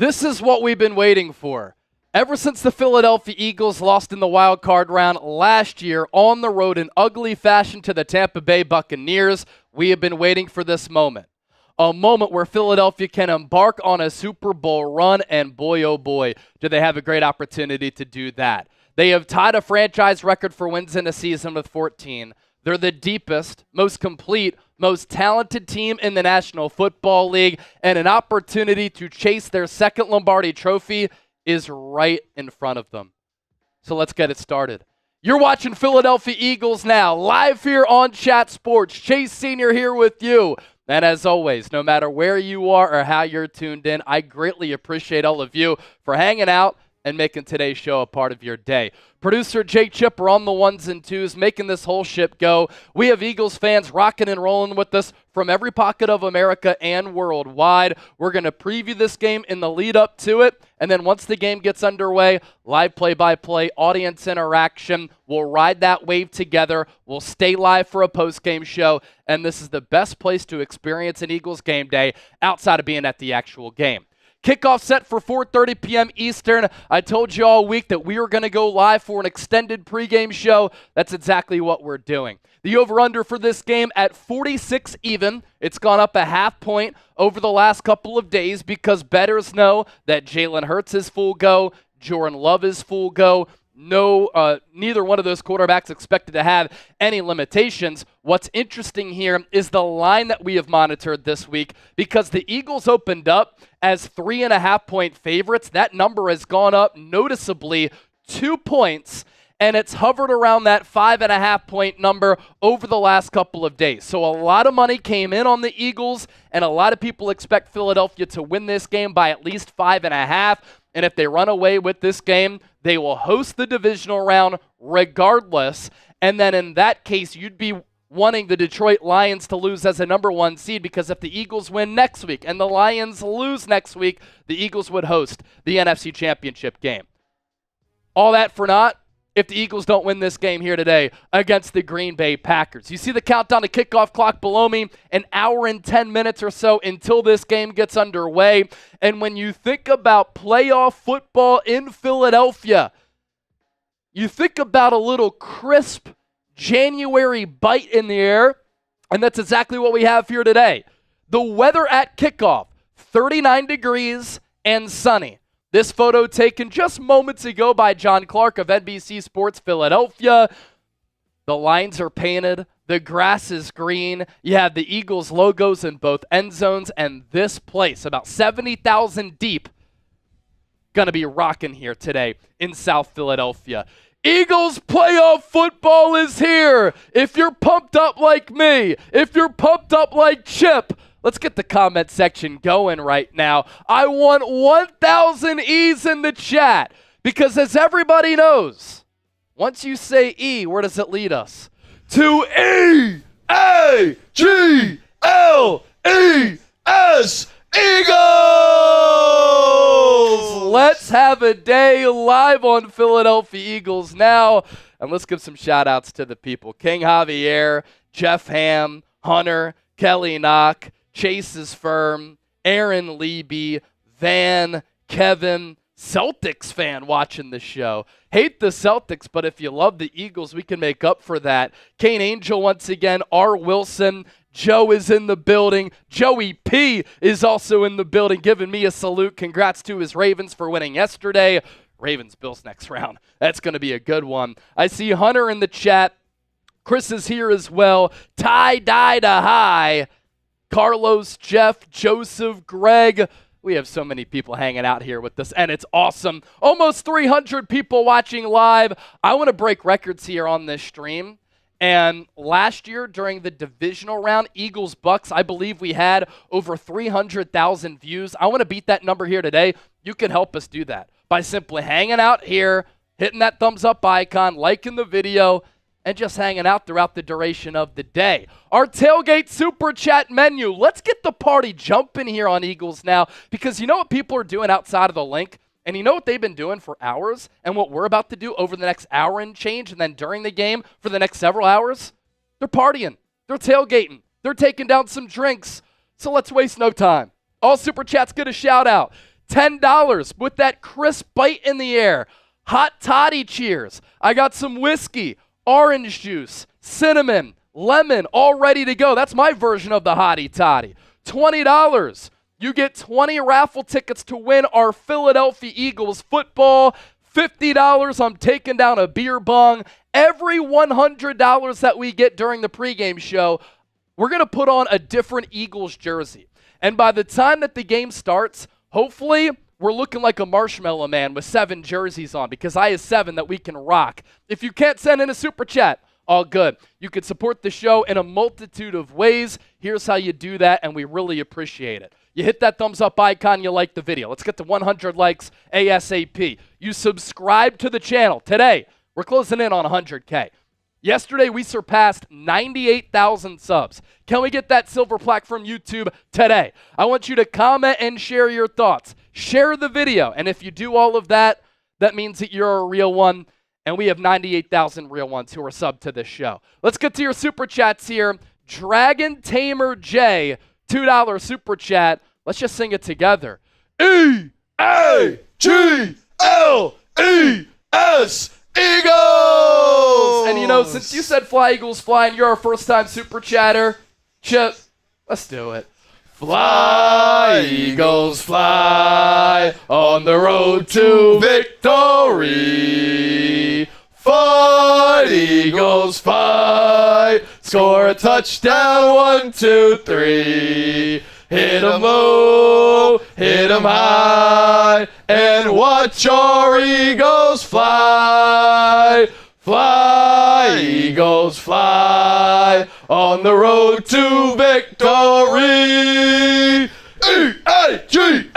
This is what we've been waiting for. Ever since the Philadelphia Eagles lost in the wild card round last year on the road in ugly fashion to the Tampa Bay Buccaneers, we have been waiting for this moment. A moment where Philadelphia can embark on a Super Bowl run, and boy, oh boy, do they have a great opportunity to do that. They have tied a franchise record for wins in a season with 14. They're the deepest, most complete, most talented team in the National Football League, and an opportunity to chase their second Lombardi trophy is right in front of them. So let's get it started. You're watching Philadelphia Eagles now, live here on Chat Sports. Chase Sr. here with you. And as always, no matter where you are or how you're tuned in, I greatly appreciate all of you for hanging out and making today's show a part of your day. Producer Jake Chipper on the ones and twos, making this whole ship go. We have Eagles fans rocking and rolling with us from every pocket of America and worldwide. We're going to preview this game in the lead up to it, and then once the game gets underway, live play-by-play, audience interaction. We'll ride that wave together. We'll stay live for a post-game show, and this is the best place to experience an Eagles game day outside of being at the actual game. Kickoff set for 4:30 p.m. Eastern. I told you all week that we were going to go live for an extended pregame show. That's exactly what we're doing. The over-under for this game at 46 even. It's gone up a half point over the last couple of days because bettors know that Jalen Hurts is full go, Jordan Love is full go. Neither one of those quarterbacks expected to have any limitations. What's interesting here is the line that we have monitored this week because the Eagles opened up as 3.5-point favorites. That number has gone up noticeably 2 points, and it's hovered around that 5.5-point number over the last couple of days. So a lot of money came in on the Eagles, and a lot of people expect Philadelphia to win this game by at least 5.5. And if they run away with this game, they will host the divisional round regardless. And then in that case, you'd be wanting the Detroit Lions to lose as a number 1 seed because if the Eagles win next week and the Lions lose next week, the Eagles would host the NFC Championship game. All that for naught if the Eagles don't win this game here today against the Green Bay Packers. You see the countdown to kickoff clock below me, an hour and 10 minutes or so until this game gets underway. And when you think about playoff football in Philadelphia, you think about a little crisp January bite in the air, and that's exactly what we have here today. The weather at kickoff, 39 degrees and sunny. This photo taken just moments ago by John Clark of NBC Sports Philadelphia. The lines are painted. The grass is green. You have the Eagles logos in both end zones, and this place, about 70,000 deep, going to be rocking here today in South Philadelphia. Eagles playoff football is here. If you're pumped up like me, if you're pumped up like Chip, let's get the comment section going right now. I want 1,000 E's in the chat because as everybody knows, once you say E, where does it lead us? To E-A-G-L-E-S, Eagles! Let's have a day live on Philadelphia Eagles now. And let's give some shout outs to the people. King Javier, Jeff Ham, Hunter, Kelly Knock, Chase's Firm, Aaron Leby, Van, Kevin, Celtics fan watching the show. Hate the Celtics, but if you love the Eagles, we can make up for that. Kane Angel once again, R. Wilson, Joe is in the building. Joey P is also in the building, giving me a salute. Congrats to his Ravens for winning yesterday. Ravens-Bills next round. That's going to be a good one. I see Hunter in the chat. Chris is here as well. Tie-dye to high. Carlos, Jeff, Joseph, Greg. We have so many people hanging out here with us, and it's awesome. Almost 300 people watching live. I want to break records here on this stream. And last year during the divisional round, Eagles-Bucks, I believe we had over 300,000 views. I want to beat that number here today. You can help us do that by simply hanging out here, hitting that thumbs up icon, liking the video, and just hanging out throughout the duration of the day. Our Tailgate Super Chat menu. Let's get the party jumping here on Eagles now, because you know what people are doing outside of the link? And you know what they've been doing for hours and what we're about to do over the next hour and change and then during the game for the next several hours? They're partying. They're tailgating. They're taking down some drinks. So let's waste no time. All Super Chats get a shout out. $10 with that crisp bite in the air. Hot toddy cheers. I got some whiskey, orange juice, cinnamon, lemon, all ready to go. That's my version of the hottie toddy. $20. You get 20 raffle tickets to win our Philadelphia Eagles football. $50, I'm taking down a beer bong. Every $100 that we get during the pregame show, we're going to put on a different Eagles jersey. And by the time that the game starts, hopefully we're looking like a marshmallow man with 7 jerseys on, because I have 7 that we can rock. If you can't send in a super chat, all good. You can support the show in a multitude of ways. Here's how you do that, and we really appreciate it. You hit that thumbs up icon, you like the video. Let's get to 100 likes ASAP. You subscribe to the channel today. We're closing in on 100K. Yesterday, we surpassed 98,000 subs. Can we get that silver plaque from YouTube today? I want you to comment and share your thoughts. Share the video, and if you do all of that, that means that you're a real one, and we have 98,000 real ones who are subbed to this show. Let's get to your super chats here. Dragon Tamer J, $2 super chat. Let's just sing it together. E-A-G-L-E-S, Eagles! And you know, since you said fly Eagles fly and you're our first time super chatter, Chip, let's do it. Fly, Eagles, fly on the road to victory. Fight, Eagles, fight. Score a touchdown, 1, 2, 3. Hit 'em low, hit 'em high, and watch our Eagles fly. Fly, Eagles, fly on the road to victory. E-A-G-L-E-S,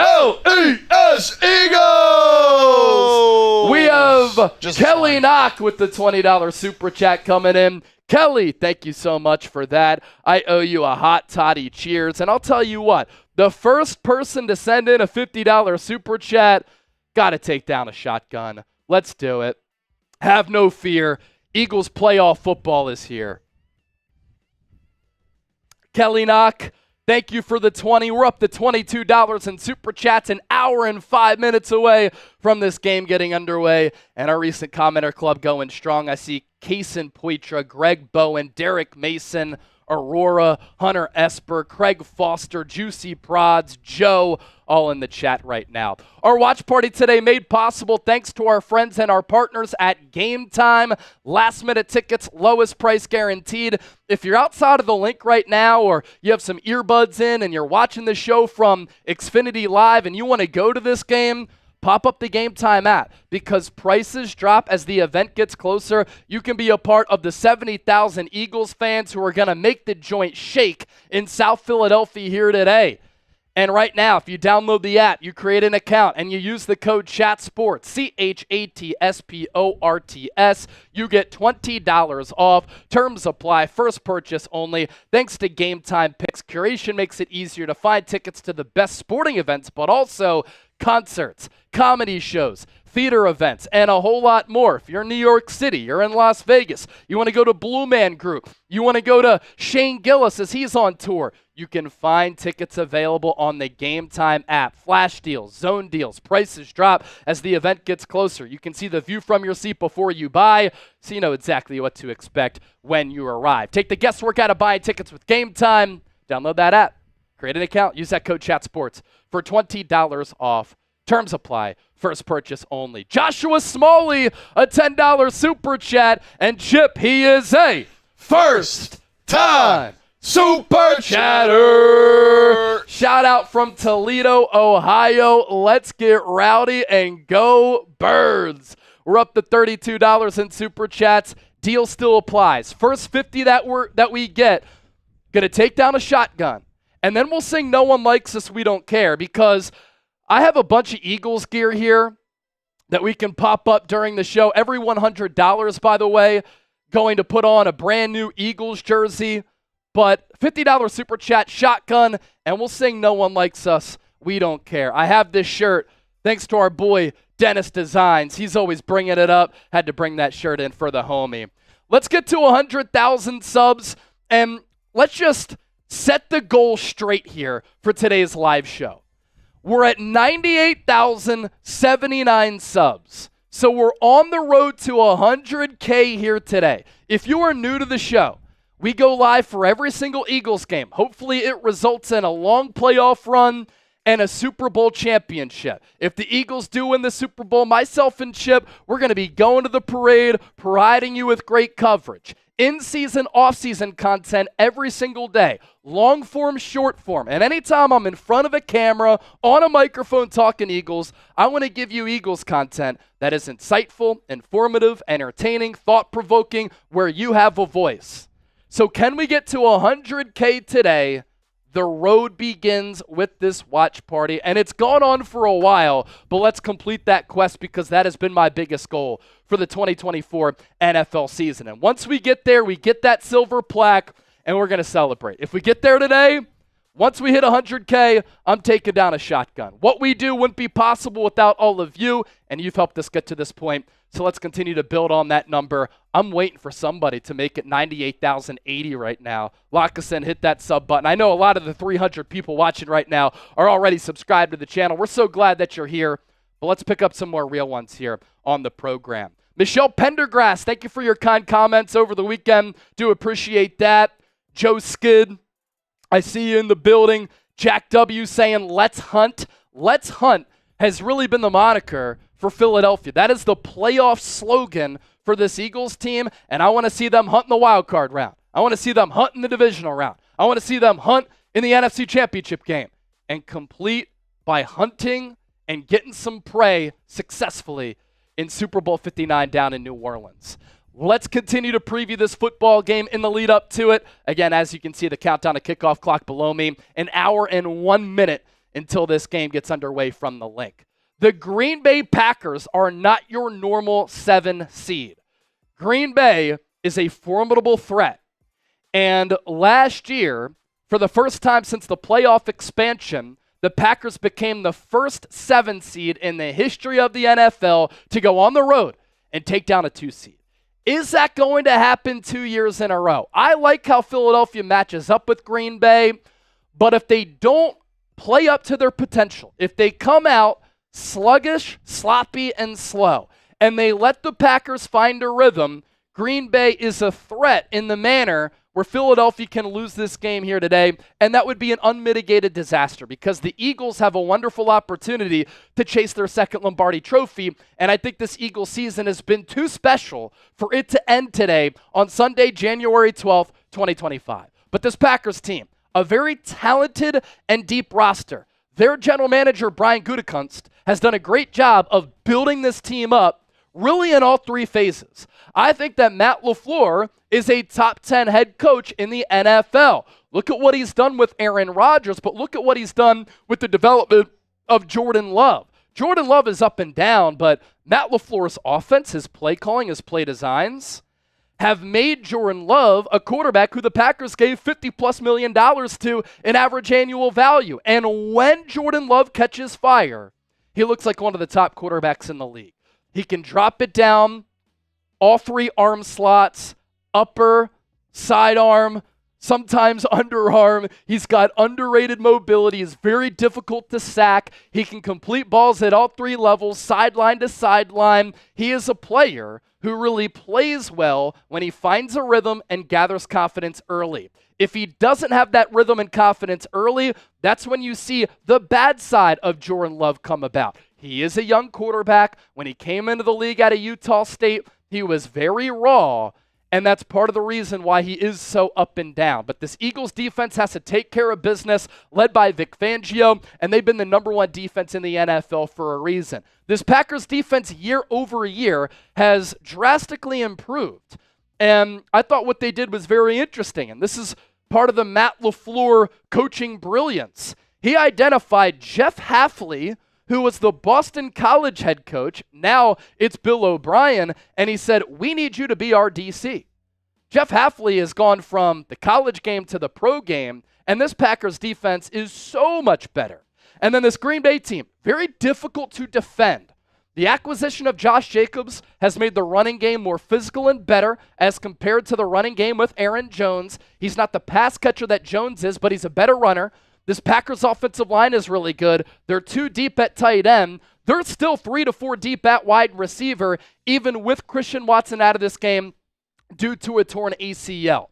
Eagles! We have Kelly Knock with the $20 super chat coming in. Kelly, thank you so much for that. I owe you a hot toddy cheers. And I'll tell you what, the first person to send in a $50 super chat, got to take down a shotgun. Let's do it. Have no fear. Eagles playoff football is here. Kelly Knock, thank you for the 20. We're up to $22 in super chats, an hour and 5 minutes away from this game getting underway, and our recent commenter club going strong. I see Kaysen Poitra, Greg Bowen, Derek Mason, Aurora, Hunter Esper, Craig Foster, Juicy Prods, Joe, all in the chat right now. Our watch party today made possible thanks to our friends and our partners at Game Time. Last minute tickets, lowest price guaranteed. If you're outside of the link right now, or you have some earbuds in and you're watching the show from Xfinity Live and you want to go to this game, pop up the Game Time app, because prices drop as the event gets closer. You can be a part of the 70,000 Eagles fans who are going to make the joint shake in South Philadelphia here today. And right now, if you download the app, you create an account, and you use the code CHATSPORTS, CHATSPORTS, you get $20 off. Terms apply. First purchase only. Thanks to Game Time Picks, curation makes it easier to find tickets to the best sporting events, but also concerts, comedy shows, theater events, and a whole lot more. If you're in New York City, you're in Las Vegas, you want to go to Blue Man Group, you want to go to Shane Gillis as he's on tour, you can find tickets available on the Game Time app. Flash deals, zone deals, prices drop as the event gets closer. You can see the view from your seat before you buy, so you know exactly what to expect when you arrive. Take the guesswork out of buying tickets with Game Time. Download that app, create an account, use that code CHATSPORTS for $20 off. Terms apply. First purchase only. Joshua Smalley, a $10 super chat. And Chip, he is a first-time super chatter. Shout out from Toledo, Ohio. Let's get rowdy and go Birds. We're up to $32 in super chats. Deal still applies. First 50 that we get, gonna take down a shotgun. And then we'll sing No One Likes Us, We Don't Care, because I have a bunch of Eagles gear here that we can pop up during the show. Every $100, by the way, going to put on a brand new Eagles jersey. But $50 super chat, shotgun, and we'll sing No One Likes Us, We Don't Care. I have this shirt thanks to our boy Dennis Designs. He's always bringing it up. Had to bring that shirt in for the homie. Let's get to 100,000 subs, and let's just set the goal straight here for today's live show. We're at 98,079 subs. So we're on the road to 100K here today. If you are new to the show, we go live for every single Eagles game. Hopefully it results in a long playoff run and a Super Bowl championship. If the Eagles do win the Super Bowl, myself and Chip, we're going to be going to the parade, providing you with great coverage. In-season, off-season content every single day. Long form, short form. And anytime I'm in front of a camera, on a microphone talking Eagles, I want to give you Eagles content that is insightful, informative, entertaining, thought-provoking, where you have a voice. So can we get to 100K today? The road begins with this watch party, and it's gone on for a while, but let's complete that quest because that has been my biggest goal for the 2024 NFL season. And once we get there, we get that silver plaque, and we're going to celebrate. If we get there today, once we hit 100K, I'm taking down a shotgun. What we do wouldn't be possible without all of you, and you've helped us get to this point. So let's continue to build on that number. I'm waiting for somebody to make it 98,080 right now. Lock us in, hit that sub button. I know a lot of the 300 people watching right now are already subscribed to the channel. We're so glad that you're here. But let's pick up some more real ones here on the program. Michelle Pendergrass, thank you for your kind comments over the weekend. Do appreciate that. Joe Skid, I see you in the building. Jack W saying, let's hunt. Let's hunt has really been the moniker for Philadelphia. That is the playoff slogan for this Eagles team, and I want to see them hunt in the wild card round. I want to see them hunt in the divisional round. I want to see them hunt in the NFC Championship game and complete by hunting and getting some prey successfully in Super Bowl 59 down in New Orleans. Let's continue to preview this football game in the lead up to it. Again, as you can see, the countdown to kickoff clock below me, 1 hour and 1 minute until this game gets underway from the link. The Green Bay Packers are not your normal 7 seed. Green Bay is a formidable threat. And last year, for the first time since the playoff expansion, the Packers became the first 7 seed in the history of the NFL to go on the road and take down a 2 seed. Is that going to happen 2 years in a row? I like how Philadelphia matches up with Green Bay, but if they don't play up to their potential, if they come out sluggish, sloppy, and slow, and they let the Packers find a rhythm, Green Bay is a threat in the manner where Philadelphia can lose this game here today, and that would be an unmitigated disaster because the Eagles have a wonderful opportunity to chase their second Lombardi trophy, and I think this Eagles season has been too special for it to end today on Sunday, January 12th, 2025. But this Packers team, a very talented and deep roster. Their general manager, Brian Gutekunst, has done a great job of building this team up really in all 3 phases. I think that Matt LaFleur is a top 10 head coach in the NFL. Look at what he's done with Aaron Rodgers, but look at what he's done with the development of Jordan Love. Jordan Love is up and down, but Matt LaFleur's offense, his play calling, his play designs, have made Jordan Love a quarterback who the Packers gave $50+ million to in average annual value. And when Jordan Love catches fire, he looks like one of the top quarterbacks in the league. He can drop it down, all 3 arm slots, upper, sidearm, sometimes underarm. He's got underrated mobility. He's very difficult to sack. He can complete balls at all 3 levels, sideline to sideline. He is a player who really plays well when he finds a rhythm and gathers confidence early. If he doesn't have that rhythm and confidence early, that's when you see the bad side of Jordan Love come about. He is a young quarterback. When he came into the league out of Utah State, he was very raw, and that's part of the reason why he is so up and down. But this Eagles defense has to take care of business, led by Vic Fangio, and they've been the #1 defense in the NFL for a reason. This Packers defense year over year has drastically improved, and I thought what they did was very interesting, and this is part of the Matt LaFleur coaching brilliance. He identified Jeff Hafley, who was the Boston College head coach. Now it's Bill O'Brien, and he said, we need you to be our DC. Jeff Hafley has gone from the college game to the pro game, and this Packers defense is so much better. And then this Green Bay team, very difficult to defend. The acquisition of Josh Jacobs has made the running game more physical and better as compared to the running game with Aaron Jones. He's not the pass catcher that Jones is, but he's a better runner. This Packers offensive line is really good. They're 2 deep at tight end. They're still 3 to 4 deep at wide receiver, even with Christian Watson out of this game due to a torn ACL.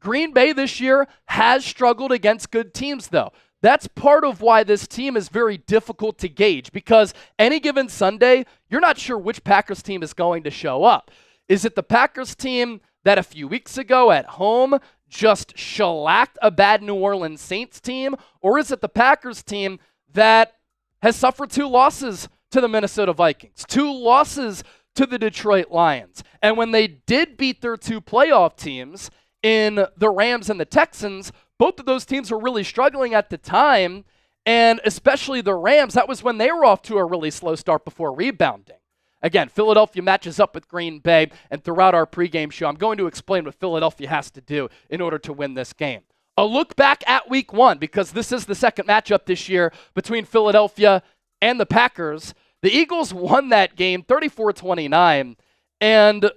Green Bay this year has struggled against good teams, though. That's part of why this team is very difficult to gauge, because any given Sunday, you're not sure which Packers team is going to show up. Is it the Packers team that a few weeks ago at home just shellacked a bad New Orleans Saints team? Or is it the Packers team that has suffered 2 losses to the Minnesota Vikings, 2 losses to the Detroit Lions? And when they did beat their 2 playoff teams in the Rams and the Texans, both of those teams were really struggling at the time, and especially the Rams, that was when they were off to a really slow start before rebounding. Again, Philadelphia matches up with Green Bay, and throughout our pregame show, I'm going to explain what Philadelphia has to do in order to win this game. A look back at Week 1, because this is the second matchup this year between Philadelphia and the Packers. The Eagles won that game 34-29, and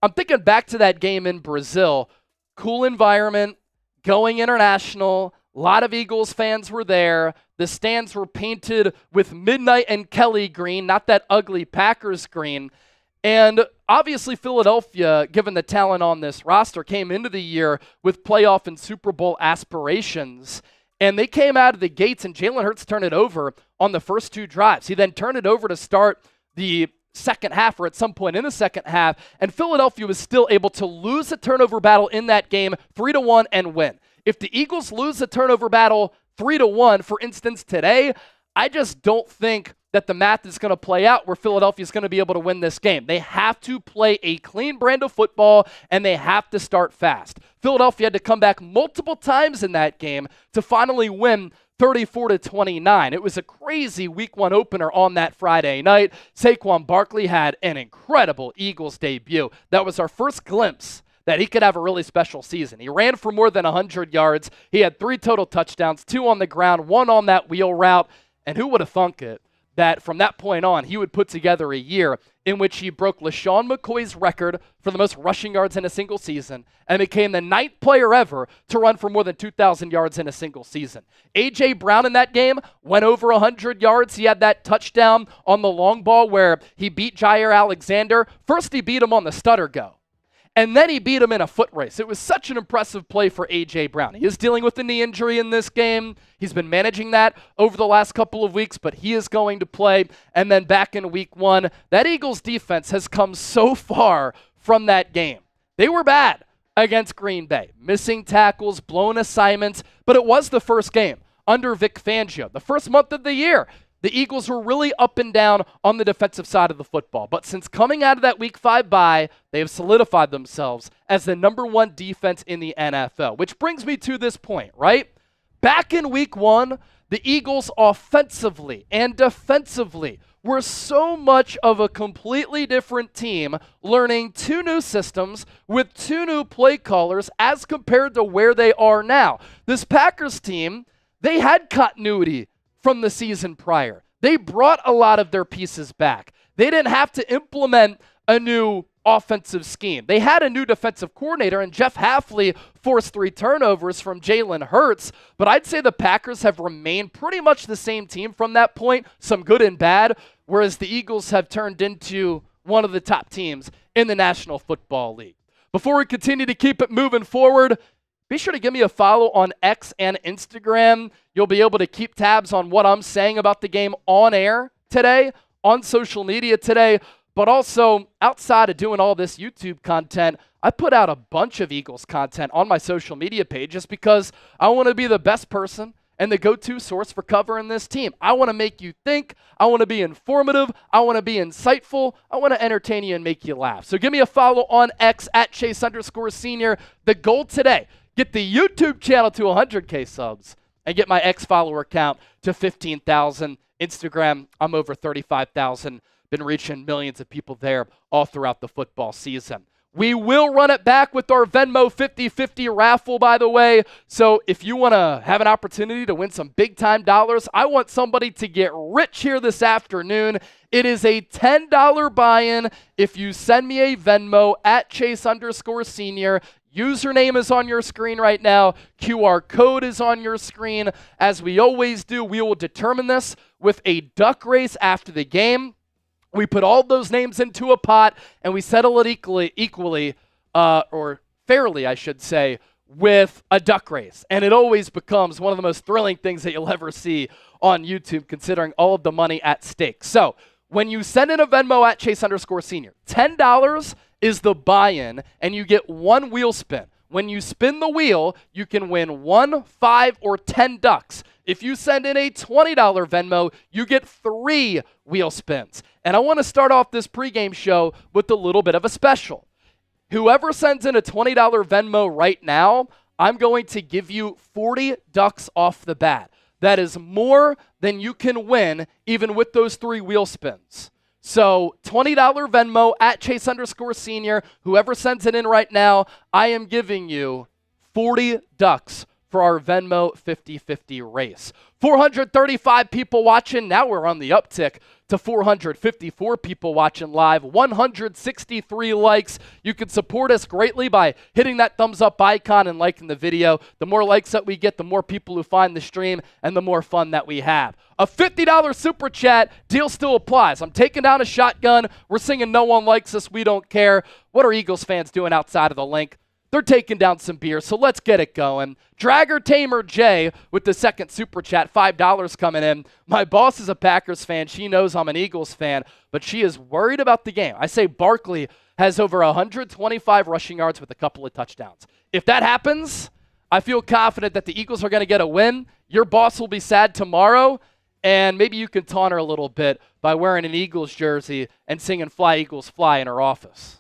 I'm thinking back to that game in Brazil. Cool environment, going international. A lot of Eagles fans were there. The stands were painted with midnight and Kelly green, not that ugly Packers green. And obviously Philadelphia, given the talent on this roster, came into the year with playoff and Super Bowl aspirations. And they came out of the gates, and Jalen Hurts turned it over on the first 2 drives. He then turned it over to start the second half, or at some point in the second half, and Philadelphia was still able to lose a turnover battle in that game 3-1 and win. If the Eagles lose a turnover battle 3-1, for instance, today, I just don't think that the math is going to play out where Philadelphia is going to be able to win this game. They have to play a clean brand of football, and they have to start fast. Philadelphia had to come back multiple times in that game to finally win 34-29. It was a crazy Week 1 opener on that Friday night. Saquon Barkley had an incredible Eagles debut. That was our first glimpse that he could have a really special season. He ran for more than 100 yards. He had 3 total touchdowns, 2 on the ground, 1 on that wheel route. And who would have thunk it that from that point on, he would put together a year in which he broke LaShawn McCoy's record for the most rushing yards in a single season and became the 9th player ever to run for more than 2,000 yards in a single season. A.J. Brown in that game went over 100 yards. He had that touchdown on the long ball where he beat Jair Alexander. First, he beat him on the stutter go, and then he beat him in a foot race. It was such an impressive play for A.J. Brown. He is dealing with a knee injury in this game. He's been managing that over the last couple of weeks, but he is going to play. And then back in Week 1, that Eagles defense has come so far from that game. They were bad against Green Bay, missing tackles, blown assignments, but it was the first game under Vic Fangio. The first month of the year, the Eagles were really up and down on the defensive side of the football. But since coming out of that Week 5 bye, they have solidified themselves as the number 1 defense in the NFL. Which brings me to this point, right? Back in Week 1, the Eagles offensively and defensively were so much of a completely different team, learning 2 new systems with 2 new play callers as compared to where they are now. This Packers team, they had continuity from the season prior. They brought a lot of their pieces back. They didn't have to implement a new offensive scheme. They had a new defensive coordinator, and Jeff Hafley forced 3 turnovers from Jalen Hurts, but I'd say the Packers have remained pretty much the same team from that point, some good and bad, whereas the Eagles have turned into one of the top teams in the National Football League. Before we continue to keep it moving forward, be sure to give me a follow on X and Instagram. You'll be able to keep tabs on what I'm saying about the game on air today, on social media today, but also outside of doing all this YouTube content, I put out a bunch of Eagles content on my social media page just because I want to be the best person and the go-to source for covering this team. I want to make you think. I want to be informative. I want to be insightful. I want to entertain you and make you laugh. So give me a follow on X at Chase_Senior. The goal today, get the YouTube channel to 100K subs and get my X follower count to 15,000. Instagram, I'm over 35,000. Been reaching millions of people there all throughout the football season. We will run it back with our Venmo 50-50 raffle, by the way. So if you want to have an opportunity to win some big-time dollars, I want somebody to get rich here this afternoon. It is a $10 buy-in if you send me a Venmo at Chase_Senior. Username is on your screen right now. QR code is on your screen. As we always do, we will determine this with a duck race after the game. We put all those names into a pot, and we settle it equally, or fairly, I should say, with a duck race. And it always becomes one of the most thrilling things that you'll ever see on YouTube, considering all of the money at stake. So when you send in a Venmo at Chase_Senior, $10 is the buy-in, and you get one wheel spin. When you spin the wheel, you can win 1, 5, or 10 ducks. If you send in a $20 Venmo, you get 3 wheel spins. And I want to start off this pregame show with a little bit of a special. Whoever sends in a $20 Venmo right now, I'm going to give you 40 ducks off the bat. That is more than you can win even with those 3 wheel spins. So $20 Venmo at Chase_Senior. Whoever sends it in right now, I am giving you 40 ducks for our Venmo 50-50 race. 435 people watching. Now we're on the uptick to 454 people watching live. 163 likes. You can support us greatly by hitting that thumbs up icon and liking the video. The more likes that we get, the more people who find the stream and the more fun that we have. A $50 super chat deal still applies. I'm taking down a shotgun. We're singing No One Likes Us, We Don't Care. What are Eagles fans doing outside of the link? They're taking down some beer, so let's get it going. Dragger Tamer J with the second super chat, $5 coming in. My boss is a Packers fan. She knows I'm an Eagles fan, but she is worried about the game. I say Barkley has over 125 rushing yards with a couple of touchdowns. If that happens, I feel confident that the Eagles are going to get a win. Your boss will be sad tomorrow, and maybe you can taunt her a little bit by wearing an Eagles jersey and singing Fly Eagles Fly in her office.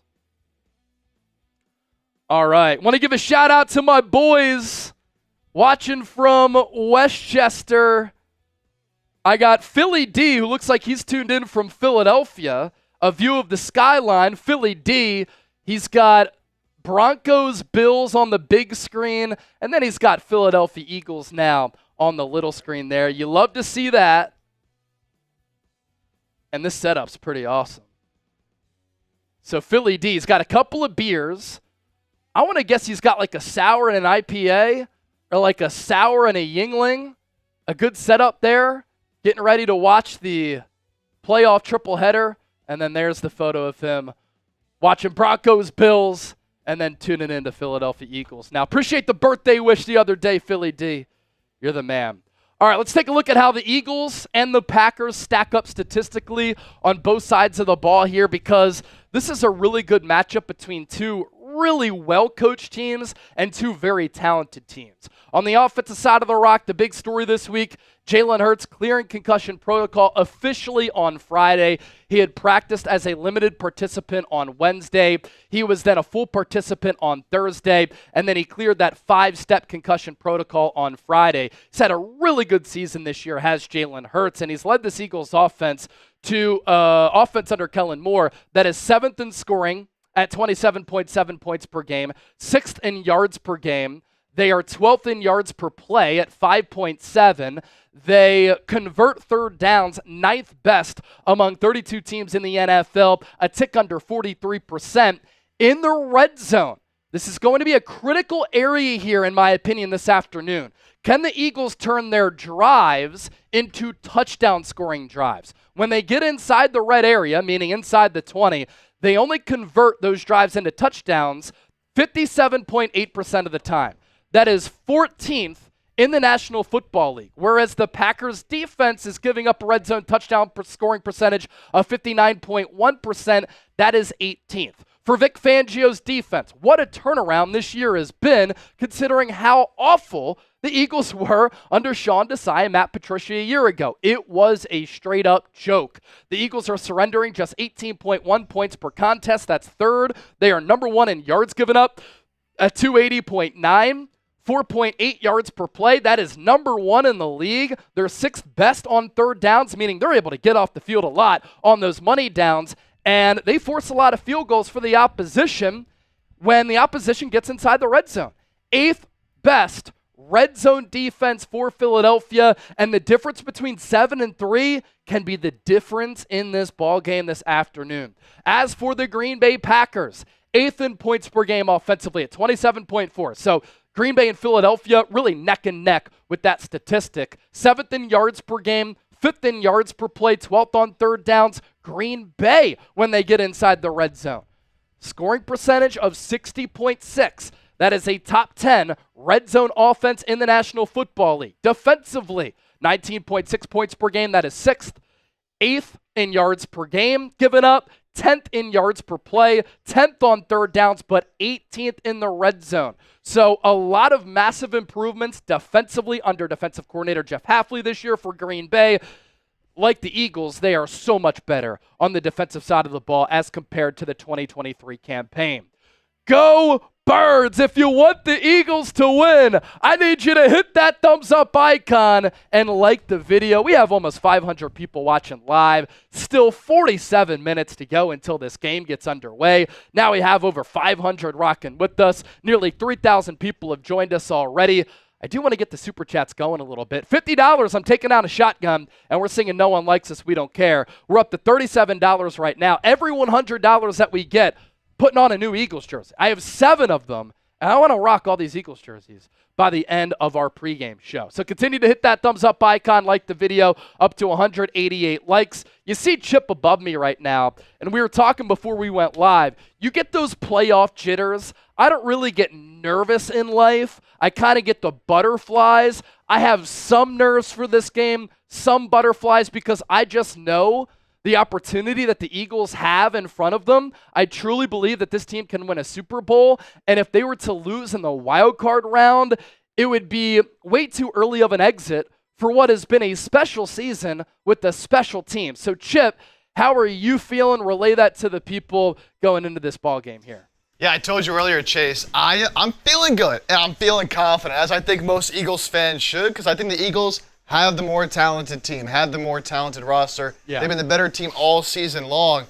All right, want to give a shout out to my boys watching from Westchester. I got Philly D, who looks like he's tuned in from Philadelphia. A view of the skyline. Philly D, he's got Broncos, Bills on the big screen, and then he's got Philadelphia Eagles now on the little screen there. You love to see that. And this setup's pretty awesome. So Philly D's got a couple of beers. I want to guess he's got like a sour and an IPA, or like a sour and a Yingling. A good setup there. Getting ready to watch the playoff triple header. And then there's the photo of him watching Broncos, Bills, and then tuning into Philadelphia Eagles. Now, appreciate the birthday wish the other day, Philly D. You're the man. All right, let's take a look at how the Eagles and the Packers stack up statistically on both sides of the ball here, because this is a really good matchup between two really well-coached teams and two very talented teams. On the offensive side of the rock, the big story this week, Jalen Hurts clearing concussion protocol officially on Friday. He had practiced as a limited participant on Wednesday. He was then a full participant on Thursday, and then he cleared that 5-step concussion protocol on Friday. He's had a really good season this year, has Jalen Hurts, and he's led this Eagles offense to offense under Kellen Moore that is 7th in scoring at 27.7 points per game, 6th in yards per game. They are 12th in yards per play at 5.7. They convert third downs 9th best among 32 teams in the NFL, a tick under 43% in the red zone. This is going to be a critical area here, in my opinion, this afternoon. Can the Eagles turn their drives into touchdown scoring drives? When they get inside the red area, meaning inside the 20, they only convert those drives into touchdowns 57.8% of the time. That is 14th in the National Football League, whereas the Packers defense is giving up a red zone touchdown scoring percentage of 59.1%. That is 18th. For Vic Fangio's defense, what a turnaround this year has been, considering how awful the Eagles were under Sean Desai and Matt Patricia a year ago. It was a straight-up joke. The Eagles are surrendering just 18.1 points per contest. That's third. They are number 1 in yards given up at 280.9. 4.8 yards per play. That is number 1 in the league. They're 6th best on third downs, meaning they're able to get off the field a lot on those money downs. And they force a lot of field goals for the opposition when the opposition gets inside the red zone. 8th best red zone defense for Philadelphia, and the difference between 7 and 3 can be the difference in this ball game this afternoon. As for the Green Bay Packers, 8th in points per game offensively at 27.4. So Green Bay and Philadelphia really neck and neck with that statistic. 7th in yards per game, 5th in yards per play, 12th on third downs. Green Bay when they get inside the red zone. Scoring percentage of 60.6. That is a top 10 red zone offense in the National Football League. Defensively, 19.6 points per game. That is 6th. 8th in yards per game given up. 10th in yards per play. 10th on third downs, but 18th in the red zone. So a lot of massive improvements defensively under defensive coordinator Jeff Hafley this year for Green Bay. Like the Eagles, they are so much better on the defensive side of the ball as compared to the 2023 campaign. Go Birds! If you want the Eagles to win, I need you to hit that thumbs up icon and like the video. We have almost 500 people watching live. Still 47 minutes to go until this game gets underway. Now we have over 500 rocking with us. Nearly 3,000 people have joined us already. I do want to get the Super Chats going a little bit. $50, I'm taking out a shotgun, and we're singing No One Likes Us, We Don't Care. We're up to $37 right now. Every $100 that we get, putting on a new Eagles jersey. I have 7 of them, and I want to rock all these Eagles jerseys by the end of our pregame show. So continue to hit that thumbs up icon, like the video, up to 188 likes. You see Chip above me right now, and we were talking before we went live. You get those playoff jitters. I don't really get nervous in life. I kind of get the butterflies. I have some nerves for this game, some butterflies, because I just know the opportunity that the Eagles have in front of them. I truly believe that this team can win a Super Bowl, and if they were to lose in the wild card round, it would be way too early of an exit for what has been a special season with the special team. So, Chip, how are you feeling? Relay that to the people going into this ball game here. Yeah, I told you earlier, Chase, I'm feeling good, and I'm feeling confident, as I think most Eagles fans should, because I think the Eagles have the more talented team, have the more talented roster. Yeah. They've been the better team all season long.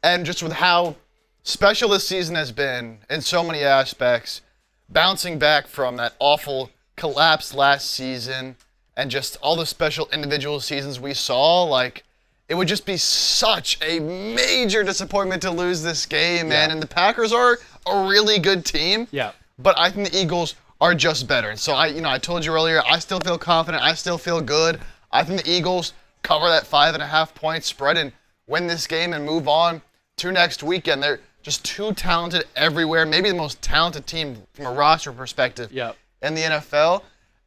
And just with how special this season has been in so many aspects, bouncing back from that awful collapse last season and just all the special individual seasons we saw, like, it would just be such a major disappointment to lose this game, man. And the Packers are a really good team. Yeah. But I think the Eagles are just better. And so I told you earlier, I still feel confident. I still feel good. I think the Eagles cover that 5.5 point spread and win this game and move on to next weekend. They're just too talented everywhere. Maybe the most talented team from a roster perspective in the NFL.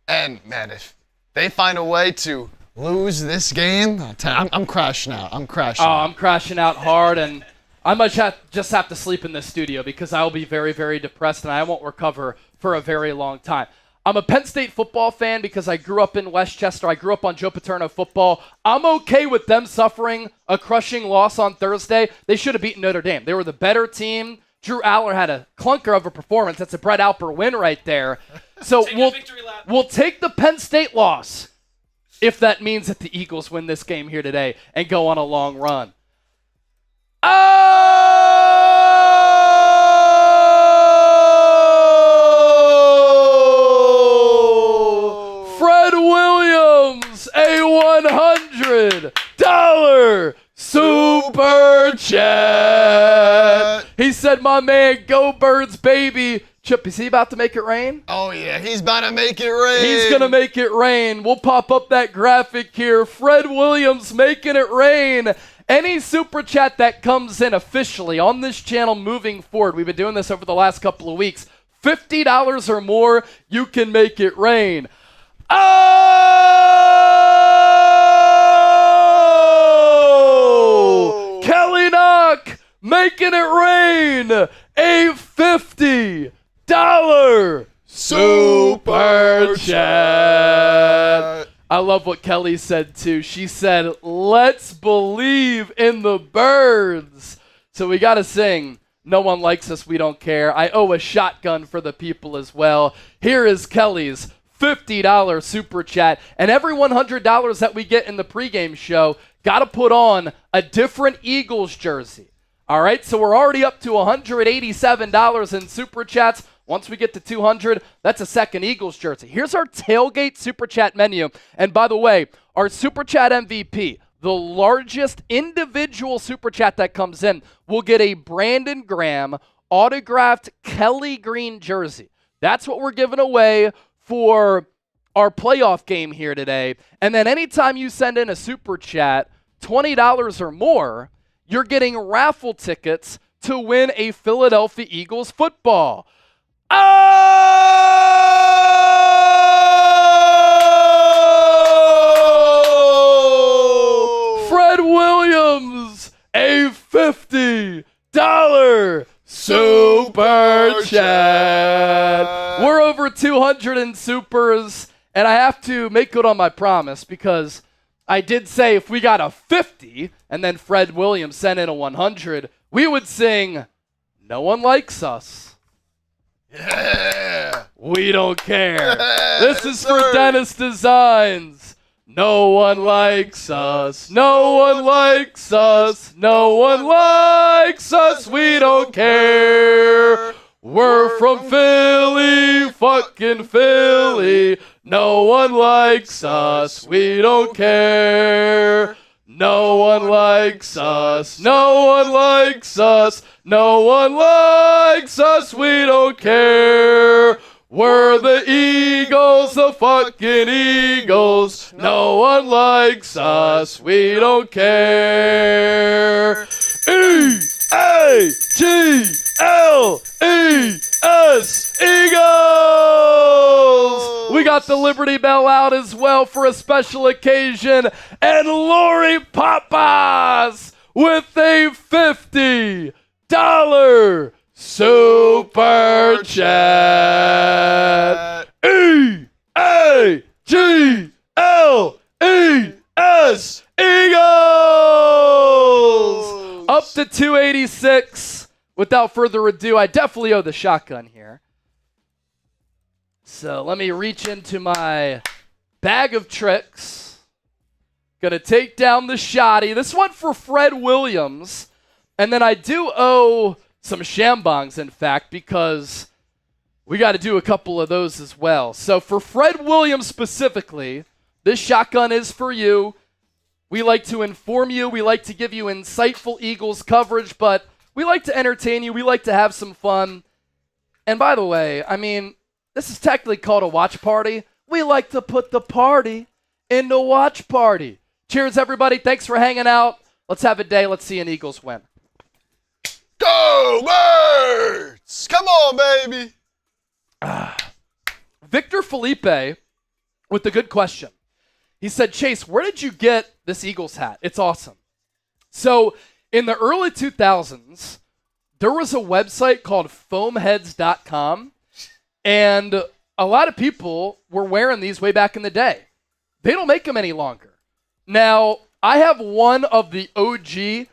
And man, if they find a way to lose this game, I'm crashing out. I'm crashing out. I'm crashing out hard, and I might just have to sleep in this studio because I'll be very, very depressed and I won't recover for a very long time. I'm a Penn State football fan because I grew up in Westchester. I grew up on Joe Paterno football. I'm okay with them suffering a crushing loss on Thursday. They should have beaten Notre Dame. They were the better team. Drew Aller had a clunker of a performance. That's a Brett Alper win right there. So we'll take the Penn State loss if that means that the Eagles win this game here today and go on a long run. Fred Williams, a $100 super chat. He said, my man, go Birds, baby. Chip, is he about to make it rain? Oh, yeah, he's about to make it rain. He's going to make it rain. We'll pop up that graphic here. Fred Williams making it rain. Any super chat that comes in officially on this channel moving forward, we've been doing this over the last couple of weeks, $50 or more, you can make it rain. Oh! Kelly Knock making it rain. A $50 super chat. I love what Kelly said too. She said, let's believe in the Birds. So we got to sing No One Likes Us, We Don't Care. I owe a shotgun for the people as well. Here is Kelly's $50 super chat. And every $100 that we get in the pregame show, got to put on a different Eagles jersey. All right, so we're already up to $187 in super chats. Once we get to 200, that's a second Eagles jersey. Here's our Tailgate Super Chat menu. And by the way, our Super Chat MVP, the largest individual Super Chat that comes in, will get a Brandon Graham autographed Kelly Green jersey. That's what we're giving away for our playoff game here today. And then anytime you send in a super chat, $20 or more, you're getting raffle tickets to win a Philadelphia Eagles football. Oh! Fred Williams, a $50 super chat. We're over 200 in supers, and I have to make good on my promise because I did say if we got a 50 and then Fred Williams sent in a 100, we would sing, "No one likes us." Yeah. We don't care. This is for Dennis Designs. No one likes us. No one likes us. No one likes us. We don't care. We're from Philly, fucking Philly. No one likes us. We don't care. No one likes us. No one likes us. No one likes us. We don't care. We're the Eagles, the fucking Eagles. No one likes us. We don't care. E-A-G-L-E-S, Eagles! We got the Liberty Bell out as well for a special occasion. And Lori Papas with a $50 super chat. E-A-G-L-E-S, Eagles! Up to 286. Without further ado, I definitely owe the shotgun here. So let me reach into my bag of tricks. Gonna take down the shotty. This one for Fred Williams. And then I do owe some shambongs, in fact, because we got to do a couple of those as well. So for Fred Williams specifically, this shotgun is for you. We like to inform you. We like to give you insightful Eagles coverage, but we like to entertain you. We like to have some fun. And by the way, I mean, this is technically called a watch party. We like to put the party in the watch party. Cheers, everybody. Thanks for hanging out. Let's have a day. Let's see an Eagles win. Go Birds! Come on, baby. Victor Felipe with the good question. He said, Chase, where did you get this Eagles hat? It's awesome. So in the early 2000s, there was a website called foamheads.com, and a lot of people were wearing these way back in the day. They don't make them any longer. Now, I have one of the OG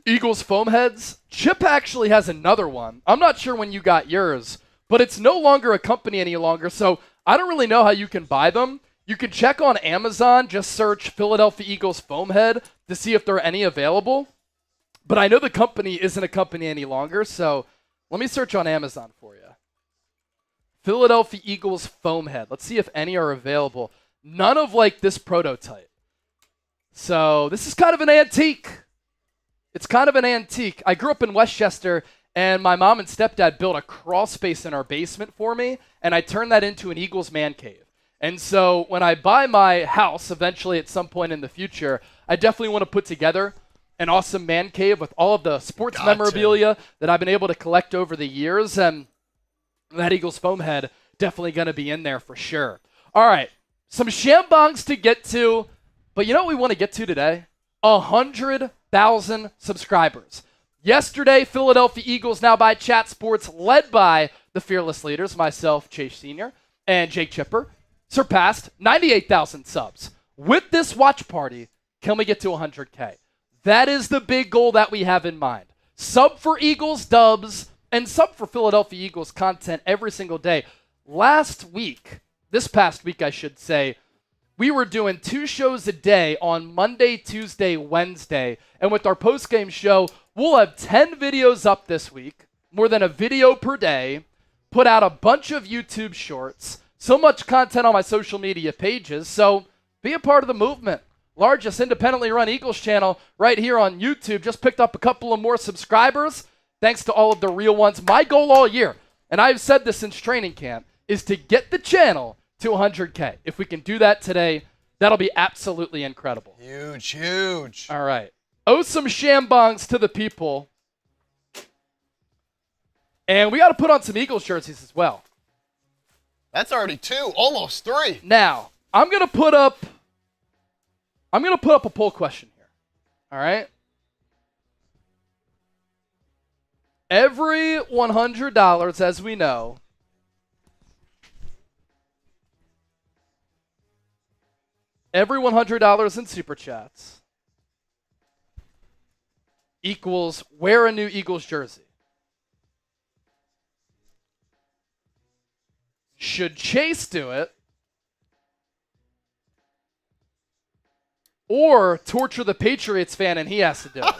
Eagles foam heads. Chip actually has another one. I'm not sure when you got yours, but it's no longer a company any longer, so I don't really know how you can buy them. You can check on Amazon, just search Philadelphia Eagles foam head to see if there are any available. But I know the company isn't a company any longer, so let me search on Amazon for you. Philadelphia Eagles foam head. Let's see if any are available. None of like this prototype. So this is kind of an antique. It's kind of an antique. I grew up in Westchester, and my mom and stepdad built a crawl space in our basement for me, and I turned that into an Eagles man cave. And so when I buy my house eventually at some point in the future, I definitely want to put together an awesome man cave with all of the sports memorabilia that I've been able to collect over the years, and that Eagles foam head definitely going to be in there for sure. All right, some shambongs to get to, but you know what we want to get to today? 100,000 subscribers. Yesterday, Philadelphia Eagles, now by Chat Sports, led by the fearless leaders, myself, Chase Sr., and Jake Chipper, surpassed 98,000 subs. With this watch party, can we get to 100K? That is the big goal that we have in mind. Sub for Eagles dubs and sub for Philadelphia Eagles content every single day. This past week I should say, we were doing 2 shows a day on Monday, Tuesday, Wednesday. And with our postgame show, we'll have 10 videos up this week, more than a video per day, put out a bunch of YouTube shorts, so much content on my social media pages. So be a part of the movement. Largest independently run Eagles channel right here on YouTube. Just picked up a couple of more subscribers. thanks to all of the real ones. My goal all year, and I've said this since training camp, is to get the channel to 100K. If we can do that today, that'll be absolutely incredible. Huge, huge. All right. Owe some shambongs to the people. And we got to put on some Eagles jerseys as well. That's already 2, almost 3. Now, I'm going to put up a poll question here. All right? Every $100, as we know, every $100 in Super Chats equals wear a new Eagles jersey. Should Chase do it? Or torture the Patriots fan and he has to do it?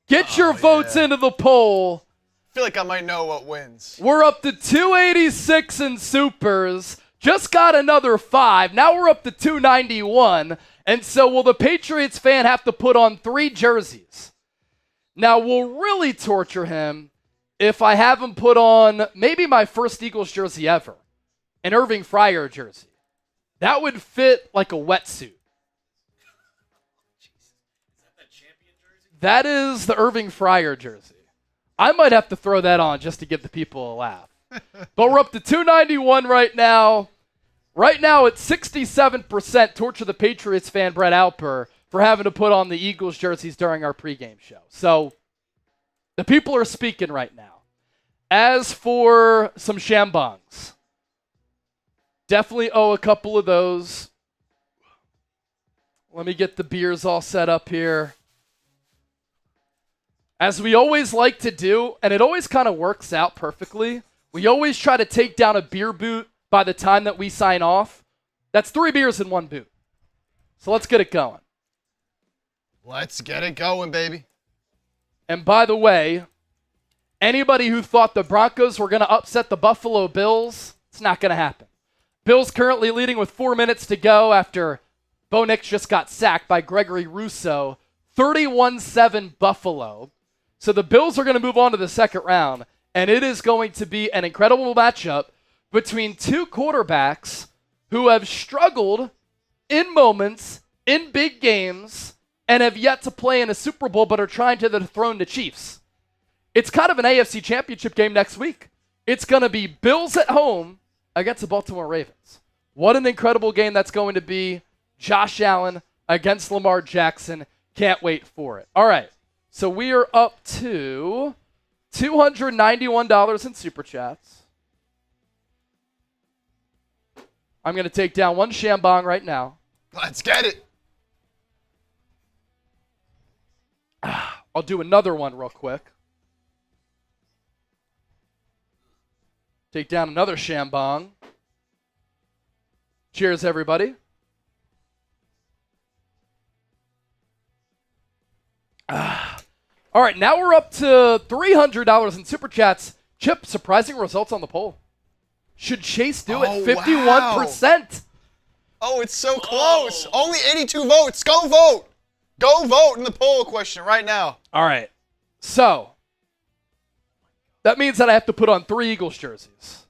Get your votes into the poll. I feel like I might know what wins. We're up to 286 in supers. Just got another 5. Now we're up to 291. And so will the Patriots fan have to put on 3 jerseys? Now we'll really torture him if I have him put on maybe my first Eagles jersey ever, an Irving Fryer jersey. That would fit like a wetsuit. That is the Irving Fryer jersey. I might have to throw that on just to give the people a laugh. But we're up to 291 right now. Right now it's 67% torture the Patriots fan Brett Alper for having to put on the Eagles jerseys during our pregame show. So the people are speaking right now. As for some shambongs, definitely owe a couple of those. Let me get the beers all set up here. As we always like to do, and it always kind of works out perfectly, we always try to take down a beer boot by the time that we sign off. That's 3 beers in 1 boot. So let's get it going. Let's get it going, baby. And by the way, anybody who thought the Broncos were going to upset the Buffalo Bills, it's not going to happen. Bills currently leading with 4 minutes to go after Bo Nix just got sacked by Gregory Rousseau. 31-7 Buffalo. So the Bills are going to move on to the second round, and it is going to be an incredible matchup between 2 quarterbacks who have struggled in moments, in big games, and have yet to play in a Super Bowl but are trying to dethrone the Chiefs. It's kind of an AFC Championship game next week. It's going to be Bills at home against the Baltimore Ravens. What an incredible game that's going to be. Josh Allen against Lamar Jackson. Can't wait for it. All right. So we are up to $291 in Super Chats. I'm going to take down 1 shambong right now. Let's get it. I'll do another one real quick. Take down another shambong. Cheers, everybody. All right, now we're up to $300 in Super Chats. Chip, surprising results on the poll. Should Chase do it? 51%. Wow. Oh, it's so close. Only 82 votes. Go vote. Go vote in the poll question right now. All right. So, that means that I have to put on 3 Eagles jerseys.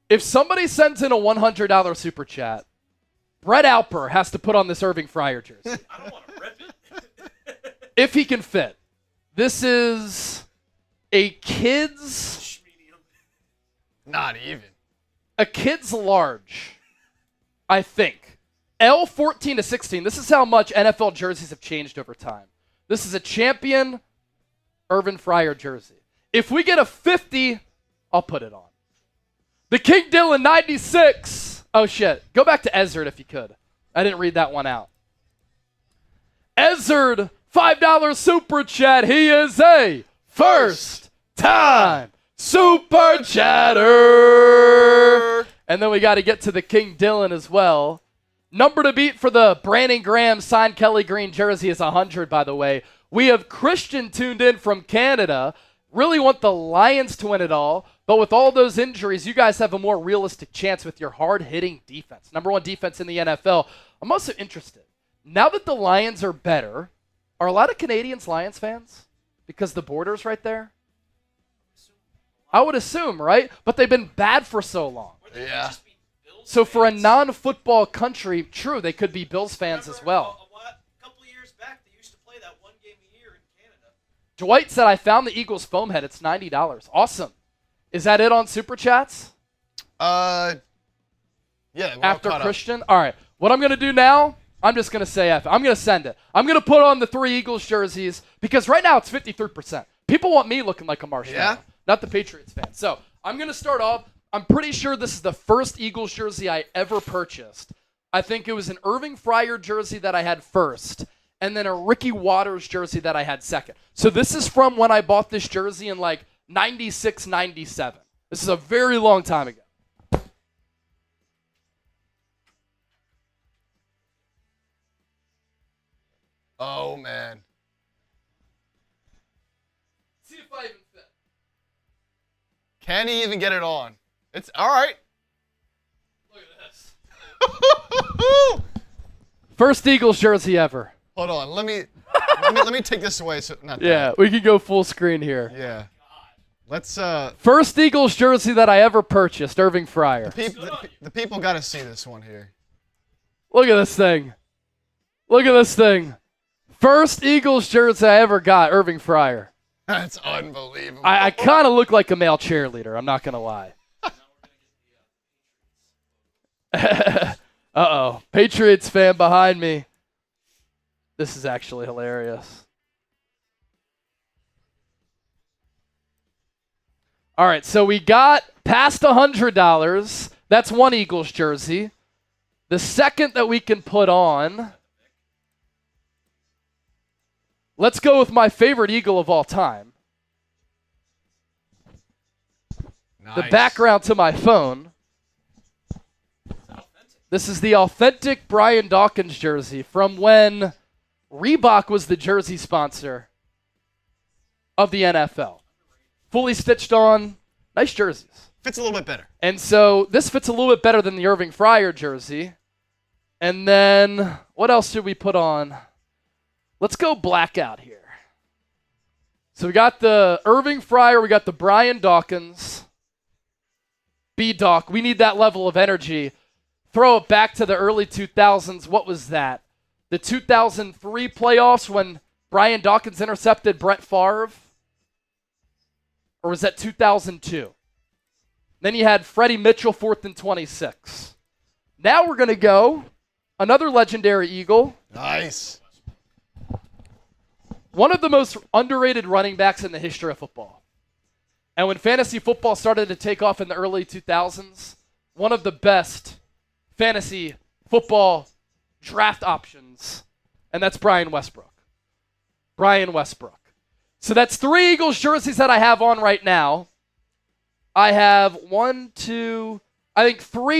If somebody sends in a $100 Super Chat, Brett Alper has to put on this Irving Fryer jersey. I don't want to rip it. If he can fit. This is a kid's... Not even. A kid's large, I think. L14 to 16. This is how much NFL jerseys have changed over time. This is a champion Irving Fryer jersey. If we get a 50, I'll put it on. The King Dylan 96. Oh, shit. Go back to Ezzard if you could. I didn't read that one out. Ezzard, $5 Super Chat. He is a first-time Super Chatter. And then we got to get to the King Dylan as well. Number to beat for the Brandon Graham signed Kelly Green jersey is 100, by the way. We have Christian tuned in from Canada. Really want the Lions to win it all. But with all those injuries, you guys have a more realistic chance with your hard-hitting defense. Number 1 defense in the NFL. I'm also interested. Now that the Lions are better, are a lot of Canadians Lions fans? Because the border's right there? I would assume, right? But they've been bad for so long. Yeah. So for a non-football country, true, they could be Bills fans as well. A couple of years back, they used to play that one game a year in Canada. Dwight said, I found the Eagles foam head. It's $90. Awesome. Is that it on Super Chats? Yeah. we're all After caught up. Christian? All right. What I'm going to do now, I'm just going to say F. I'm going to send it. I'm going to put on the 3 Eagles jerseys because right now it's 53%. People want me looking like a marshmallow, Yeah? not the Patriots fan. So I'm going to start off. I'm pretty sure this is the first Eagles jersey I ever purchased. I think it was an Irving Fryer jersey that I had first, and then a Ricky Waters jersey that I had second. So this is from when I bought this jersey in like 96, 97. This is a very long time ago. Oh, man. See if I even fit. Can he even get it on? It's all right. Look at this. First Eagles jersey ever. Hold on. Let me take this away. So not Yeah, we can go full screen here. that. Yeah. Let's First Eagles jersey that I ever purchased, Irving Fryer. the people got to see this one here. Look at this thing. Look at this thing. First Eagles jersey I ever got, Irving Fryer. That's unbelievable. I kind of look like a male cheerleader, I'm not going to lie. Uh-oh. Patriots fan behind me. This is actually hilarious. All right, so we got past $100. That's one Eagles jersey. The second that we can put on, let's go with my favorite Eagle of all time. Nice. The background to my phone. This is the authentic Brian Dawkins jersey from when Reebok was the jersey sponsor of the NFL. Fully stitched on. Nice jerseys. Fits a little bit better. And so this fits a little bit better than the Irving Fryer jersey. And then what else should we put on? Let's go blackout here. So we got the Irving Fryer. We got the Brian Dawkins. B-Doc. We need that level of energy. Throw it back to the early 2000s. What was that? The 2003 playoffs when Brian Dawkins intercepted Brett Favre? Or was that 2002? Then you had Freddie Mitchell, 4th and 26. Now we're going to go another legendary Eagle. Nice. One of the most underrated running backs in the history of football. And when fantasy football started to take off in the early 2000s, one of the best fantasy football draft options, and that's Brian Westbrook. Brian Westbrook. So that's 3 Eagles jerseys that I have on right now. I have 3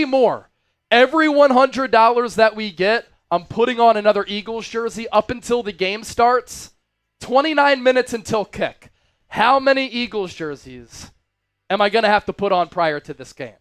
more. Every $100 that we get, I'm putting on another Eagles jersey up until the game starts. 29 minutes until kick. How many Eagles jerseys am I going to have to put on prior to this game?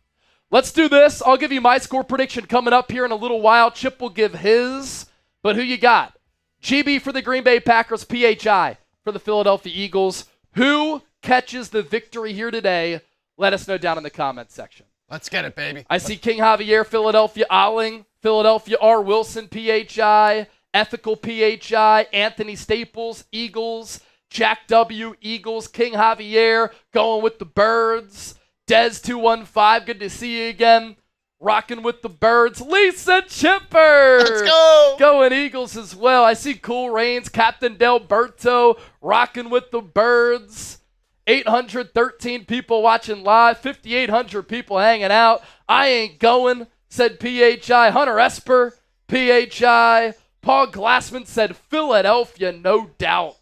Let's do this. I'll give you my score prediction coming up here in a little while. Chip will give his. But who you got? GB for the Green Bay Packers, PHI for the Philadelphia Eagles. Who catches the victory here today? Let us know down in the comments section. Let's get it, baby. I see King Javier, Philadelphia, Olling, Philadelphia, R. Wilson, PHI, Ethical, PHI, Anthony Staples, Eagles, Jack W, Eagles, King Javier, going with the Birds, Dez215, good to see you again, rocking with the Birds, Lisa Chipper, Let's go. going Eagles as well. I see Cool Rains, Captain Delberto, rocking with the Birds, 813 people watching live, 5,800 people hanging out. I ain't going, said PHI, Hunter Esper, PHI, Paul Glassman said Philadelphia, no doubt.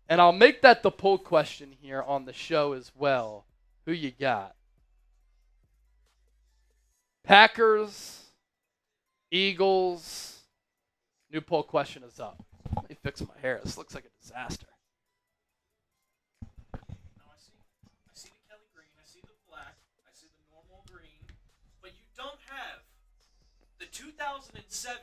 And I'll make that the poll question here on the show as well. Who you got? Packers, Eagles. New poll question is up. Let me fix my hair. This looks like a disaster. Now I see the Kelly green, I see the black, I see the normal green, but you don't have the 2007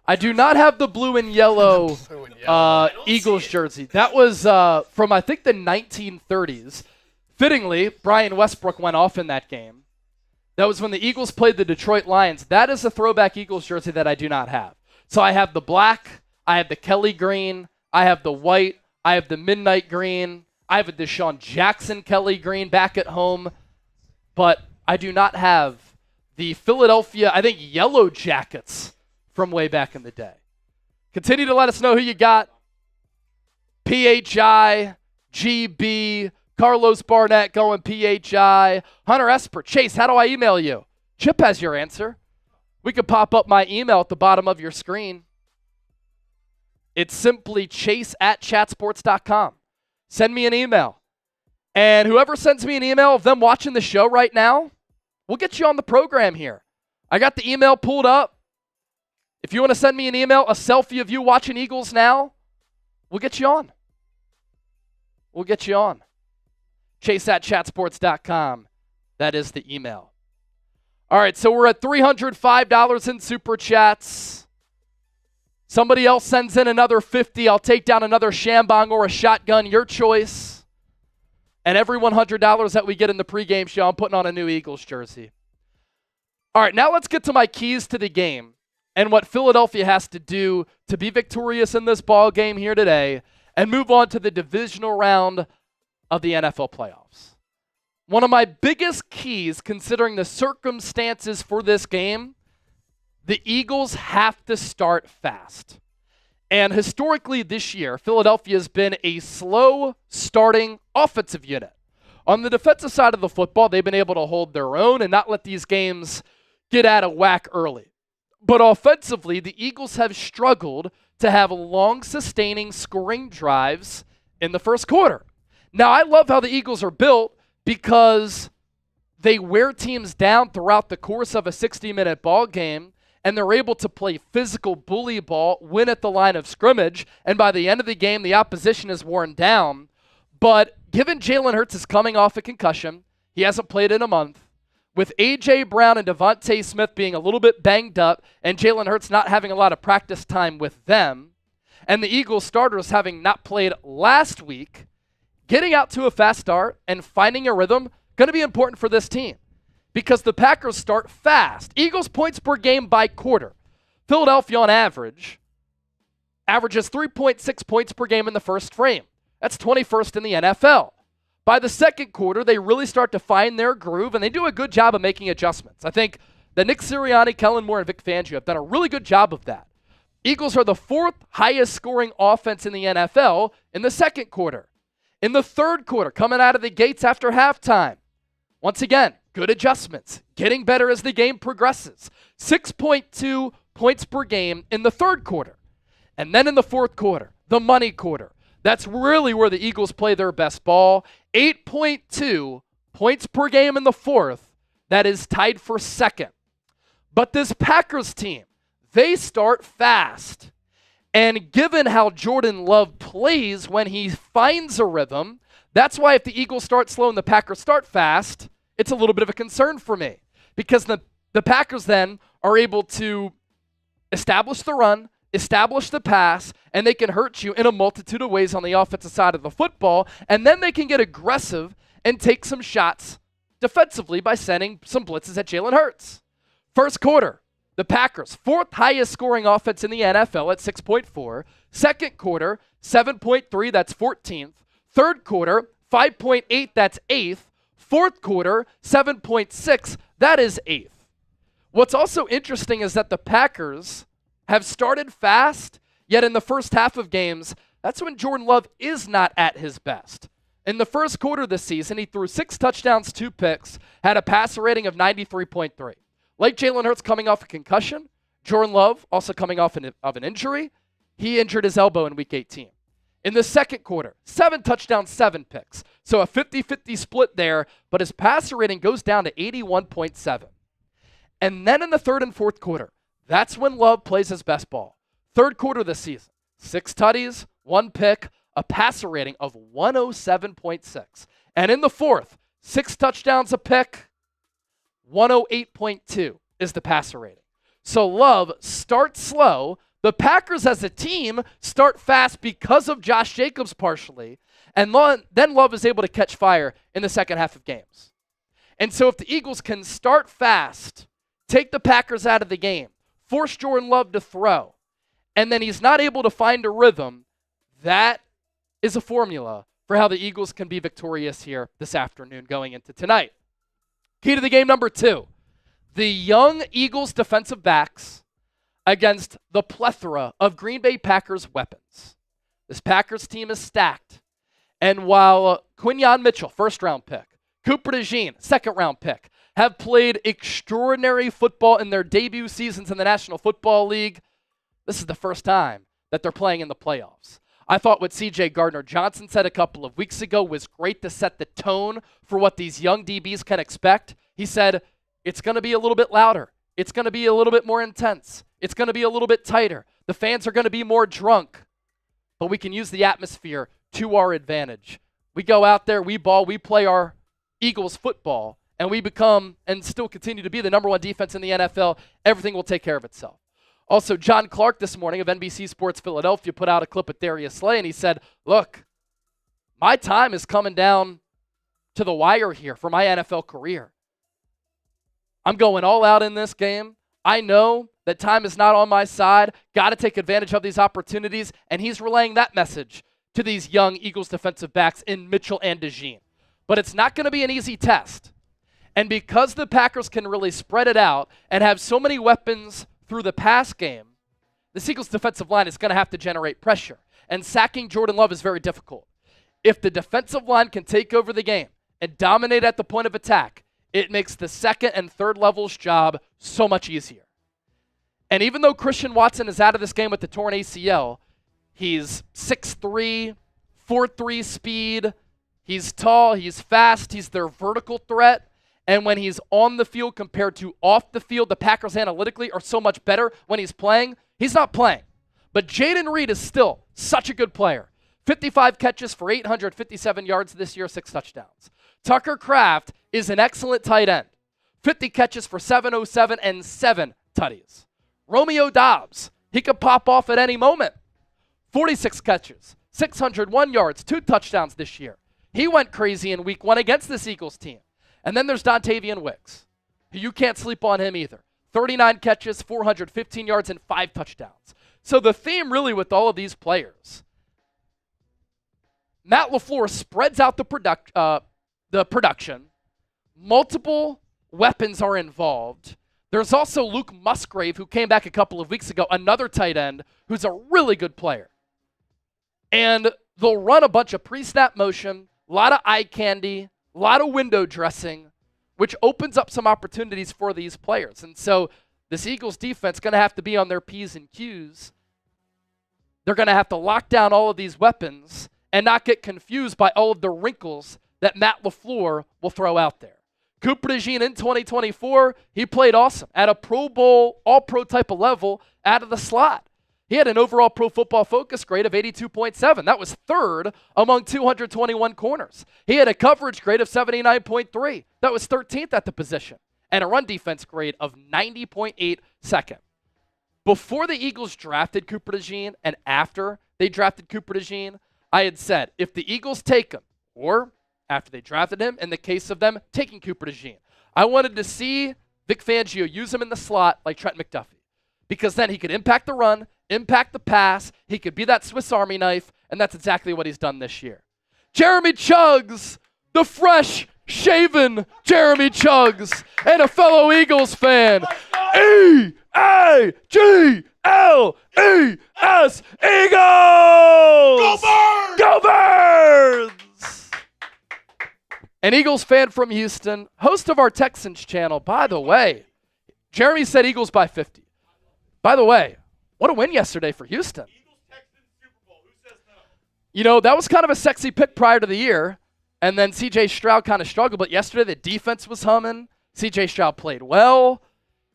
I do not have the blue and yellow, Blue and yellow. Eagles jersey. That was from, I think, the 1930s. Fittingly, Brian Westbrook went off in that game. That was when the Eagles played the Detroit Lions. That is a throwback Eagles jersey that I do not have. So I have the black, I have the Kelly green, I have the white, I have the midnight green, I have a Deshaun Jackson Kelly green back at home, but I do not have the Philadelphia, I think, Yellow Jackets from way back in the day. Continue to let us know who you got. PHI, GB, Carlos Barnett going PHI, Hunter Esper. Chase, how do I email you? Chip has your answer. We could pop up my email at the bottom of your screen. It's simply chase@chatsports.com. Send me an email. And whoever sends me an email of them watching the show right now, we'll get you on the program here. I got the email pulled up. If you want to send me an email, a selfie of you watching Eagles now, we'll get you on. We'll get you on. Chase@chatsports.com. That is the email. All right, so we're at $305 in Super Chats. Somebody else sends in another 50. I'll take down another Shambong or a shotgun, your choice. And every $100 that we get in the pregame show, I'm putting on a new Eagles jersey. All right, now let's get to my keys to the game and what Philadelphia has to do to be victorious in this ball game here today and move on to the divisional round of the NFL playoffs. One of my biggest keys, considering the circumstances for this game, the Eagles have to start fast. And historically this year, Philadelphia has been a slow starting offensive unit. On the defensive side of the football, they've been able to hold their own and not let these games get out of whack early. But offensively, the Eagles have struggled to have long, sustaining scoring drives in the first quarter. Now, I love how the Eagles are built because they wear teams down throughout the course of a 60-minute ball game, and they're able to play physical bully ball, win at the line of scrimmage, and by the end of the game, the opposition is worn down. But given Jalen Hurts is coming off a concussion, he hasn't played in a month, with A.J. Brown and Devontae Smith being a little bit banged up, and Jalen Hurts not having a lot of practice time with them, and the Eagles starters having not played last week, getting out to a fast start and finding a rhythm going to be important for this team because the Packers start fast. Eagles points per game by quarter. Philadelphia on average averages 3.6 points per game in the first frame. That's 21st in the NFL. By the second quarter, they really start to find their groove, and they do a good job of making adjustments. I think that Nick Sirianni, Kellen Moore, and Vic Fangio have done a really good job of that. Eagles are the fourth highest scoring offense in the NFL in the second quarter. In the third quarter, coming out of the gates after halftime, once again, good adjustments, getting better as the game progresses. 6.2 points per game in the third quarter. And then in the fourth quarter, the money quarter, that's really where the Eagles play their best ball. 8.2 points per game in the fourth. That is tied for second. But this Packers team, they start fast. And given how Jordan Love plays when he finds a rhythm, that's why if the Eagles start slow and the Packers start fast, it's a little bit of a concern for me. Because the Packers then are able to establish the run, establish the pass, and they can hurt you in a multitude of ways on the offensive side of the football. And then they can get aggressive and take some shots defensively by sending some blitzes at Jalen Hurts. First quarter, the Packers, fourth highest scoring offense in the NFL at 6.4. Second quarter, 7.3, that's 14th. Third quarter, 5.8, that's 8th. Fourth quarter, 7.6, that is 8th. What's also interesting is that the Packers have started fast, yet in the first half of games, that's when Jordan Love is not at his best. In the first quarter of the season, he threw 6 touchdowns, 2 picks, had a passer rating of 93.3. Like Jalen Hurts coming off a concussion, Jordan Love also coming off of an injury. He injured his elbow in Week 18. In the second quarter, 7 touchdowns, 7 picks. So a 50-50 split there, but his passer rating goes down to 81.7. And then in the third and fourth quarter, that's when Love plays his best ball. Third quarter of the season, 6 tutties, 1 pick, a passer rating of 107.6. And in the fourth, 6 touchdowns, a pick, 108.2 is the passer rating. So Love starts slow, The Packers as a team start fast because of Josh Jacobs partially, and then Love is able to catch fire in the second half of games. And so if the Eagles can start fast, take the Packers out of the game, force Jordan Love to throw, and then he's not able to find a rhythm, that is a formula for how the Eagles can be victorious here this afternoon going into tonight. Key to the game number 2, the young Eagles defensive backs against the plethora of Green Bay Packers weapons. This Packers team is stacked. And while Quinyon Mitchell, first-round pick, Cooper DeJean, second-round pick, have played extraordinary football in their debut seasons in the National Football League, this is the first time that they're playing in the playoffs. I thought what C.J. Gardner-Johnson said a couple of weeks ago was great to set the tone for what these young DBs can expect. He said, it's going to be a little bit louder. It's going to be a little bit more intense. It's going to be a little bit tighter. The fans are going to be more drunk. But we can use the atmosphere to our advantage. We go out there, we ball, we play our Eagles football, and we become and still continue to be the number 1 defense in the NFL. Everything will take care of itself. Also, John Clark this morning of NBC Sports Philadelphia put out a clip with Darius Slay, and he said, look, my time is coming down to the wire here for my NFL career. I'm going all out in this game. I know that time is not on my side. Got to take advantage of these opportunities, and he's relaying that message to these young Eagles defensive backs in Mitchell and DeJean. But it's not going to be an easy test. And because the Packers can really spread it out and have so many weapons through the pass game, the Eagles defensive line is going to have to generate pressure. And sacking Jordan Love is very difficult. If the defensive line can take over the game and dominate at the point of attack, it makes the second and third levels job so much easier. And even though Christian Watson is out of this game with the torn ACL, he's 6'3", 4.3 speed. He's tall, he's fast, he's their vertical threat. And when he's on the field compared to off the field, the Packers analytically are so much better when he's playing. He's not playing. But Jaden Reed is still such a good player. 55 catches for 857 yards this year, 6 touchdowns. Tucker Kraft is an excellent tight end. 50 catches for 707 and 7 tutties. Romeo Doubs, he could pop off at any moment. 46 catches, 601 yards, 2 touchdowns this year. He went crazy in week 1 against this Eagles team. And then there's Dontavian Wicks. You can't sleep on him either. 39 catches, 415 yards, and 5 touchdowns. So the theme really with all of these players, Matt LaFleur spreads out the production. Multiple weapons are involved. There's also Luke Musgrave, who came back a couple of weeks ago, another tight end, who's a really good player. And they'll run a bunch of pre-snap motion, a lot of eye candy, a lot of window dressing, which opens up some opportunities for these players. And so this Eagles defense is going to have to be on their P's and Q's. They're going to have to lock down all of these weapons and not get confused by all of the wrinkles that Matt LaFleur will throw out there. Cooper DeJean in 2024, he played awesome at a Pro Bowl, all-pro type of level out of the slot. He had an overall Pro Football Focus grade of 82.7. That was 3rd among 221 corners. He had a coverage grade of 79.3. That was 13th at the position. And a run defense grade of 90.8, second. Before the Eagles drafted Cooper DeJean and after they drafted Cooper DeJean, I had said if the Eagles take him, or after they drafted him, in the case of them taking Cooper DeJean, I wanted to see Vic Fangio use him in the slot like Trent McDuffie. Because then he could impact the run, impact the pass, he could be that Swiss Army knife, and that's exactly what he's done this year. Jeremy Chuggs, the fresh-shaven Jeremy Chuggs, and a fellow Eagles fan. E-A-G-L-E-S, Eagles! Go Birds! Go Birds! An Eagles fan from Houston, host of our Texans channel, by the way. Jeremy said Eagles by 50. By the way, what a win yesterday for Houston. Eagles-Texans Super Bowl. Who says no? You know, that was kind of a sexy pick prior to the year, and then C.J. Stroud kind of struggled, but yesterday the defense was humming. C.J. Stroud played well,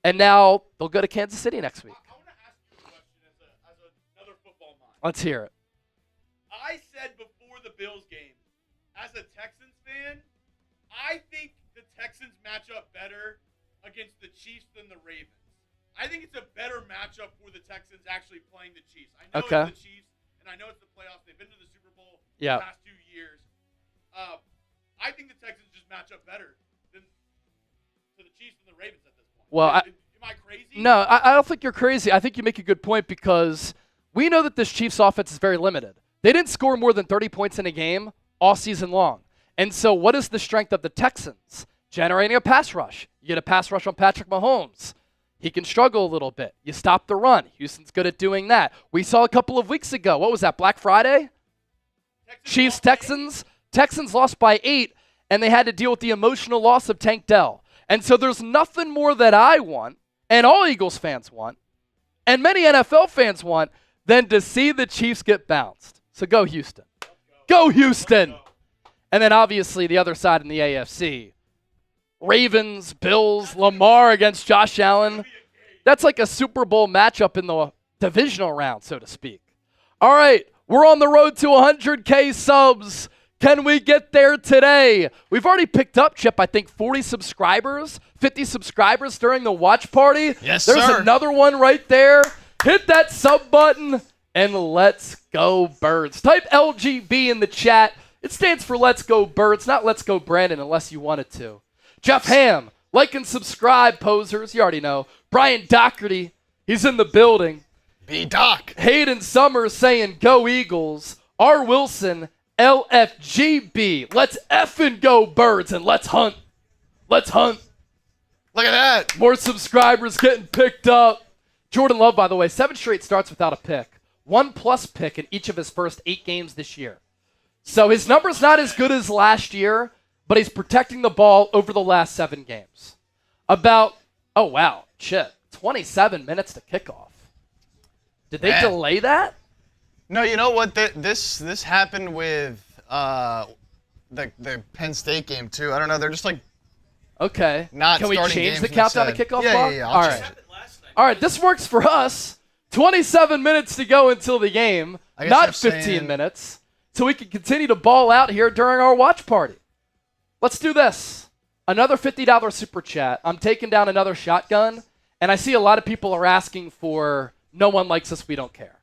and now they'll go to Kansas City next week. I want to ask you a question as another football mind. Let's hear it. I said before the Bills game, as a Texans fan, I think the Texans match up better against the Chiefs than the Ravens. I think it's a better matchup for the Texans actually playing the Chiefs. I know Okay. it's the Chiefs, and I know it's the playoffs. They've been to the Super Bowl Yeah. the past 2 years. I think the Texans just match up better than to the Chiefs and the Ravens at this point. Well, Am I crazy? No, I don't think you're crazy. I think you make a good point because we know that this Chiefs offense is very limited. They didn't score more than 30 points in a game all season long. And so what is the strength of the Texans? Generating a pass rush. You get a pass rush on Patrick Mahomes. He can struggle a little bit. You stop the run. Houston's good at doing that. We saw a couple of weeks ago. What was that, Black Friday? Chiefs, Texans. Texans lost by 8, and they had to deal with the emotional loss of Tank Dell. And so there's nothing more that I want, and all Eagles fans want, and many NFL fans want, than to see the Chiefs get bounced. So go Houston. Go Houston! And then obviously the other side in the AFC. Ravens, Bills, Lamar against Josh Allen. That's like a Super Bowl matchup in the divisional round, so to speak. All right, we're on the road to 100K subs. Can we get there today? We've already picked up, Chip, I think 40 subscribers, 50 subscribers during the watch party. Yes, There's sir. another one right there. Hit that sub button and let's go Birds. Type LGB in the chat. It stands for Let's Go Birds, not Let's Go Brandon unless you want it to. Jeff Ham, like and subscribe, posers. You already know. Brian Doherty, he's in the building. B-Doc. Hayden Summers saying go Eagles. R. Wilson, LFGB. Let's effing go Birds and let's hunt. Let's hunt. Look at that. More subscribers getting picked up. Jordan Love, by the way, 7 straight starts without a pick. 1+ pick in each of his first 8 games this year. So his number's not as good as last year, but he's protecting the ball over the last 7 games. Oh wow, shit, 27 minutes to kickoff. Did they delay that? No, you know what? This happened with the Penn State game too. I don't know. They're just like Okay. not Can we starting change games the when countdown to it said- kickoff Yeah, clock? yeah, yeah. All right. All right, this works for us. 27 minutes to go until the game, I guess not they're 15 saying- minutes, so we can continue to ball out here during our watch party. Let's do this. Another $50 super chat. I'm taking down another shotgun, and I see a lot of people are asking for No One Likes Us, We Don't Care.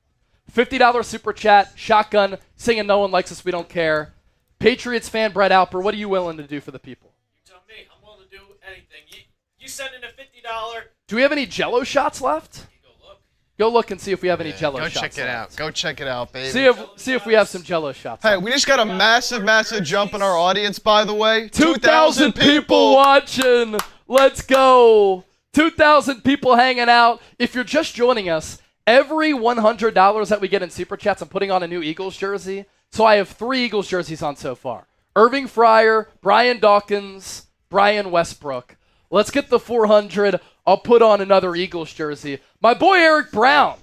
$50 super chat, shotgun, singing No One Likes Us, We Don't Care. Patriots fan Brett Alper, what are you willing to do for the people? You tell me. I'm willing to do anything. You send in a $50. Do we have any Jello shots left? You go look. Go look and see if we have any Jello Go shots check it out. left. Go check it out, baby. See if we have some Jello shots. Hey, left. we just got a massive jump in our audience, by the way. 2,000 people watching. Let's go. 2,000 people hanging out. If you're just joining us, every $100 that we get in Super Chats, I'm putting on a new Eagles jersey. So I have 3 Eagles jerseys on so far. Irving Fryer, Brian Dawkins, Brian Westbrook. Let's get the 400. I'll put on another Eagles jersey. My boy Eric Brown.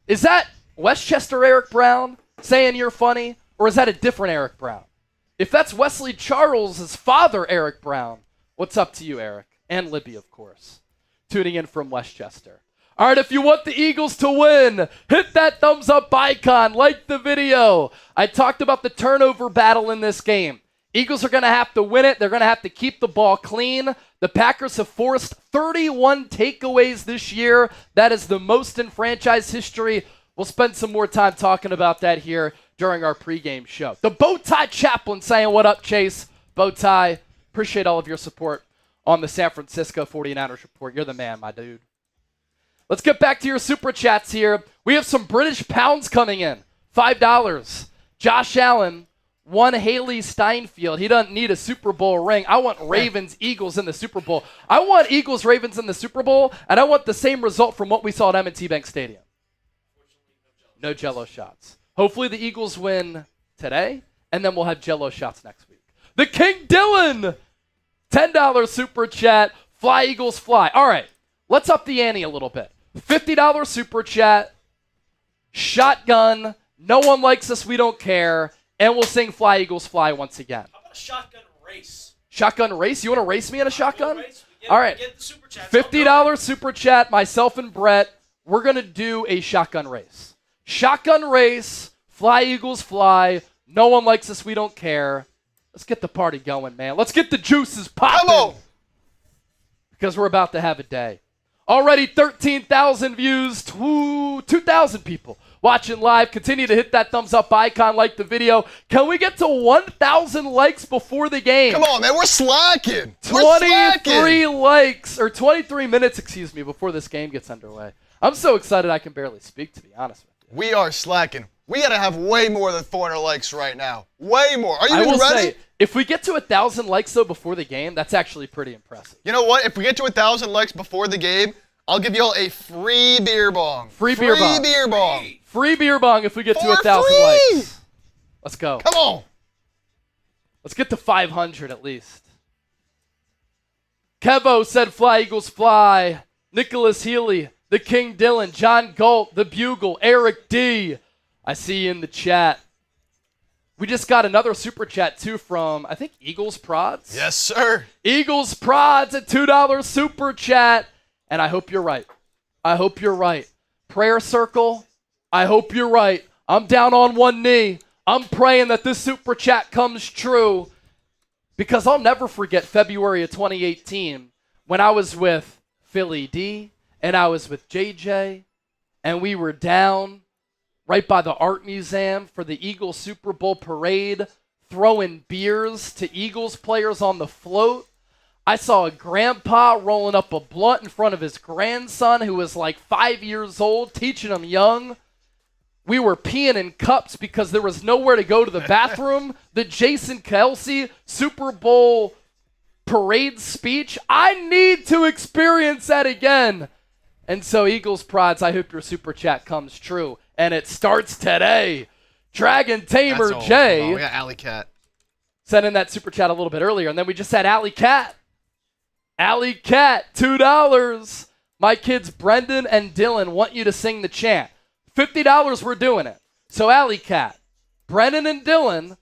Is that Westchester Eric Brown saying you're funny? Or is that a different Eric Brown? If that's Wesley Charles' father, Eric Brown, what's up to you, Eric? And Libby, of course. Tuning in from Westchester. All right, if you want the Eagles to win, hit that thumbs up icon, like the video. I talked about the turnover battle in this game. Eagles are going to have to win it. They're going to have to keep the ball clean. The Packers have forced 31 takeaways this year. That is the most in franchise history. We'll spend some more time talking about that here during our pregame show. The Bowtie Chaplain saying, what up, Chase? Bowtie, appreciate all of your support on the San Francisco 49ers report. You're the man, my dude. Let's get back to your super chats here. We have some British pounds coming in. $5. Josh Allen, 1 Haley Steinfeld. He doesn't need a Super Bowl ring. I want Ravens, Eagles in the Super Bowl. I want Eagles, Ravens in the Super Bowl, and I want the same result from what we saw at M&T Bank Stadium. No Jello shots. Hopefully the Eagles win today, and then we'll have Jello shots next week. The King Dylan, $10 super chat. Fly, Eagles, fly. All right, let's up the ante a little bit. $50 super chat, shotgun, No One Likes Us, We Don't Care, and we'll sing Fly, Eagles, fly once again. How about a shotgun race? Shotgun race? You want to race me in a shotgun? Race? All right. Get the super chats. $50 super chat, myself and Brett. We're going to do a shotgun race. Shotgun race, Fly, Eagles, fly. No One Likes Us, We Don't Care. Let's get the party going, man. Let's get the juices popping. Come on. Because we're about to have a day. Already 13,000 views, 2,000 people watching live. Continue to hit that thumbs up icon, like the video. Can we get to 1,000 likes before the game? Come on, man, we're slacking. 23 likes, or 23 minutes, excuse me, before this game gets underway. I'm so excited I can barely speak, to be honest with you. We are slacking. We got to have way more than 400 likes right now. Way more. Are you even ready? Say, if we get to 1,000 likes, though, before the game, that's actually pretty impressive. You know what? If we get to 1,000 likes before the game, I'll give y'all a free beer bong. Free beer bong. Free beer bong if we get to 1,000 likes. Let's go. Come on. Let's get to 500 at least. Kevo said fly, Eagles fly. Nicholas Healy, the King Dylan, John Galt, the Bugle, Eric D. I see you in the chat. We just got another super chat, too, from, I think, Eagles Prods. Yes, sir. Eagles Prods, a $2 super chat. And I hope you're right. I hope you're right. Prayer circle, I hope you're right. I'm down on one knee. I'm praying that this super chat comes true. Because I'll never forget February of 2018 when I was with Philly D and I was with JJ and we were down right by the Art Museum for the Eagles Super Bowl parade, throwing beers to Eagles players on the float. I saw a grandpa rolling up a blunt in front of his grandson who was like 5 years old, teaching him young. We were peeing in cups because there was nowhere to go to the bathroom. The Jason Kelce Super Bowl parade speech, I need to experience that again. And so, Eagles Prods, I hope your super chat comes true. And it starts today. Dragon Tamer J. We got Alley Cat. Sent in that super chat a little bit earlier. And then we just had Alley Cat. Alley Cat, $2. My kids Brendan and Dylan want you to sing the chant. $50, we're doing it. So Alley Cat, Brendan and Dylan,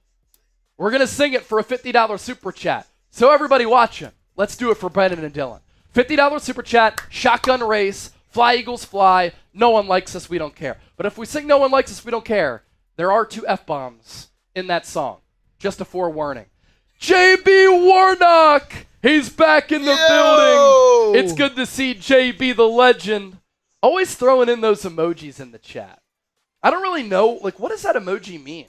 we're going to sing it for a $50 super chat. So everybody watching, let's do it for Brendan and Dylan. $50 super chat, shotgun race, fly Eagles fly, no one likes us, we don't care. But if we sing no one likes us, we don't care, there are 2 F-bombs in that song. Just a forewarning. JB Warnock, he's back in the building. It's good to see JB the legend. Always throwing in those emojis in the chat. I don't really know, like, what does that emoji mean?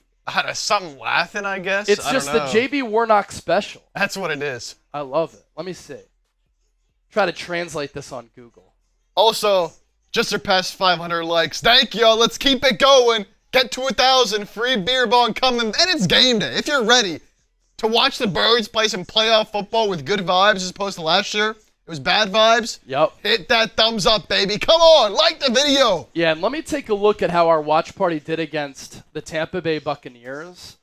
Something laughing, I guess. It's just the JB Warnock special. That's what it is. I love it. Let me see. Try to translate this on Google. Also, just surpassed 500 likes. Thank y'all. Let's keep it going. Get to 1,000. Free beer bong coming. And it's game day. If you're ready to watch the Birds play some playoff football with good vibes as opposed to last year, it was bad vibes. Yep. Hit that thumbs up, baby. Come on. Like the video. Yeah, and let me take a look at how our watch party did against the Tampa Bay Buccaneers.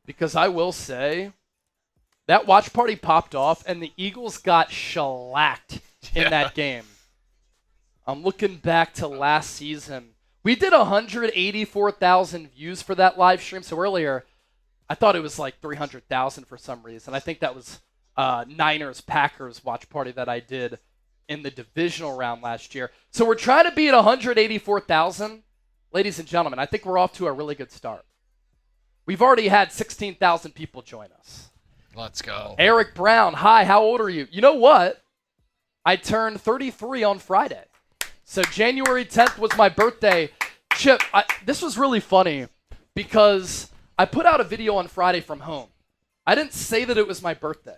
Because I will say, that watch party popped off, and the Eagles got shellacked in that game. I'm looking back to last season. We did 184,000 views for that live stream. So earlier, I thought it was like 300,000 for some reason. I think that was Niners-Packers watch party that I did in the divisional round last year. So we're trying to be at 184,000. Ladies and gentlemen, I think we're off to a really good start. We've already had 16,000 people join us. Let's go. Eric Brown, hi, how old are you? You know what? I turned 33 on Friday. So January 10th was my birthday. Chip, this was really funny because I put out a video on Friday from home. I didn't say that it was my birthday,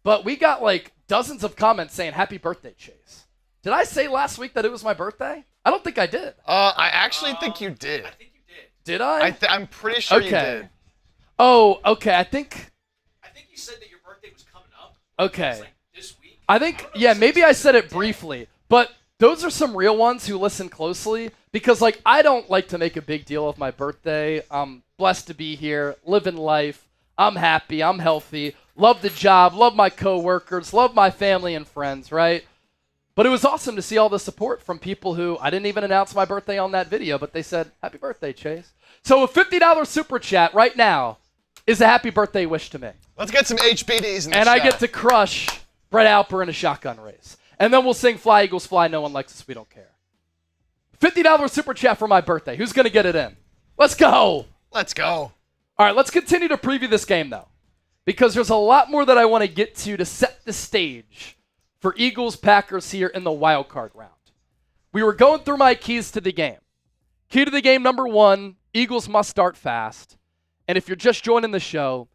but we got like dozens of comments saying, happy birthday, Chase. Did I say last week that it was my birthday? I don't think I did. I actually think you did. I think you did. Did I? I'm pretty sure you did. Oh, okay. I think you said that your birthday was coming up. Okay. It was like this week. I think, yeah, maybe I said it briefly, but those are some real ones who listen closely because, like, I don't like to make a big deal of my birthday. I'm blessed to be here, living life. I'm happy. I'm healthy. Love the job. Love my coworkers. Love my family and friends, right? But it was awesome to see all the support from people who I didn't even announce my birthday on that video, but they said, happy birthday, Chase. So a $50 super chat right now is a happy birthday wish to me. Let's get some HBDs in the And chat. I get to crush Brett Alper in a shotgun race. And then we'll sing Fly, Eagles, Fly, no one likes us, we don't care. $50 super chat for my birthday. Who's going to get it in? Let's go. Let's go. All right, let's continue to preview this game, though, because there's a lot more that I want to get to set the stage for Eagles-Packers here in the wild card round. We were going through my keys to the game. Key to the game number 1, Eagles must start fast. And if you're just joining the show,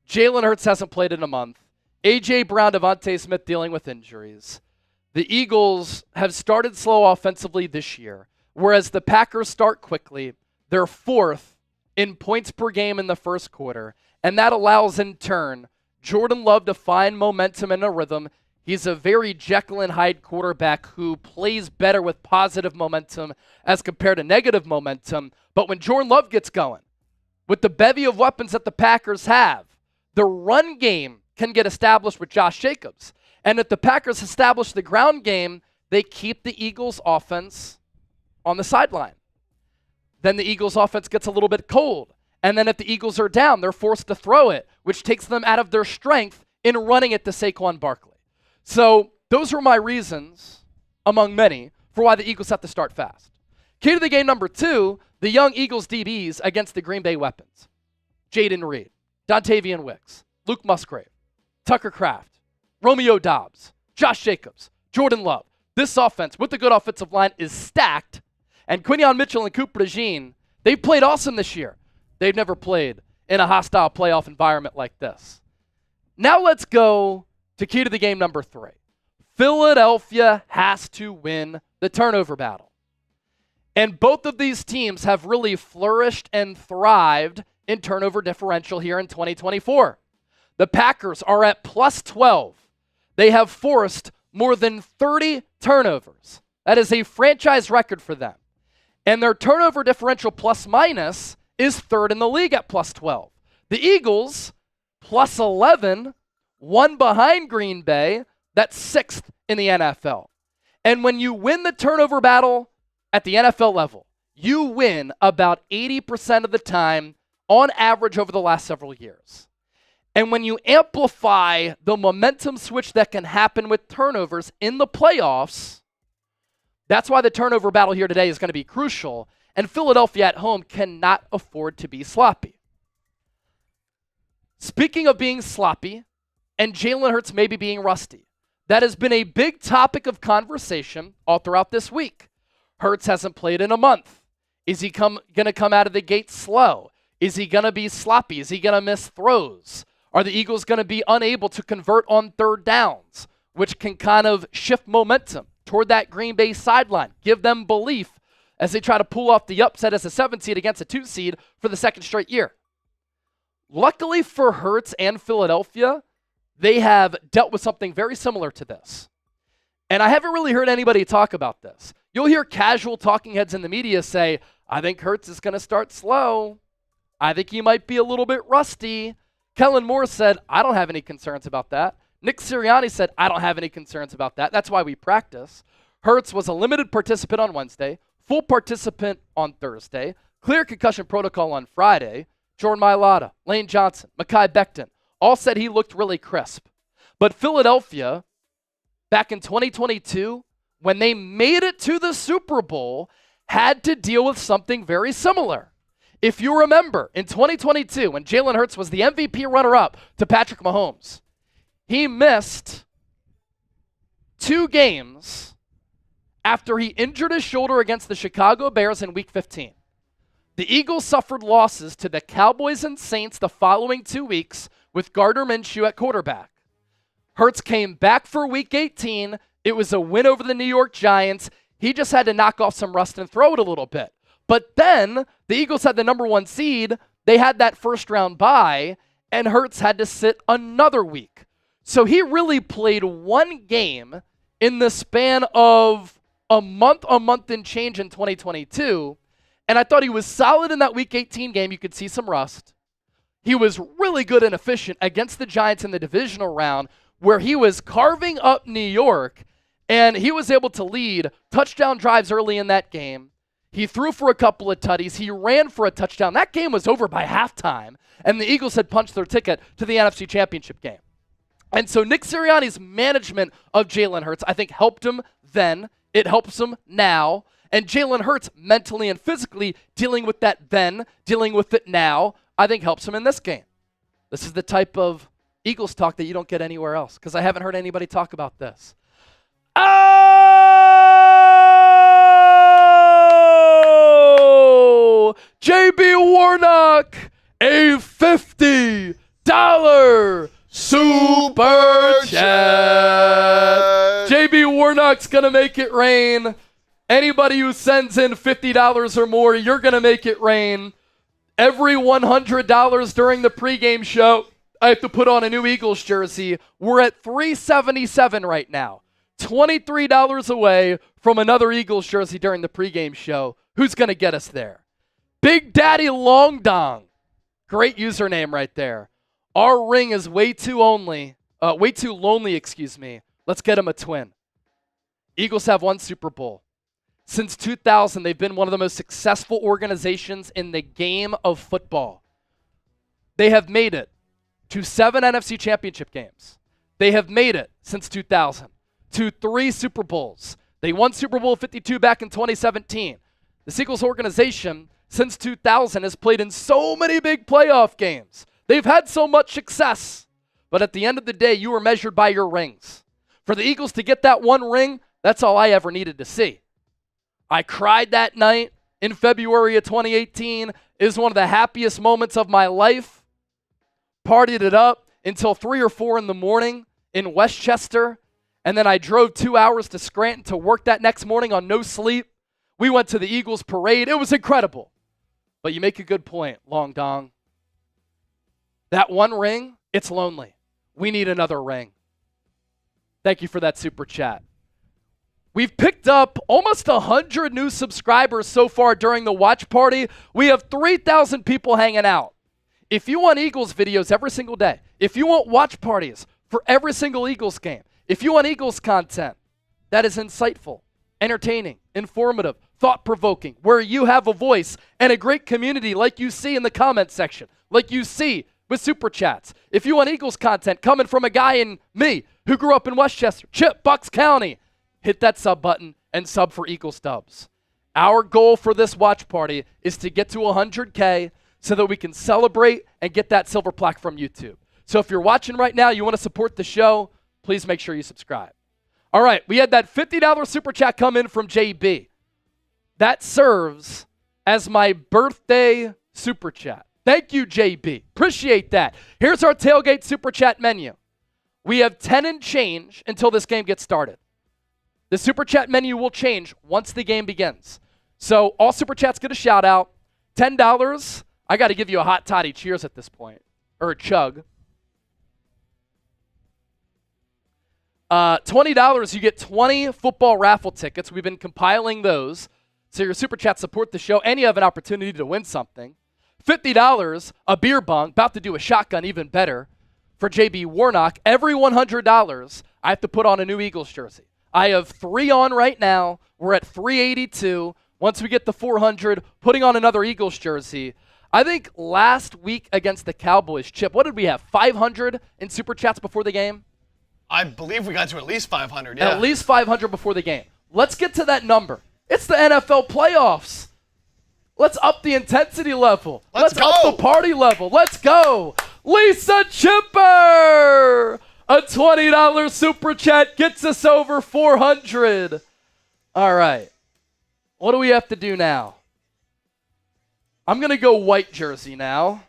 Jalen Hurts hasn't played in a month. A.J. Brown, Devontae Smith dealing with injuries. The Eagles have started slow offensively this year, whereas the Packers start quickly. They're 4th in points per game in the first quarter, and that allows, in turn, Jordan Love to find momentum and a rhythm. He's a very Jekyll and Hyde quarterback who plays better with positive momentum as compared to negative momentum. But when Jordan Love gets going, with the bevy of weapons that the Packers have, the run game can get established with Josh Jacobs. And if the Packers establish the ground game, they keep the Eagles' offense on the sideline. Then the Eagles' offense gets a little bit cold. And then if the Eagles are down, they're forced to throw it, which takes them out of their strength in running it to Saquon Barkley. So those were my reasons, among many, for why the Eagles have to start fast. Key to the game number 2, the young Eagles DBs against the Green Bay weapons. Jaden Reed, Dontavian Wicks, Luke Musgrave, Tucker Kraft, Romeo Doubs, Josh Jacobs, Jordan Love. This offense, with the good offensive line, is stacked. And Quinion Mitchell and Cooper DeJean, they've played awesome this year. They've never played in a hostile playoff environment like this. Now let's go to key to the game number 3. Philadelphia has to win the turnover battle. And both of these teams have really flourished and thrived in turnover differential here in 2024. The Packers are at plus 12. They have forced more than 30 turnovers. That is a franchise record for them. And their turnover differential plus minus is 3rd in the league at plus 12. The Eagles, plus 11, one behind Green Bay, that's 6th in the NFL. And when you win the turnover battle at the NFL level, you win about 80% of the time on average over the last several years. And when you amplify the momentum switch that can happen with turnovers in the playoffs, that's why the turnover battle here today is going to be crucial. And Philadelphia at home cannot afford to be sloppy. Speaking of being sloppy and Jalen Hurts maybe being rusty, that has been a big topic of conversation all throughout this week. Hurts hasn't played in a month. Is he going to come out of the gate slow? Is he going to be sloppy? Is he going to miss throws? Are the Eagles going to be unable to convert on 3rd downs, which can kind of shift momentum toward that Green Bay sideline, give them belief as they try to pull off the upset as a 7 seed against a 2 seed for the 2nd straight year? Luckily for Hurts and Philadelphia, they have dealt with something very similar to this. And I haven't really heard anybody talk about this. You'll hear casual talking heads in the media say, I think Hurts is going to start slow. I think he might be a little bit rusty. Kellen Moore said, I don't have any concerns about that. Nick Sirianni said, I don't have any concerns about that. That's why we practice. Hurts was a limited participant on Wednesday, full participant on Thursday, clear concussion protocol on Friday. Jordan Mailata, Lane Johnson, Mekhi Becton all said he looked really crisp. But Philadelphia, back in 2022, when they made it to the Super Bowl, had to deal with something very similar. If you remember, in 2022, when Jalen Hurts was the MVP runner-up to Patrick Mahomes, he missed 2 games after he injured his shoulder against the Chicago Bears in Week 15. The Eagles suffered losses to the Cowboys and Saints the following 2 weeks with Gardner Minshew at quarterback. Hurts came back for Week 18. It was a win over the New York Giants. He just had to knock off some rust and throw it a little bit. But then the Eagles had the number 1 seed. They had that first-round bye, and Hurts had to sit another week. So he really played 1 game in the span of a month and change in 2022. And I thought he was solid in that Week 18 game. You could see some rust. He was really good and efficient against the Giants in the divisional round, where he was carving up New York, and he was able to lead touchdown drives early in that game. He threw for a couple of tutties. He ran for a touchdown. That game was over by halftime, and the Eagles had punched their ticket to the NFC Championship game. And so Nick Sirianni's management of Jalen Hurts, I think, helped him then. It helps him now. And Jalen Hurts, mentally and physically, dealing with that then, dealing with it now, I think helps him in this game. This is the type of Eagles talk that you don't get anywhere else, because I haven't heard anybody talk about this. Oh! Warnock's going to make it rain. Anybody who sends in $50 or more, you're going to make it rain. Every $100 during the pregame show, I have to put on a new Eagles jersey. We're at $377 right now. $23 away from another Eagles jersey during the pregame show. Who's going to get us there? Big Daddy Long Dong. Great username right there. Our ring is way too lonely. Let's get him a twin. Eagles have won Super Bowl. Since 2000, they've been one of the most successful organizations in the game of football. They have made it to 7 NFC championship games. They have made it since 2000 to 3 Super Bowls. They won Super Bowl 52 back in 2017. The Eagles organization, since 2000, has played in so many big playoff games. They've had so much success. But at the end of the day, you were measured by your rings. For the Eagles to get that one ring, that's all I ever needed to see. I cried that night in February of 2018. It was one of the happiest moments of my life. Partied it up until 3 or 4 in the morning in Westchester. And then I drove 2 hours to Scranton to work that next morning on no sleep. We went to the Eagles parade. It was incredible. But you make a good point, Long Dong. That one ring, it's lonely. We need another ring. Thank you for that super chat. We've picked up almost 100 new subscribers so far during the watch party. We have 3,000 people hanging out. If you want Eagles videos every single day, if you want watch parties for every single Eagles game, if you want Eagles content that is insightful, entertaining, informative, thought-provoking, where you have a voice and a great community like you see in the comment section, like you see with Super Chats. If you want Eagles content coming from a guy in me who grew up in Westchester, Chip, Bucks County, hit that sub button and sub for Eagles Dubs. Our goal for this watch party is to get to 100K so that we can celebrate and get that silver plaque from YouTube. So if you're watching right now, you want to support the show, please make sure you subscribe. All right, we had that $50 super chat come in from JB. That serves as my birthday super chat. Thank you, JB. Appreciate that. Here's our Tailgate super chat menu. We have 10 and change until this game gets started. The super chat menu will change once the game begins. So all super chats get a shout out. $10. I got to give you a hot toddy cheers at this point, or a chug. $20, you get 20 football raffle tickets. We've been compiling those. So your super chats support the show, and you have an opportunity to win something. $50, a beer bong, about to do a shotgun even better for JB Warnock. Every $100, I have to put on a new Eagles jersey. I have 3 on right now. We're at 382. Once we get to 400, putting on another Eagles jersey. I think last week against the Cowboys, Chip, what did we have, 500 in super chats before the game? I believe we got to at least 500, yeah. At least 500 before the game. Let's get to that number. It's the NFL playoffs. Let's up the intensity level. Let's go. Up the party level. Let's go. Lisa Chipper, a $20 super chat gets us over 400. All right. What do we have to do now? I'm going to go white jersey now,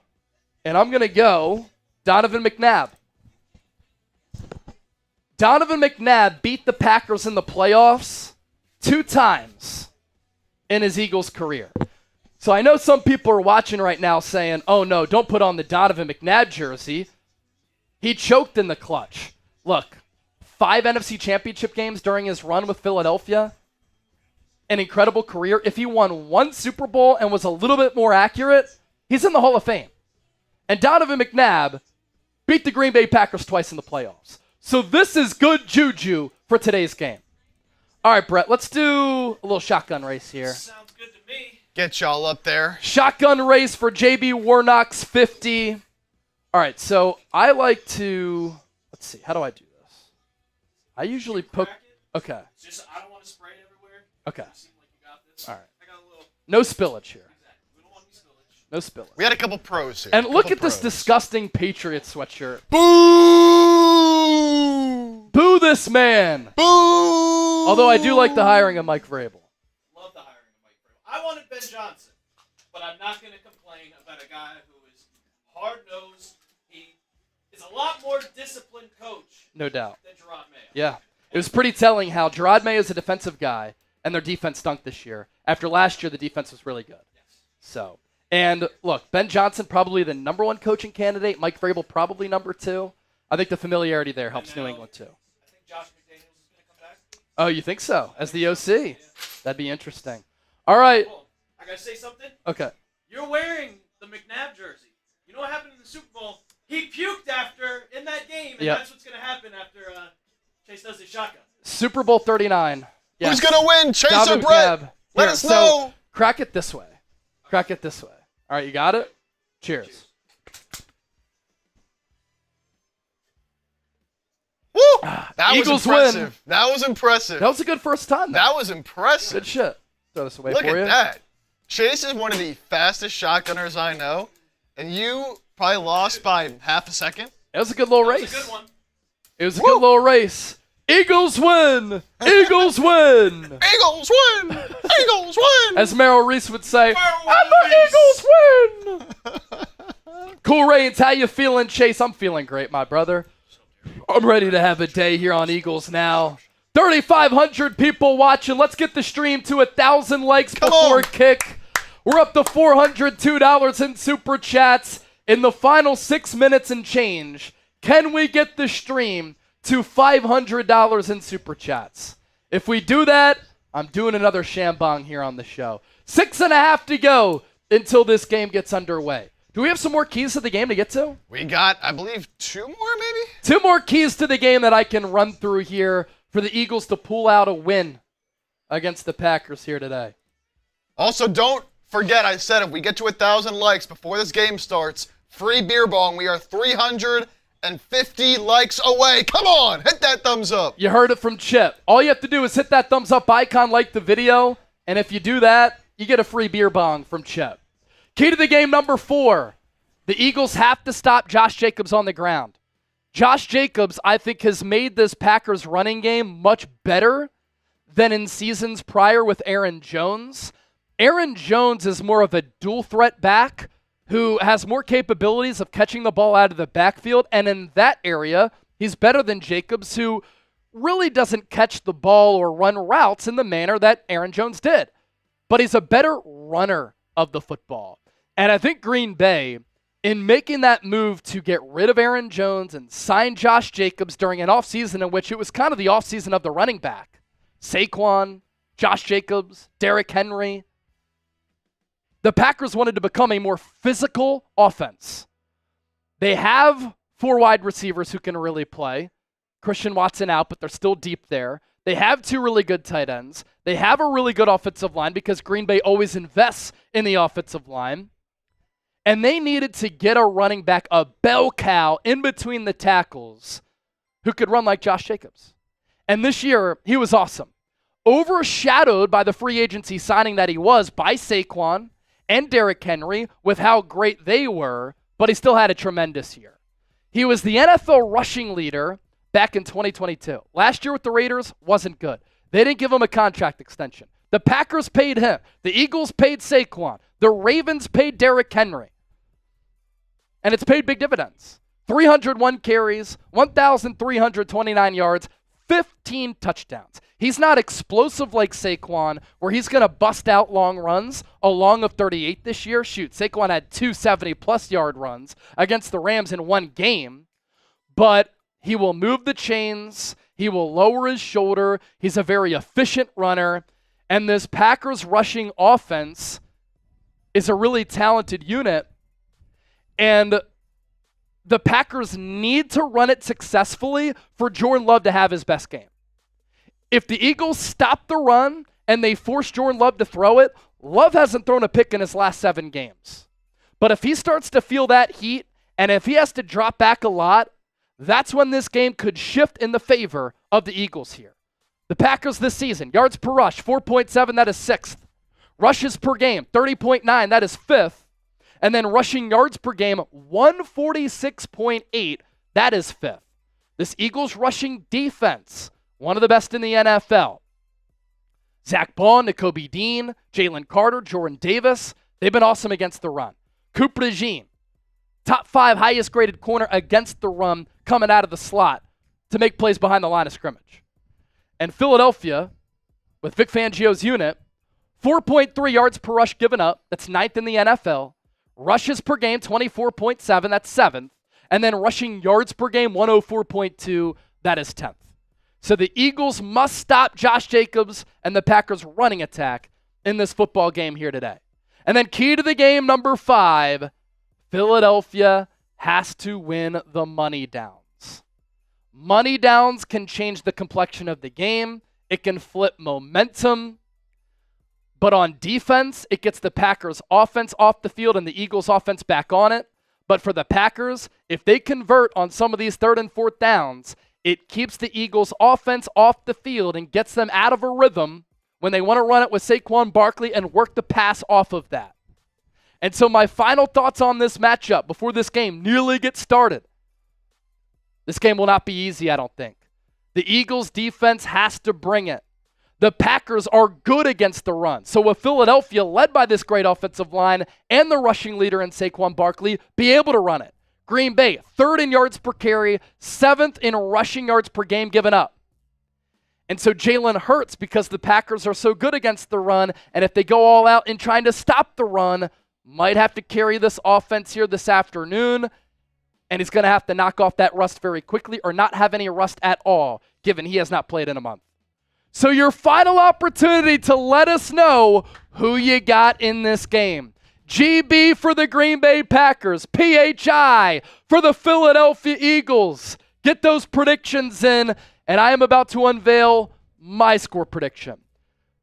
and I'm going to go Donovan McNabb. Donovan McNabb beat the Packers in the playoffs 2 times in his Eagles career. So I know some people are watching right now saying, oh no, don't put on the Donovan McNabb jersey. He choked in the clutch. Look, 5 NFC championship games during his run with Philadelphia. An incredible career. If he won 1 Super Bowl and was a little bit more accurate, he's in the Hall of Fame. And Donovan McNabb beat the Green Bay Packers twice in the playoffs. So this is good juju for today's game. All right, Brett, let's do a little shotgun race here. Sounds good to me. Get y'all up there. Shotgun race for JB Warnock's 50. All right, so I like to, let's see, how do I do this? I usually put, okay. Just I don't want to spray it everywhere. Okay. You seem like you got this. All right. I got a little. No spillage here. Exactly. We don't want any spillage. No spillage. We had a couple pros here. And look Couple at this pros. disgusting Patriots sweatshirt. Boo! Boo this man. Boo! Although I do like the hiring of Mike Vrabel. Love the hiring of Mike Vrabel. I wanted Ben Johnson, but I'm not going to complain about a guy who is hard-nosed. He is a lot more disciplined coach No doubt. than Gerard Mayo. Yeah. It was pretty telling how Gerard May is a defensive guy, and their defense stunk this year. After last year, the defense was really good. So, and look, Ben Johnson probably the number 1 coaching candidate. Mike Vrabel probably number 2. I think the familiarity there helps New England too. I think Josh McDaniels is going to come back. Oh, you think so? As the OC? That'd be interesting. All right. Cool. I got to say something. Okay. You're wearing the McNabb jersey. You know what happened in the Super Bowl? He puked in that game, and that's what's going to happen after Chase does his shotgun. Super Bowl 39. Yes. Who's going to win? Chase or McNabb. Brett? Let us know. So, crack it this way. Crack it this way. All right, you got it? Cheers. Woo! That Eagles was impressive. win. That was impressive. That was a good first time, though. That was impressive. Good shit. Throw this away Look for you. at that. Chase is one of the fastest shotgunners I know, and you probably lost by half a second. It was a good little That race. was a good one. It was a good little race. Eagles win! Eagles win! Eagles win! Eagles win! As Merrill Reese would say, Merrill and the Eagles win! Cool Rains, how you feeling, Chase? I'm feeling great, my brother. I'm ready to have a day here on Eagles Now. 3,500 people watching. Let's get the stream to 1,000 likes before kick. We're up to $402 in Super Chats in the final 6 minutes and change. Can we get the stream to $500 in Super Chats? If we do that, I'm doing another Shambong here on the show. 6.5 to go until this game gets underway. Do we have some more keys to the game to get to? We got, I believe, 2 more maybe? 2 more keys to the game that I can run through here for the Eagles to pull out a win against the Packers here today. Also, don't forget, I said if we get to 1,000 likes before this game starts, free beer bong. We are 350 likes away. Come on, hit that thumbs up. You heard it from Chip. All you have to do is hit that thumbs up icon, like the video, and if you do that, you get a free beer bong from Chip. Key to the game number 4. The Eagles have to stop Josh Jacobs on the ground. Josh Jacobs, I think, has made this Packers running game much better than in seasons prior with Aaron Jones. Aaron Jones is more of a dual threat back who has more capabilities of catching the ball out of the backfield, and in that area, he's better than Jacobs, who really doesn't catch the ball or run routes in the manner that Aaron Jones did. But he's a better runner of the football. And I think Green Bay, in making that move to get rid of Aaron Jones and sign Josh Jacobs during an offseason in which it was kind of the offseason of the running back, Saquon, Josh Jacobs, Derrick Henry, the Packers wanted to become a more physical offense. They have 4 wide receivers who can really play. Christian Watson out, but they're still deep there. They have 2 really good tight ends. They have a really good offensive line because Green Bay always invests in the offensive line. And they needed to get a running back, a bell cow in between the tackles who could run like Josh Jacobs. And this year, he was awesome. Overshadowed by the free agency signing that he was by Saquon and Derrick Henry with how great they were, but he still had a tremendous year. He was the NFL rushing leader back in 2022. Last year with the Raiders wasn't good. They didn't give him a contract extension. The Packers paid him. The Eagles paid Saquon. The Ravens paid Derrick Henry. And it's paid big dividends. 301 carries, 1,329 yards, 15 touchdowns. He's not explosive like Saquon, where he's going to bust out long runs, a long of 38 this year. Shoot, Saquon had 270-plus yard runs against the Rams in one game. But he will move the chains. He will lower his shoulder. He's a very efficient runner. And this Packers rushing offense is a really talented unit. And the Packers need to run it successfully for Jordan Love to have his best game. If the Eagles stop the run and they force Jordan Love to throw it, Love hasn't thrown a pick in his last 7 games. But if he starts to feel that heat, and if he has to drop back a lot, that's when this game could shift in the favor of the Eagles here. The Packers this season, yards per rush, 4.7, that is 6th. Rushes per game, 30.9, that is 5th. And then rushing yards per game, 146.8, that is 5th. This Eagles rushing defense, one of the best in the NFL. Zach Bond, Nakobe Dean, Jalen Carter, Jordan Davis, they've been awesome against the run. Cooper DeJean, top 5 highest graded corner against the run coming out of the slot to make plays behind the line of scrimmage. And Philadelphia, with Vic Fangio's unit, 4.3 yards per rush given up. That's 9th in the NFL. Rushes per game, 24.7. That's 7th. And then rushing yards per game, 104.2. That is 10th. So the Eagles must stop Josh Jacobs and the Packers' running attack in this football game here today. And then key to the game, number 5, Philadelphia has to win the money downs. Money downs can change the complexion of the game. It can flip momentum. But on defense, it gets the Packers' offense off the field and the Eagles' offense back on it. But for the Packers, if they convert on some of these 3rd and 4th downs, it keeps the Eagles' offense off the field and gets them out of a rhythm when they want to run it with Saquon Barkley and work the pass off of that. And so my final thoughts on this matchup before this game nearly gets started. This game will not be easy, I don't think. The Eagles' defense has to bring it. The Packers are good against the run. So with Philadelphia, led by this great offensive line and the rushing leader in Saquon Barkley, be able to run it. Green Bay, 3rd in yards per carry, 7th in rushing yards per game given up. And so Jalen Hurts, because the Packers are so good against the run, and if they go all out in trying to stop the run, might have to carry this offense here this afternoon, and he's going to have to knock off that rust very quickly or not have any rust at all, given he has not played in a month. So your final opportunity to let us know who you got in this game. GB for the Green Bay Packers, PHI for the Philadelphia Eagles. Get those predictions in, and I am about to unveil my score prediction.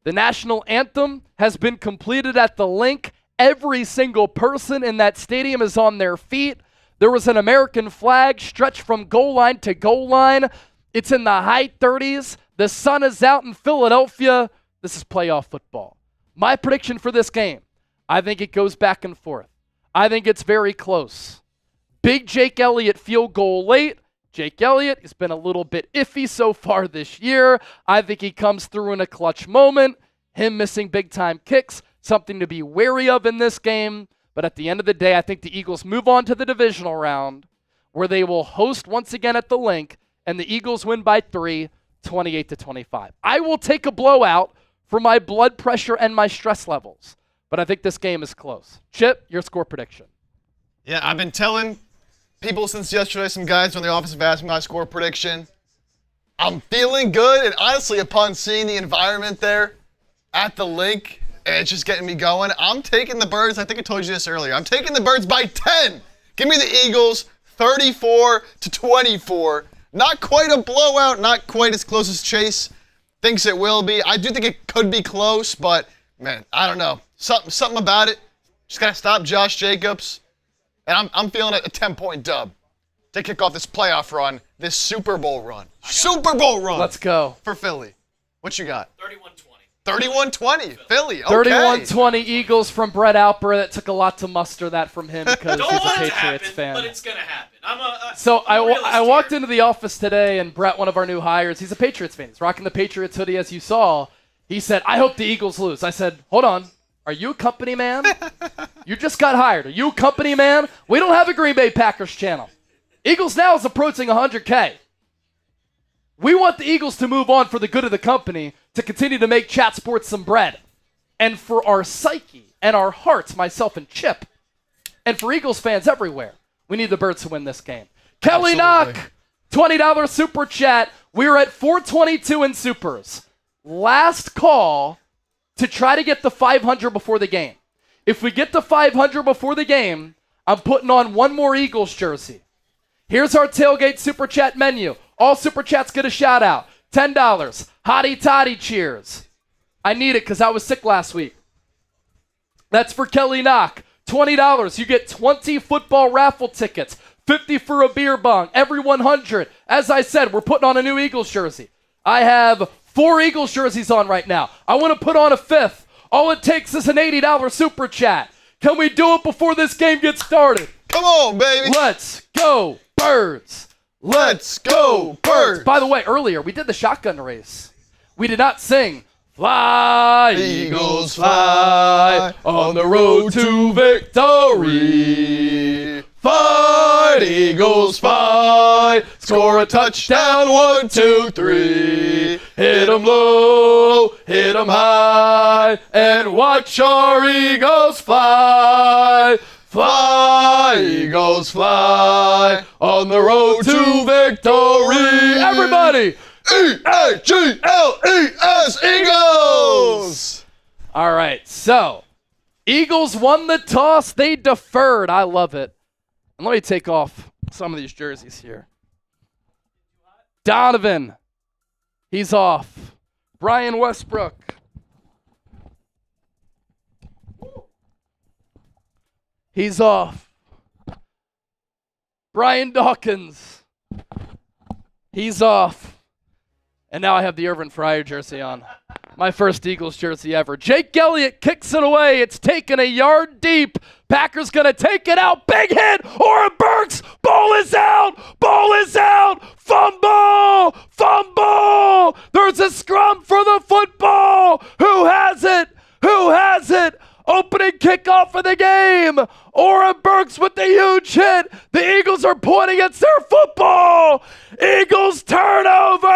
The national anthem has been completed at the link. Every single person in that stadium is on their feet. There was an American flag stretched from goal line to goal line. It's in the high 30s. The sun is out in Philadelphia. This is playoff football. My prediction for this game, I think it goes back and forth. I think it's very close. Big Jake Elliott field goal late. Jake Elliott has been a little bit iffy so far this year. I think he comes through in a clutch moment. Him missing big-time kicks, something to be wary of in this game. But at the end of the day, I think the Eagles move on to the divisional round where they will host once again at the link, and the Eagles win by 3, 28-25. I will take a blowout for my blood pressure and my stress levels, but I think this game is close. Chip, your score prediction. Yeah, I've been telling people since yesterday, some guys in the office have asked me my score prediction. I'm feeling good, and honestly, upon seeing the environment there at the link, and it's just getting me going, I'm taking the Birds. I think I told you this earlier. I'm taking the Birds by 10. Give me the Eagles 34-24. Not quite a blowout, not quite as close as Chase thinks it will be. I do think it could be close, but, man, I don't know. Something about it. Just got to stop Josh Jacobs. And I'm feeling a 10-point dub to kick off this playoff run, this Super Bowl run. Super Bowl run. Let's go. For Philly. What you got? 31-20. 31-20. Philly. Okay. 31-20 Eagles from Brett Alper. That took a lot to muster that from him because Don't he's a want it to Patriots happen, fan. but it's going to happen. I walked into the office today, and Brett, one of our new hires, he's a Patriots fan. He's rocking the Patriots hoodie, as you saw. He said, I hope the Eagles lose. I said, hold on. Are you a company man? You just got hired. Are you a company man? We don't have a Green Bay Packers channel. Eagles Now is approaching 100K. We want the Eagles to move on for the good of the company to continue to make Chat Sports some bread. And for our psyche and our hearts, myself and Chip, and for Eagles fans everywhere, we need the Birds to win this game. Kelly Knock, $20 super chat. We're at 422 in supers. Last call to try to get the 500 before the game. If we get the 500 before the game, I'm putting on one more Eagles jersey. Here's our Tailgate super chat menu. All super chats get a shout out. $10. Hottie toddy cheers. I need it because I was sick last week. That's for Kelly Knock. $20. You get 20 football raffle tickets. 50 for a beer bong. Every 100. As I said, we're putting on a new Eagles jersey. I have 4 Eagles jerseys on right now. I want to put on a 5th. All it takes is an $80 super chat. Can we do it before this game gets started? Come on, baby. Let's go, Birds. Let's go, Birds. By the way, earlier we did the shotgun race. We did not sing, Fly, Eagles, fly, on the road to victory. Fire! right, Eagles fly. Score a touchdown, 1, 2, 3. Hit 'em low, hit 'em high, and watch our Eagles fly. Fly, Eagles fly, on the road to victory. Everybody, E-A-G-L-E-S, Eagles! All right, so Eagles won the toss. They deferred. I love it. And let me take off some of these jerseys here. Donovan, he's off. Brian Westbrook. He's off. Brian Dawkins. He's off. And now I have the Irvin Fryer jersey on. My first Eagles jersey ever. Jake Elliott kicks it away. It's taken a yard deep. Packers going to take it out. Big hit. Oren Burks. Ball is out. Ball is out. Fumble. Fumble. There's a scrum for the football. Who has it? Who has it? Opening kickoff of the game. Oren Burks with the huge hit. The Eagles are pointing against their football. Eagles turnover.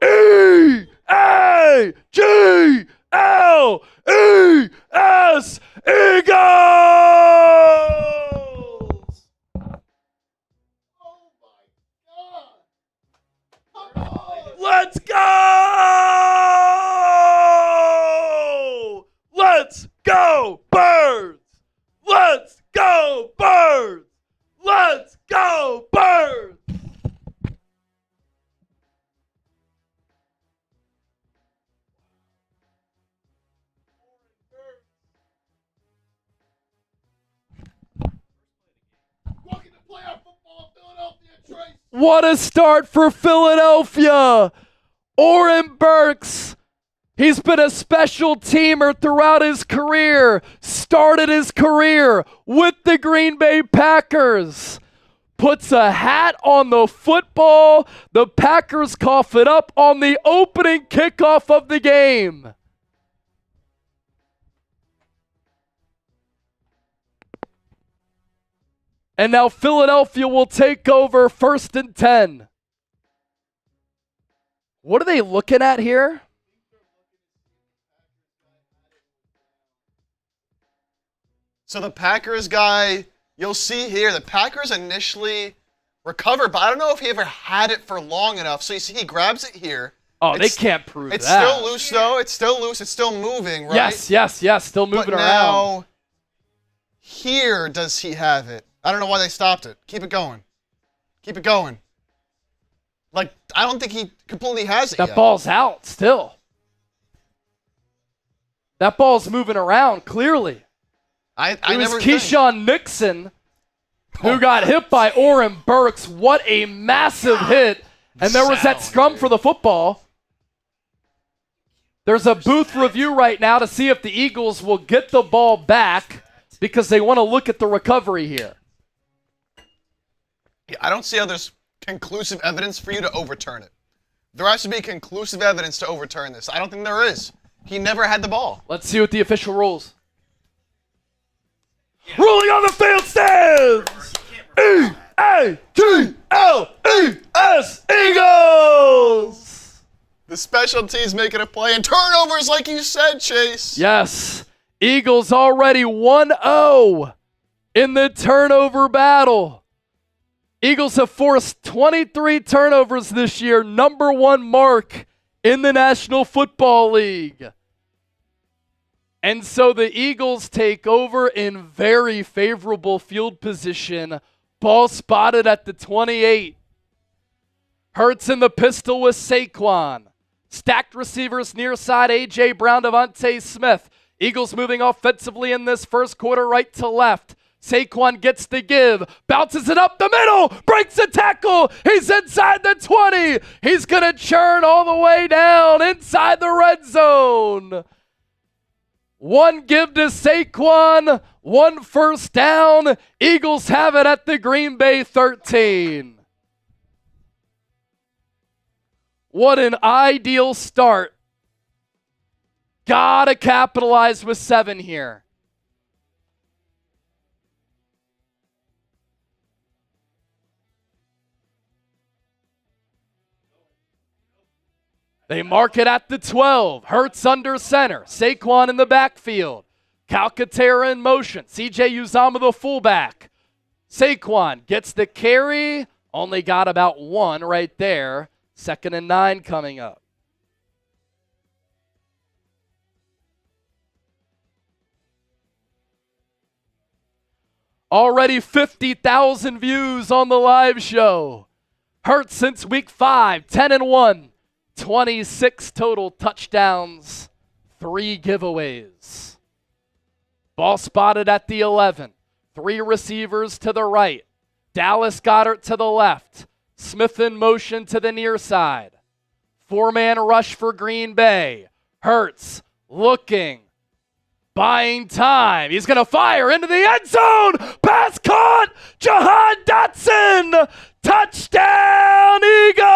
E-A-G-L-E-S, Eagles! Oh my God! Come on! Let's go! Let's go, Birds! Let's go, Birds! Let's go, Birds! Welcome to playoff football, Philadelphia Trace. What a start for Philadelphia! Oren Burks, he's been a special teamer throughout his career. Started his career with the Green Bay Packers. Puts a hat on the football. The Packers cough it up on the opening kickoff of the game. And now Philadelphia will take over 1st and 10. What are they looking at here? So the Packers guy, you'll see here, the Packers initially recovered, but I don't know if he ever had it for long enough. So you see he grabs it here. Oh, they can't prove that. It's still loose, though. It's still loose. It's still moving, right? Yes. Still moving but around. Now, here does he have it. I don't know why they stopped it. Keep it going. Keep it going. Like, I don't think he completely has it yet. That ball's out still. That ball's moving around, clearly. It It was Keyshawn Nixon who got hit by Oren Burks. What a massive hit. And there was that scrum for the football. There's a booth review right now to see if the Eagles will get the ball back because they want to look at the recovery here. Yeah, I don't see how there's conclusive evidence for you to overturn it. There has to be conclusive evidence to overturn this. I don't think there is. He never had the ball. Let's see what the official rules. Ruling on the field stands! E-A-G-L-E-S, Eagles! The special teams making a play and turnovers, like you said, Chase. Yes, Eagles already 1-0 in the turnover battle. Eagles have forced 23 turnovers this year, number 1 mark in the National Football League. And so the Eagles take over in very favorable field position. Ball spotted at the 28. Hurts in the pistol with Saquon. Stacked receivers near side, A.J. Brown, Devontae Smith. Eagles moving offensively in this first quarter, right to left. Saquon gets the give, bounces it up the middle, breaks a tackle. He's inside the 20. He's going to churn all the way down inside the red zone. 1 give to Saquon, 1 first down. Eagles have it at the Green Bay 13. What an ideal start. Gotta capitalize with 7 here. They mark it at the 12. Hurts under center. Saquon in the backfield. Calcaterra in motion. CJ Uzama the fullback. Saquon gets the carry. Only got about one right there. 2nd and 9 coming up. Already 50,000 views on the live show. Hurts since week 5, 10-1. 26 total touchdowns, 3 giveaways. Ball spotted at the 11. 3 receivers to the right. Dallas Goedert to the left. Smith in motion to the near side. 4-man rush for Green Bay. Hurts looking, buying time. He's going to fire into the end zone. Pass caught. Jahan Dotson. Touchdown, Eagles!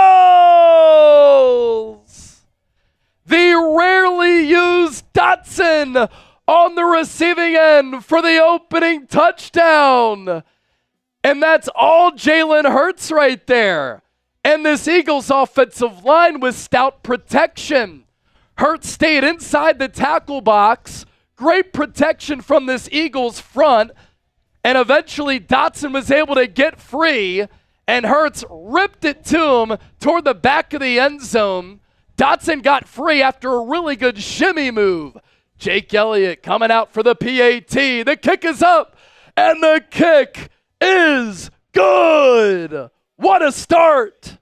The rarely used Dotson on the receiving end for the opening touchdown. And that's all Jalen Hurts right there. And this Eagles offensive line with stout protection. Hurts stayed inside the tackle box. Great protection from this Eagles front. And eventually Dotson was able to get free. And Hurts ripped it to him toward the back of the end zone. Dotson got free after a really good shimmy move. Jake Elliott coming out for the PAT. The kick is up, and the kick is good. What a start.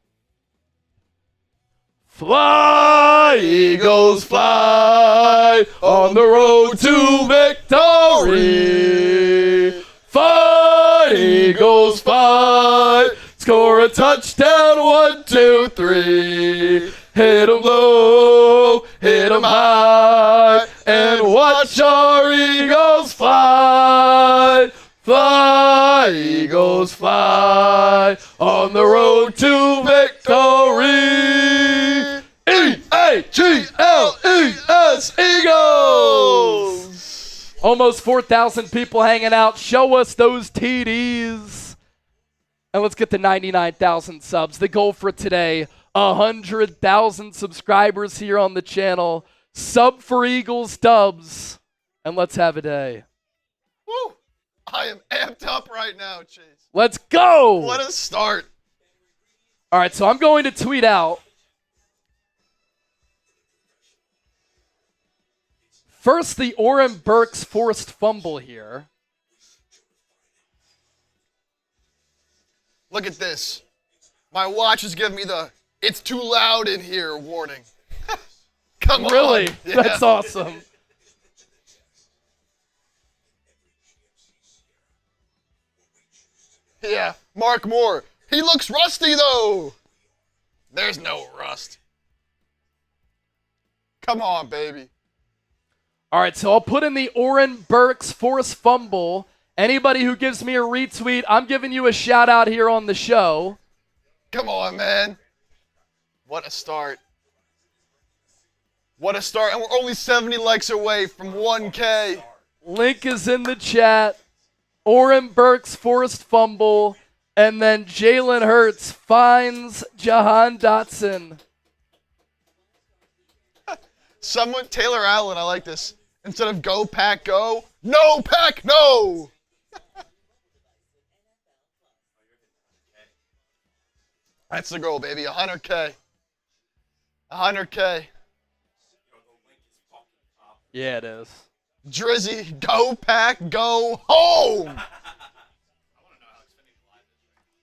Fly, Eagles, fly on the road to victory. Fight, Eagles, fight. Score a touchdown, 1, 2, 3. Hit 'em low, hit 'em high, and watch our Eagles fly. Fly, Eagles, fly on the road to victory. E-A-G-L-E-S, Eagles! Almost 4,000 people hanging out. Show us those TDs. And let's get to 99,000 subs. The goal for today, 100,000 subscribers here on the channel. Sub for Eagles dubs. And let's have a day. Woo! I am amped up right now, Chase. Let's go! What a start. All right, so I'm going to tweet out. First, the Oren Burks forced fumble here. Look at this. My watch is giving me the "it's too loud in here" warning. Come on. Really? Yeah. That's awesome. Yeah, Mark Moore. He looks rusty, though. There's no rust. Come on, baby. All right, so I'll put in the Oren Burks forced fumble. Anybody who gives me a retweet, I'm giving you a shout out here on the show. Come on, man. What a start. What a start. And we're only 70 likes away from 1K. Link is in the chat. Oren Burks forced fumble. And then Jalen Hurts finds Jahan Dotson. Someone, Taylor Allen, I like this. Instead of go, pack, go, no, pack, no. That's the goal, baby. 100K. 100K. Yeah, it is. Drizzy, go, pack, go, home.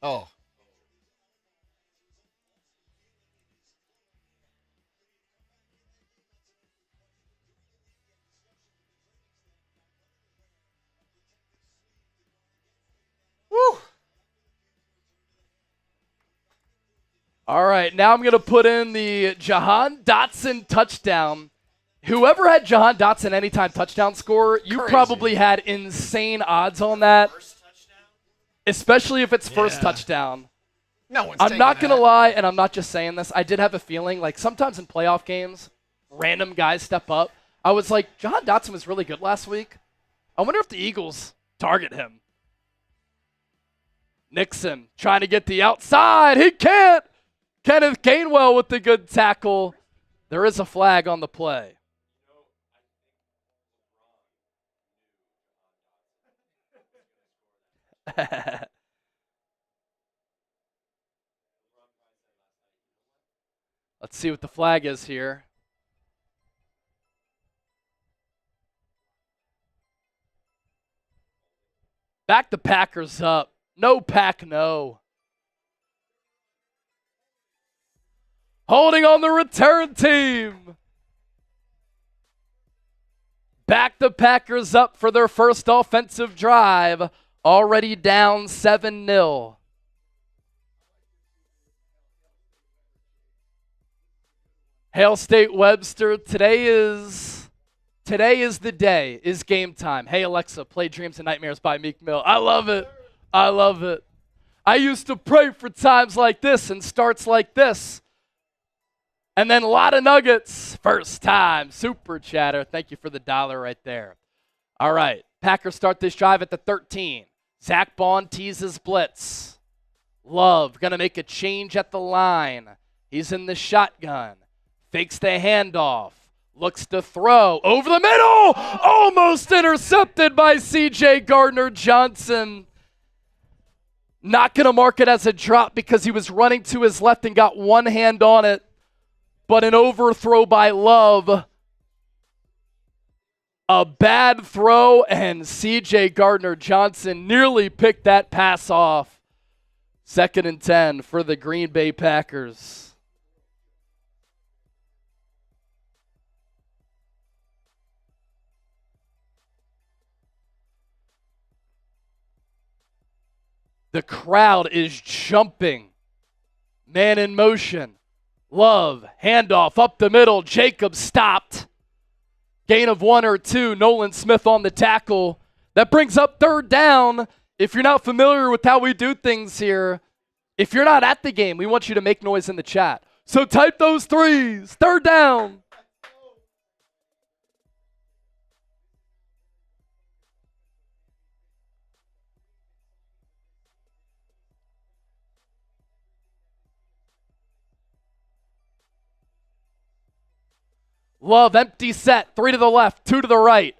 Oh. Woo. All right, now I'm going to put in the Jahan Dotson touchdown. Whoever had Jahan Dotson anytime touchdown score, you probably had insane odds on that, especially if it's first touchdown. No one's I'm not going to that. lie, and I'm not just saying this. I did have a feeling, like sometimes in playoff games, random guys step up. I was like, Jahan Dotson was really good last week. I wonder if the Eagles target him. Nixon trying to get the outside. He can't. Kenneth Gainwell with the good tackle. There is a flag on the play. Let's see what the flag is here. Back the Packers up. No pack, no. Holding on the return team. Back the Packers up for their first offensive drive. Already down 7-0. Hail State Webster, today is the day, is game time. Hey Alexa, play Dreams and Nightmares by Meek Mill. I love it. I love it. I used to pray for times like this and starts like this. And then a lot of nuggets. First time, super chatter. Thank you for the $1 right there. All right, Packers start this drive at the 13. Zach Bond teases blitz. Love gonna make a change at the line. He's in the shotgun. Fakes the handoff. Looks to throw. Over the middle! Almost intercepted by C.J. Gardner-Johnson. Not going to mark it as a drop because he was running to his left and got one hand on it. But an overthrow by Love. A bad throw, and C.J. Gardner-Johnson nearly picked that pass off. 2nd and 10 for the Green Bay Packers. The crowd is jumping. Man in motion. Love, handoff up the middle. Jacobs stopped. Gain of 1 or 2. Nolan Smith on the tackle. That brings up 3rd down. If you're not familiar with how we do things here, if you're not at the game, we want you to make noise in the chat. So type those 3s. 3rd down. Love, empty set. 3 to the left, 2 to the right.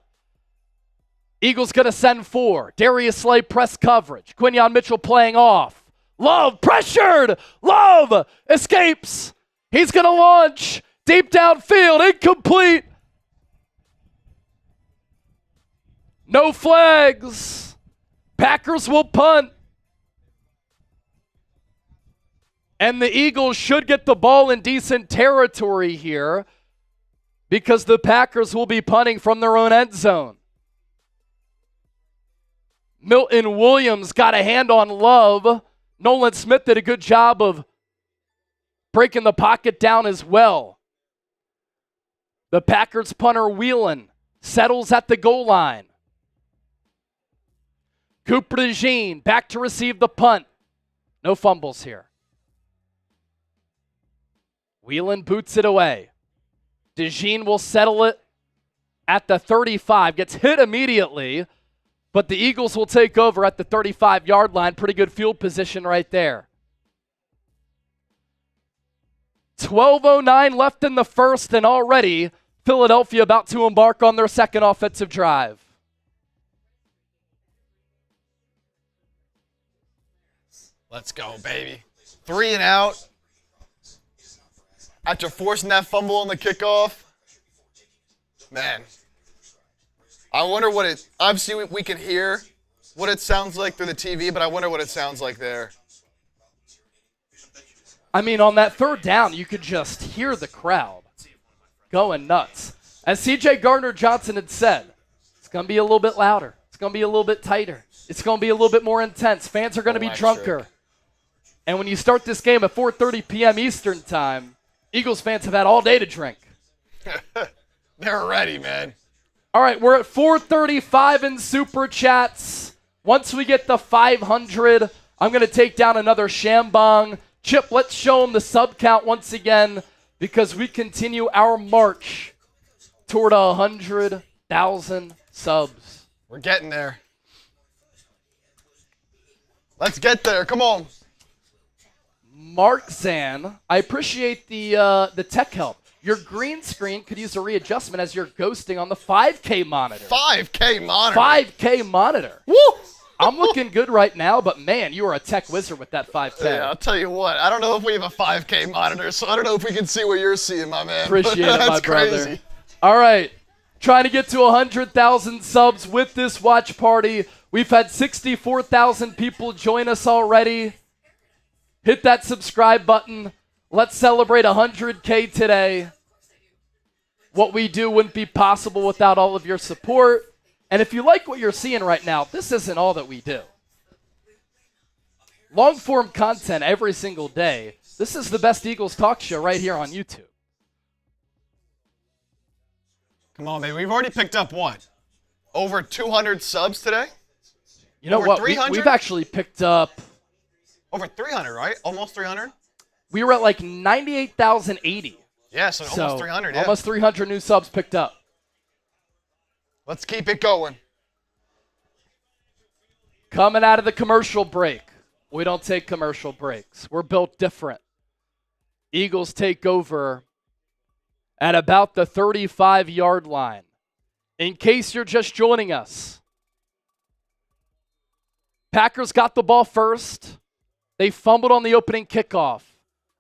Eagles going to send 4. Darius Slay press coverage. Quinyon Mitchell playing off. Love, pressured. Love escapes. He's going to launch. Deep downfield, incomplete. No flags. Packers will punt. And the Eagles should get the ball in decent territory here, because the Packers will be punting from their own end zone. Milton Williams got a hand on Love. Nolan Smith did a good job of breaking the pocket down as well. The Packers punter Whelan settles at the goal line. Cooper DeJean back to receive the punt. No fumbles here. Whelan boots it away. DeJean will settle it at the 35. Gets hit immediately, but the Eagles will take over at the 35-yard line. Pretty good field position right there. 12:09 left in the first, and already Philadelphia about to embark on their second offensive drive. Let's go, baby. 3 and out. After forcing that fumble on the kickoff, man, I wonder what it, obviously we can hear what it sounds like through the TV, but I wonder what it sounds like there. I mean, on that 3rd down, you could just hear the crowd going nuts. As C.J. Gardner-Johnson had said, it's going to be a little bit louder. It's going to be a little bit tighter. It's going to be a little bit more intense. Fans are going to be drunker. And when you start this game at 4:30 p.m. Eastern time, Eagles fans have had all day to drink. They're ready, man. All right, we're at 435 in Super Chats. Once we get the 500, I'm going to take down another Shambong. Chip, let's show them the sub count once again, because we continue our march toward 100,000 subs. We're getting there. Let's get there. Come on. Mark Zan, I appreciate the tech help. Your green screen could use a readjustment as you're ghosting on the 5K monitor. 5K monitor. 5K monitor. Woo! I'm looking good right now, but man, you are a tech wizard with that 5K. Yeah, I'll tell you what. I don't know if we have a 5K monitor, so I don't know if we can see what you're seeing, my man. Appreciate it, my brother. Crazy. All right. Trying to get to 100,000 subs with this watch party. We've had 64,000 people join us already. Hit that subscribe button. Let's celebrate 100K today. What we do wouldn't be possible without all of your support. And if you like what you're seeing right now, this isn't all that we do. Long-form content every single day. This is the best Eagles talk show right here on YouTube. Come on, man. We've already picked up what? Over 200 subs today? You know over what? 300? We've actually picked up... Over 300, right? Almost 300? We were at like 98,080. Yeah, so almost 300, yeah. Almost 300 new subs picked up. Let's keep it going. Coming out of the commercial break. We don't take commercial breaks. We're built different. Eagles take over at about the 35-yard line. In case you're just joining us, Packers got the ball first. They fumbled on the opening kickoff.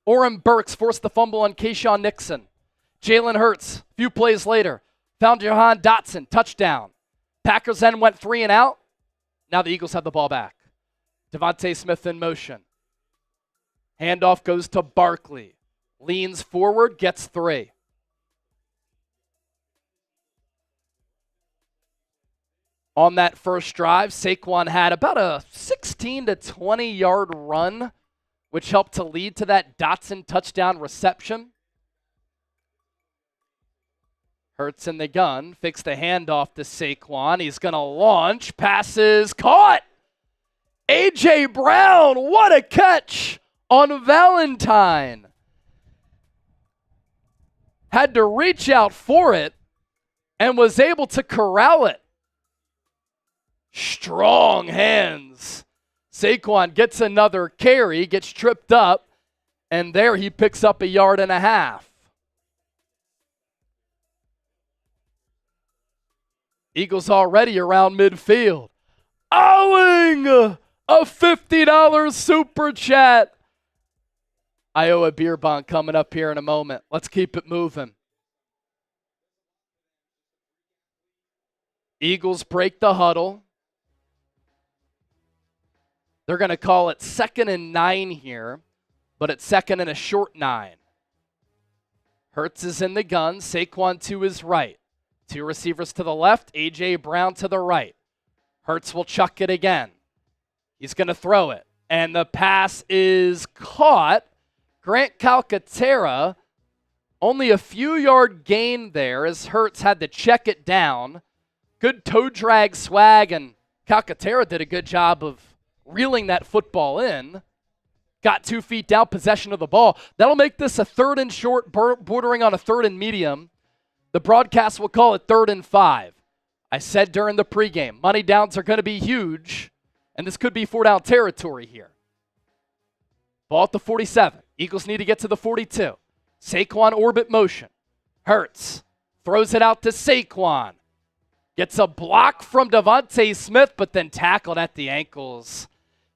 Oren Burks forced the fumble on Keyshawn Nixon. Jalen Hurts, a few plays later, found Jahan Dotson, touchdown. Packers then went 3 and out. Now the Eagles have the ball back. Devontae Smith in motion. Handoff goes to Barkley. Leans forward, gets 3. On that first drive, Saquon had about a 16 to 20-yard run, which helped to lead to that Dotson touchdown reception. Hurts in the gun, fakes the handoff to Saquon. He's going to launch, passes, caught! A.J. Brown, what a catch on Valentine. Had to reach out for it and was able to corral it. Strong hands. Saquon gets another carry, gets tripped up, and there he picks up 1.5 yards. Eagles already around midfield. Owing a $50 super chat. I owe a beer bong coming up here in a moment. Let's keep it moving. Eagles break the huddle. They're going to call it 2nd and 9 here, but it's 2nd and a short 9. Hurts is in the gun. Saquon to his right. 2 receivers to the left. A.J. Brown to the right. Hurts will chuck it again. He's going to throw it. And the pass is caught. Grant Calcaterra, only a few yard gain there as Hurts had to check it down. Good toe drag swag, and Calcaterra did a good job of reeling that football in. Got 2 feet down, possession of the ball. That'll make this a 3rd and short, bordering on a 3rd and medium. The broadcast will call it 3rd and 5. I said during the pregame, money downs are going to be huge, and this could be 4-down territory here. Ball at the 47. Eagles need to get to the 42. Saquon orbit motion. Hurts throws it out to Saquon. Gets a block from Devontae Smith, but then tackled at the ankles.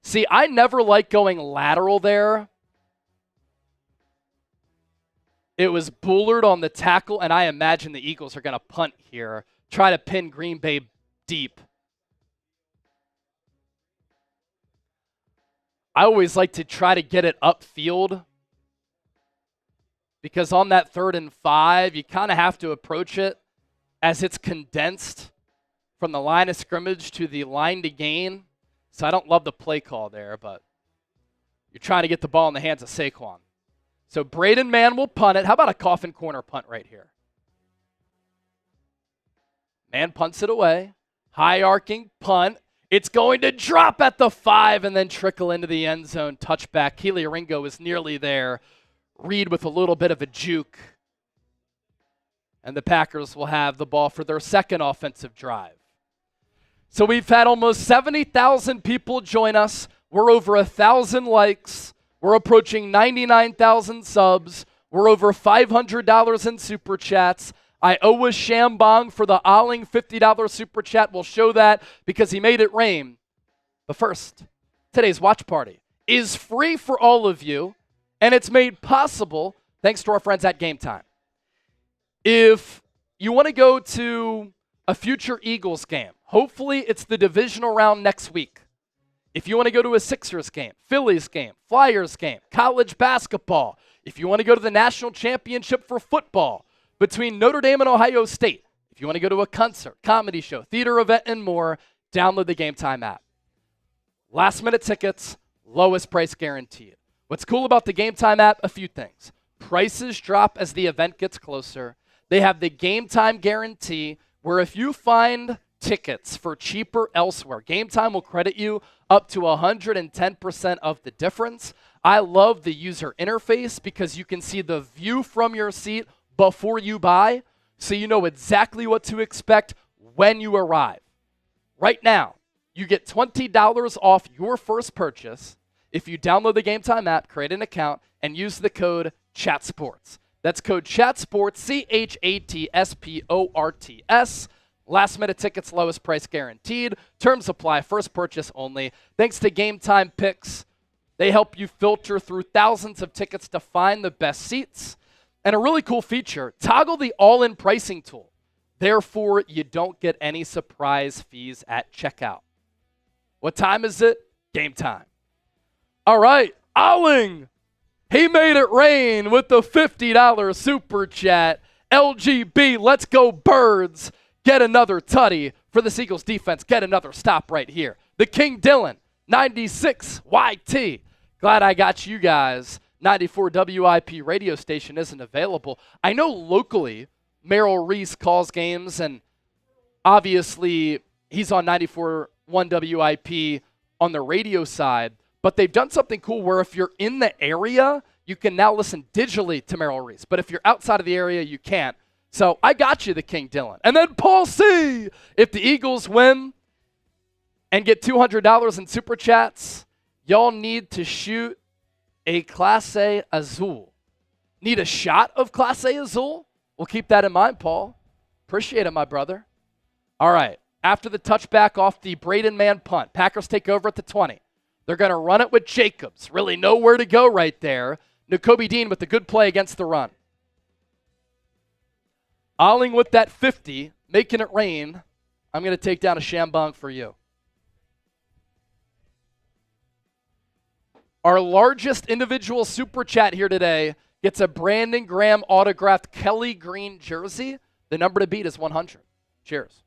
See, I never like going lateral there. It was Bullard on the tackle, and I imagine the Eagles are going to punt here. Try to pin Green Bay deep. I always like to try to get it upfield because on that 3rd and 5, you kind of have to approach it as it's condensed from the line of scrimmage to the line to gain. So I don't love the play call there, but you're trying to get the ball in the hands of Saquon. So Braden Mann will punt it. How about a coffin corner punt right here? Mann punts it away. High arcing punt. It's going to drop at the 5 and then trickle into the end zone. Touchback. Keely Ringo is nearly there. Reed with a little bit of a juke. And the Packers will have the ball for their 2nd offensive drive. So we've had almost 70,000 people join us. We're over 1,000 likes. We're approaching 99,000 subs. We're over $500 in Super Chats. I owe a Shambong for the Alling $50 Super Chat. We'll show that because he made it rain. But first, today's watch party is free for all of you, and it's made possible thanks to our friends at Game Time. If you want to go to a future Eagles game, hopefully it's the divisional round next week. If you want to go to a Sixers game, Phillies game, Flyers game, college basketball, if you want to go to the national championship for football between Notre Dame and Ohio State, if you want to go to a concert, comedy show, theater event, and more, download the Game Time app. Last minute tickets, lowest price guaranteed. What's cool about the Game Time app? A few things. Prices drop as the event gets closer. They have the Game Time guarantee, where if you find tickets for cheaper elsewhere, Game Time will credit you up to 110% of the difference. I love the user interface because you can see the view from your seat before you buy, so you know exactly what to expect when you arrive. Right now, you get $20 off your first purchase if you download the Game Time app, create an account, and use the code CHATSPORTS. That's code CHATSPORTS, CHATSPORTS. Last minute tickets, lowest price guaranteed. Terms apply, first purchase only. Thanks to Game Time Picks, they help you filter through thousands of tickets to find the best seats. And a really cool feature, toggle the all-in pricing tool. Therefore, you don't get any surprise fees at checkout. What time is it? Game time. All right, Alling. He made it rain with the $50 Super Chat. LGB, let's go Birds. Get another tutty for the Eagles defense. Get another stop right here. The King Dylan, 96 YT. Glad I got you guys. 94 WIP radio station isn't available. I know locally Merrill Reese calls games, and obviously he's on 94.1 WIP on the radio side, but they've done something cool where if you're in the area, you can now listen digitally to Merrill Reese. But if you're outside of the area, you can't. So I got you, the King Dylan. And then Paul C. If the Eagles win and get $200 in Super Chats, y'all need to shoot a Clase Azul. Need a shot of Clase Azul? We'll keep that in mind, Paul. Appreciate it, my brother. All right. After the touchback off the Braden Mann punt, Packers take over at the 20. They're going to run it with Jacobs. Really nowhere to go right there. Nakobe Dean with the good play against the run. Alling with that 50, making it rain. I'm going to take down a Shambong for you. Our largest individual Super Chat here today gets a Brandon Graham autographed Kelly Green jersey. The number to beat is 100. Cheers.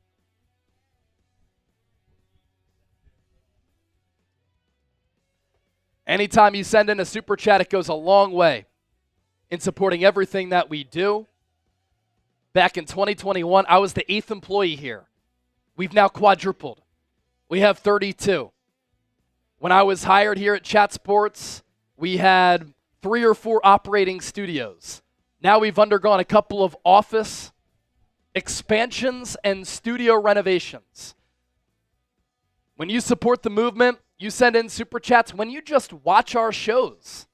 Anytime you send in a Super Chat, it goes a long way in supporting everything that we do. Back in 2021, I was the 8th employee here. We've now quadrupled. We have 32. When I was hired here at Chat Sports, we had 3 or 4 operating studios. Now we've undergone a couple of office expansions and studio renovations. When you support the movement, you send in Super Chats. When you just watch our shows,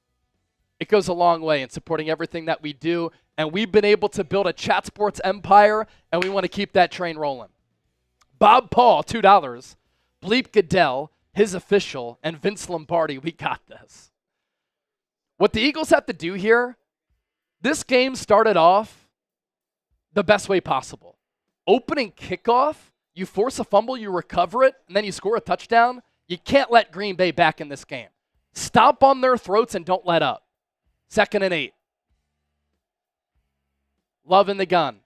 it goes a long way in supporting everything that we do. And we've been able to build a Chat Sports empire, and we want to keep that train rolling. Bob Paul, $2. Bleep Goodell, his official, and Vince Lombardi, we got this. What the Eagles have to do here, this game started off the best way possible. Opening kickoff, you force a fumble, you recover it, and then you score a touchdown. You can't let Green Bay back in this game. Stomp on their throats and don't let up. 2nd and 8. Love in the gun.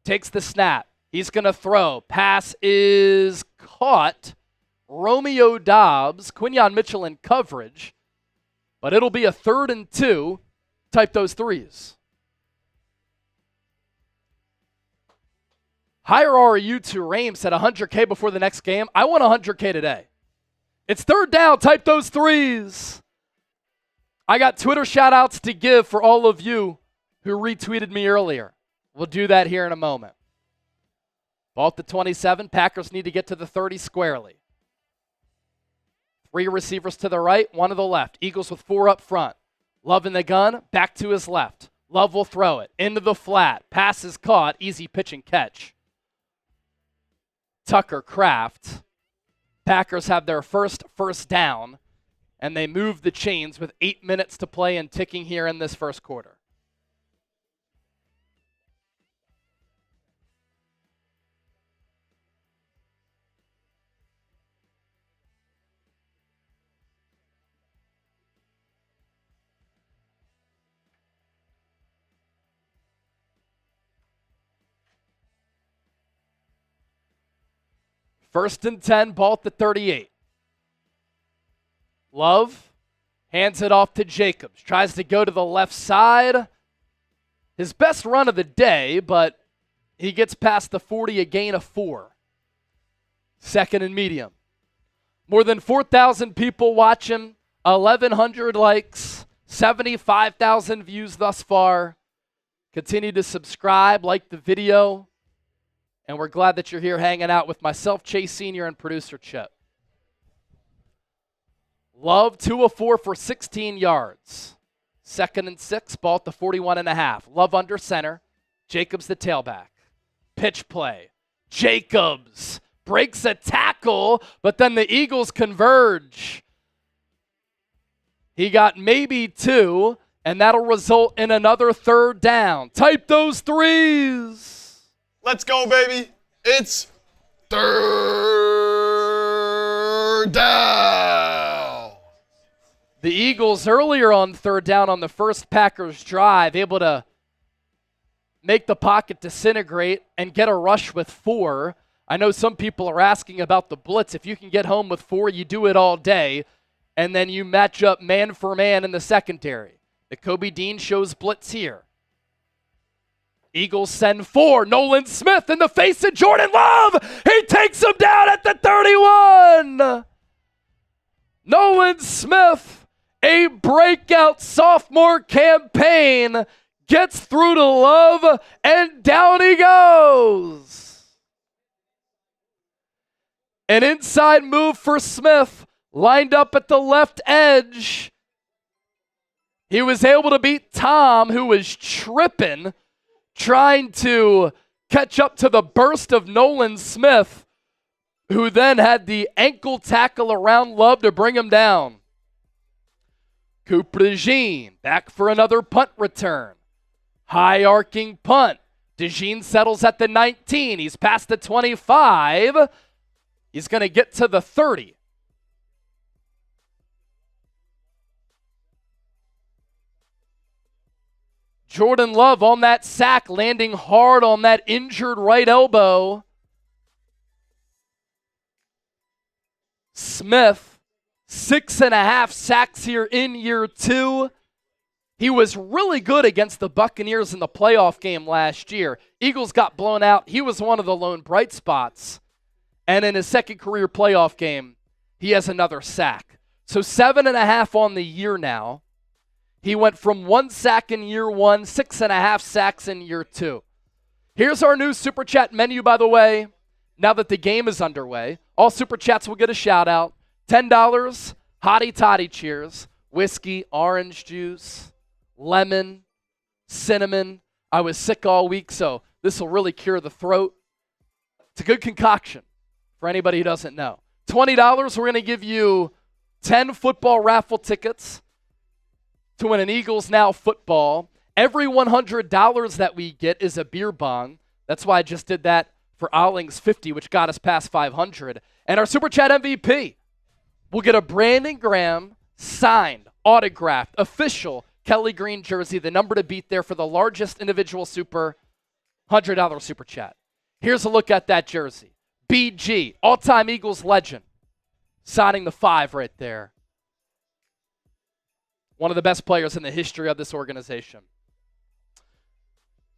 Takes the snap. He's going to throw. Pass is caught. Romeo Dobbs, Quinyon Mitchell in coverage. But it'll be a 3rd and 2. Type those 3s. Hire RU to Rames said 100K before the next game. I want 100K today. It's 3rd down. Type those 3s. I got Twitter shout-outs to give for all of you who retweeted me earlier. We'll do that here in a moment. Ball at the 27. Packers need to get to the 30 squarely. 3 receivers to the right, 1 to the left. Eagles with 4 up front. Love in the gun, back to his left. Love will throw it into the flat. Pass is caught. Easy pitch and catch. Tucker Kraft. Packers have their first down, and they move the chains with 8 minutes to play and ticking here in this first quarter. First and 10, ball at the 38. Love hands it off to Jacobs. Tries to go to the left side. His best run of the day, but he gets past the 40, a gain of 4. Second and medium. More than 4,000 people watching, 1,100 likes, 75,000 views thus far. Continue to subscribe, like the video. And we're glad that you're here hanging out with myself, Chase Sr., and producer Chip. Love 2 of 4 for 16 yards. Second and 6, ball at the 41.5. Love under center. Jacobs the tailback. Pitch play. Jacobs breaks a tackle, but then the Eagles converge. He got maybe 2, and that'll result in another third down. Type those threes. Let's go, baby. It's third down. The Eagles earlier on third down on the first Packers drive, able to make the pocket disintegrate and get a rush with 4. I know some people are asking about the blitz. If you can get home with 4, you do it all day, and then you match up man for man in the secondary. The Kobe Dean shows blitz here. Eagles send 4. Nolan Smith in the face of Jordan Love. He takes him down at the 31. Nolan Smith, a breakout sophomore campaign, gets through to Love, and down he goes. An inside move for Smith, lined up at the left edge. He was able to beat Tom, who was tripping, trying to catch up to the burst of Nolan Smith, who then had the ankle tackle around Love to bring him down. Cooper DeJean back for another punt return. High arcing punt. DeJean settles at the 19. He's past the 25. He's going to get to the 30. Jordan Love on that sack, landing hard on that injured right elbow. Smith, 6.5 sacks here in year 2. He was really good against the Buccaneers in the playoff game last year. Eagles got blown out. He was one of the lone bright spots. And in his second career playoff game, he has another sack. So 7.5 on the year now. He went from 1 sack in year 1, 6.5 sacks in year 2. Here's our new Super Chat menu, by the way. Now that the game is underway, all Super Chats will get a shout out. $10, hottie toddy cheers, whiskey, orange juice, lemon, cinnamon. I was sick all week, so this will really cure the throat. It's a good concoction for anybody who doesn't know. $20, we're going to give you 10 football raffle tickets to win an Eagles Now football. Every $100 that we get is a beer bong. That's why I just did that for Alling's 50, which got us past 500. And our Super Chat MVP will get a Brandon Graham signed, autographed, official Kelly Green jersey, the number to beat there for the largest individual super, $100 Super Chat. Here's a look at that jersey. BG, all-time Eagles legend, signing the 5 right there. One of the best players in the history of this organization.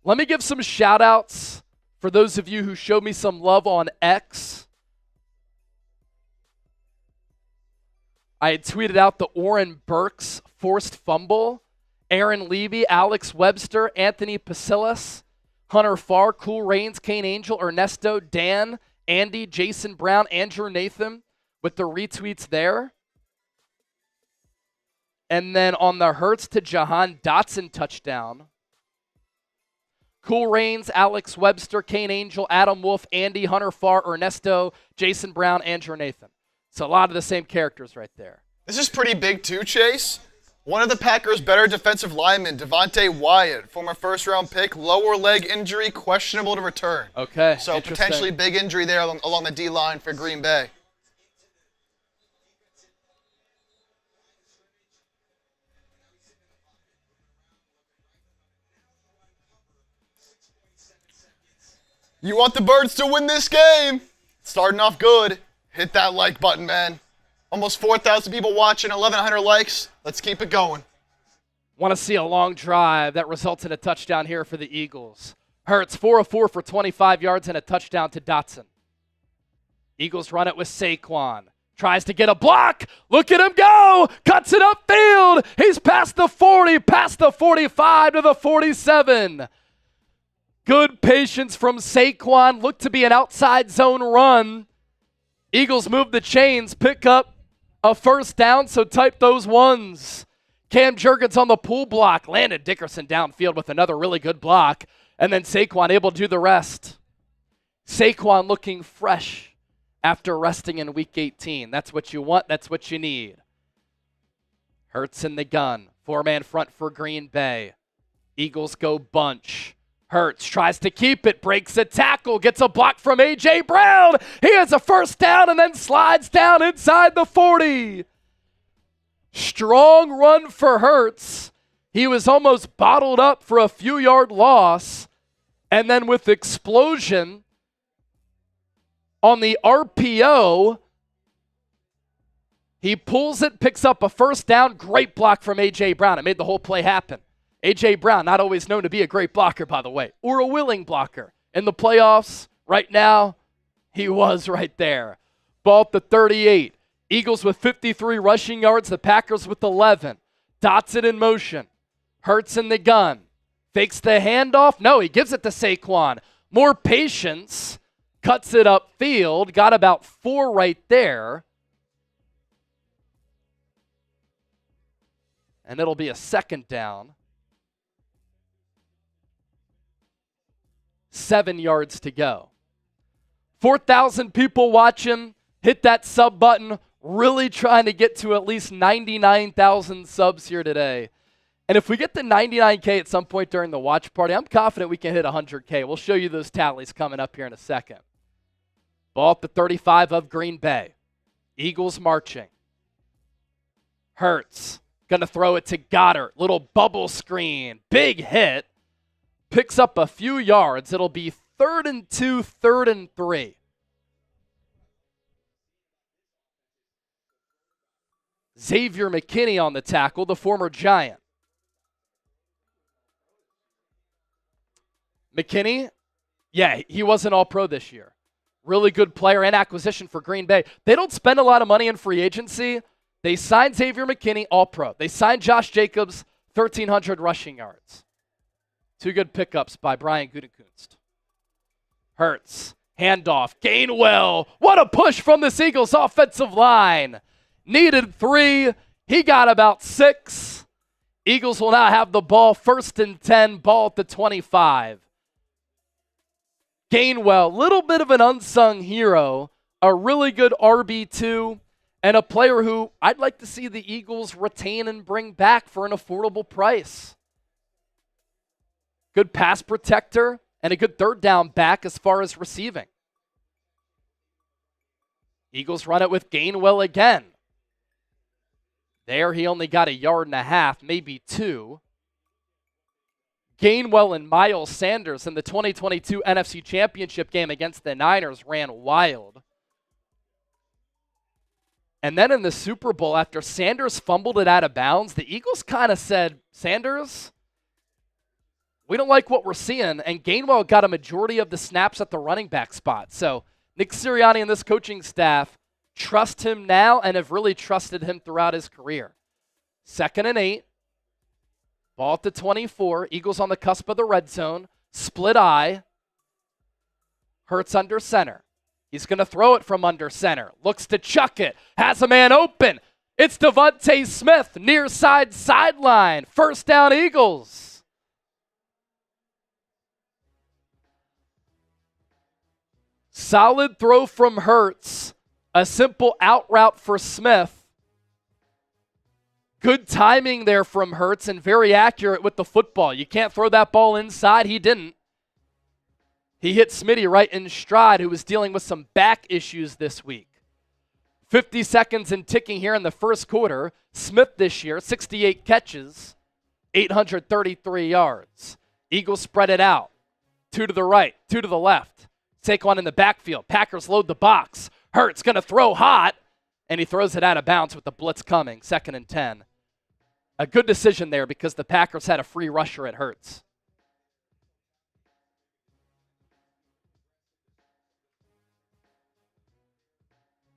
Let me give some shout-outs for those of you who showed me some love on X. I had tweeted out the Oren Burks forced fumble. Aaron Levy, Alex Webster, Anthony Pasillas, Hunter Farr, Cool Rains, Kane Angel, Ernesto, Dan, Andy, Jason Brown, Andrew Nathan with the retweets there. And then on the Hurts to Jahan Dotson touchdown, Cool Rains, Alex Webster, Kane Angel, Adam Wolf, Andy, Hunter Farr, Ernesto, Jason Brown, Andrew Nathan. So a lot of the same characters right there. This is pretty big too, Chase. One of the Packers' better defensive linemen, Devontae Wyatt, former first-round pick, lower leg injury, questionable to return. Okay, so potentially big injury there along the D-line for Green Bay. You want the Birds to win this game? Starting off good. Hit that like button, man. Almost 4,000 people watching, 1,100 likes. Let's keep it going. Want to see a long drive that results in a touchdown here for the Eagles. Hurts 4 of 4 for 25 yards and a touchdown to Dotson. Eagles run it with Saquon. Tries to get a block. Look at him go. Cuts it upfield. He's past the 40, past the 45 to the 47. Good patience from Saquon. Looked to be an outside zone run. Eagles move the chains, pick up a first down, so type those ones. Cam Jurgens on the pull block. Landon Dickerson downfield with another really good block. And then Saquon able to do the rest. Saquon looking fresh after resting in Week 18. That's what you want. That's what you need. Hurts in the gun. 4-man front for Green Bay. Eagles go bunch. Hurts tries to keep it, breaks a tackle, gets a block from A.J. Brown. He has a first down and then slides down inside the 40. Strong run for Hurts. He was almost bottled up for a few-yard loss. And then with explosion on the RPO, he pulls it, picks up a first down. Great block from A.J. Brown. It made the whole play happen. A.J. Brown, not always known to be a great blocker, by the way, or a willing blocker. In the playoffs, right now, he was right there. Ball at the 38. Eagles with 53 rushing yards, the Packers with 11. Dotson in motion. Hurts in the gun. Fakes the handoff. No, he gives it to Saquon. More patience. Cuts it upfield. Got about 4 right there. And it'll be a second down. 7 yards to go. 4,000 people watching. Hit that sub button. Really trying to get to at least 99,000 subs here today. And if we get to 99K at some point during the watch party, I'm confident we can hit 100K. We'll show you those tallies coming up here in a second. Ball at the 35 of Green Bay. Eagles marching. Hurts. Going to throw it to Goddard. Little bubble screen. Big hit. Picks up a few yards. It'll be 3rd and 2, 3rd and 3. Xavier McKinney on the tackle, the former Giant. McKinney, yeah, he was an All-Pro this year. Really good player and acquisition for Green Bay. They don't spend a lot of money in free agency. They signed Xavier McKinney, All-Pro. They signed Josh Jacobs, 1,300 rushing yards. 2 good pickups by Brian Gutekunst. Hurts, handoff, Gainwell. What a push from this Eagles offensive line. Needed 3. He got about 6. Eagles will now have the ball 1st and 10, ball at the 25. Gainwell, little bit of an unsung hero, a really good RB2, and a player who I'd like to see the Eagles retain and bring back for an affordable price. Good pass protector and a good third down back as far as receiving. Eagles run it with Gainwell again. There he only got 1.5 yards, maybe 2. Gainwell and Miles Sanders in the 2022 NFC Championship game against the Niners ran wild. And then in the Super Bowl, after Sanders fumbled it out of bounds, the Eagles kind of said, Sanders, we don't like what we're seeing. And Gainwell got a majority of the snaps at the running back spot. So Nick Sirianni and this coaching staff trust him now and have really trusted him throughout his career. 2nd and 8. Ball at the 24. Eagles on the cusp of the red zone. Split eye. Hurts under center. He's going to throw it from under center. Looks to chuck it. Has a man open. It's Devontae Smith, near side sideline. 1st down Eagles. Solid throw from Hurts. A simple out route for Smith. Good timing there from Hurts and very accurate with the football. You can't throw that ball inside. He didn't. He hit Smitty right in stride, who was dealing with some back issues this week. 50 seconds and ticking here in the first quarter. Smith this year, 68 catches, 833 yards. Eagles spread it out. 2 to the right, 2 to the left. Saquon in the backfield. Packers load the box. Hurts going to throw hot, and he throws it out of bounds with the blitz coming. 2nd and 10. A good decision there because the Packers had a free rusher at Hurts.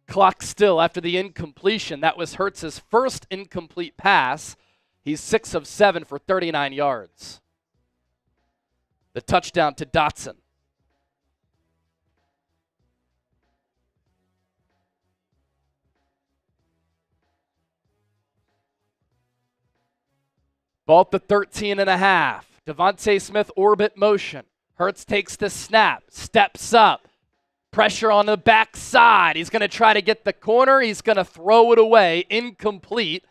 Clock still after the incompletion. That was Hurts' first incomplete pass. He's 6 of 7 for 39 yards. The touchdown to Dotson. Ball at the 13.5. Devontae Smith orbit motion. Hurts takes the snap, steps up. Pressure on the backside. He's going to try to get the corner. He's going to throw it away. Incomplete.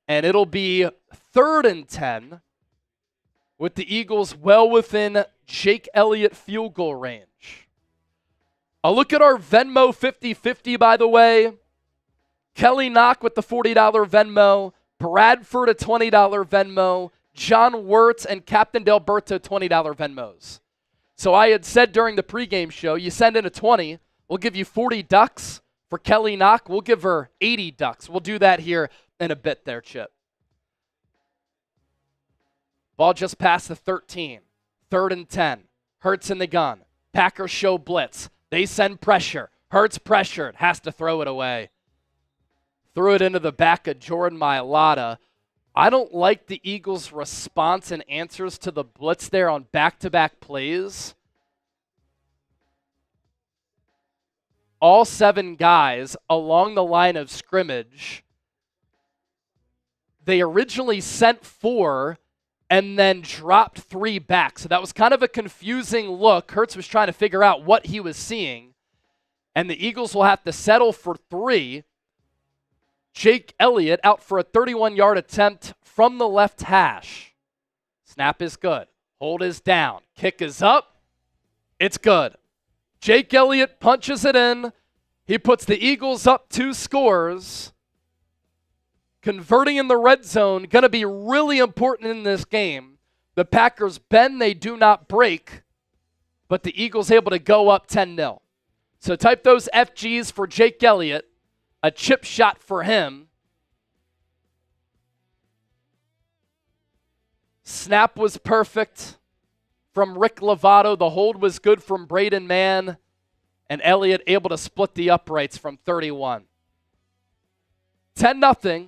And it'll be 3rd and 10 with the Eagles well within Jake Elliott field goal range. A look at our Venmo 50-50, by the way. Kelly Knock with the $40 Venmo. Bradford a $20 Venmo. John Wirtz and Captain Delberto $20 Venmos. So I had said during the pregame show, you send in a 20, we'll give you 40 ducks. For Kelly Knock, we'll give her 80 ducks. We'll do that here in a bit there, Chip. Ball just past the 13. 3rd and 10. Hurts in the gun. Packers show blitz. They send pressure. Hurts pressured. Has to throw it away. Threw it into the back of Jordan Mailata. I don't like the Eagles' response and answers to the blitz there on back-to-back plays. All 7 guys along the line of scrimmage. They originally sent 4 and then dropped 3 back. So that was kind of a confusing look. Hurts was trying to figure out what he was seeing. And the Eagles will have to settle for 3. Jake Elliott out for a 31-yard attempt from the left hash. Snap is good. Hold is down. Kick is up. It's good. Jake Elliott punches it in. He puts the Eagles up 2 scores. Converting in the red zone, going to be really important in this game. The Packers bend, they do not break, but the Eagles able to go up 10-0. So type those FGs for Jake Elliott. A chip shot for him. Snap was perfect from Rick Lovato. The hold was good from Braden Mann. And Elliott able to split the uprights from 31. 10-0.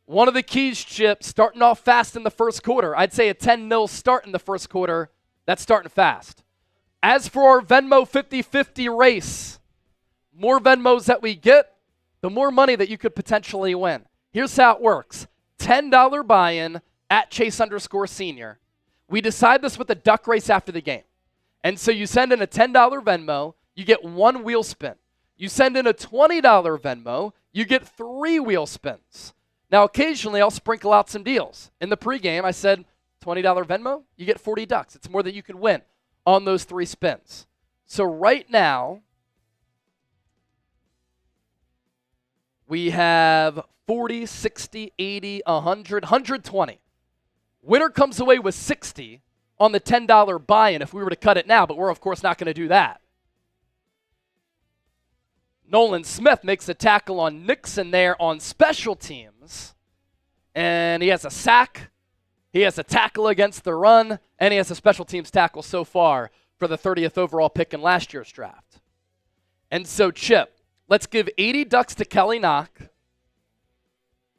One of the keys, Chip, starting off fast in the first quarter. I'd say a 10-0 start in the first quarter. That's starting fast. As for our Venmo 50-50 race, more Venmos that we get, the more money that you could potentially win. Here's how it works. $10 buy-in at Chase_Senior. We decide this with a duck race after the game. And so you send in a $10 Venmo, you get 1 wheel spin. You send in a $20 Venmo, you get 3 wheel spins. Now, occasionally, I'll sprinkle out some deals. In the pregame, I said, $20 Venmo, you get 40 ducks. It's more than you can win on those 3 spins. So right now, we have 40, 60, 80, 100, 120. Winner comes away with 60 on the $10 buy-in if we were to cut it now, but we're, of course, not going to do that. Nolan Smith makes a tackle on Nixon there on special teams, and he has a sack. He has a tackle against the run, and he has a special teams tackle so far for the 30th overall pick in last year's draft. And so, Chip, let's give 80 ducks to Kelly Knock.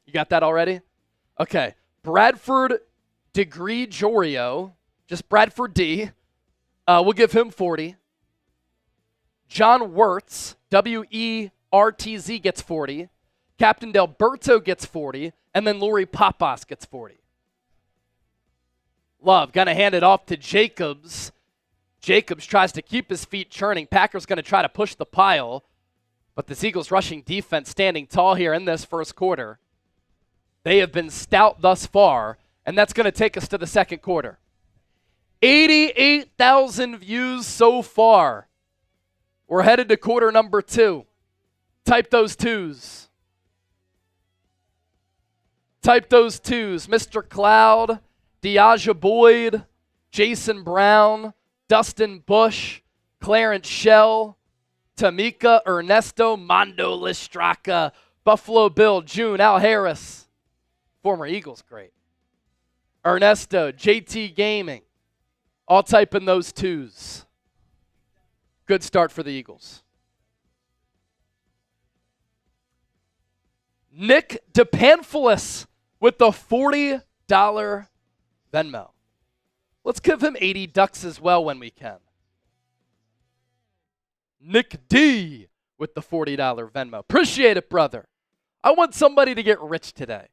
You got that already? Okay. Bradford Degree Jorio, just Bradford D. We'll give him 40. John Wirtz, W-E-R-T-Z, gets 40. Captain Delberto gets 40. And then Lori Papas gets 40. Love, going to hand it off to Jacobs. Jacobs tries to keep his feet churning. Packers going to try to push the pile. But this Eagles rushing defense standing tall here in this first quarter. They have been stout thus far, and that's going to take us to the second quarter. 88,000 views so far. We're headed to quarter number 2. Type those 2s. Type those 2s. Mr. Cloud, Diaja Boyd, Jason Brown, Dustin Bush, Clarence Shell, Tamika, Ernesto, Mondo Listraka, Buffalo Bill, June, Al Harris, former Eagles great, Ernesto, JT Gaming, all type in those 2s. Good start for the Eagles. Nick DePanphilis with the $40 Venmo. Let's give him 80 ducks as well when we can. Nick D with the $40 Venmo. Appreciate it, brother. I want somebody to get rich today.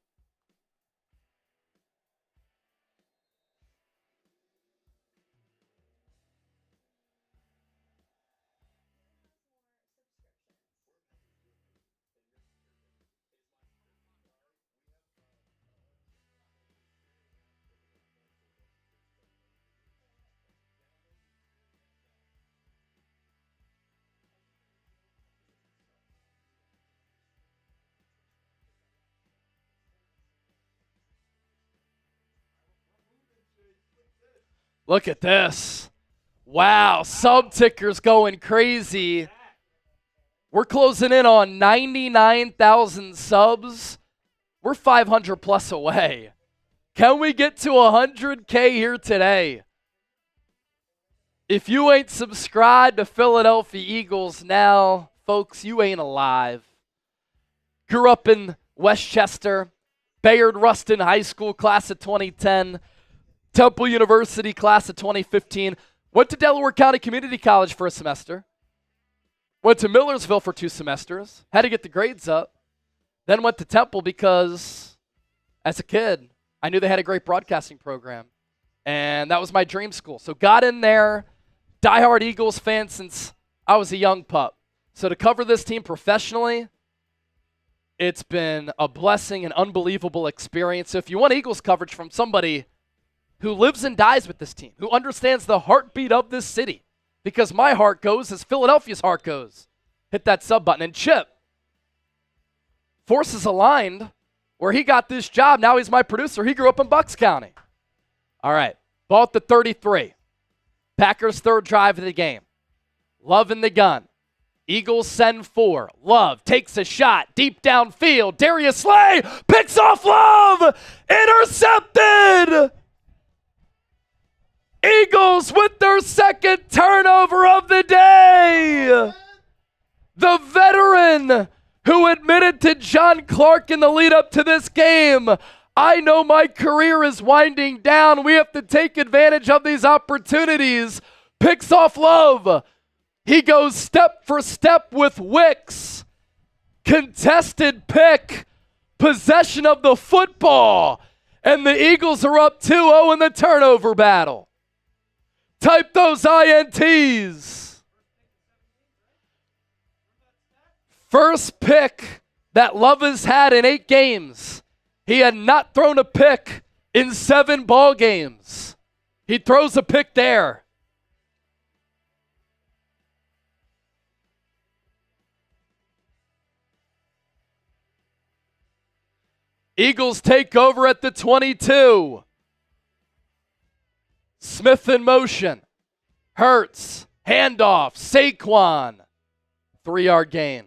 Look at this. Wow, sub-tickers going crazy. We're closing in on 99,000 subs. We're 500 plus away. Can we get to 100K here today? If you ain't subscribed to Philadelphia Eagles now, folks, you ain't alive. Grew up in Westchester, Bayard Rustin High School, class of 2010. Temple University, class of 2015. Went to Delaware County Community College for a semester. Went to Millersville for 2 semesters. Had to get the grades up. Then went to Temple because, as a kid, I knew they had a great broadcasting program. And that was my dream school. So got in there, diehard Eagles fan since I was a young pup. So to cover this team professionally, it's been a blessing, an unbelievable experience. So if you want Eagles coverage from somebody who lives and dies with this team, who understands the heartbeat of this city, because my heart goes as Philadelphia's heart goes, hit that sub button. And Chip, forces aligned where he got this job. Now he's my producer. He grew up in Bucks County. All right, ball at the 33. Packers' third drive of the game. Love in the gun. Eagles send 4. Love takes a shot deep downfield. Darius Slay picks off Love. Intercepted. Eagles with their second turnover of the day. The veteran who admitted to John Clark in the lead up to this game, I know my career is winding down. We have to take advantage of these opportunities. Picks off Love. He goes step for step with Wicks. Contested pick. Possession of the football. And the Eagles are up 2-0 in the turnover battle. Type those INTs. First pick that Love has had in 8 games. He had not thrown a pick in 7 ball games. He throws a pick there. Eagles take over at the 22. Smith in motion. Hurts. Handoff. Saquon. 3-yard gain.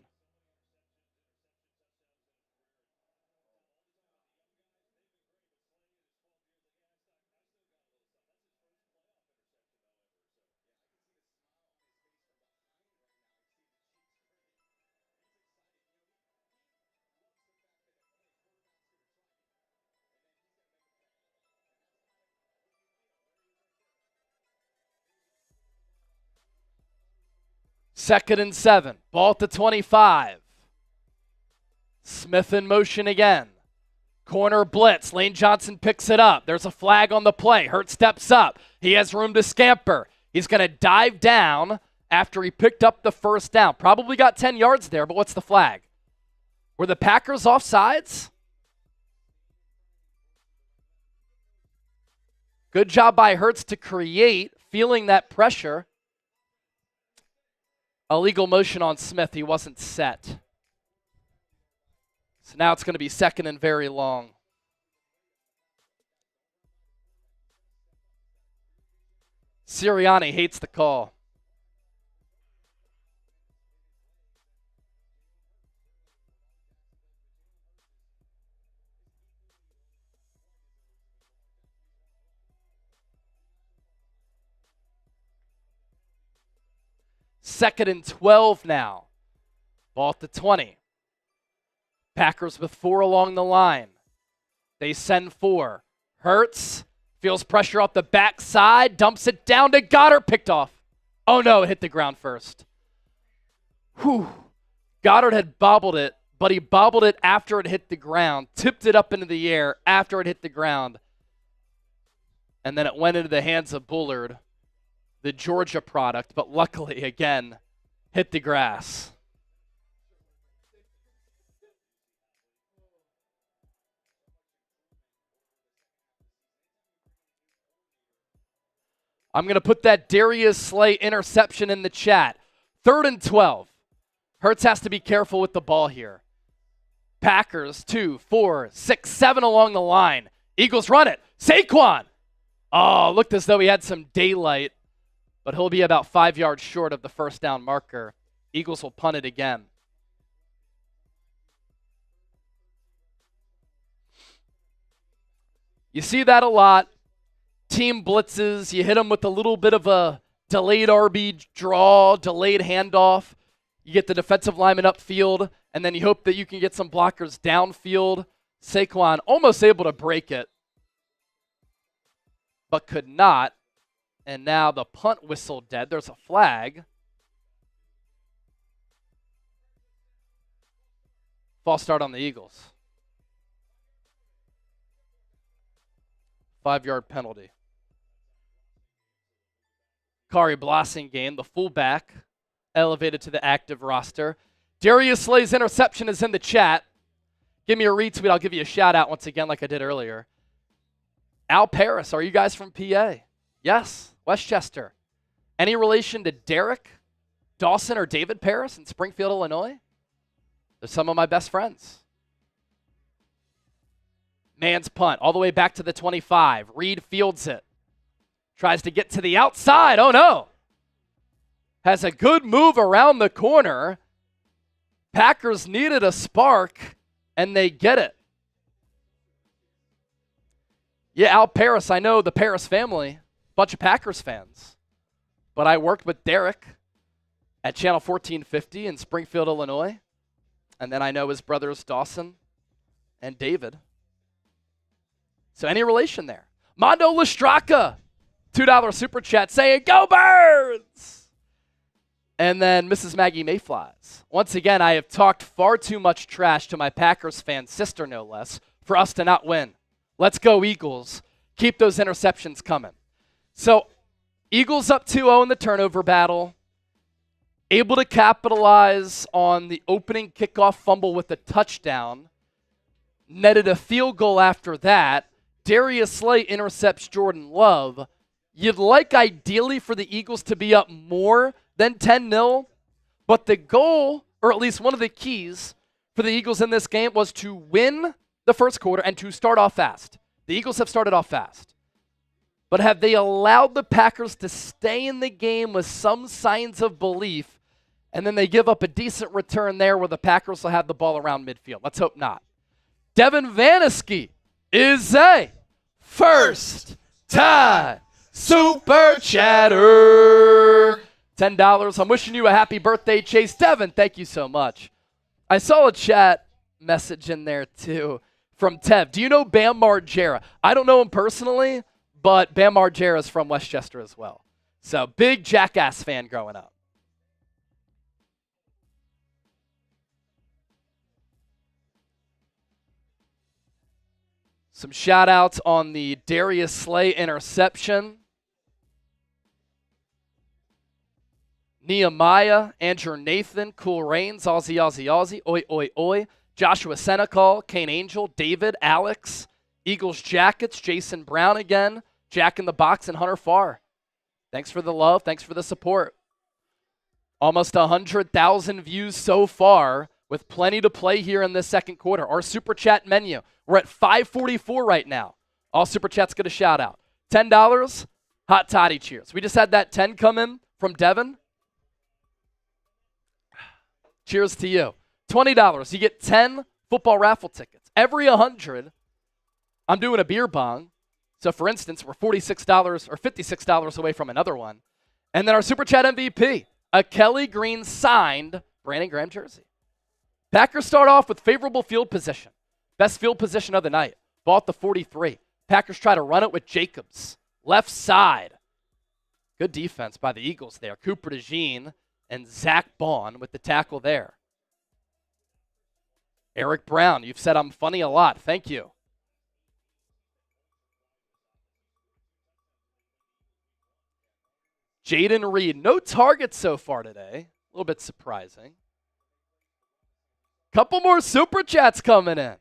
Second and 7. Ball at the 25. Smith in motion again. Corner blitz. Lane Johnson picks it up. There's a flag on the play. Hurt steps up. He has room to scamper. He's going to dive down after he picked up the first down. Probably got 10 yards there, but what's the flag? Were the Packers offsides? Good job by Hurts to create, feeling that pressure. Illegal motion on Smith. He wasn't set. So now it's going to be second and very long. Sirianni hates the call. Second and 12 now. Ball at the 20. Packers with 4 along the line. They send 4. Hurts feels pressure off the backside, dumps it down to Goddard, picked off. Oh no, it hit the ground first. Whew. Goddard had bobbled it, but he bobbled it after it hit the ground, tipped it up into the air after it hit the ground. And then it went into the hands of Bullard, the Georgia product, but luckily, again, hit the grass. I'm going to put that Darius Slay interception in the chat. 3rd and 12. Hurts has to be careful with the ball here. Packers, 2, 4, 6, 7 along the line. Eagles run it. Saquon. Oh, looked as though he had some daylight, but he'll be about 5 yards short of the first down marker. Eagles will punt it again. You see that a lot. Team blitzes, you hit them with a little bit of a delayed RB draw, delayed handoff. You get the defensive lineman upfield, and then you hope that you can get some blockers downfield. Saquon almost able to break it, but could not. And now the punt whistle dead. There's a flag. False start on the Eagles. 5-yard penalty. Kari Blasingame, the fullback, elevated to the active roster. Darius Slay's interception is in the chat. Give me a retweet. I'll give you a shout out once again like I did earlier. Al Paris, are you guys from PA? Yes, Westchester. Any relation to Derek, Dawson, or David Paris in Springfield, Illinois? They're some of my best friends. Man's punt all the way back to the 25. Reed fields it. Tries to get to the outside. Oh, no. Has a good move around the corner. Packers needed a spark, and they get it. Yeah, Al Paris, I know the Paris family. Bunch of Packers fans. But I worked with Derek at Channel 1450 in Springfield, Illinois. And then I know his brothers Dawson and David. So any relation there? Mondo Lestraka, $2 super chat saying, "Go Birds!" And then Mrs. Maggie Mayflies. Once again, I have talked far too much trash to my Packers fan sister, no less, for us to not win. Let's go Eagles. Keep those interceptions coming. So Eagles up 2-0 in the turnover battle. Able to capitalize on the opening kickoff fumble with a touchdown. Netted a field goal after that. Darius Slay intercepts Jordan Love. You'd like ideally for the Eagles to be up more than 10-0, but the goal, or at least one of the keys for the Eagles in this game, was to win the first quarter and to start off fast. The Eagles have started off fast. But have they allowed the Packers to stay in the game with some signs of belief, and then they give up a decent return there where the Packers will have the ball around midfield? Let's hope not. Devin Vanesky is a first time super chatter. $10. I'm wishing you a happy birthday, Chase. Devin, thank you so much. I saw a chat message in there, too, from Tev. Do you know Bam Margera? I don't know him personally, but Bam Margera is from Westchester as well. So, big Jackass fan growing up. Some shout-outs on the Darius Slay interception. Nehemiah, Andrew Nathan, Cool Rains, Aussie, Aussie, Aussie, Oi, Oi, Oi, Joshua Senecal, Kane Angel, David, Alex, Eagles Jackets, Jason Brown again, Jack in the Box, and Hunter Farr. Thanks for the love. Thanks for the support. Almost 100,000 views so far with plenty to play here in this second quarter. Our Super Chat menu, we're at 544 right now. All Super Chats get a shout out. $10, hot toddy cheers. We just had that 10 come in from Devin. Cheers to you. $20, you get 10 football raffle tickets. Every 100, I'm doing a beer bong. So, for instance, we're $46 or $56 away from another one. And then our Super Chat MVP, a Kelly Green signed Brandon Graham jersey. Packers start off with favorable field position. Best field position of the night. Ball at the 43. Packers try to run it with Jacobs. Left side. Good defense by the Eagles there. Cooper DeJean and Zach Bond with the tackle there. Eric Brown, you've said I'm funny a lot. Thank you. Jaden Reed, no targets so far today. A little bit surprising. Couple more Super Chats coming in.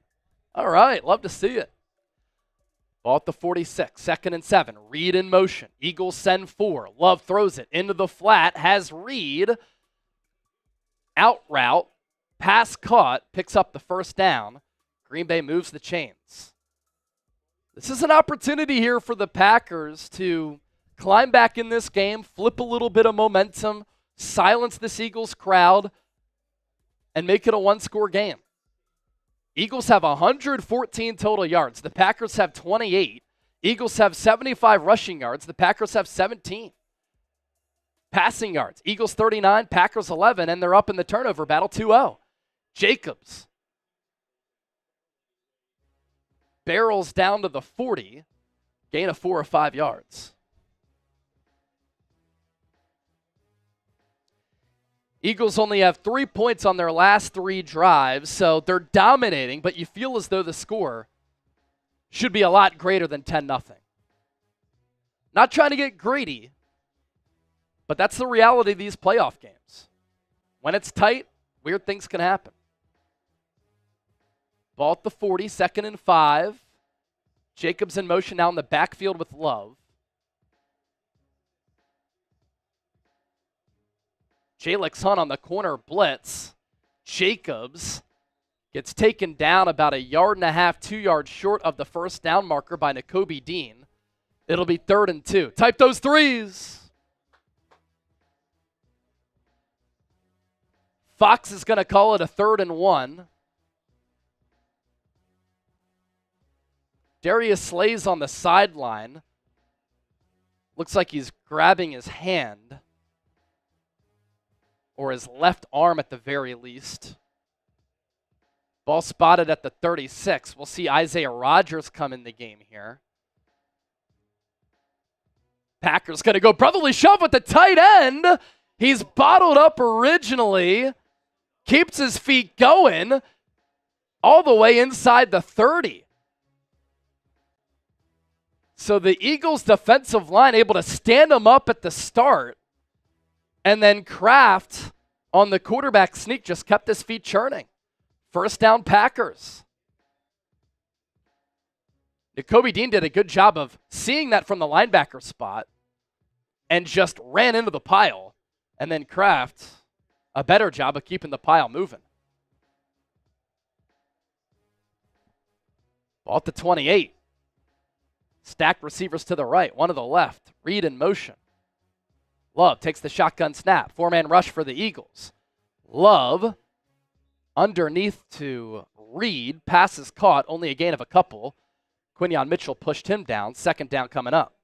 All right, love to see it. Ball at the 46, 2nd and 7. Reed in motion. Eagles send 4. Love throws it into the flat. Has Reed. Out route. Pass caught. Picks up the first down. Green Bay moves the chains. This is an opportunity here for the Packers to climb back in this game, flip a little bit of momentum, silence this Eagles crowd, and make it a one-score game. Eagles have 114 total yards. The Packers have 28. Eagles have 75 rushing yards. The Packers have 17. Passing yards. Eagles 39, Packers 11, and they're up in the turnover battle 2-0. Jacobs barrels down to the 40, gain of 4 or 5 yards. Eagles only have 3 points on their last 3 drives, so they're dominating, but you feel as though the score should be a lot greater than 10-0. Not trying to get greedy, but that's the reality of these playoff games. When it's tight, weird things can happen. Ball at the 40, 2nd and 5. Jacobs in motion now in the backfield with Love. Jalix Hunt on the corner blitz. Jacobs gets taken down about 1.5 yards, 2 yards short of the first down marker by Nakobe Dean. It'll be 3rd and 2. Type those threes. Fox is going to call it a 3rd and 1. Darius Slay's on the sideline. Looks like he's grabbing his hand. Or his left arm at the very least. Ball spotted at the 36. We'll see Isaiah Rodgers come in the game here. Packers going to go brotherly shove with the tight end. He's bottled up originally. Keeps his feet going all the way inside the 30. So the Eagles' defensive line able to stand him up at the start. And then Kraft on the quarterback sneak just kept his feet churning. First down Packers. Nakobe Dean did a good job of seeing that from the linebacker spot and just ran into the pile. And then Kraft, a better job of keeping the pile moving. Ball at the 28. Stacked receivers to the right, one to the left. Reed in motion. Love takes the shotgun snap. 4-man rush for the Eagles. Love underneath to Reed. Passes caught, only a gain of a couple. Quinion Mitchell pushed him down. 2nd down coming up.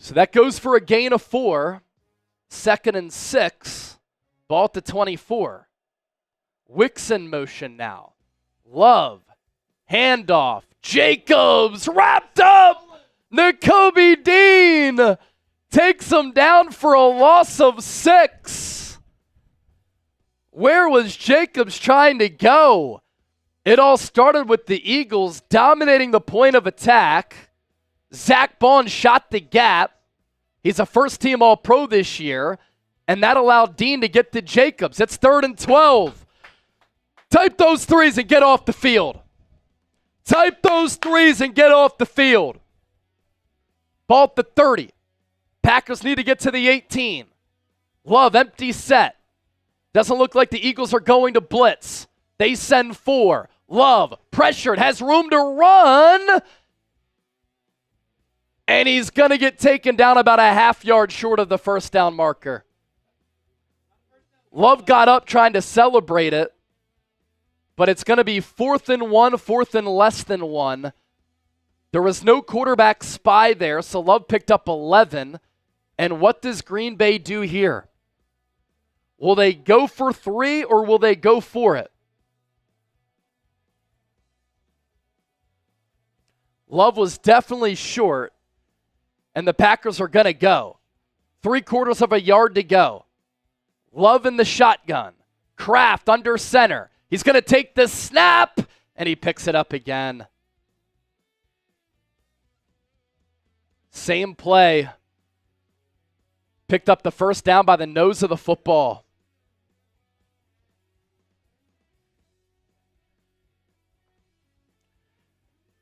So that goes for a gain of 4. 2nd and 6. Ball at the 24. Wicks in motion now. Love. Handoff. Jacobs wrapped up. Nakobe Dean takes him down for a loss of 6. Where was Jacobs trying to go? It all started with the Eagles dominating the point of attack. Zach Bond shot the gap. He's a first-team All-Pro this year, and that allowed Dean to get to Jacobs. It's 3rd and 12. Type those threes and get off the field. Type those threes and get off the field. Ball at the 30. Packers need to get to the 18. Love, empty set. Doesn't look like the Eagles are going to blitz. They send 4. Love, pressured, has room to run. And he's going to get taken down about a half-yard short of the first down marker. Love got up trying to celebrate it. But it's going to be 4th and 1, 4th and less than 1. There was no quarterback spy there, so Love picked up 11. And what does Green Bay do here? Will they go for 3 or will they go for it? Love was definitely short, and the Packers are going to go. 3/4 of a yard to go. Love in the shotgun. Kraft under center. He's going to take the snap, and he picks it up again. Same play. Picked up the first down by the nose of the football.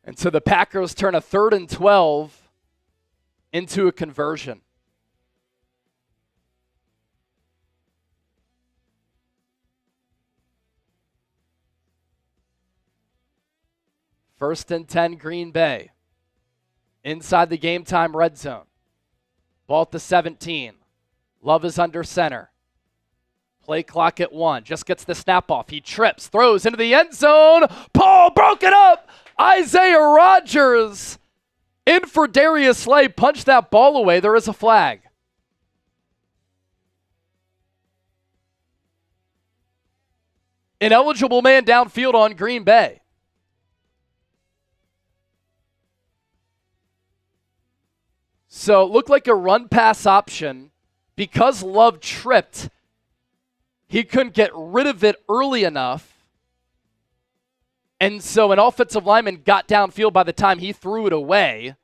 And so the Packers turn a 3rd and 12 into a conversion. First and 10, Green Bay. Inside the game time red zone. Ball at the 17. Love is under center. Play clock at 1. Just gets the snap off. He trips, throws into the end zone. Paul broke it up. Isaiah Rodgers in for Darius Slay. Punched that ball away. There is a flag. Ineligible man downfield on Green Bay. So it looked like a run-pass option. Because Love tripped, he couldn't get rid of it early enough. And so an offensive lineman got downfield by the time he threw it away.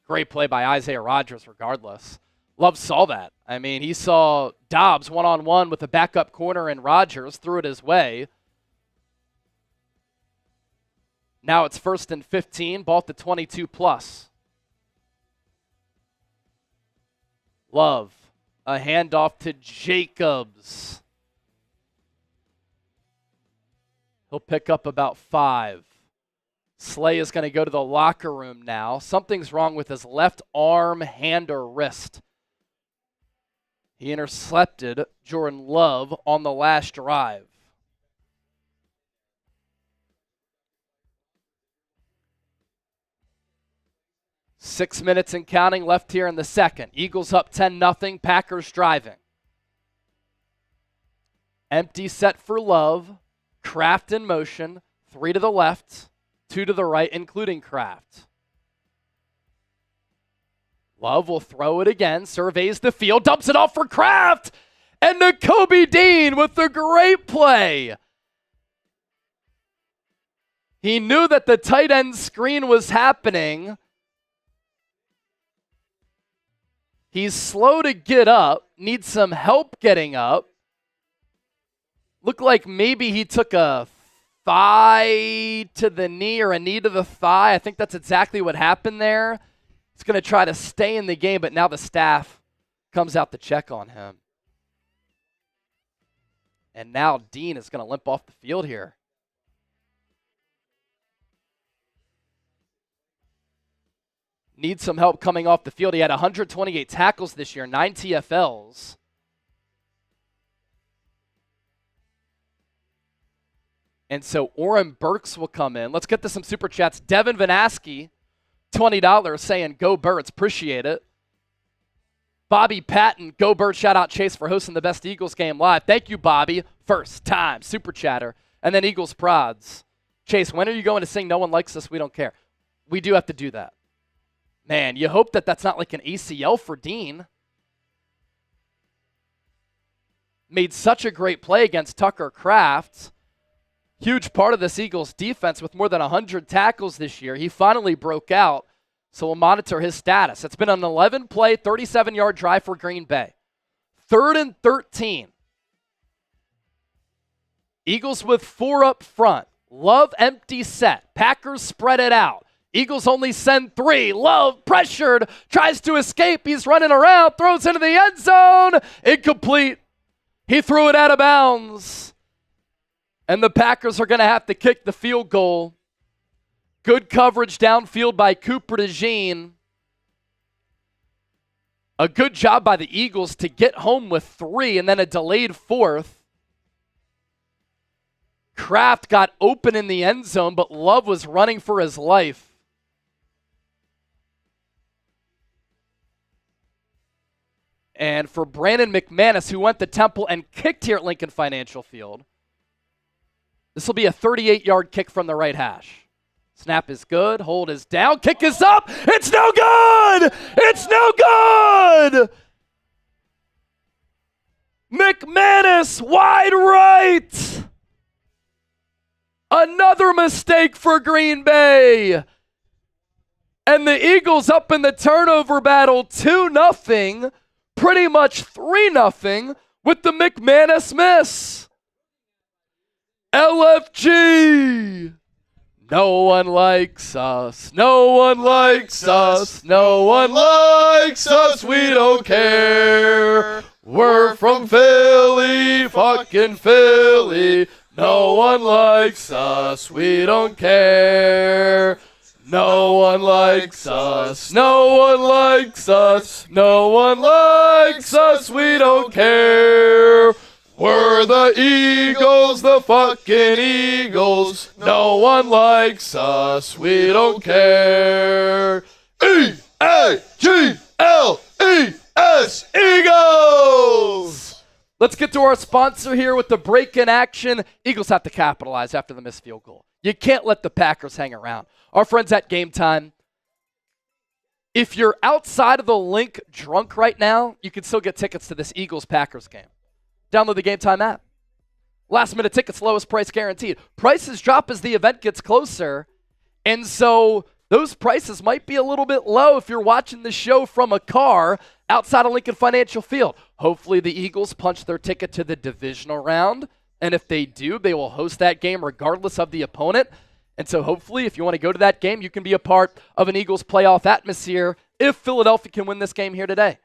Great play by Isaiah Rodgers regardless. Love saw that. I mean, he saw Dobbs one-on-one with a backup corner and Rodgers threw it his way. Now it's 1st and 15, ball at the 22 plus. Love, a handoff to Jacobs. He'll pick up about 5. Slay is going to go to the locker room now. Something's wrong with his left arm, hand, or wrist. He intercepted Jordan Love on the last drive. Six minutes and counting left here in the second. Eagles up 10-0. Packers driving. Empty set for Love. Kraft in motion. 3 to the left, 2 to the right, including Kraft. Love will throw it again. Surveys the field. Dumps it off for Kraft. And Nakobe Dean with the great play. He knew that the tight end screen was happening. He's slow to get up, needs some help getting up. Looked like maybe he took a thigh to the knee or a knee to the thigh. I think that's exactly what happened there. He's going to try to stay in the game, but now the staff comes out to check on him. And now Dean is going to limp off the field here. Needs some help coming off the field. He had 128 tackles this year, 9 TFLs. And so Orrin Burks will come in. Let's get to some super chats. Devin Vanaski, $20, saying, go Birds, appreciate it. Bobby Patton, go Birds, shout out Chase for hosting the best Eagles game live. Thank you, Bobby. First time, super chatter. And then Eagles prods. Chase, when are you going to sing No One Likes Us, We Don't Care? We do have to do that. Man, you hope that that's not like an ACL for Dean. Made such a great play against Tucker Kraft. Huge part of this Eagles defense with more than 100 tackles this year. He finally broke out, so we'll monitor his status. It's been an 11-play, 37-yard drive for Green Bay. 3rd and 13. Eagles with 4 up front. Love empty set. Packers spread it out. Eagles only send 3. Love pressured. Tries to escape. He's running around. Throws into the end zone. Incomplete. He threw it out of bounds. And the Packers are going to have to kick the field goal. Good coverage downfield by Cooper DeJean. A good job by the Eagles to get home with 3 and then a delayed 4th. Kraft got open in the end zone, but Love was running for his life. And for Brandon McManus, who went to Temple and kicked here at Lincoln Financial Field, this will be a 38-yard kick from the right hash. Snap is good. Hold is down. Kick is up. It's no good. It's no good. McManus wide right. Another mistake for Green Bay. And the Eagles up in the turnover battle 2-0. Pretty much 3-0 with the McManus miss. LFG. No one likes us. No one likes us. No one likes us. We don't care. We're from Philly, fucking Philly. No one likes us. We don't care. No one likes us. No one likes us. No one likes us. We don't care. We're the Eagles, the fucking Eagles. No one likes us. We don't care. E-A-G-L-E-S, Eagles! Let's get to our sponsor here with the break in action. Eagles have to capitalize after the missed field goal. You can't let the Packers hang around. Our friends at Game Time, if you're outside of the link drunk right now, you can still get tickets to this Eagles-Packers game. Download the Game Time app. Last minute tickets, lowest price guaranteed. Prices drop as the event gets closer. And so those prices might be a little bit low if you're watching the show from a car outside of Lincoln Financial Field. Hopefully the Eagles punch their ticket to the divisional round. And if they do, they will host that game regardless of the opponent. And so hopefully if you want to go to that game, you can be a part of an Eagles playoff atmosphere if Philadelphia can win this game here today.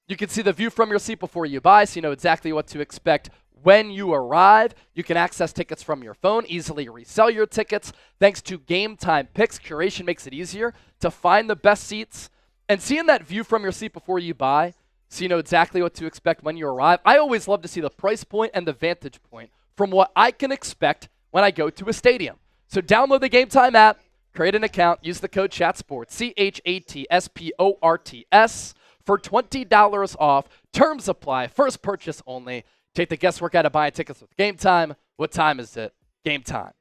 You can see the view from your seat before you buy, so you know exactly what to expect when you arrive. You can access tickets from your phone, easily resell your tickets. Thanks to Game Time Picks, curation makes it easier to find the best seats. And seeing that view from your seat before you buy, so you know exactly what to expect when you arrive. I always love to see the price point and the vantage point from what I can expect when I go to a stadium. So download the Game Time app, create an account, use the code CHATSPORTS, CHATSPORTS, for $20 off. Terms apply. First purchase only. Take the guesswork out of buying tickets with Game Time. What time is it? Game time.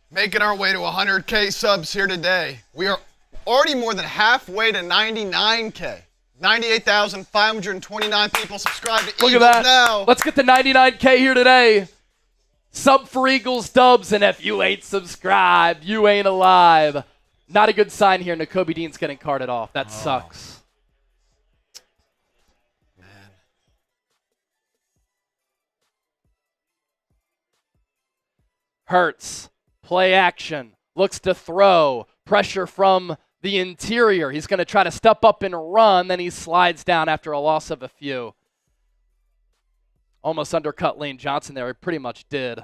Making our way to 100K subs here today. We are already more than halfway to 99K. 98,529 people subscribe to Look Eagles at that. now. Let's get to 99K here today. Sub for Eagles dubs, and if you ain't subscribed, you ain't alive. Not a good sign here. Nakobe Dean's getting carted off. That sucks. Man. Hurts. Play action. Looks to throw. Pressure from the interior. He's going to try to step up and run. Then he slides down after a loss of a few. Almost undercut Lane Johnson there. He pretty much did.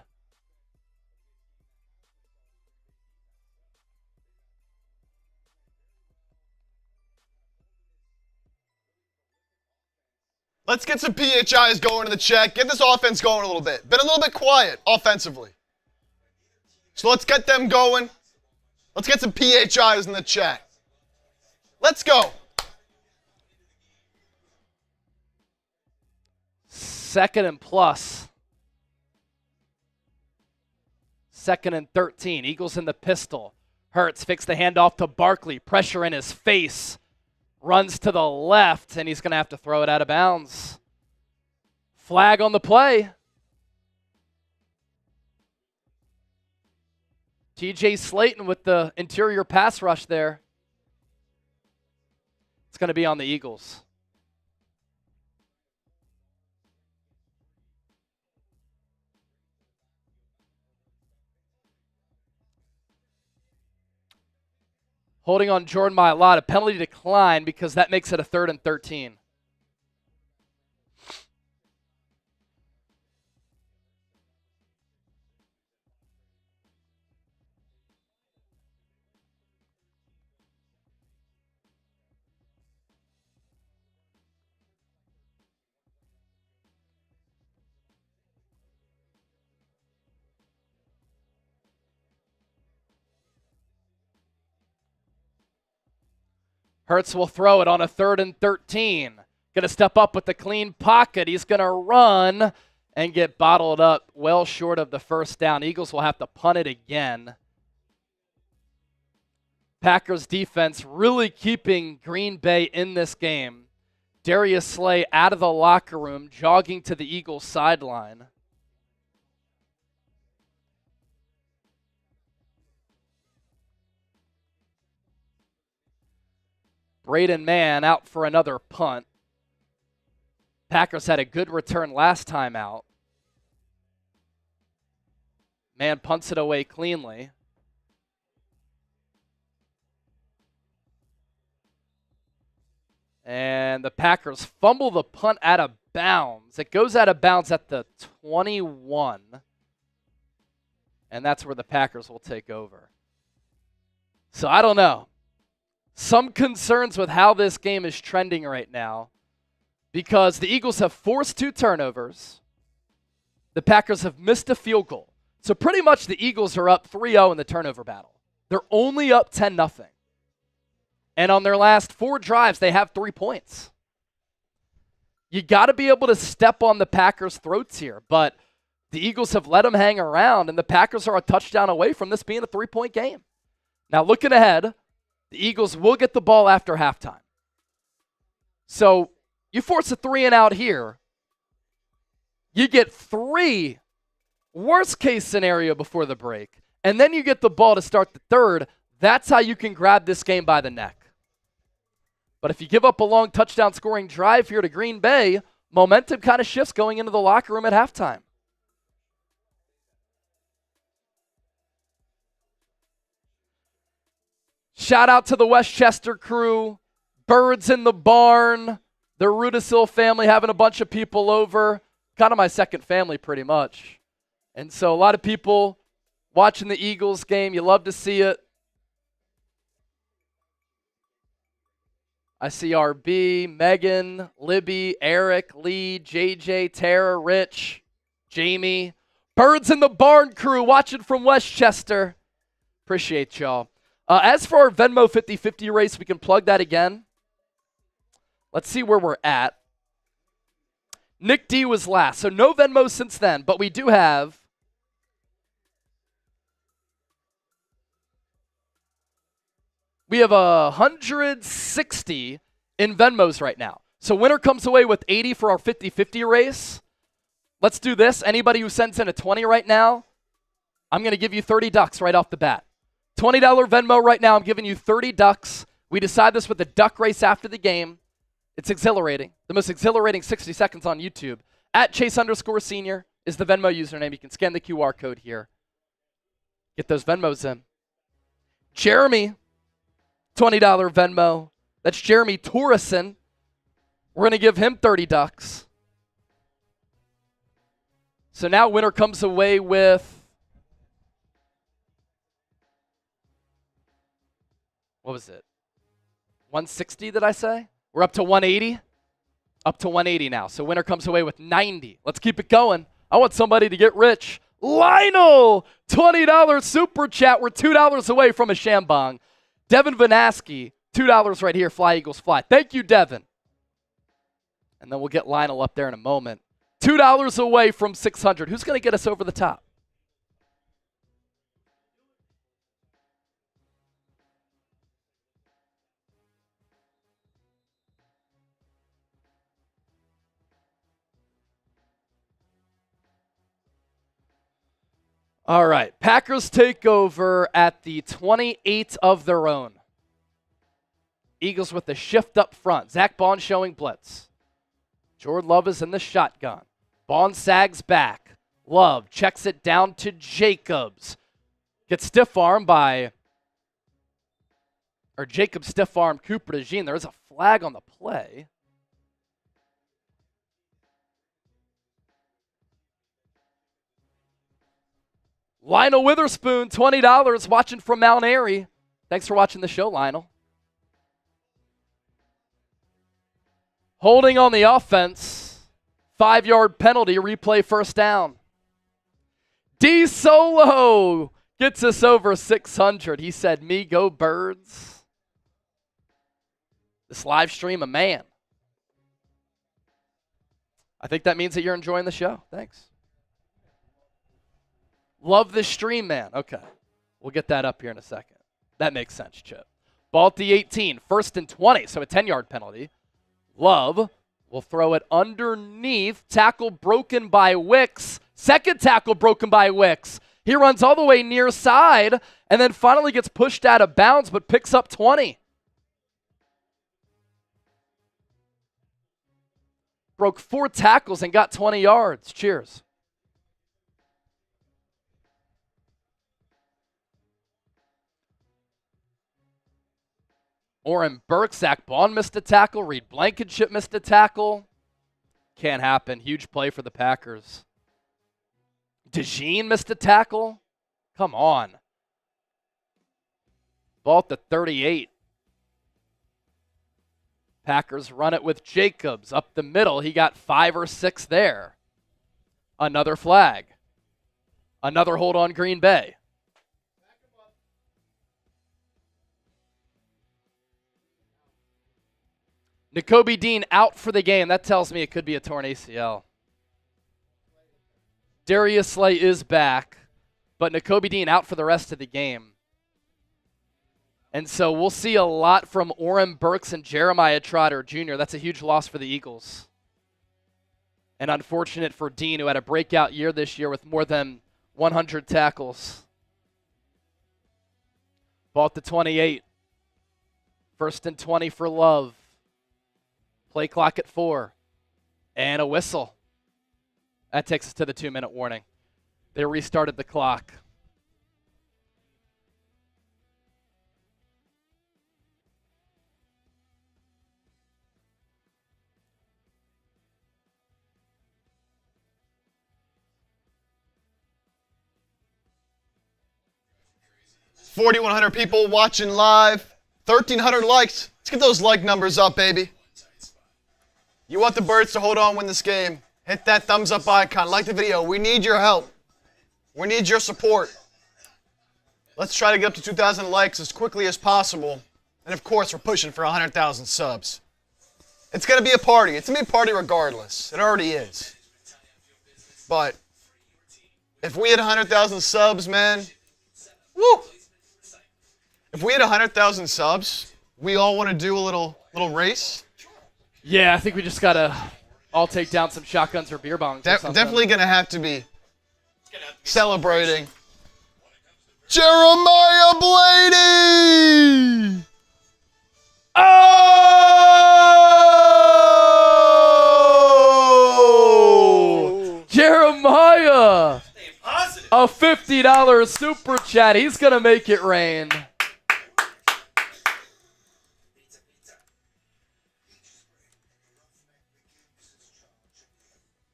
Let's get some PHIs going in the chat. Get this offense going a little bit. Been a little bit quiet offensively. So let's get them going. Let's get some PHIs in the chat. Let's go. Second and plus. 2nd and 13. Eagles in the pistol. Hurts fakes the handoff to Barkley. Pressure in his face. Runs to the left, and he's going to have to throw it out of bounds. Flag on the play. TJ Slayton with the interior pass rush there. It's going to be on the Eagles. Holding on Jordan Mailata. Penalty decline because that makes it a 3rd and 13. Hurts will throw it on a 3rd and 13. Going to step up with the clean pocket. He's going to run and get bottled up well short of the first down. Eagles will have to punt it again. Packers defense really keeping Green Bay in this game. Darius Slay out of the locker room, jogging to the Eagles sideline. Braden Mann out for another punt. Packers had a good return last time out. Mann punts it away cleanly. And the Packers fumble the punt out of bounds. It goes out of bounds at the 21. And that's where the Packers will take over. So I don't know. Some concerns with how this game is trending right now because the Eagles have forced 2 turnovers. The Packers have missed a field goal. So pretty much the Eagles are up 3-0 in the turnover battle. They're only up 10-0. And on their last 4 drives, they have 3 points. You got to be able to step on the Packers' throats here, but the Eagles have let them hang around, and the Packers are a touchdown away from this being a 3-point game. Now, looking ahead, the Eagles will get the ball after halftime. So you force a 3-and-out here. You get 3 worst-case scenario before the break, and then you get the ball to start the 3rd. That's how you can grab this game by the neck. But if you give up a long touchdown scoring drive here to Green Bay, momentum kind of shifts going into the locker room at halftime. Shout out to the Westchester crew, Birds in the Barn, the Rudisil family having a bunch of people over. Kind of my second family pretty much. And so a lot of people watching the Eagles game. You love to see it. I see RB, Megan, Libby, Eric, Lee, JJ, Tara, Rich, Jamie. Birds in the Barn crew watching from Westchester. Appreciate y'all. As for our Venmo 50-50 race, we can plug that again. Let's see where we're at. Nick D was last, so no Venmo since then, but we do have we have 160 in Venmos right now. So winner comes away with 80 for our 50-50 race. Let's do this. Anybody who sends in a 20 right now, I'm going to give you 30 ducks right off the bat. $20 Venmo right now, I'm giving you 30 ducks. We decide this with the duck race after the game. It's exhilarating. The most exhilarating 60 seconds on YouTube. At Chase_Senior is the Venmo username. You can scan the QR code here. Get those Venmos in. Jeremy, $20 Venmo. That's Jeremy Torreson. We're going to give him 30 ducks. So now winner comes away with, what was it? 160, did I say? We're up to 180? Up to 180 now. So winner comes away with 90. Let's keep it going. I want somebody to get rich. Lionel, $20 super chat. We're $2 away from a Shambong. Devin Vanaski, $2 right here. Fly Eagles fly. Thank you, Devin. And then we'll get Lionel up there in a moment. $2 away from 600. Who's going to get us over the top? All right, Packers take over at the 28 of their own. Eagles with the shift up front. Zach Bond showing blitz. Jordan Love is in the shotgun. Bond sags back. Love checks it down to Jacobs. Gets stiff-armed by, or Jacobs stiff-armed Cooper DeJean. There is a flag on the play. Lionel Witherspoon, $20, watching from Mount Airy. Thanks for watching the show, Lionel. Holding on the offense. 5-yard penalty, replay first down. D Solo gets us over 600. He said, me go birds. This live stream, a man. I think that means that you're enjoying the show. Thanks. Love the stream, man. Okay. We'll get that up here in a second. That makes sense, Chip. Ball at the 18. 1st and 20, so a 10-yard penalty. Love will throw it underneath. Tackle broken by Wicks. Second tackle broken by Wicks. He runs all the way near side and then finally gets pushed out of bounds but picks up 20. Broke 4 tackles and got 20 yards. Cheers. Oren Burke, Zach Bond missed a tackle. Reed Blankenship missed a tackle. Can't happen. Huge play for the Packers. DeJean missed a tackle. Come on. Ball at the 38. Packers run it with Jacobs up the middle. He got 5 or 6 there. Another flag. Another hold on Green Bay. Nakobe Dean out for the game. That tells me it could be a torn ACL. Darius Slay is back, but Nakobe Dean out for the rest of the game. And so we'll see a lot from Oren Burks and Jeremiah Trotter Jr. That's a huge loss for the Eagles. And unfortunate for Dean, who had a breakout year this year with more than 100 tackles. Ball at the 28. 1st and 20 for Love. Play clock at 4. And a whistle. That takes us to the 2-minute warning. They restarted the clock. $4,100 people watching live. 1,300 likes. Let's get those like numbers up, baby. You want the Birds to hold on, win this game. Hit that thumbs up icon. Like the video. We need your help. We need your support. Let's try to get up to 2,000 likes as quickly as possible. And of course, we're pushing for 100,000 subs. It's going to be a party. It's going to be a party regardless. It already is. But if we hit 100,000 subs, man, woo! If we hit 100,000 subs, we all want to do a little race. Yeah, I think we just got to all take down some shotguns or beer bongs. Definitely going to have to be celebrating. Jeremiah Blady! Oh! Jeremiah! A $50 super chat. He's going to make it rain.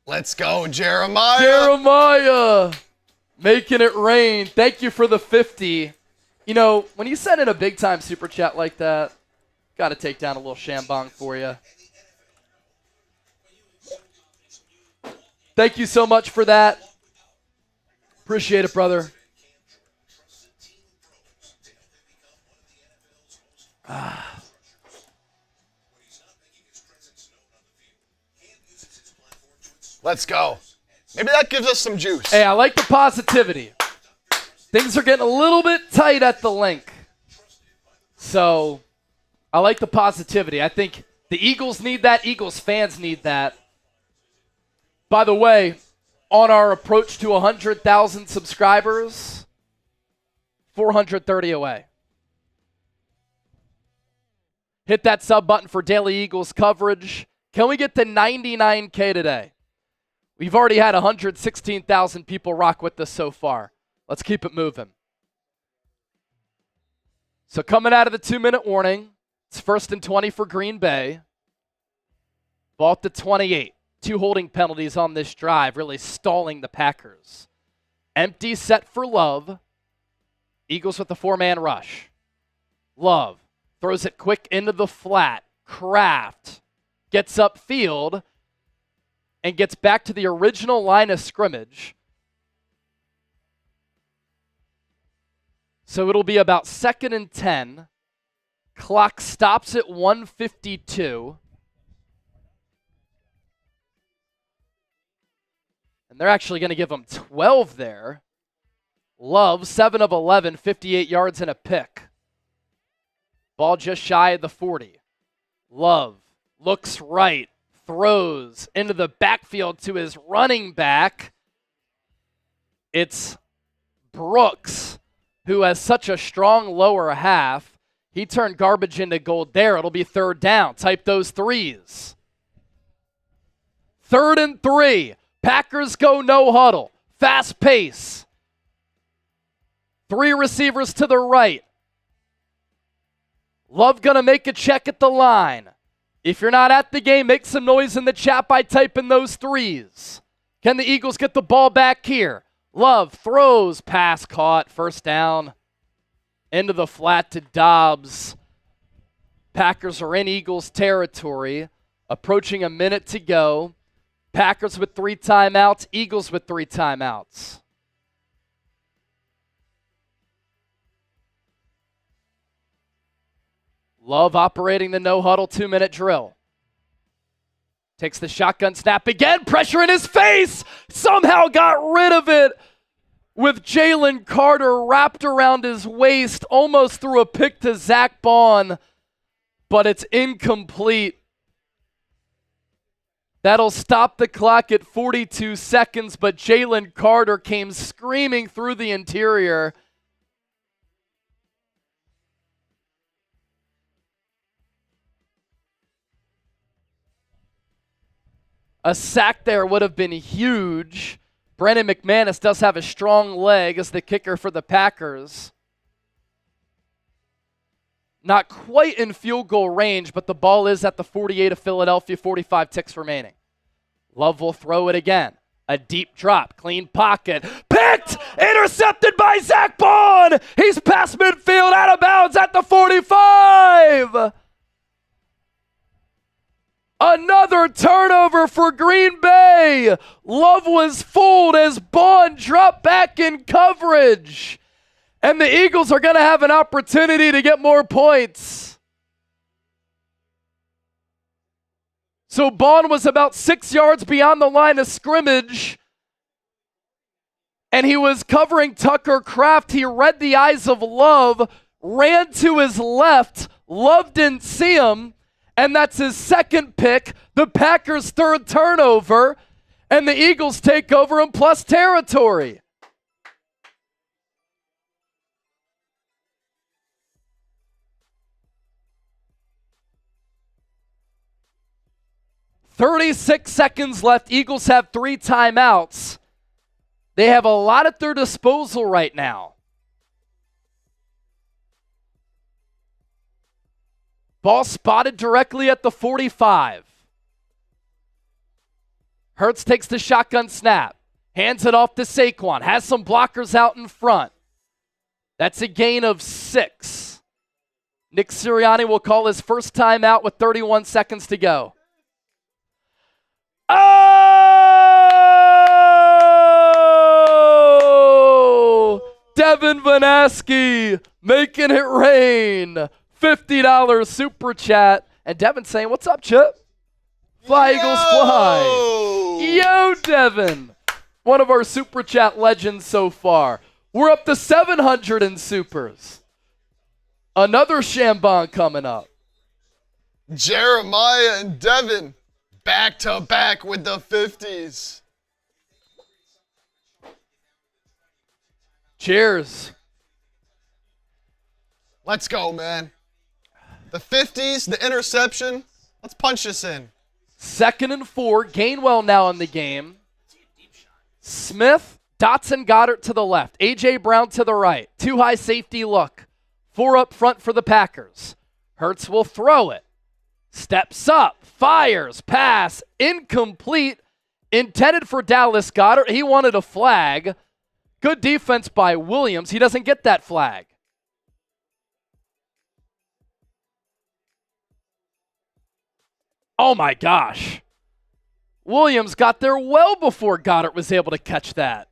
Let's go, Jeremiah. Jeremiah, making it rain. Thank you for the 50. You know, when you send in a big-time super chat like that, got to take down a little shambong for you. Thank you so much for that. Appreciate it, brother. Let's go. Maybe that gives us some juice. Hey, I like the positivity. Things are getting a little bit tight at the link. So, I like the positivity. I think the Eagles need that. Eagles fans need that. By the way, on our approach to 100,000 subscribers, 430 away. Hit that sub button for Daily Eagles coverage. Can we get to 99K today? We've already had 116,000 people rock with us so far. Let's keep it moving. So coming out of the 2-minute warning, it's 1st and 20 for Green Bay. Ball at the 28. 2 holding penalties on this drive, really stalling the Packers. Empty set for Love. Eagles with the 4-man rush. Love throws it quick into the flat. Kraft gets upfield and gets back to the original line of scrimmage. So it'll be about 2nd and 10. Clock stops at 1:52. And they're actually going to give them 12 there. Love, 7 of 11, 58 yards and a pick. Ball just shy of the 40. Love looks right, throws into the backfield to his running back. It's Brooks, who has such a strong lower half. He turned garbage into gold there. It'll be 3rd down. Type those 3s. 3rd and 3. Packers go no huddle. Fast pace. 3 receivers to the right. Love gonna make a check at the line. If you're not at the game, make some noise in the chat by typing those 3s. Can the Eagles get the ball back here? Love throws, pass caught, 1st down. Into the flat to Dobbs. Packers are in Eagles territory. Approaching a minute to go. Packers with 3 timeouts, Eagles with 3 timeouts. Love operating the no-huddle 2-minute drill. Takes the shotgun snap again, pressure in his face! Somehow got rid of it with Jalen Carter wrapped around his waist, almost threw a pick to Zach Bond, but it's incomplete. That'll stop the clock at 42 seconds, but Jalen Carter came screaming through the interior. A sack there would have been huge. Brandon McManus does have a strong leg as the kicker for the Packers. Not quite in field goal range, but the ball is at the 48 of Philadelphia, 45 ticks remaining. Love will throw it again. A deep drop, clean pocket. Picked! Intercepted by Zach Bond! He's past midfield, out of bounds at the 45! Another turnover for Green Bay! Love was fooled as Bond dropped back in coverage. And the Eagles are going to have an opportunity to get more points. So Bond was about 6 yards beyond the line of scrimmage. And he was covering Tucker Kraft. He read the eyes of Love, ran to his left. Love didn't see him. And that's his 2nd pick, the Packers' 3rd turnover. And the Eagles take over in plus territory. "36 seconds left. Eagles have 3 timeouts. They have a lot at their disposal right now. Ball spotted directly at the 45. Hurts takes the shotgun snap. Hands it off to Saquon. Has some blockers out in front. That's a gain of 6. Nick Sirianni will call his first timeout with 31 seconds to go. Oh! Devin Vanaski making it rain. $50 super chat. And Devin saying, "What's up, Chip? Fly, Yo! Eagles, fly." Yo, Devin. One of our super chat legends so far. We're up to 700 in supers. Another Shambon coming up. Jeremiah and Devin back to back with the 50s. Cheers. Let's go, man. The 50s, the interception. Let's punch this in. 2nd and 4. Gainwell now in the game. Smith, Dotson, Goddard to the left. A.J. Brown to the right. 2 high safety look. 4 up front for the Packers. Hurts will throw it. Steps up. Fires. Pass. Incomplete. Intended for Dallas Goddard. He wanted a flag. Good defense by Williams. He doesn't get that flag. Oh my gosh. Williams got there well before Goddard was able to catch that.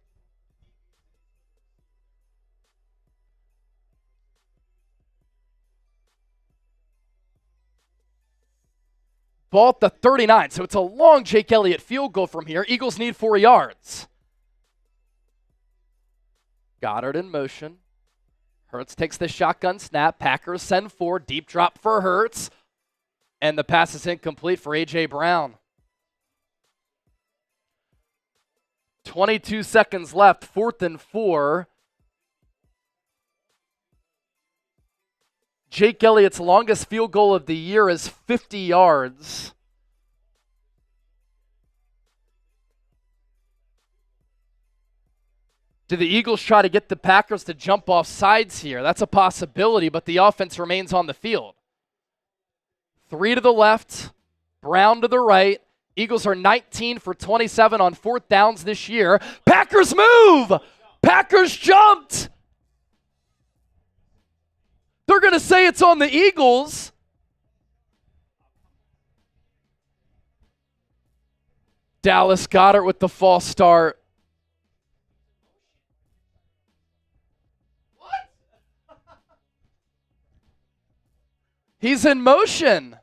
Ball at the 39, so it's a long Jake Elliott field goal from here. Eagles need 4 yards. Goddard in motion. Hurts takes the shotgun snap. Packers send 4. Deep drop for Hurts. And the pass is incomplete for A.J. Brown. 22 seconds left. 4th and 4. Jake Elliott's longest field goal of the year is 50 yards. Do the Eagles try to get the Packers to jump off sides here? That's a possibility, but the offense remains on the field. 3 to the left, Brown to the right. Eagles are 19 for 27 on 4th downs this year. Packers move! Packers jumped! They're going to say it's on the Eagles. Dallas Goddard with the false start. He's in motion.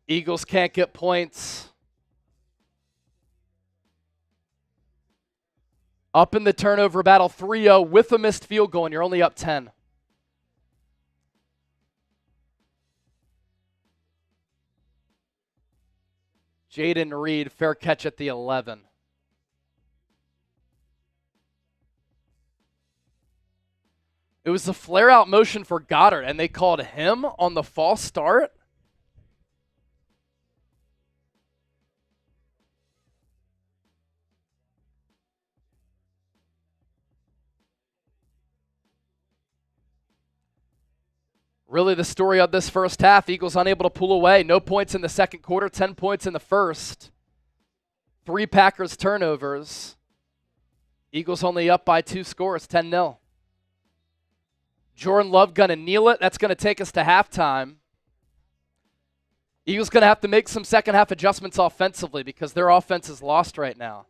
Eagles can't get points. Up in the turnover battle 3-0 with a missed field goal, and you're only up 10. Jaden Reed, fair catch at the 11. It was a flare-out motion for Goddard, and they called him on the false start? Really the story of this first half, Eagles unable to pull away. No points in the second quarter, 10 points in the first. 3 Packers turnovers. Eagles only up by 2 scores, 10-0. Jordan Love going to kneel it. That's going to take us to halftime. Eagles going to have to make some second half adjustments offensively because their offense is lost right now.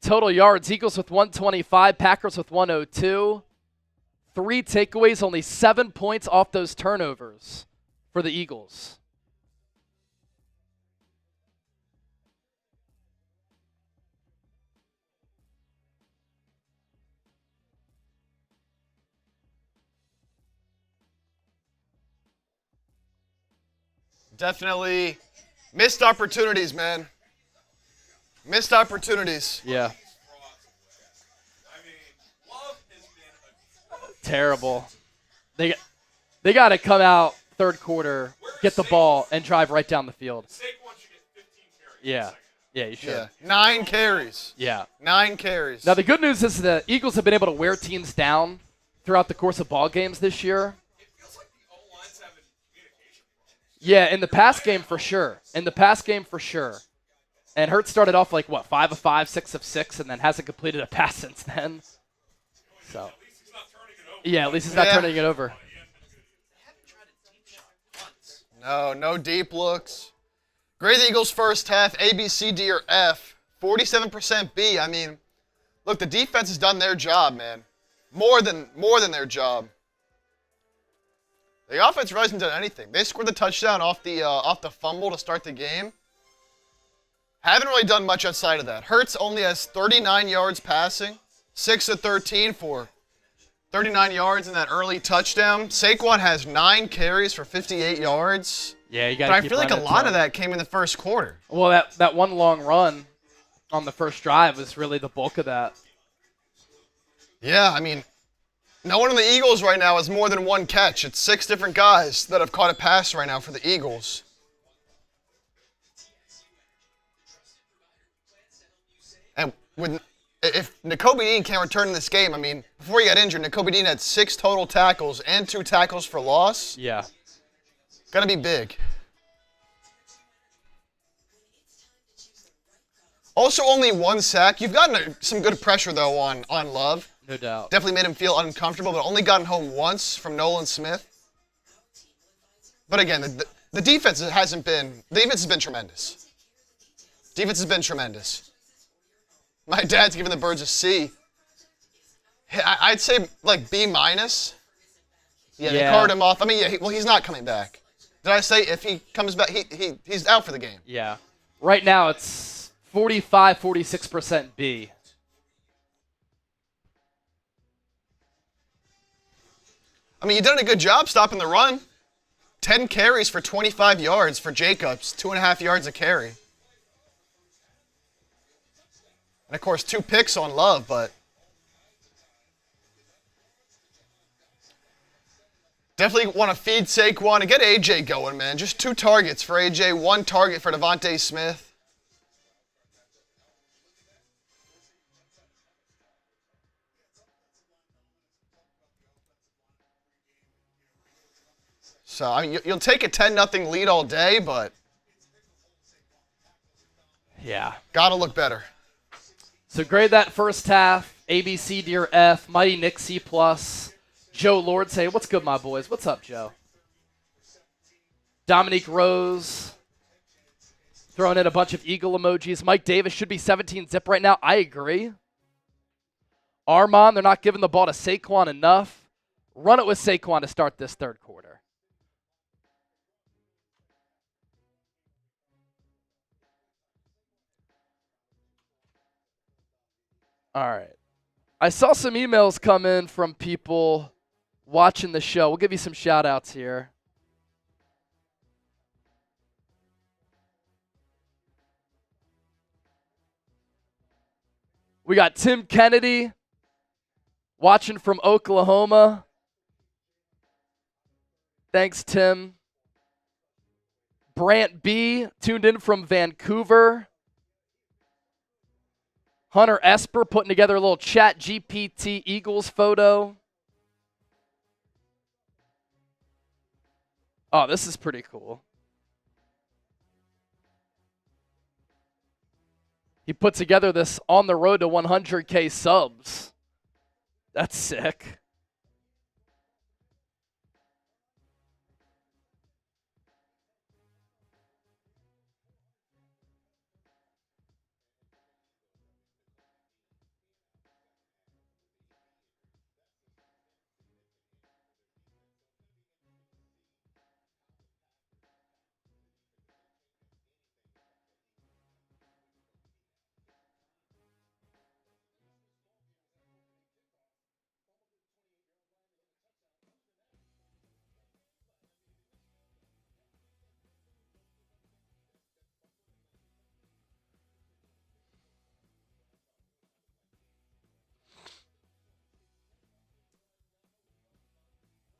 Total yards, Eagles with 125, Packers with 102. 3 takeaways, only 7 points off those turnovers for the Eagles. Definitely missed opportunities, man. Missed opportunities. Yeah. Terrible. They got to come out third quarter, get the ball, and drive right down the field. Yeah. Yeah, you should. Yeah. 9 carries. Yeah. 9 carries. Now, the good news is the Eagles have been able to wear teams down throughout the course of ball games this year. Yeah, in the pass game for sure. And Hurts started off like, 5 of 5, 6 of 6, and then hasn't completed a pass since then. So, yeah, at least he's not turning it over. No deep looks. Grade the Eagles first half, A, B, C, D, or F. 47% B. I mean, look, the defense has done their job, man. More than their job. The offense really hasn't done anything. They scored the touchdown off the fumble to start the game. Haven't really done much outside of that. Hurts only has 39 yards passing, 6 of 13 for 39 yards in that early touchdown. Saquon has 9 carries for 58 yards. Yeah, you got. But I feel like a lot of that came in the first quarter. Well, that one long run on the first drive was really the bulk of that. Yeah, I mean, no one in the Eagles right now has more than 1 catch. It's 6 different guys that have caught a pass right now for the Eagles. And if Nakobe Dean can't return in this game, I mean, before he got injured, Nakobe Dean had 6 total tackles and 2 tackles for loss. Yeah. Gonna be big. Also, only 1 sack. You've gotten some good pressure, though, on Love. No doubt. Definitely made him feel uncomfortable, but only gotten home once from Nolan Smith. But again, the defense has been tremendous. Defense has been tremendous. My dad's giving the Birds a C. I'd say like B-. Yeah, they carted him off. I mean, yeah, he's not coming back. Did I say if he comes back, he's out for the game? Yeah. Right now it's 45-46% B. I mean, you've done a good job stopping the run. 10 carries for 25 yards for Jacobs, 2.5 yards a carry. And, of course, 2 picks on Love, but definitely want to feed Saquon and get A.J. going, man. Just 2 targets for A.J., 1 target for Devontae Smith. So, I mean, you'll take a 10-0 lead all day, but yeah, gotta look better. So grade that first half. A, B, C, D, or F. Mighty Nick, C+. Joe Lord say, what's good, my boys? What's up, Joe? Dominique Rose throwing in a bunch of eagle emojis. Mike Davis should be 17 zip right now. I agree. Armand, they're not giving the ball to Saquon enough. Run it with Saquon to start this third quarter. All right. I saw some emails come in from people watching the show. We'll give you some shout-outs here. We got Tim Kennedy watching from Oklahoma. Thanks, Tim. Brant B. tuned in from Vancouver. Hunter Esper putting together a little Chat GPT Eagles photo. Oh, this is pretty cool. He put together this on the road to 100K subs. That's sick.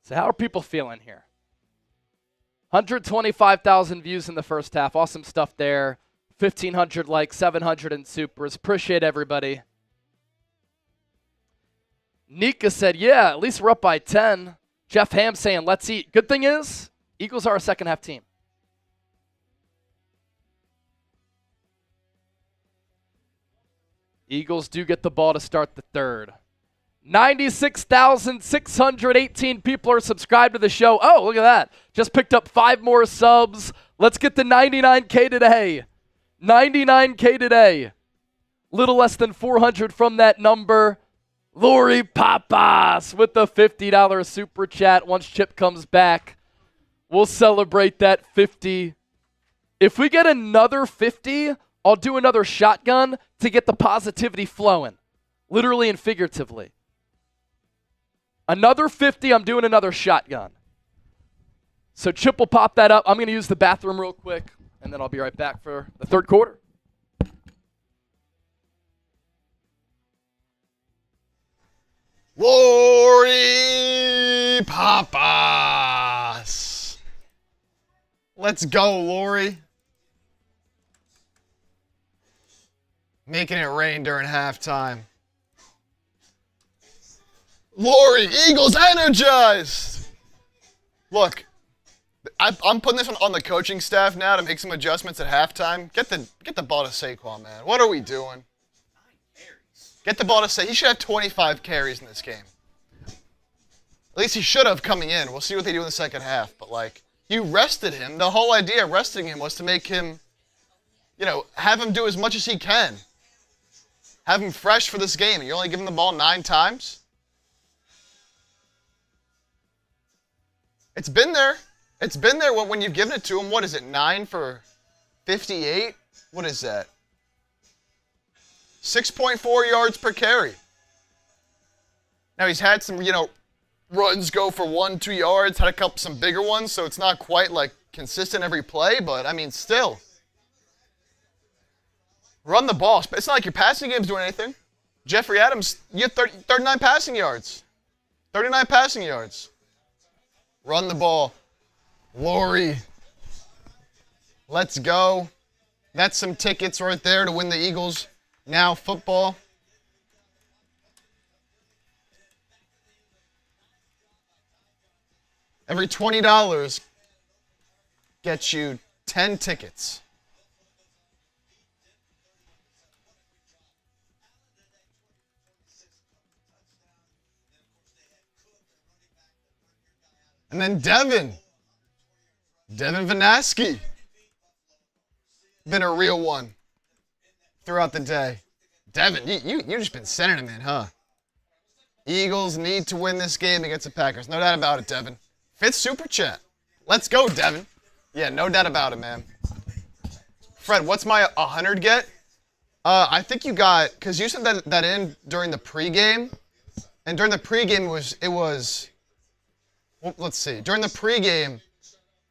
So how are people feeling here? 125,000 views in the first half. Awesome stuff there. 1,500 likes, 700 in supers. Appreciate everybody. Nika said, yeah, at least we're up by 10. Jeff Ham saying, let's eat. Good thing is, Eagles are a second half team. Eagles do get the ball to start the third. 96,618 people are subscribed to the show. Oh, look at that. Just picked up 5 more subs. Let's get to 99K today. 99K today. Little less than 400 from that number. Lori Papas with the $50 super chat once Chip comes back. We'll celebrate that 50. If we get another 50, I'll do another shotgun to get the positivity flowing, literally and figuratively. Another 50, I'm doing another shotgun. So Chip will pop that up. I'm going to use the bathroom real quick, and then I'll be right back for the third quarter. Lori Papas. Let's go, Lori. Making it rain during halftime. Lori, Eagles energized. Look, I'm putting this one on the coaching staff now to make some adjustments at halftime. Get the ball to Saquon, man. What are we doing? Get the ball to Saquon. He should have 25 carries in this game. At least he should have coming in. We'll see what they do in the second half. But, like, you rested him. The whole idea of resting him was to make him, have him do as much as he can. Have him fresh for this game. You're only giving the ball 9 times? It's been there. It's been there when you've given it to him. What is it, 9 for 58? What is that? 6.4 yards per carry. Now he's had some, runs go for 1-2 yards, had some bigger ones, so it's not quite like consistent every play, but I mean, still. Run the ball. It's not like your passing game's doing anything. Jeffrey Adams, you had 39 passing yards. 39 passing yards. Run the ball. Lori. Let's go. That's some tickets right there to win the Eagles Now football. Every $20 gets you 10 tickets. And then Devin Vanaski. Been a real one throughout the day. Devin, you just been sending him in, huh? Eagles need to win this game against the Packers. No doubt about it, Devin. 5th super chat. Let's go, Devin. Yeah, no doubt about it, man. Fred, what's my 100 get? I think you got, because you sent that in during the pregame. And during the pregame, it was well, let's see. During the pregame,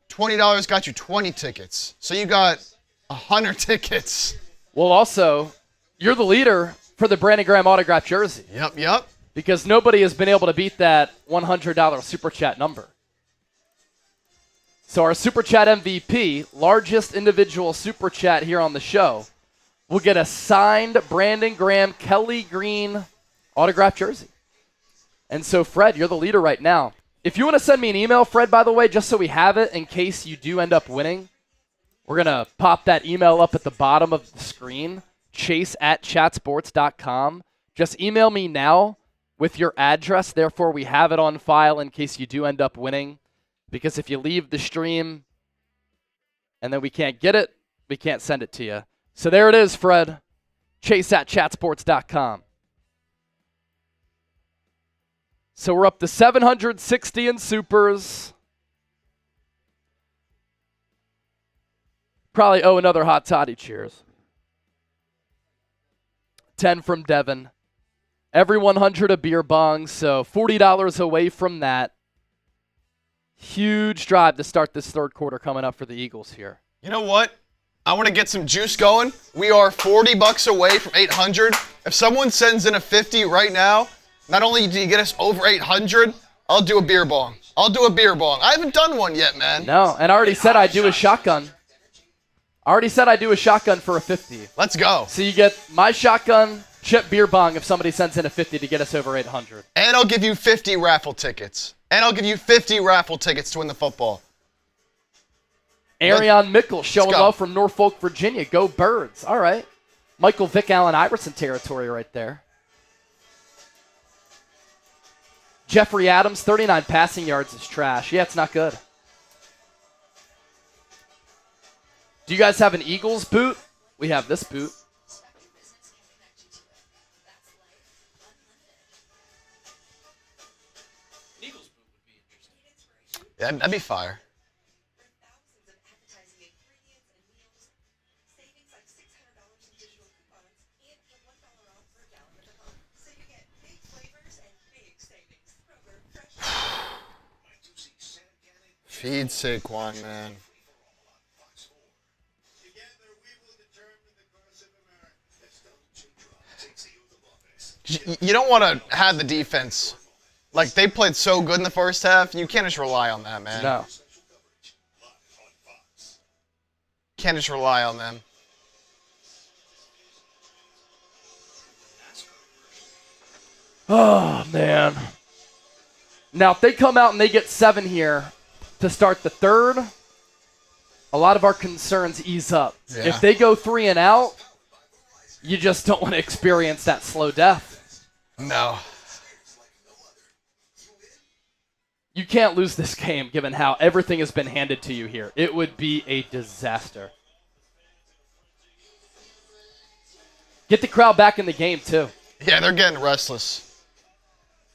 $20 got you 20 tickets. So you got 100 tickets. Well, also, you're the leader for the Brandon Graham autographed jersey. Yep. Because nobody has been able to beat that $100 super chat number. So our super chat MVP, largest individual super chat here on the show, will get a signed Brandon Graham Kelly Green autographed jersey. And so, Fred, you're the leader right now. If you want to send me an email, Fred, by the way, just so we have it in case you do end up winning, we're going to pop that email up at the bottom of the screen, chase@chatsports.com. Just email me now with your address. Therefore, we have it on file in case you do end up winning. Because if you leave the stream and then we can't get it, we can't send it to you. So there it is, Fred. chase@chatsports.com. So we're up to 760 in supers. Probably owe another hot toddy cheers. 10 from Devin. Every 100 a beer bong, so $40 away from that. Huge drive to start this third quarter coming up for the Eagles here. You know what? I want to get some juice going. We are $40 away from 800. If someone sends in a 50 right now, not only do you get us over 800, I'll do a beer bong. I haven't done one yet, man. No, and I already said I'd do a shotgun. For a 50. Let's go. So you get my shotgun, Chip beer bong if somebody sends in a 50 to get us over 800. And I'll give you 50 raffle tickets. To win the football. Arion Mickle showing love from Norfolk, Virginia. Go Birds. All right. Michael Vick, Allen Iverson territory right there. Jeffrey Adams, 39 passing yards is trash. Yeah, it's not good. Do you guys have an Eagles boot? We have this boot. Yeah, that'd be fire. Feed Saquon, man. You don't want to have the defense. Like, they played so good in the first half, you can't just rely on that, man. No. Can't just rely on them. Oh, man. Now, if they come out and they get 7 here to start the third, a lot of our concerns ease up. Yeah. If they go 3 and out, you just don't want to experience that slow death. No. You can't lose this game given how everything has been handed to you here. It would be a disaster. Get the crowd back in the game, too. Yeah, they're getting restless.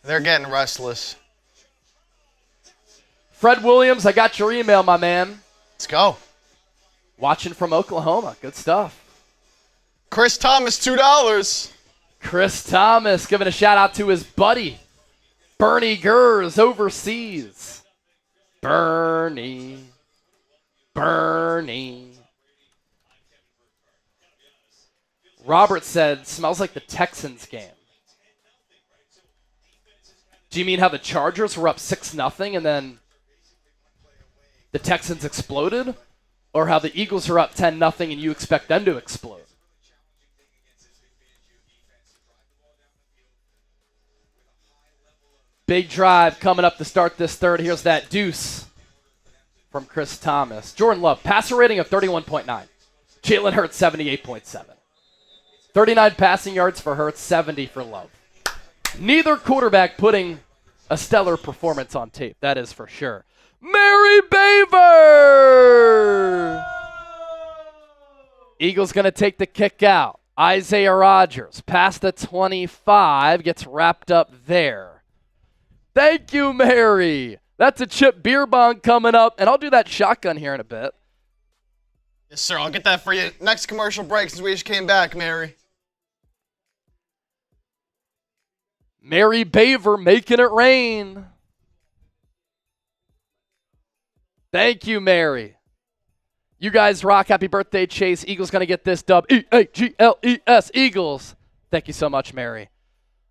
They're getting restless. Fred Williams, I got your email, my man. Let's go. Watching from Oklahoma. Good stuff. Chris Thomas, $2. Chris Thomas giving a shout out to his buddy, Bernie Gers, overseas. Bernie. Robert said, smells like the Texans game. Do you mean how the Chargers were up 6-0 and then the Texans exploded? Or how the Eagles are up 10-0 and you expect them to explode? Big drive coming up to start this third. Here's that deuce from Chris Thomas. Jordan Love, passer rating of 31.9. Jalen Hurts, 78.7. 39 passing yards for Hurts, 70 for Love. Neither quarterback putting a stellar performance on tape, that is for sure. Mary Baver! Eagles going to take the kick out. Isaiah Rodgers, past the 25, gets wrapped up there. Thank you, Mary. That's a chip beer bong coming up, and I'll do that shotgun here in a bit. Yes, sir. I'll get that for you. Next commercial break since we just came back, Mary. Mary Baver making it rain. Thank you, Mary. You guys rock. Happy birthday, Chase. Eagles going to get this dub. E-A-G-L-E-S, Eagles. Thank you so much, Mary.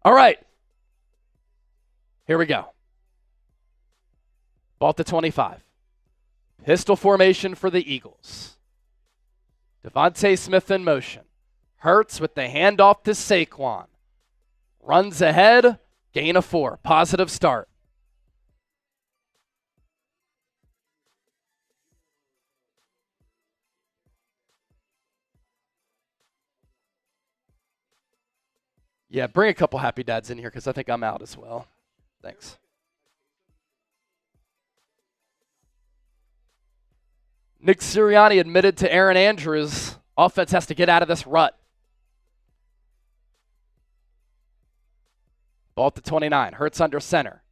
All right. Here we go. Ball to 25. Pistol formation for the Eagles. Devontae Smith in motion. Hurts with the handoff to Saquon. Runs ahead. Gain of 4. Positive start. Yeah, bring a couple happy dads in here because I think I'm out as well. Thanks. Nick Sirianni admitted to Aaron Andrews, offense has to get out of this rut. Ball to 29. Hurts under center.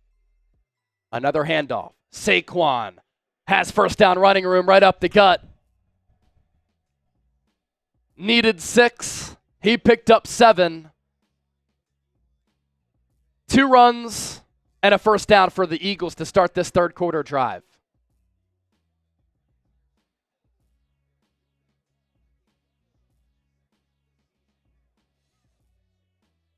Another handoff. Saquon has first down running room right up the gut. Needed 6. He picked up 7. 2 runs and a first down for the Eagles to start this third quarter drive.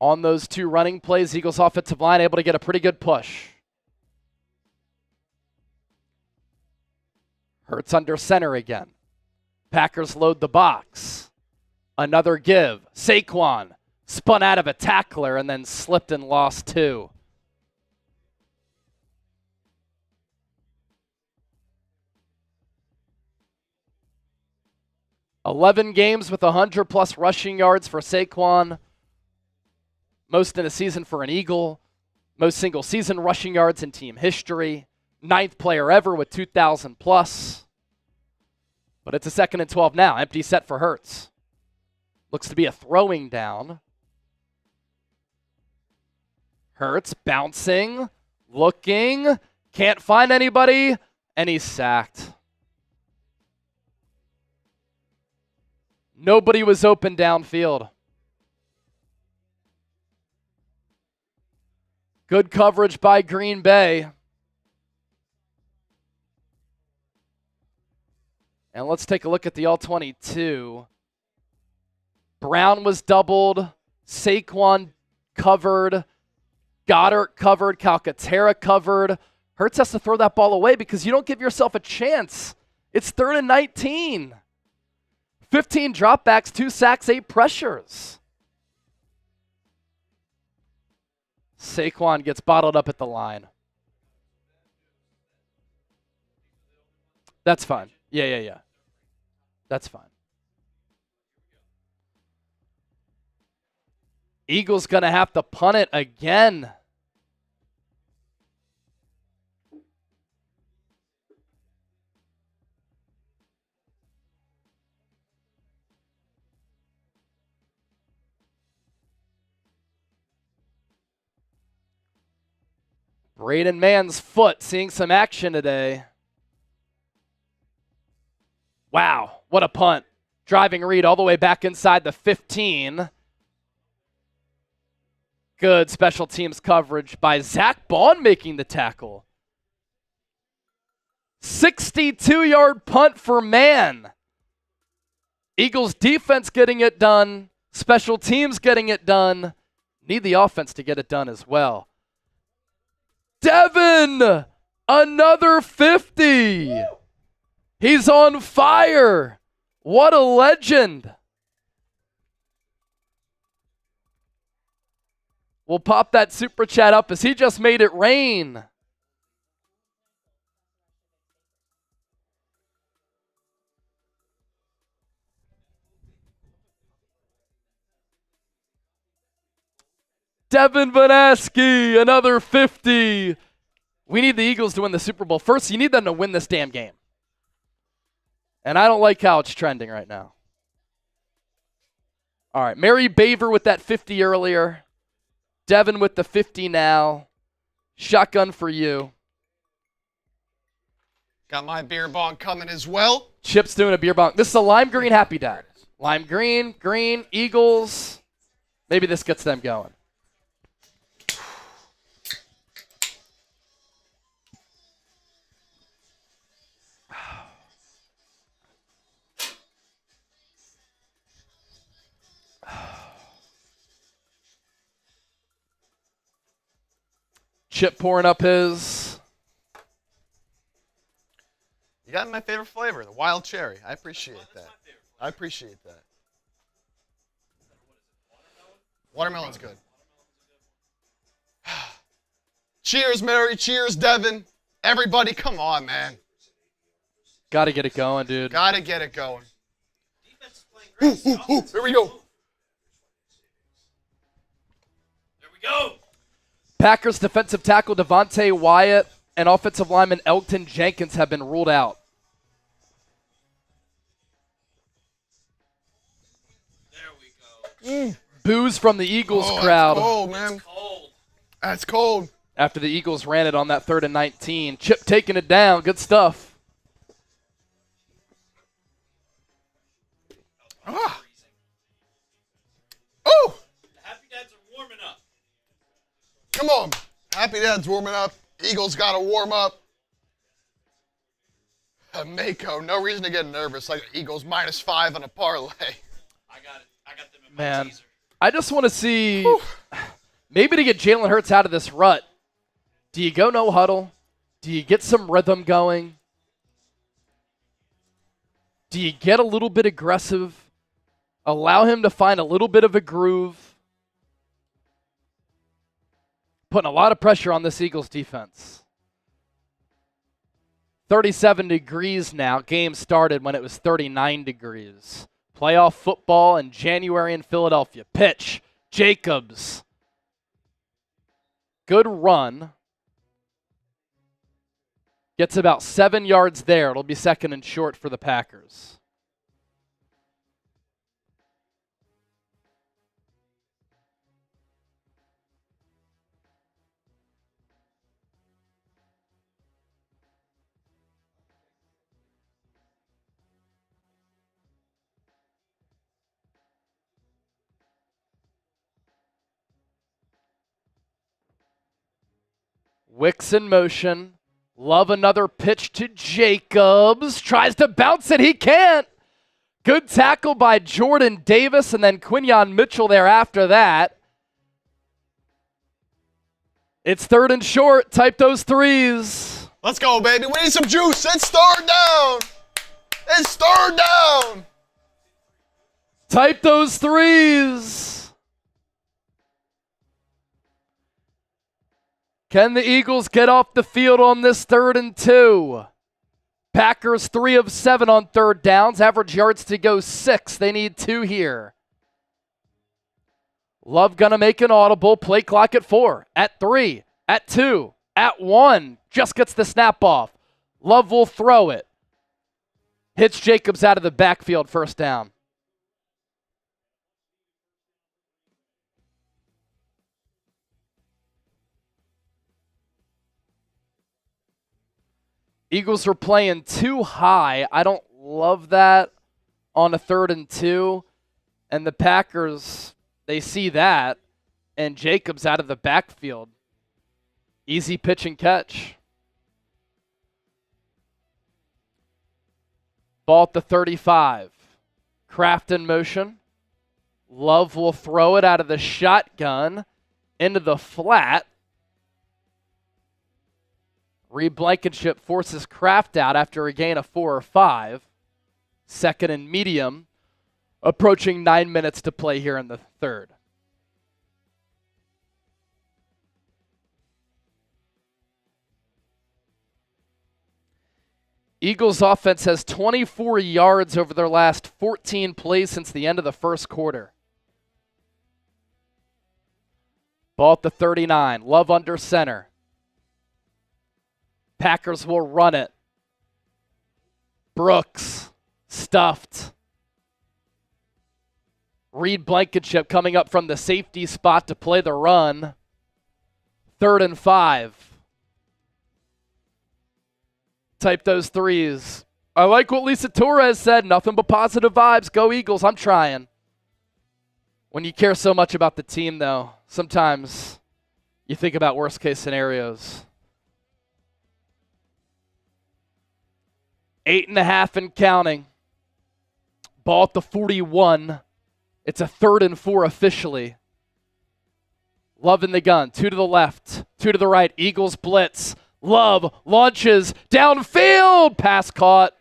On those 2 running plays, Eagles offensive line able to get a pretty good push. Hurts under center again. Packers load the box. Another give. Saquon spun out of a tackler and then slipped and lost 2. $11 games with 100+ rushing yards for Saquon. Most in a season for an Eagle. Most single-season rushing yards in team history. 9th player ever with 2,000+. But it's a 2nd and 12 now. Empty set for Hurts. Looks to be a throwing down. Hurts bouncing, looking, can't find anybody, and he's sacked. Nobody was open downfield. Good coverage by Green Bay. And let's take a look at the All-22. Brown was doubled. Saquon covered. Goddard covered. Calcaterra covered. Hurts has to throw that ball away because you don't give yourself a chance. It's 3rd and 19. 15 dropbacks, 2 sacks, 8 pressures. Saquon gets bottled up at the line. That's fine. Yeah. That's fine. Eagles going to have to punt it again. Braden Mann's foot seeing some action today. Wow, what a punt. Driving read all the way back inside the 15. Good special teams coverage by Zach Bond making the tackle. 62-yard punt for Mann. Eagles defense getting it done. Special teams getting it done. Need the offense to get it done as well. Devin, another 50. He's on fire. What a legend. We'll pop that super chat up as he just made it rain. Devin Vanaski, another 50. We need the Eagles to win the Super Bowl. First, you need them to win this damn game. And I don't like how it's trending right now. All right, Mary Baver with that 50 earlier. Devin with the 50 now. Shotgun for you. Got my beer bong coming as well. Chip's doing a beer bong. This is a lime green Happy Dad. Lime green, Eagles. Maybe this gets them going. Chip pouring up his. You got my favorite flavor, the wild cherry. I appreciate that. I appreciate that. Watermelon's good. Cheers, Mary. Cheers, Devin. Everybody, come on, man. Got to get it going, dude. Got to get it going. Here we go. There we go. Packers defensive tackle Devontae Wyatt and offensive lineman Elgton Jenkins have been ruled out. There we go. Boos from the Eagles crowd. That's cold, man. It's cold. That's cold. After the Eagles ran it on that 3rd and 19. Chip taking it down. Good stuff. Ah. Oh! The Happy Dads are warming up. Come on. Happy Dad's warming up. Eagles got to warm up. Mako, no reason to get nervous. Like Eagles -5 on a parlay. I got it. I got them in my Man, teaser. I just want to see, maybe to get Jalen Hurts out of this rut, do you go no huddle? Do you get some rhythm going? Do you get a little bit aggressive? Allow him to find a little bit of a groove? Putting a lot of pressure on this Eagles defense. 37 degrees now. Game started when it was 39 degrees. Playoff football in January in Philadelphia. Pitch. Jacobs. Good run. Gets about 7 yards there. It'll be 2nd and short for the Packers. Wicks in motion. Love another pitch to Jacobs. Tries to bounce it. He can't. Good tackle by Jordan Davis, and then Quinyon Mitchell there after that. It's 3rd and short. Type those threes. Let's go, baby. We need some juice. It's 3rd down. It's 3rd down. Type those threes. Can the Eagles get off the field on this 3rd and 2? Packers 3 of 7 on 3rd downs. Average yards to go 6. They need 2 here. Love gonna make an audible. Play clock at 4, at 3, at 2, at 1. Just gets the snap off. Love will throw it. Hits Jacobs out of the backfield, 1st down. Eagles are playing too high. I don't love that on a 3rd and 2. And the Packers, they see that. And Jacobs out of the backfield. Easy pitch and catch. Ball at the 35. Kraft in motion. Love will throw it out of the shotgun into the flat. Reed Blankenship forces Kraft out after a gain of 4 or 5. 2nd and medium. Approaching 9 minutes to play here in the 3rd. Eagles offense has 24 yards over their last 14 plays since the end of the 1st quarter. Ball at the 39. Love under center. Packers will run it. Brooks, stuffed. Reed Blankenship coming up from the safety spot to play the run. 3rd and 5. Type those threes. I like what Lisa Torres said. Nothing but positive vibes. Go Eagles. I'm trying. When you care so much about the team, though, sometimes you think about worst case scenarios. 8.5 and counting. Ball at the 41. It's a 3rd and 4 officially. Love in the gun. 2 to the left, 2 to the right. Eagles blitz. Love launches downfield. Pass caught.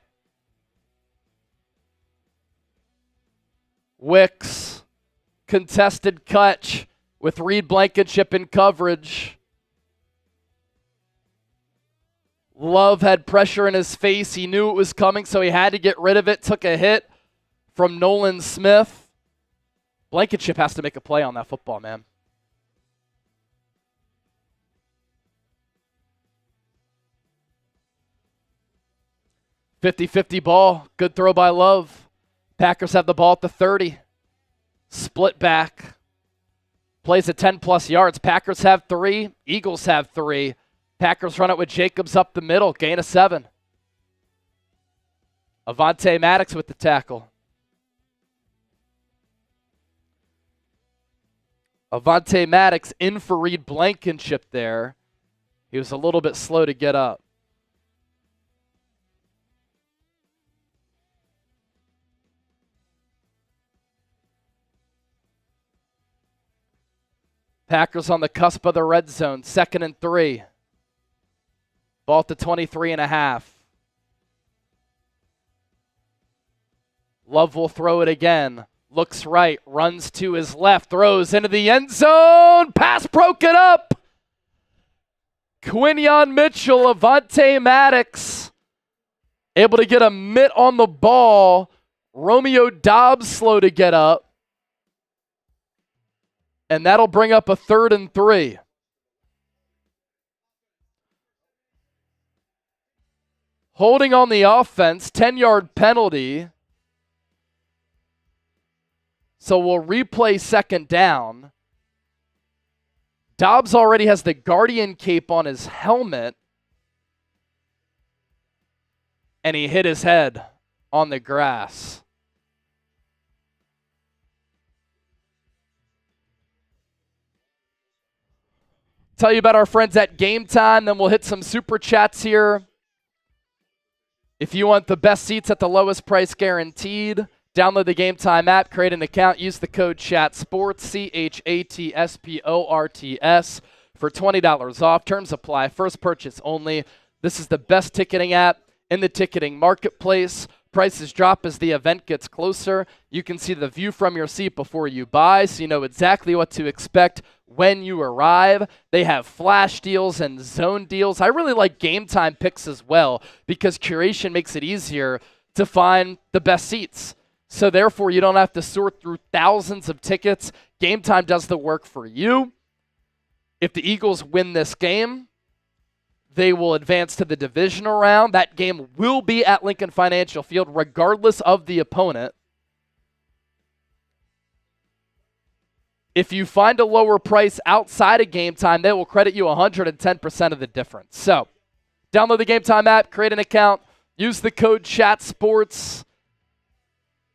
Wicks. Contested catch with Reed Blankenship in coverage. Love had pressure in his face. He knew it was coming, so he had to get rid of it. Took a hit from Nolan Smith. Blankenship has to make a play on that football, man. .50 ball. Good throw by Love. Packers have the ball at the 30. Split back. Plays at 10-plus yards. Packers have 3. Eagles have 3. Packers run it with Jacobs up the middle. Gain of 7. Avonte Maddox with the tackle. Avonte Maddox in for Reed Blankenship there. He was a little bit slow to get up. Packers on the cusp of the red zone. 2nd and 3. Ball at the 23.5. Love will throw it again. Looks right, runs to his left, throws into the end zone. Pass broken up. Quinyon Mitchell, Avonte Maddox, able to get a mitt on the ball. Romeo Dobbs slow to get up. And that'll bring up a 3rd and 3. Holding on the offense, 10-yard penalty. So we'll replay 2nd down. Dobbs already has the Guardian cape on his helmet. And he hit his head on the grass. Tell you about our friends at Game Time, then we'll hit some super chats here. If you want the best seats at the lowest price guaranteed, download the Game Time app, create an account, use the code CHATSPORTS, CHATSPORTS, for $20 off. Terms apply. First purchase only. This is the best ticketing app in the ticketing marketplace. Prices drop as the event gets closer. You can see the view from your seat before you buy, so you know exactly what to expect when you arrive. They have flash deals and zone deals. I really like Game Time picks as well because curation makes it easier to find the best seats. So therefore, you don't have to sort through thousands of tickets. Game Time does the work for you. If the Eagles win this game, they will advance to the divisional round. That game will be at Lincoln Financial Field regardless of the opponent. If you find a lower price outside of Game Time, they will credit you 110% of the difference. So, download the Game Time app, create an account, use the code CHATSPORTS.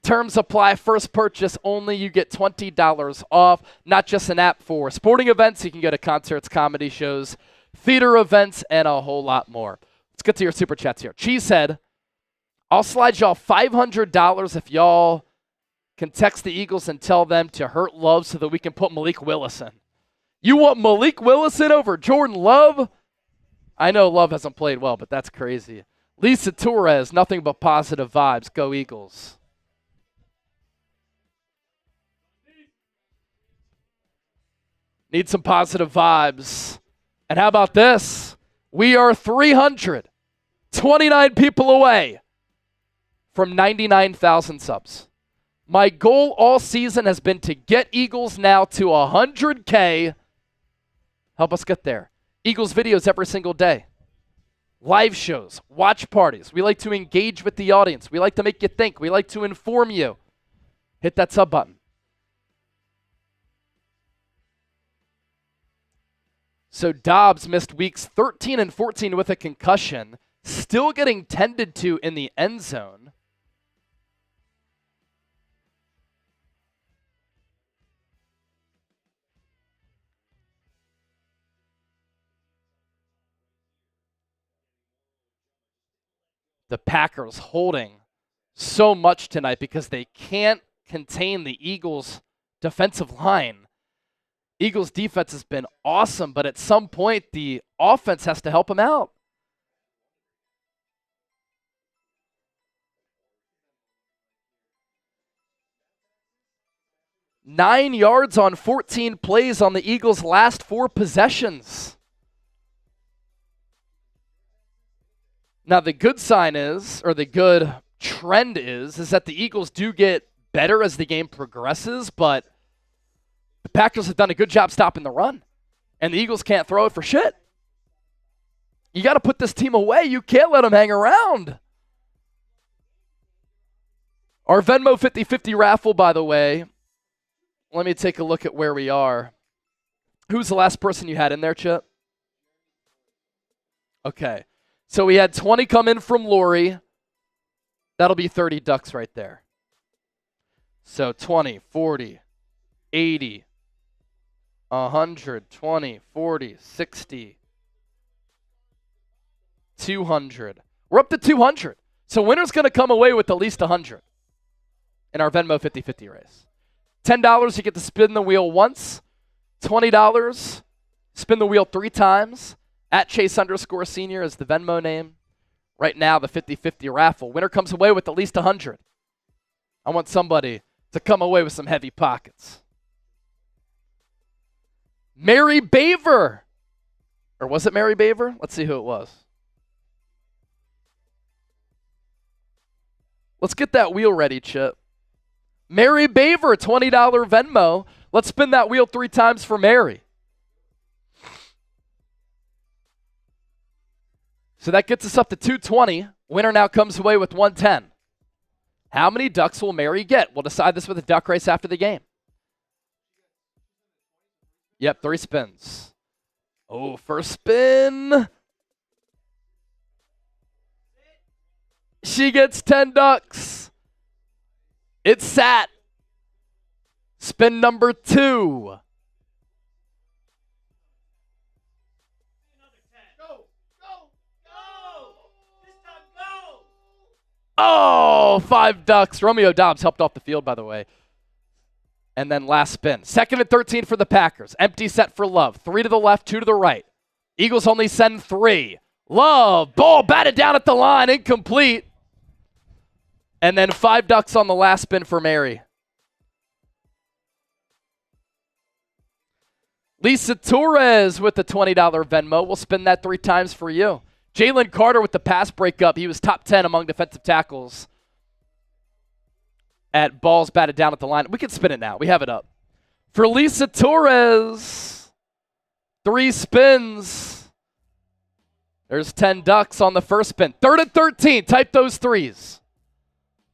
Terms apply. First purchase only. You get $20 off. Not just an app for sporting events. You can go to concerts, comedy shows, theater events, and a whole lot more. Let's get to your super chats here. Cheesehead, I'll slide y'all $500 if y'all can text the Eagles and tell them to hurt Love so that we can put Malik Willis in. You want Malik Willis in over Jordan Love? I know Love hasn't played well, but that's crazy. Lisa Torres, nothing but positive vibes. Go Eagles. Need some positive vibes. And how about this? We are 329 people away from 99,000 subs. My goal all season has been to get Eagles now to 100K. Help us get there. Eagles videos every single day. Live shows, watch parties. We like to engage with the audience. We like to make you think. We like to inform you. Hit that sub button. So Dobbs missed weeks 13 and 14 with a concussion, still getting tended to in the end zone. The Packers holding so much tonight because they can't contain the Eagles' defensive line. Eagles defense has been awesome, but at some point the offense has to help them out. Nine yards on 14 plays on the Eagles' last 4 possessions. Now the good sign is, or the good trend is that the Eagles do get better as the game progresses, but the Packers have done a good job stopping the run, and the Eagles can't throw it for shit. You got to put this team away. You can't let them hang around. Our Venmo 50-50 raffle, by the way, let me take a look at where we are. Who's the last person you had in there, Chip? Okay. So we had 20 come in from Lori. That'll be 30 ducks right there. So 20, 40, 80, 100, 20, 40, 60, 200. We're up to 200. So winner's going to come away with at least 100 in our Venmo 50-50 race. $10, you get to spin the wheel once. $20, spin the wheel 3 times. At Chase_Senior is the Venmo name. Right now, the 50-50 raffle. Winner comes away with at least 100. I want somebody to come away with some heavy pockets. Mary Baver. Or was it Mary Baver? Let's see who it was. Let's get that wheel ready, Chip. Mary Baver, $20 Venmo. Let's spin that wheel 3 times for Mary. So that gets us up to 220. Winner now comes away with 110. How many ducks will Mary get? We'll decide this with a duck race after the game. Yep, 3 spins. Oh, first spin. She gets 10 ducks. It's sat. Spin number 2. Oh, 5 ducks. Romeo Dobbs helped off the field, by the way. And then last spin. 2nd and 13 for the Packers. Empty set for Love. 3 to the left, 2 to the right. Eagles only send 3. Love. Ball batted down at the line. Incomplete. And then 5 ducks on the last spin for Mary. Lisa Torres with the $20 Venmo. We'll spin that 3 times for you. Jalen Carter with the pass breakup. He was top 10 among defensive tackles at balls batted down at the line. We can spin it now. We have it up. For Lisa Torres, 3 spins. There's 10 ducks on the first spin. 3rd and 13. Type those 3s.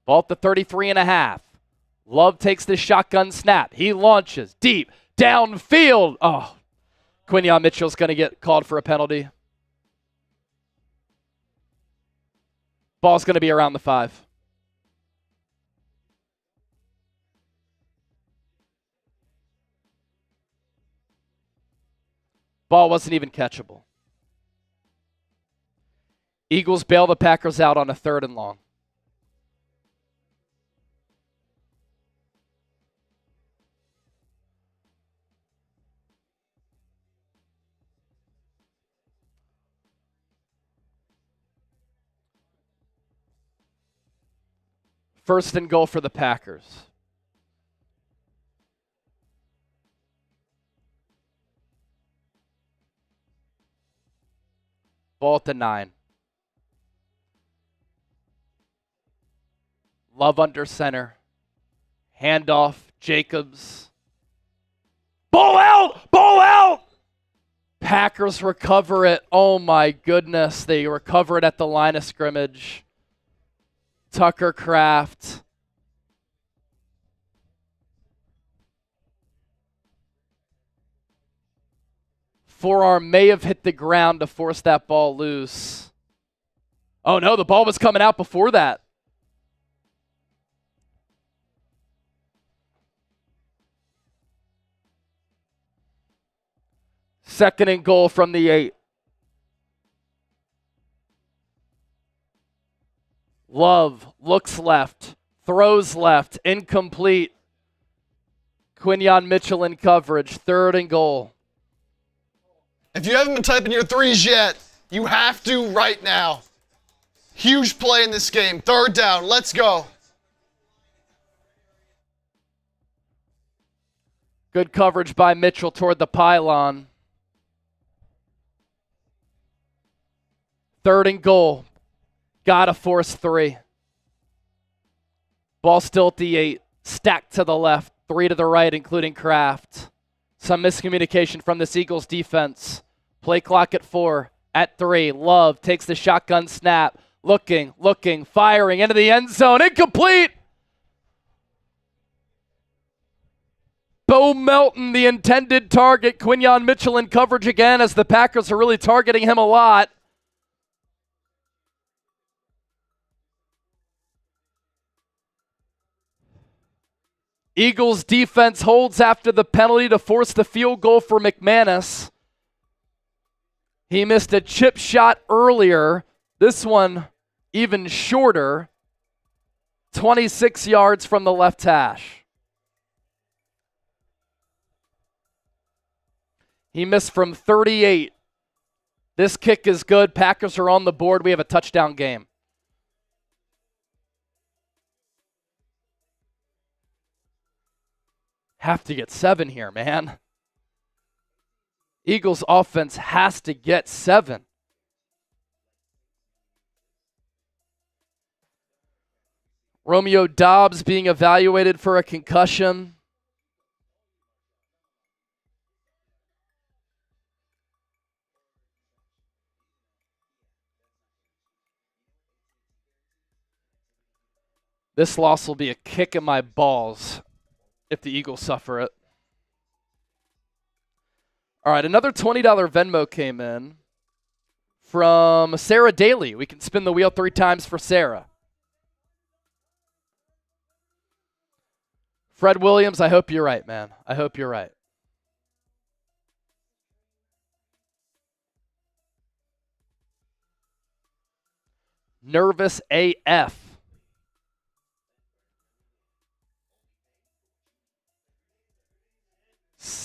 Ball at the 33.5. Love takes the shotgun snap. He launches deep downfield. Oh, Quinyon Mitchell's going to get called for a penalty. Ball's going to be around the 5. Ball wasn't even catchable. Eagles bail the Packers out on a 3rd and long. First and goal for the Packers. Ball at the 9. Love under center. Handoff, Jacobs. Ball out! Ball out! Packers recover it. Oh my goodness. They recover it at the line of scrimmage. Tucker Kraft. Forearm may have hit the ground to force that ball loose. Oh no, the ball was coming out before that. Second and goal from the 8. Love looks left, throws left, incomplete. Quinyon Mitchell in coverage, 3rd and goal. If you haven't been typing your 3s yet, you have to right now. Huge play in this game. 3rd down. Let's go. Good coverage by Mitchell toward the pylon. 3rd and goal. Gotta force 3. Ball still at the 8. Stacked to the left. 3 to the right, including Kraft. Some miscommunication from this Eagles defense. Play clock at 4. At 3. Love takes the shotgun snap. Looking, firing into the end zone. Incomplete! Bo Melton, the intended target. Quinyon Mitchell in coverage again as the Packers are really targeting him a lot. Eagles defense holds after the penalty to force the field goal for McManus. He missed a chip shot earlier. This one even shorter. 26 yards from the left hash. He missed from 38. This kick is good. Packers are on the board. We have a touchdown game. Have to get 7 here, man. Eagles offense has to get 7. Romeo Dobbs being evaluated for a concussion. This loss will be a kick in my balls if the Eagles suffer it. All right, another $20 Venmo came in from Sarah Daly. We can spin the wheel 3 times for Sarah. Fred Williams, I hope you're right, man. I hope you're right. Nervous AF.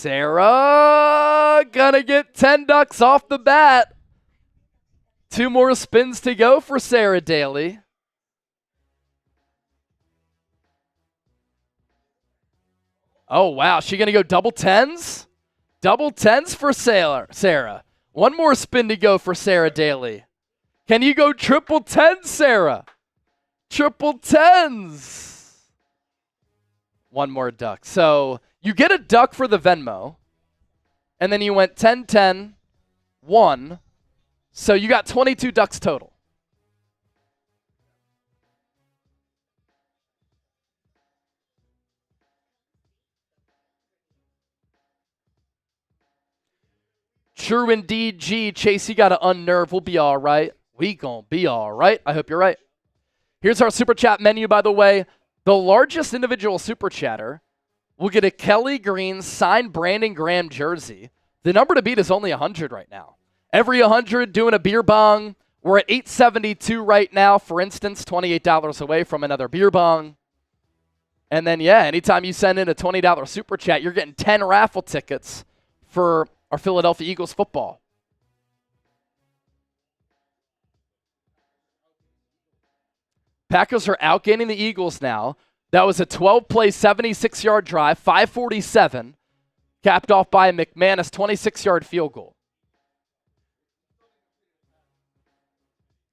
Sarah gonna get 10 ducks off the bat. 2 more spins to go for Sarah Daly. Oh, wow. She going to go double tens? Double tens for Sarah. 1 more spin to go for Sarah Daly. Can you go triple tens, Sarah? Triple tens. 1 more duck. So you get a duck for the Venmo, and then you went 10, 10, 1. So you got 22 ducks total. True indeed, G. Chase, you got to unnerve. We'll be all right. We gonna be all right. I hope you're right. Here's our Super Chat menu, by the way. The largest individual Super Chatter will get a Kelly Green signed Brandon Graham jersey. The number to beat is only 100 right now. Every 100 doing a beer bong. We're at 872 right now, for instance, $28 away from another beer bong. And then, yeah, anytime you send in a $20 Super Chat, you're getting 10 raffle tickets for our Philadelphia Eagles football. Packers are outgaining the Eagles now. That was a 12-play, 76-yard drive, 547, capped off by a McManus 26-yard field goal.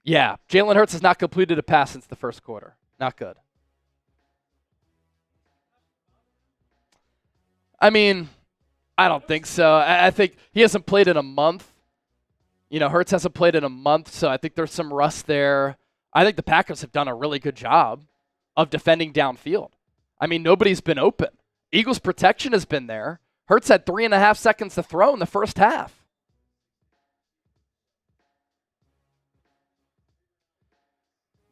Yeah, Jalen Hurts has not completed a pass since the first quarter. Not good. I mean, I don't think so. I think he hasn't played in a month. You know, Hurts hasn't played in a month, so I think there's some rust there. I think the Packers have done a really good job of defending downfield. I mean, nobody's been open. Eagles' protection has been there. Hurts had 3.5 seconds to throw in the first half.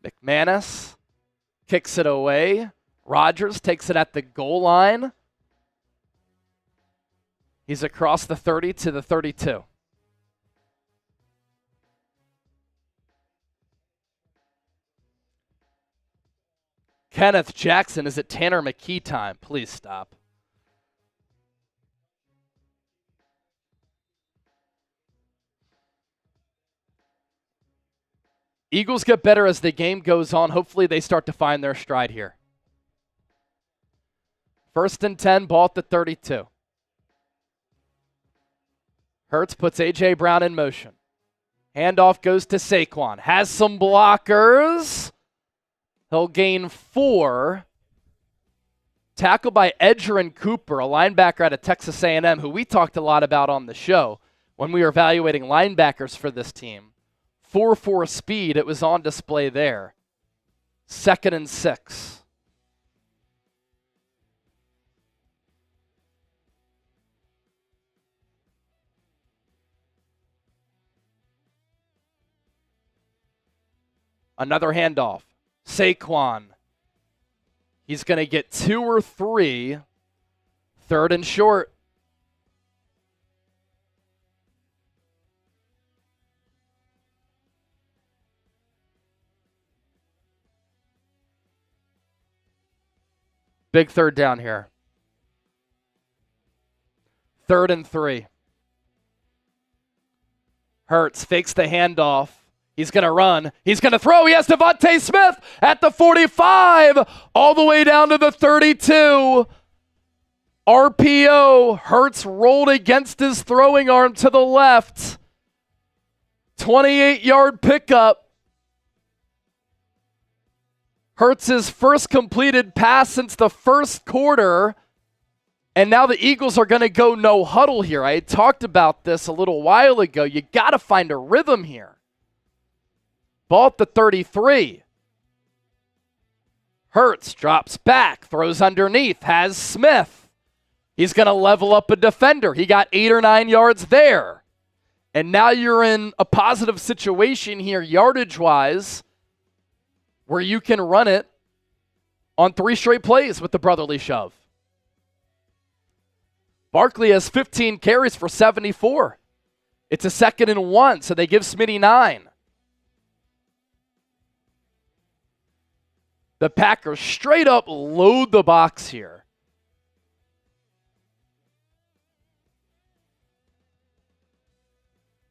McManus kicks it away. Rodgers takes it at the goal line. He's across the 30 to the 32. Kenneth Jackson, is it Tanner McKee time? Please stop. Eagles get better as the game goes on. Hopefully they start to find their stride here. 1st and 10, ball at the 32. Hurts puts A.J. Brown in motion. Handoff goes to Saquon. Has some blockers. He'll gain 4. Tackled by Edgerrin Cooper, a linebacker out of Texas A&M, who we talked a lot about on the show when we were evaluating linebackers for this team. 4.4 speed, it was on display there. 2nd and 6. Another handoff. Saquon. He's going to get 2 or 3. 3rd and short. Big 3rd down here. 3rd and 3. Hurts fakes the handoff. He's going to run. He's going to throw. He has Devontae Smith at the 45, all the way down to the 32. RPO. Hurts rolled against his throwing arm to the left. 28-yard pickup. Hurts' first completed pass since the first quarter. And now the Eagles are going to go no huddle here. I had talked about this a little while ago. You got to find a rhythm here. Ball at the 33. Hurts drops back, throws underneath, has Smith. He's going to level up a defender. He got 8 or 9 yards there. And now you're in a positive situation here, yardage-wise, where you can run it on 3 straight plays with the brotherly shove. Barkley has 15 carries for 74. It's a 2nd and 1, so they give Smitty 9. The Packers straight up load the box here.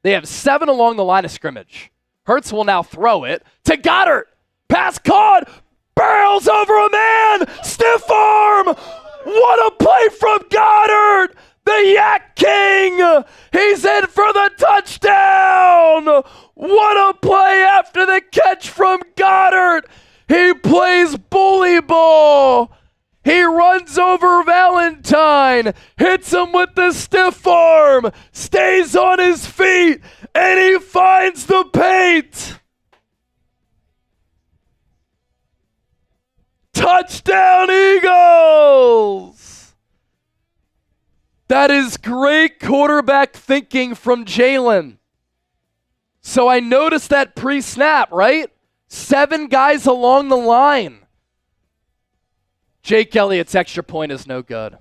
They have 7 along the line of scrimmage. Hurts will now throw it to Goddard. Pass caught. Barrels over a man. Stiff arm. What a play from Goddard. The Yak King. He's in for the touchdown. What a play after the catch from Goddard. He plays bully ball. He runs over Valentine, hits him with the stiff arm, stays on his feet, and he finds the paint. Touchdown, Eagles! That is great quarterback thinking from Jalen. So I noticed that pre-snap, right? 7 guys along the line. Jake Elliott's extra point is no good.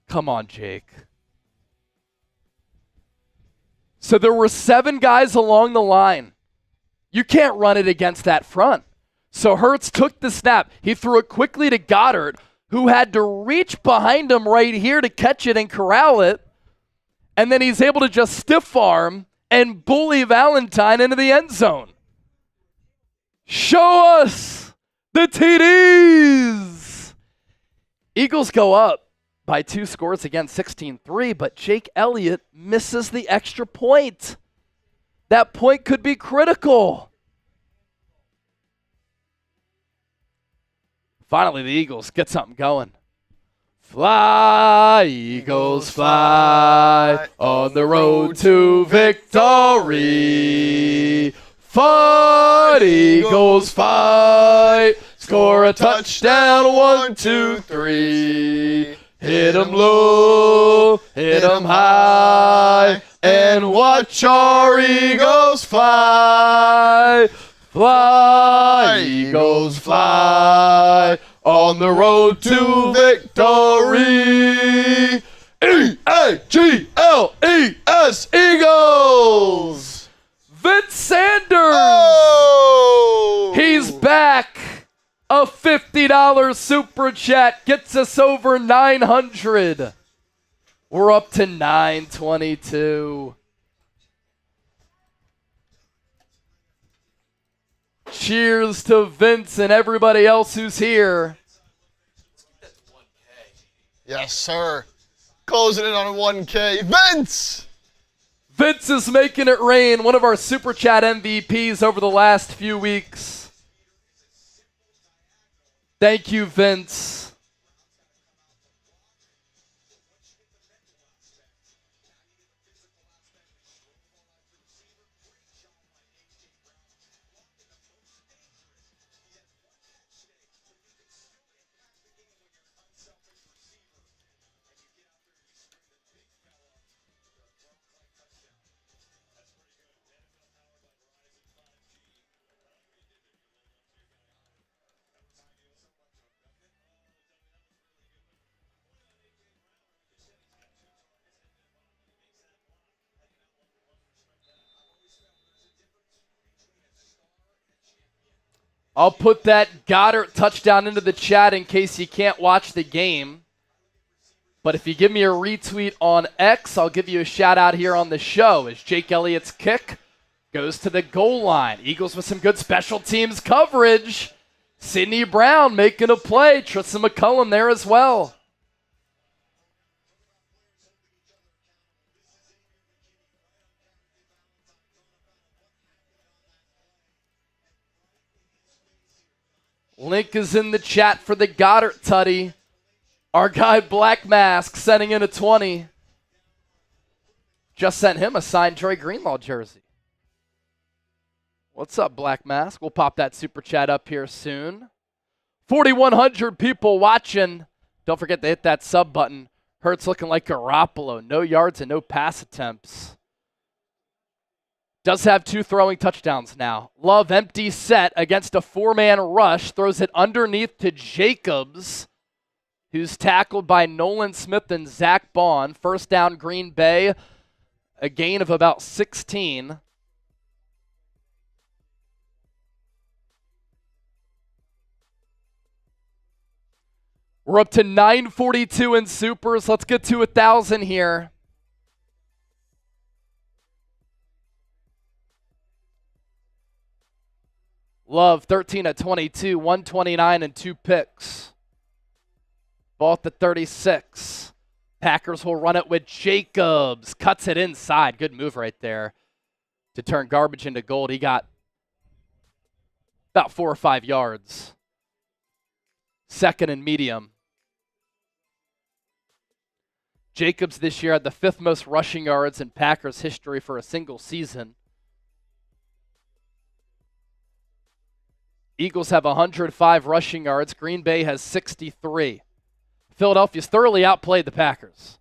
Come on, Jake. So there were 7 guys along the line. You can't run it against that front. So Hurts took the snap. He threw it quickly to Goddard, who had to reach behind him right here to catch it and corral it. And then he's able to just stiff arm and bully Valentine into the end zone. Show us the TDs. Eagles go up by 2 scores again, 16-3, but Jake Elliott misses the extra point. That point could be critical. Finally, the Eagles get something going. Fly, Eagles, fly, on the road to victory. Fight, Eagles, fight, score a touchdown, 1, 2, 3. Hit 'em low, hit 'em high, and watch our Eagles fly. Fly, Eagles, fly, on the road to victory. E-A-G-L-E-S, Eagles. Vince Sanders. Oh! He's back. A $50 super chat gets us over 900. We're up to 922. Cheers to Vince and everybody else who's here. Yes, sir. Closing in on a 1K. Vince! Vince is making it rain, one of our Super Chat MVPs over the last few weeks. Thank you, Vince. I'll put that Goddard touchdown into the chat in case you can't watch the game. But if you give me a retweet on X, I'll give you a shout out here on the show as Jake Elliott's kick goes to the goal line. Eagles with some good special teams coverage. Sidney Brown making a play. Tristan McCullum there as well. Link is in the chat for the Goddard tutty. Our guy Black Mask sending in a 20. Just sent him a signed Troy Greenlaw jersey. What's up, Black Mask? We'll pop that super chat up here soon. 4,100 people watching. Don't forget to hit that sub button. Hurts looking like Garoppolo. No yards and no pass attempts. Does have 2 throwing touchdowns now. Love empty set against a 4-man rush. Throws it underneath to Jacobs, who's tackled by Nolan Smith and Zach Bond. First down, Green Bay. A gain of about 16. We're up to 942 in supers. Let's get to 1,000 here. Love 13 at 22, 129 and 2 picks. Ball at the 36. Packers will run it with Jacobs. Cuts it inside. Good move right there to turn garbage into gold. He got about 4 or 5 yards. Second and medium. Jacobs this year had the 5th most rushing yards in Packers history for a single season. Eagles have 105 rushing yards. Green Bay has 63. Philadelphia's thoroughly outplayed the Packers.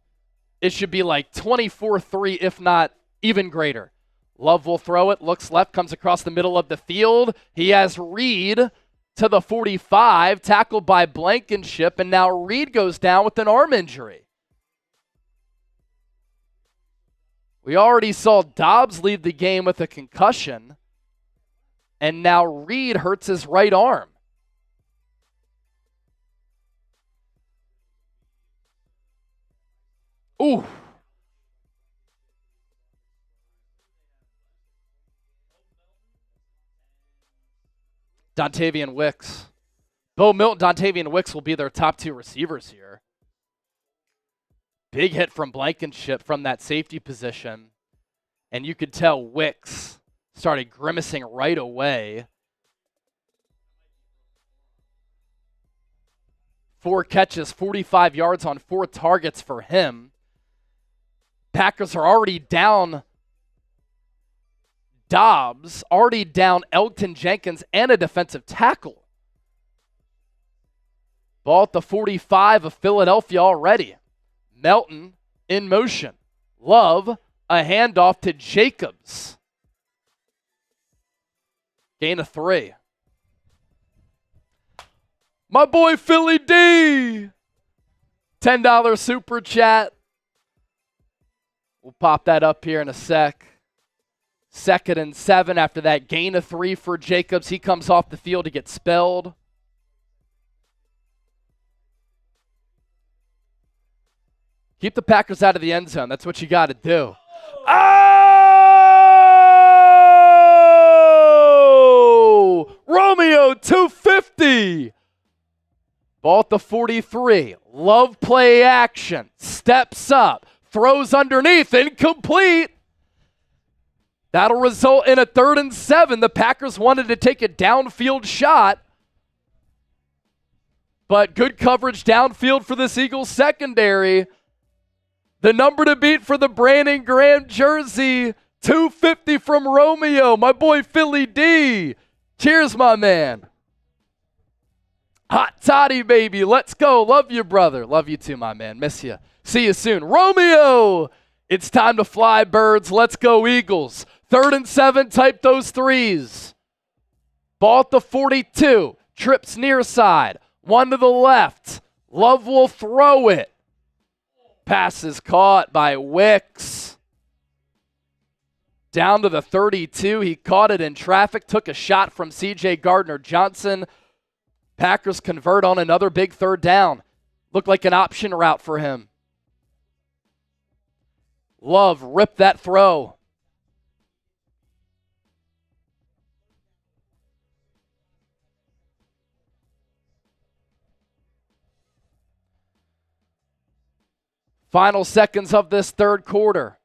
It should be like 24-3, if not even greater. Love will throw it, looks left, comes across the middle of the field. He has Reed to the 45, tackled by Blankenship, and now Reed goes down with an arm injury. We already saw Dobbs leave the game with a concussion, and now Reed hurts his right arm. Ooh. Dontavian Wicks. Bo Milton, Dontavian Wicks will be their top 2 receivers here. Big hit from Blankenship from that safety position. And you could tell Wicks started grimacing right away. 4 catches, 45 yards on 4 targets for him. Packers are already down Dobbs, already down Elgton Jenkins and a defensive tackle. Ball at the 45 of Philadelphia already. Melton in motion. Love, a handoff to Jacobs. Gain of 3. My boy Philly D. $10 super chat. We'll pop that up here in a sec. 2nd and 7 after that gain of 3 for Jacobs. He comes off the field to get spelled. Keep the Packers out of the end zone. That's what you got to do. Oh! Romeo 250. Ball at the 43. Love play action. Steps up. Throws underneath. Incomplete. That'll result in a 3rd and 7. The Packers wanted to take a downfield shot. But good coverage downfield for this Eagles secondary. The number to beat for the Brandon Graham jersey. 250 from Romeo. My boy Philly D. Cheers, my man. Hot toddy, baby. Let's go. Love you, brother. Love you too, my man. Miss you. See you soon. Romeo. It's time to fly, birds. Let's go, Eagles. 3rd and 7. Type those 3s. Ball at the 42. Trips near side. 1 to the left. Love will throw it. Pass is caught by Wicks. Down to the 32. He caught it in traffic. Took a shot from C.J. Gardner-Johnson. Packers convert on another big 3rd down. Looked like an option route for him. Love ripped that throw. Final seconds of this 3rd quarter.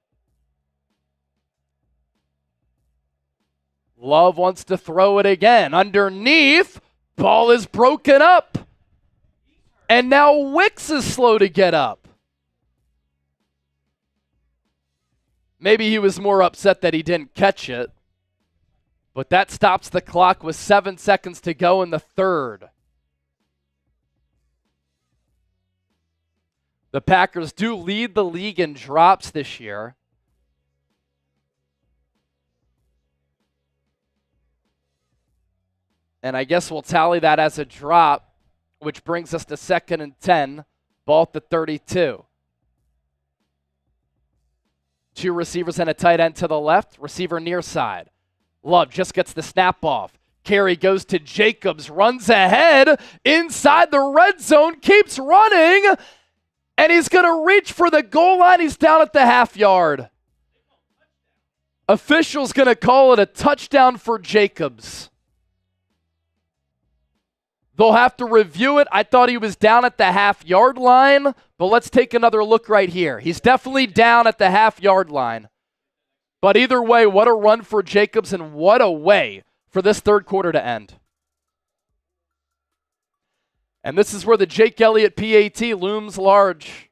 Love wants to throw it again. Underneath. Ball is broken up. And now Wicks is slow to get up. Maybe he was more upset that he didn't catch it. But that stops the clock with 7 seconds to go in the 3rd. The Packers do lead the league in drops this year. And I guess we'll tally that as a drop, which brings us to 2nd and 10. Ball at the 32. 2 receivers and a tight end to the left. Receiver near side. Love just gets the snap off. Carry goes to Jacobs, runs ahead inside the red zone, keeps running, and he's going to reach for the goal line. He's down at the half yard. Official's going to call it a touchdown for Jacobs. They'll have to review it. I thought he was down at the half yard line, but let's take another look right here. He's definitely down at the half yard line. But either way, what a run for Jacobs, and what a way for this third quarter to end. And this is where the Jake Elliott PAT looms large.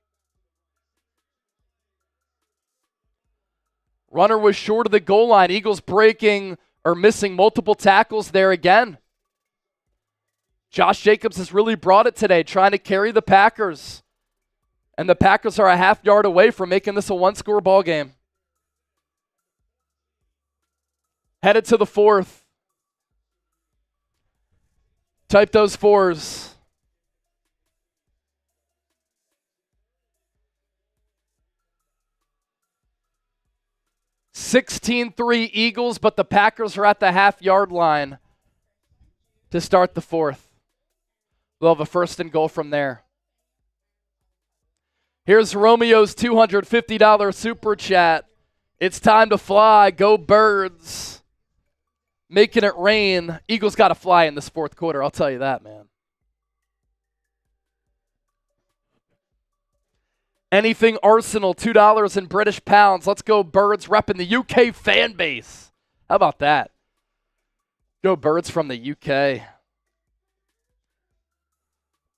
Runner was short of the goal line. Eagles breaking or missing multiple tackles there again. Josh Jacobs has really brought it today, trying to carry the Packers. And the Packers are a half yard away from making this a one-score ball game. Headed to the fourth. Type those fours. (16-3) Eagles, but the Packers are at the half-yard line to start the fourth. They'll have a first and goal from there. Here's Romeo's $250 super chat. It's time to fly. Go Birds. Making it rain. Eagles got to fly in this fourth quarter. I'll tell you that, man. Anything Arsenal, $2 in British pounds. Let's go Birds, repping the UK fan base. How about that? Go Birds from the UK.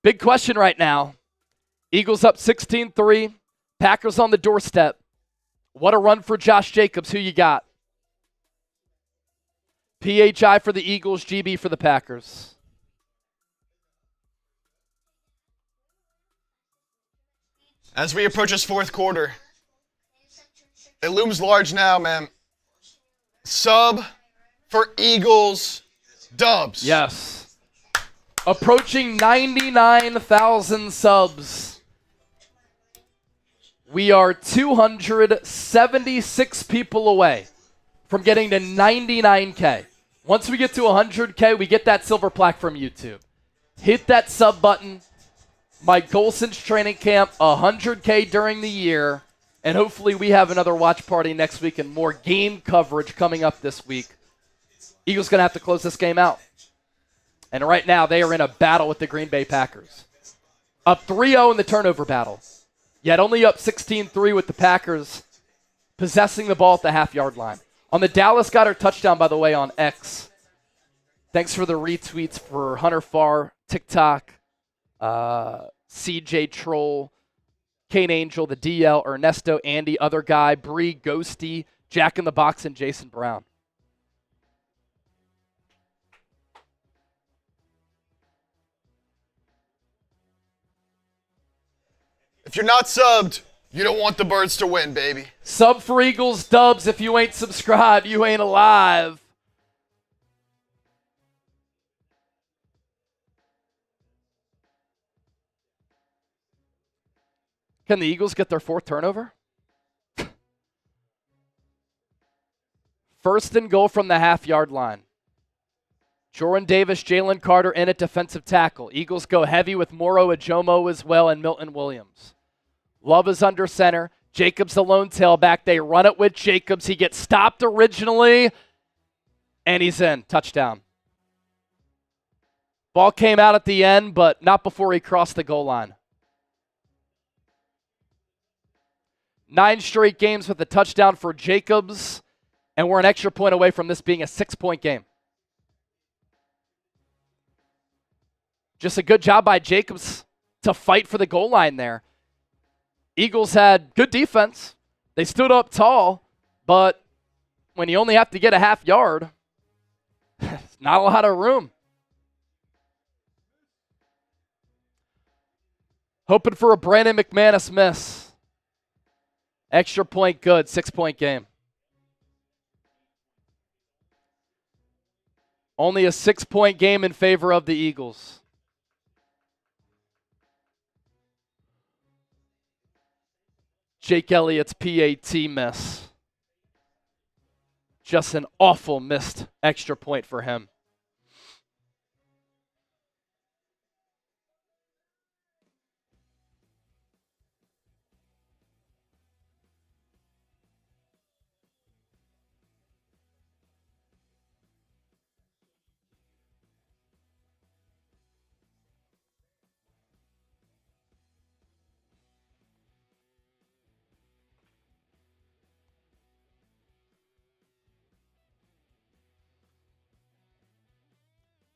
Big question right now. Eagles up 16-3. Packers on the doorstep. What a run for Josh Jacobs. Who you got? PHI for the Eagles, GB for the Packers. As we approach this fourth quarter, it looms large now, man. Sub for Eagles, dubs. Yes. Approaching 99,000 subs. We are 276 people away from getting to 99K. Once we get to 100K, we get that silver plaque from YouTube. Hit that sub button. My goal since training camp, 100K during the year, and hopefully we have another watch party next week and more game coverage coming up this week. Eagles going to have to close this game out. And right now they are in a battle with the Green Bay Packers. Up 3-0 in the turnover battle, yet only up 16-3 with the Packers possessing the ball at the half-yard line. On the Dallas Goedert touchdown, by the way, on X. Thanks for the retweets for Hunter Farr, TikTok, CJ Troll, Kane Angel, the DL, Ernesto, Andy, other guy, Bree, Ghosty, Jack in the Box, and Jason Brown. If you're not subbed, you don't want the Birds to win, baby. Sub for Eagles, dubs. If you ain't subscribed, you ain't alive. Can the Eagles get their fourth turnover? First and goal from the half-yard line. Jordan Davis, Jalen Carter in at defensive tackle. Eagles go heavy with Moro Ajomo as well and Milton Williams. Love is under center. Jacobs the lone tailback. They run it with Jacobs. He gets stopped originally, and he's in. Touchdown. Ball came out at the end, but not before he crossed the goal line. 9 straight games with a touchdown for Jacobs, and we're an extra point away from this being a 6-point game. Just a good job by Jacobs to fight for the goal line there. Eagles had good defense. They stood up tall, but when you only have to get a half yard, it's not a lot of room. Hoping for a Brandon McManus miss. Extra point good, 6-point game. Only a 6-point game in favor of the Eagles. Jake Elliott's PAT miss. Just an awful missed extra point for him.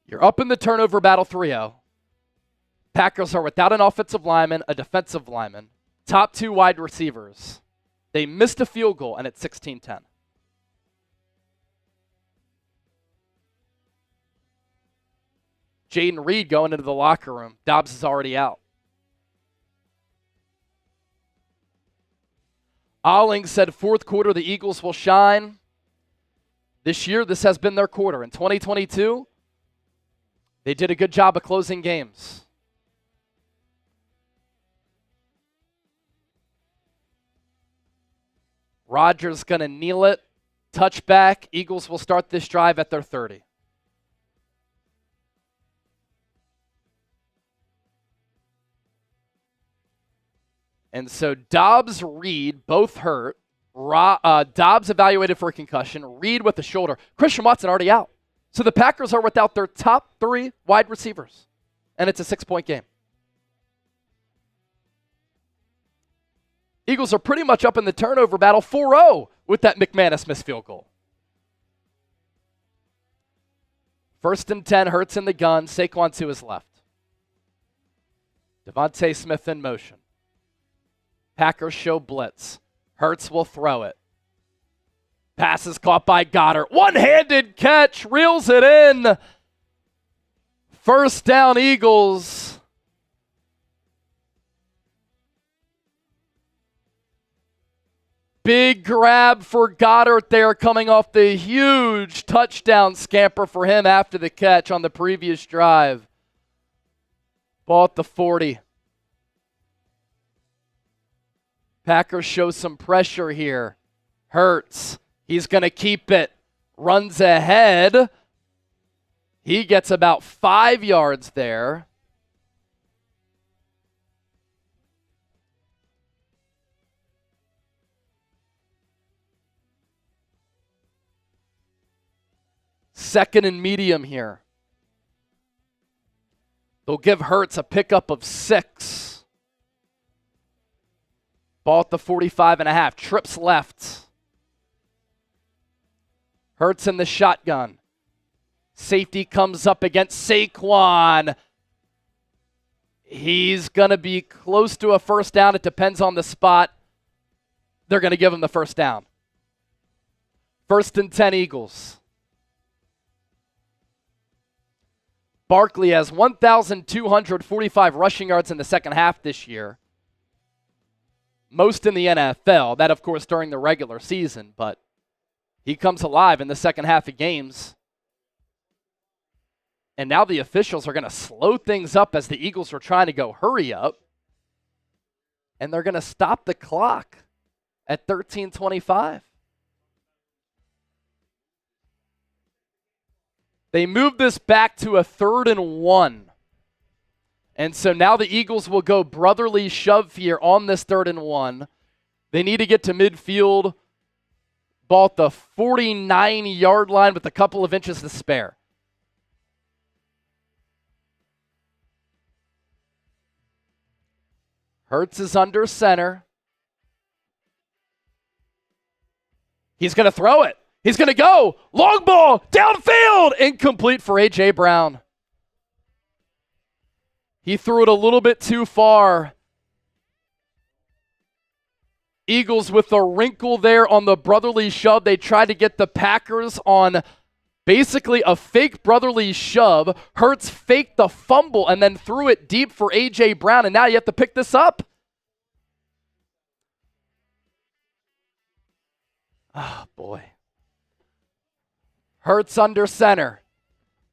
You're up in the turnover battle 3-0. Packers are without an offensive lineman, a defensive lineman, top 2 wide receivers. They missed a field goal, and it's 16-10. Jaden Reed going into the locker room. Dobbs is already out. Alling said fourth quarter the Eagles will shine. This year, this has been their quarter. In 2022, they did a good job of closing games. Rodgers going to kneel it. Touchback. Eagles will start this drive at their 30. And so Dobbs, Reed, both hurt. Dobbs evaluated for a concussion. Reed with the shoulder. Christian Watson already out. So the Packers are without their top 3 wide receivers. And it's a 6-point game. Eagles are pretty much up in the turnover battle 4-0 with that McManus missed field goal. 1st and 10, Hurts in the gun. Saquon to his left. Devontae Smith in motion. Packers show blitz. Hurts will throw it. Pass is caught by Goddard. One-handed catch. Reels it in. First down, Eagles. Big grab for Goddard there coming off the huge touchdown scamper for him after the catch on the previous drive. Ball at the 40. Packers show some pressure here. Hurts. He's going to keep it. Runs ahead. He gets about 5 yards there. Second and medium here. They'll give Hurts a pickup of 6. Ball at the 45.5. Trips left. Hurts in the shotgun. Safety comes up against Saquon. He's going to be close to a first down. It depends on the spot. They're going to give him the first down. 1st and 10 Eagles. Barkley has 1,245 rushing yards in the second half this year. Most in the NFL. That, of course, during the regular season. But he comes alive in the second half of games. And now the officials are going to slow things up as the Eagles are trying to go hurry up. And they're going to stop the clock at 13:25. They move this back to a 3rd and 1. And so now the Eagles will go brotherly shove here on this 3rd and 1. They need to get to midfield. Ball at the 49-yard line with a couple of inches to spare. Hurts is under center. He's going to throw it. He's going to go. Long ball. Downfield. Incomplete for A.J. Brown. He threw it a little bit too far. Eagles with a wrinkle there on the brotherly shove. They tried to get the Packers on basically a fake brotherly shove. Hurts faked the fumble and then threw it deep for A.J. Brown, and now you have to pick this up. Oh, boy. Hurts under center.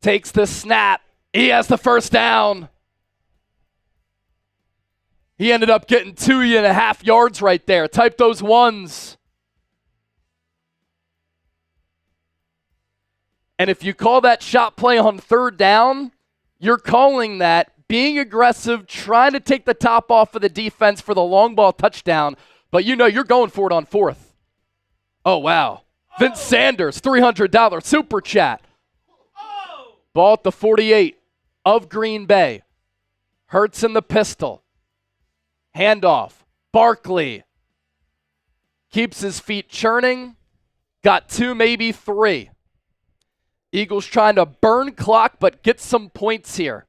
Takes the snap. He has the first down. He ended up getting 2.5 yards right there. Type those ones. And if you call that shot play on 3rd down, you're calling that being aggressive, trying to take the top off of the defense for the long ball touchdown, but you know you're going for it on 4th. Oh, wow. Vince Sanders, $300 super chat. Ball at the 48 of Green Bay. Hurts in the pistol. Handoff. Barkley keeps his feet churning. Got 2, maybe 3. Eagles trying to burn clock but get some points here.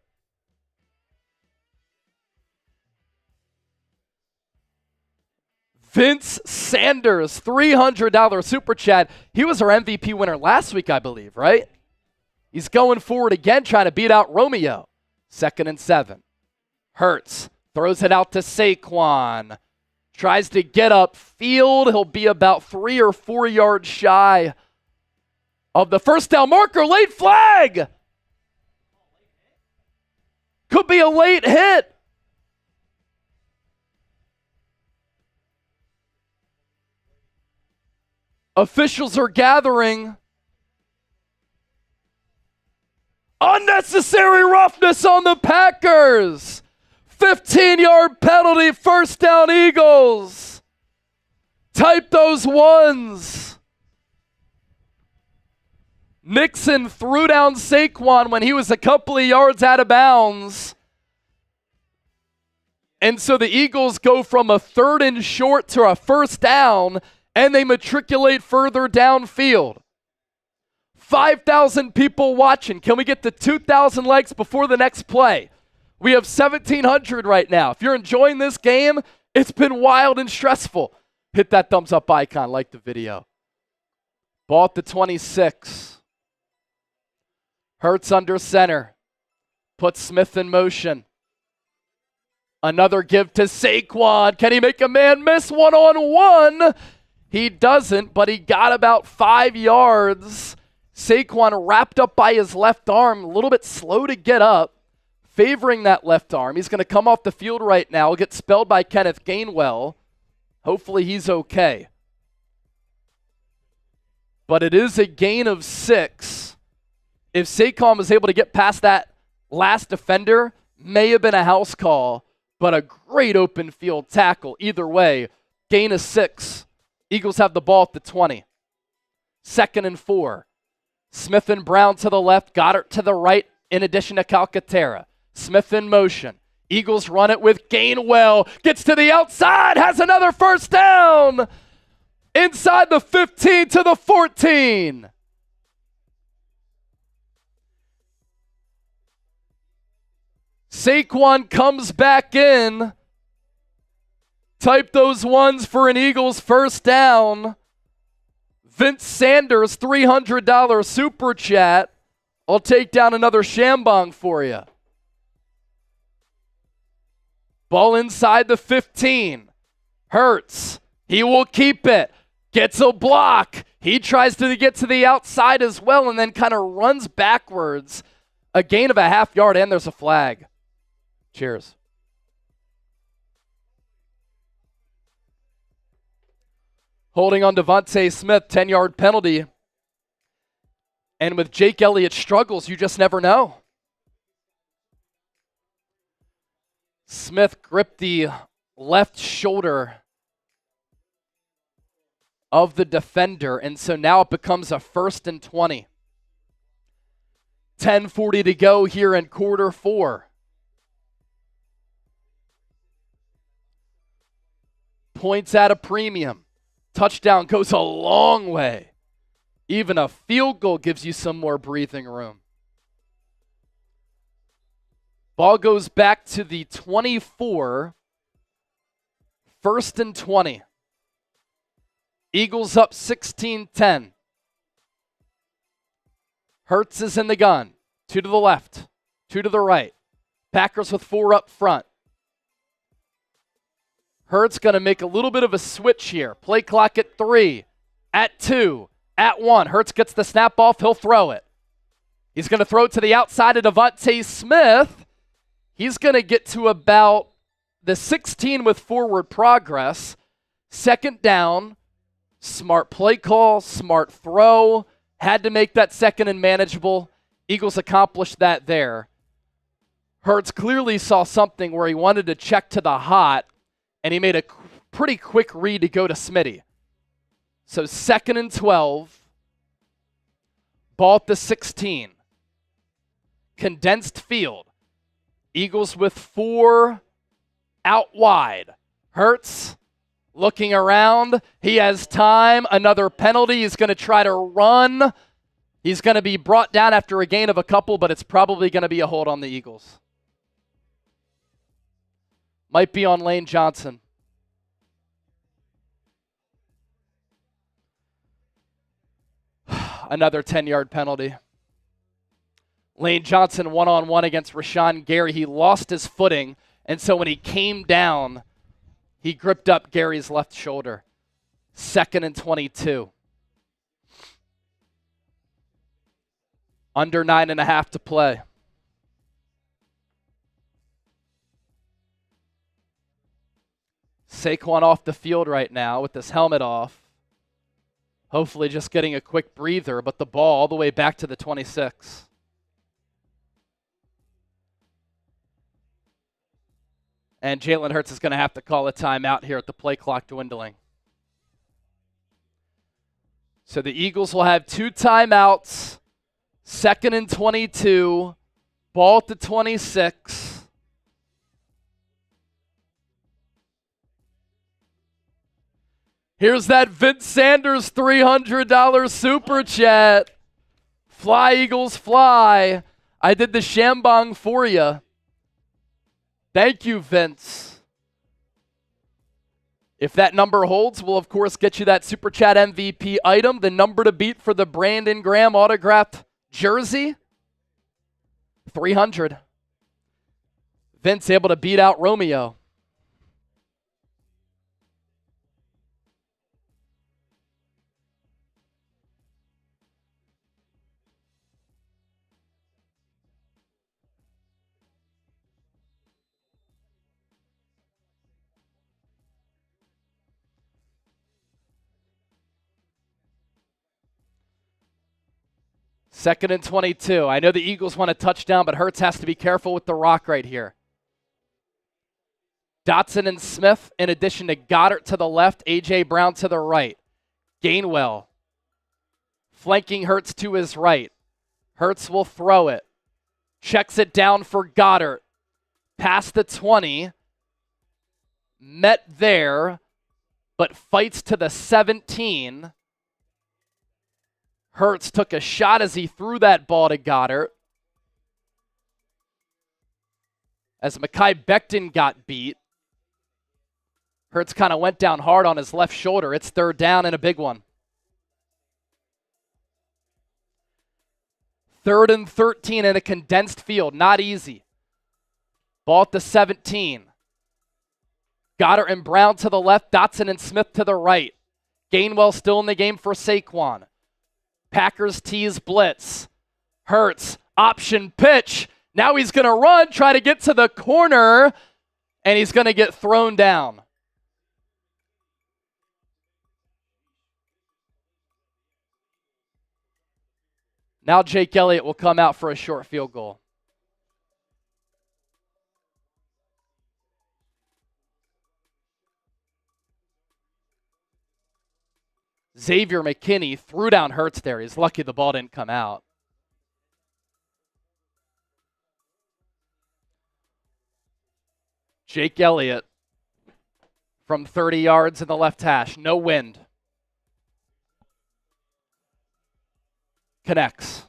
Vince Sanders, $300 super chat. He was our MVP winner last week, I believe, right? He's going forward again, trying to beat out Romeo. 2nd and 7. Hurts throws it out to Saquon. Tries to get upfield. He'll be about 3 or 4 yards shy of the first down marker. Late flag. Could be a late hit. Officials are gathering. Unnecessary roughness on the Packers. 15-yard penalty, first down Eagles. Type those ones. Nixon threw down Saquon when he was a couple of yards out of bounds. And so the Eagles go from a 3rd and short to a first down, and they matriculate further downfield. 5,000 people watching. Can we get to 2,000 likes before the next play? We have 1,700 right now. If you're enjoying this game, it's been wild and stressful. Hit that thumbs up icon, like the video. Ball at the 26. Hurts under center. Puts Smith in motion. Another give to Saquon. Can he make a man miss one-on-one? He doesn't, but he got about 5 yards. Saquon wrapped up by his left arm, a little bit slow to get up, favoring that left arm. He's going to come off the field right now, get spelled by Kenneth Gainwell. Hopefully he's okay. But it is a gain of 6. If Saquon was able to get past that last defender, may have been a house call, but a great open field tackle. Either way, gain of 6. Eagles have the ball at the 20. 2nd and 4. Smith and Brown to the left, Goddard to the right, in addition to Calcaterra. Smith in motion. Eagles run it with Gainwell. Gets to the outside, has another first down. Inside the 15 to the 14. Saquon comes back in. Type those ones for an Eagles first down. Vince Sanders, $300 super chat. I'll take down another Shambong for you. Ball inside the 15. Hurts. He will keep it. Gets a block. He tries to get to the outside as well and then kind of runs backwards. A gain of a half yard, and there's a flag. Cheers. Holding on Devontae Smith, 10-yard penalty. And with Jake Elliott's struggles, you just never know. Smith gripped the left shoulder of the defender, and so now it becomes a 1st and 20. 10:40 to go here in quarter 4. Points at a premium. Touchdown goes a long way. Even a field goal gives you some more breathing room. Ball goes back to the 24. 1st and 20. Eagles up 16-10. Hurts is in the gun. 2 to the left, 2 to the right. Packers with 4 up front. Hurts going to make a little bit of a switch here. Play clock at 3, at 2, at 1. Hurts gets the snap off. He'll throw it. He's going to throw it to the outside of Devontae Smith. He's going to get to about the 16 with forward progress. 2nd down. Smart play call, smart throw. Had to make that 2nd and manageable. Eagles accomplished that there. Hurts clearly saw something where he wanted to check to the hot, and he made a pretty quick read to go to Smitty. So 2nd and 12. Ball at the 16. Condensed field. Eagles with 4 out wide. Hurts looking around. He has time. Another penalty. He's going to try to run. He's going to be brought down after a gain of a couple, but it's probably going to be a hold on the Eagles. Might be on Lane Johnson. Another 10-yard penalty. Lane Johnson one-on-one against Rashawn Gary. He lost his footing, and so when he came down, he gripped up Gary's left shoulder. 2nd and 22. Under 9.5 to play. Saquon off the field right now with his helmet off. Hopefully just getting a quick breather, but the ball all the way back to the 26. And Jalen Hurts is going to have to call a timeout here at the play clock dwindling. So the Eagles will have 2 timeouts. 2nd and 22. Ball at the 26. Here's that Vince Sanders $300 super chat. Fly, Eagles, fly. I did the shambong for you. Thank you, Vince. If that number holds, we'll, of course, get you that super chat MVP item, the number to beat for the Brandon Graham autographed jersey. 300. Vince able to beat out Romeo. Second and 22. I know the Eagles want a touchdown, but Hurts has to be careful with the rock right here. Dotson and Smith, in addition to Goddard to the left, A.J. Brown to the right. Gainwell flanking Hurts to his right. Hurts will throw it. Checks it down for Goddard. Past the 20. Met there, but fights to the 17. Hurts took a shot as he threw that ball to Goddard. As Mekhi Becton got beat. Hurts kind of went down hard on his left shoulder. It's 3rd down and a big one. 3rd and 13 in a condensed field. Not easy. Ball at the 17. Goddard and Brown to the left. Dotson and Smith to the right. Gainwell still in the game for Saquon. Packers tease blitz. Hurts, option pitch. Now he's going to run, try to get to the corner, and he's going to get thrown down. Now Jake Elliott will come out for a short field goal. Xavier McKinney threw down Hurts there. He's lucky the ball didn't come out. Jake Elliott from 30 yards in the left hash. No wind. Connects.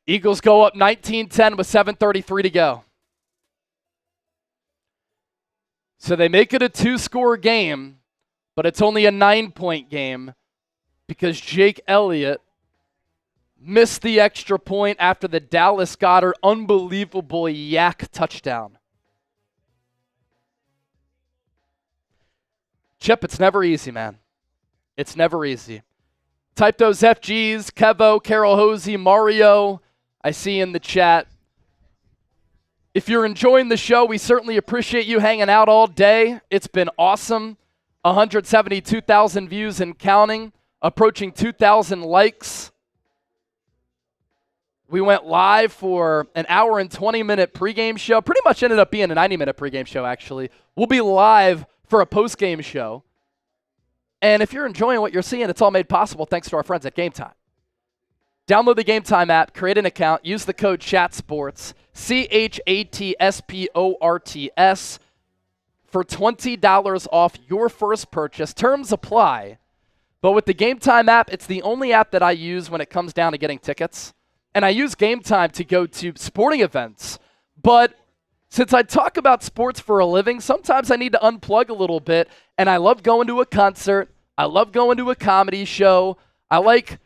Eagles go up 19-10 with 7:33 to go. So they make it a 2-score game, but it's only a 9-point game because Jake Elliott missed the extra point after the Dallas Goedert unbelievable yak touchdown. Chip, it's never easy, man. It's never easy. Type those FGs, Kevo, Carol Hosey, Mario, I see in the chat. If you're enjoying the show, we certainly appreciate you hanging out all day. It's been awesome. 172,000 views and counting, approaching 2,000 likes. We went live for an hour and 20-minute pregame show. Pretty much ended up being a 90-minute pregame show, actually. We'll be live for a postgame show. And if you're enjoying what you're seeing, it's all made possible thanks to our friends at Game Time. Download the Game Time app, create an account, use the code CHATSPORTS, CHATSPORTS, for $20 off your first purchase. Terms apply. But with the Game Time app, it's the only app that I use when it comes down to getting tickets. And I use Game Time to go to sporting events. But since I talk about sports for a living, sometimes I need to unplug a little bit. And I love going to a concert. I love going to a comedy show. I like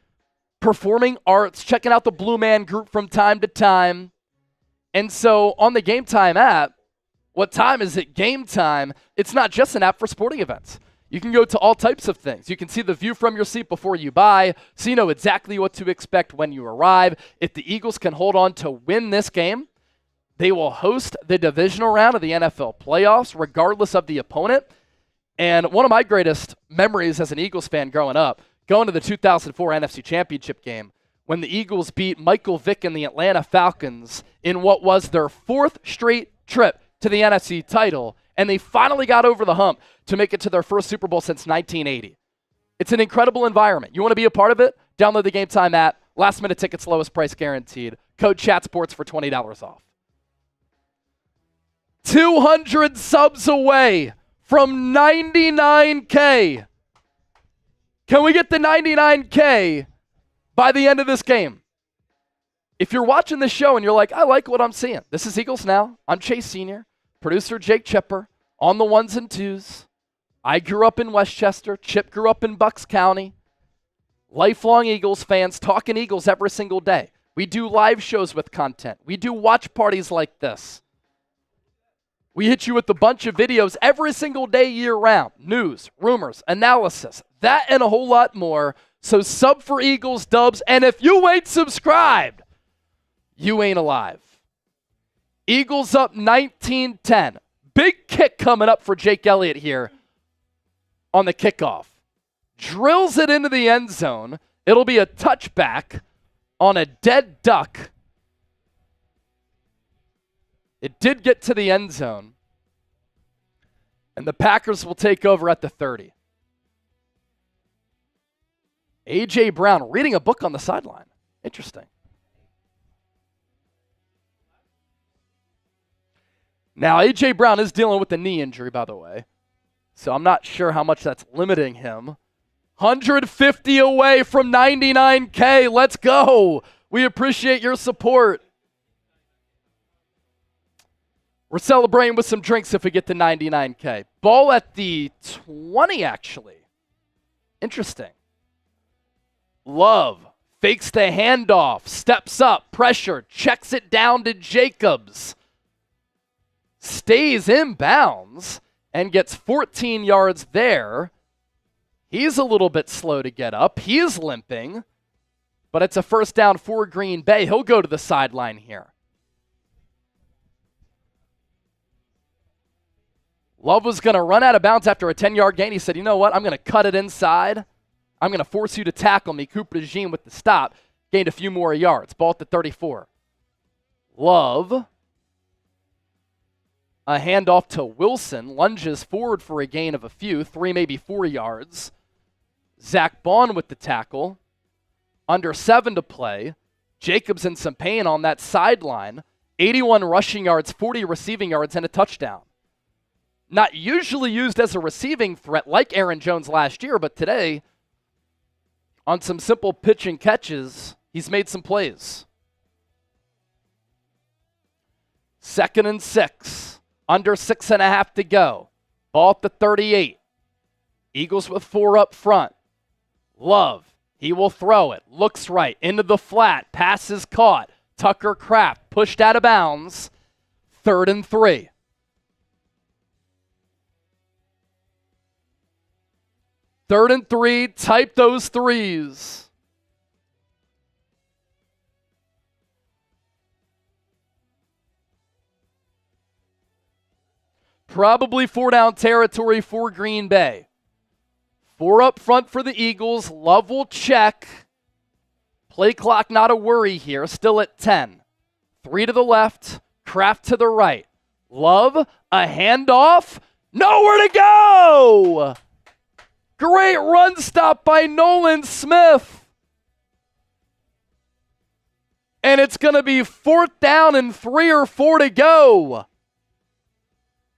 performing arts, checking out the Blue Man Group from time to time. And so on the Game Time app, what time is it? Game Time. It's not just an app for sporting events. You can go to all types of things. You can see the view from your seat before you buy, so you know exactly what to expect when you arrive. If the Eagles can hold on to win this game, they will host the divisional round of the NFL playoffs, regardless of the opponent. And one of my greatest memories as an Eagles fan growing up, going to the 2004 NFC Championship game, when the Eagles beat Michael Vick and the Atlanta Falcons in what was their 4th straight trip to the NFC title, and they finally got over the hump to make it to their first Super Bowl since 1980. It's an incredible environment. You want to be a part of it? Download the Game Time app. Last minute tickets, lowest price guaranteed. Code ChatSports for $20 off. 200 subs away from 99K. Can we get the 99K by the end of this game? If you're watching this show and you're like, I like what I'm seeing. This is Eagles Now. I'm Chase Sr., producer Jake Chipper, on the ones and twos. I grew up in Westchester. Chip grew up in Bucks County. Lifelong Eagles fans, talking Eagles every single day. We do live shows with content. We do watch parties like this. We hit you with a bunch of videos every single day year-round. News, rumors, analysis, that and a whole lot more. So sub for Eagles Dubs, and if you ain't subscribed, you ain't alive. Eagles up 19-10. Big kick coming up for Jake Elliott here on the kickoff. Drills it into the end zone. It'll be a touchback on a dead duck. It did get to the end zone. And the Packers will take over at the 30. A.J. Brown reading a book on the sideline. Interesting. Now, A.J. Brown is dealing with a knee injury, by the way. So I'm not sure how much that's limiting him. 150 away from 99K. Let's go. We appreciate your support. We're celebrating with some drinks if we get to 99K. Ball at the 20, actually. Interesting. Love fakes the handoff, steps up, pressure, checks it down to Jacobs. Stays in bounds and gets 14 yards there. He's a little bit slow to get up. He is limping, but it's a first down for Green Bay. He'll go to the sideline here. Love was going to run out of bounds after a 10-yard gain. He said, you know what? I'm going to cut it inside. I'm going to force you to tackle me. Cooper DeJean with the stop. Gained a few more yards. Ball at the 34. Love. A handoff to Wilson. Lunges forward for a gain of a few. 3, maybe 4 yards. Zach Bond with the tackle. Under 7 to play. Jacobs in some pain on that sideline. 81 rushing yards, 40 receiving yards, and a touchdown. Not usually used as a receiving threat like Aaron Jones last year, but today, on some simple pitch and catches, he's made some plays. 2nd and 6. Under 6.5 to go. Ball at the 38. Eagles with 4 up front. Love. He will throw it. Looks right. Into the flat. Pass is caught. Tucker Kraft pushed out of bounds. 3rd and 3. Third and 3, type those threes. Probably 4-down territory for Green Bay. 4 up front for the Eagles. Love will check. Play clock not a worry here. Still at 10. 3 to the left. Kraft to the right. Love, a handoff. Nowhere to go! Great run stop by Nolan Smith. And it's going to be 4th down and 3 or 4 to go.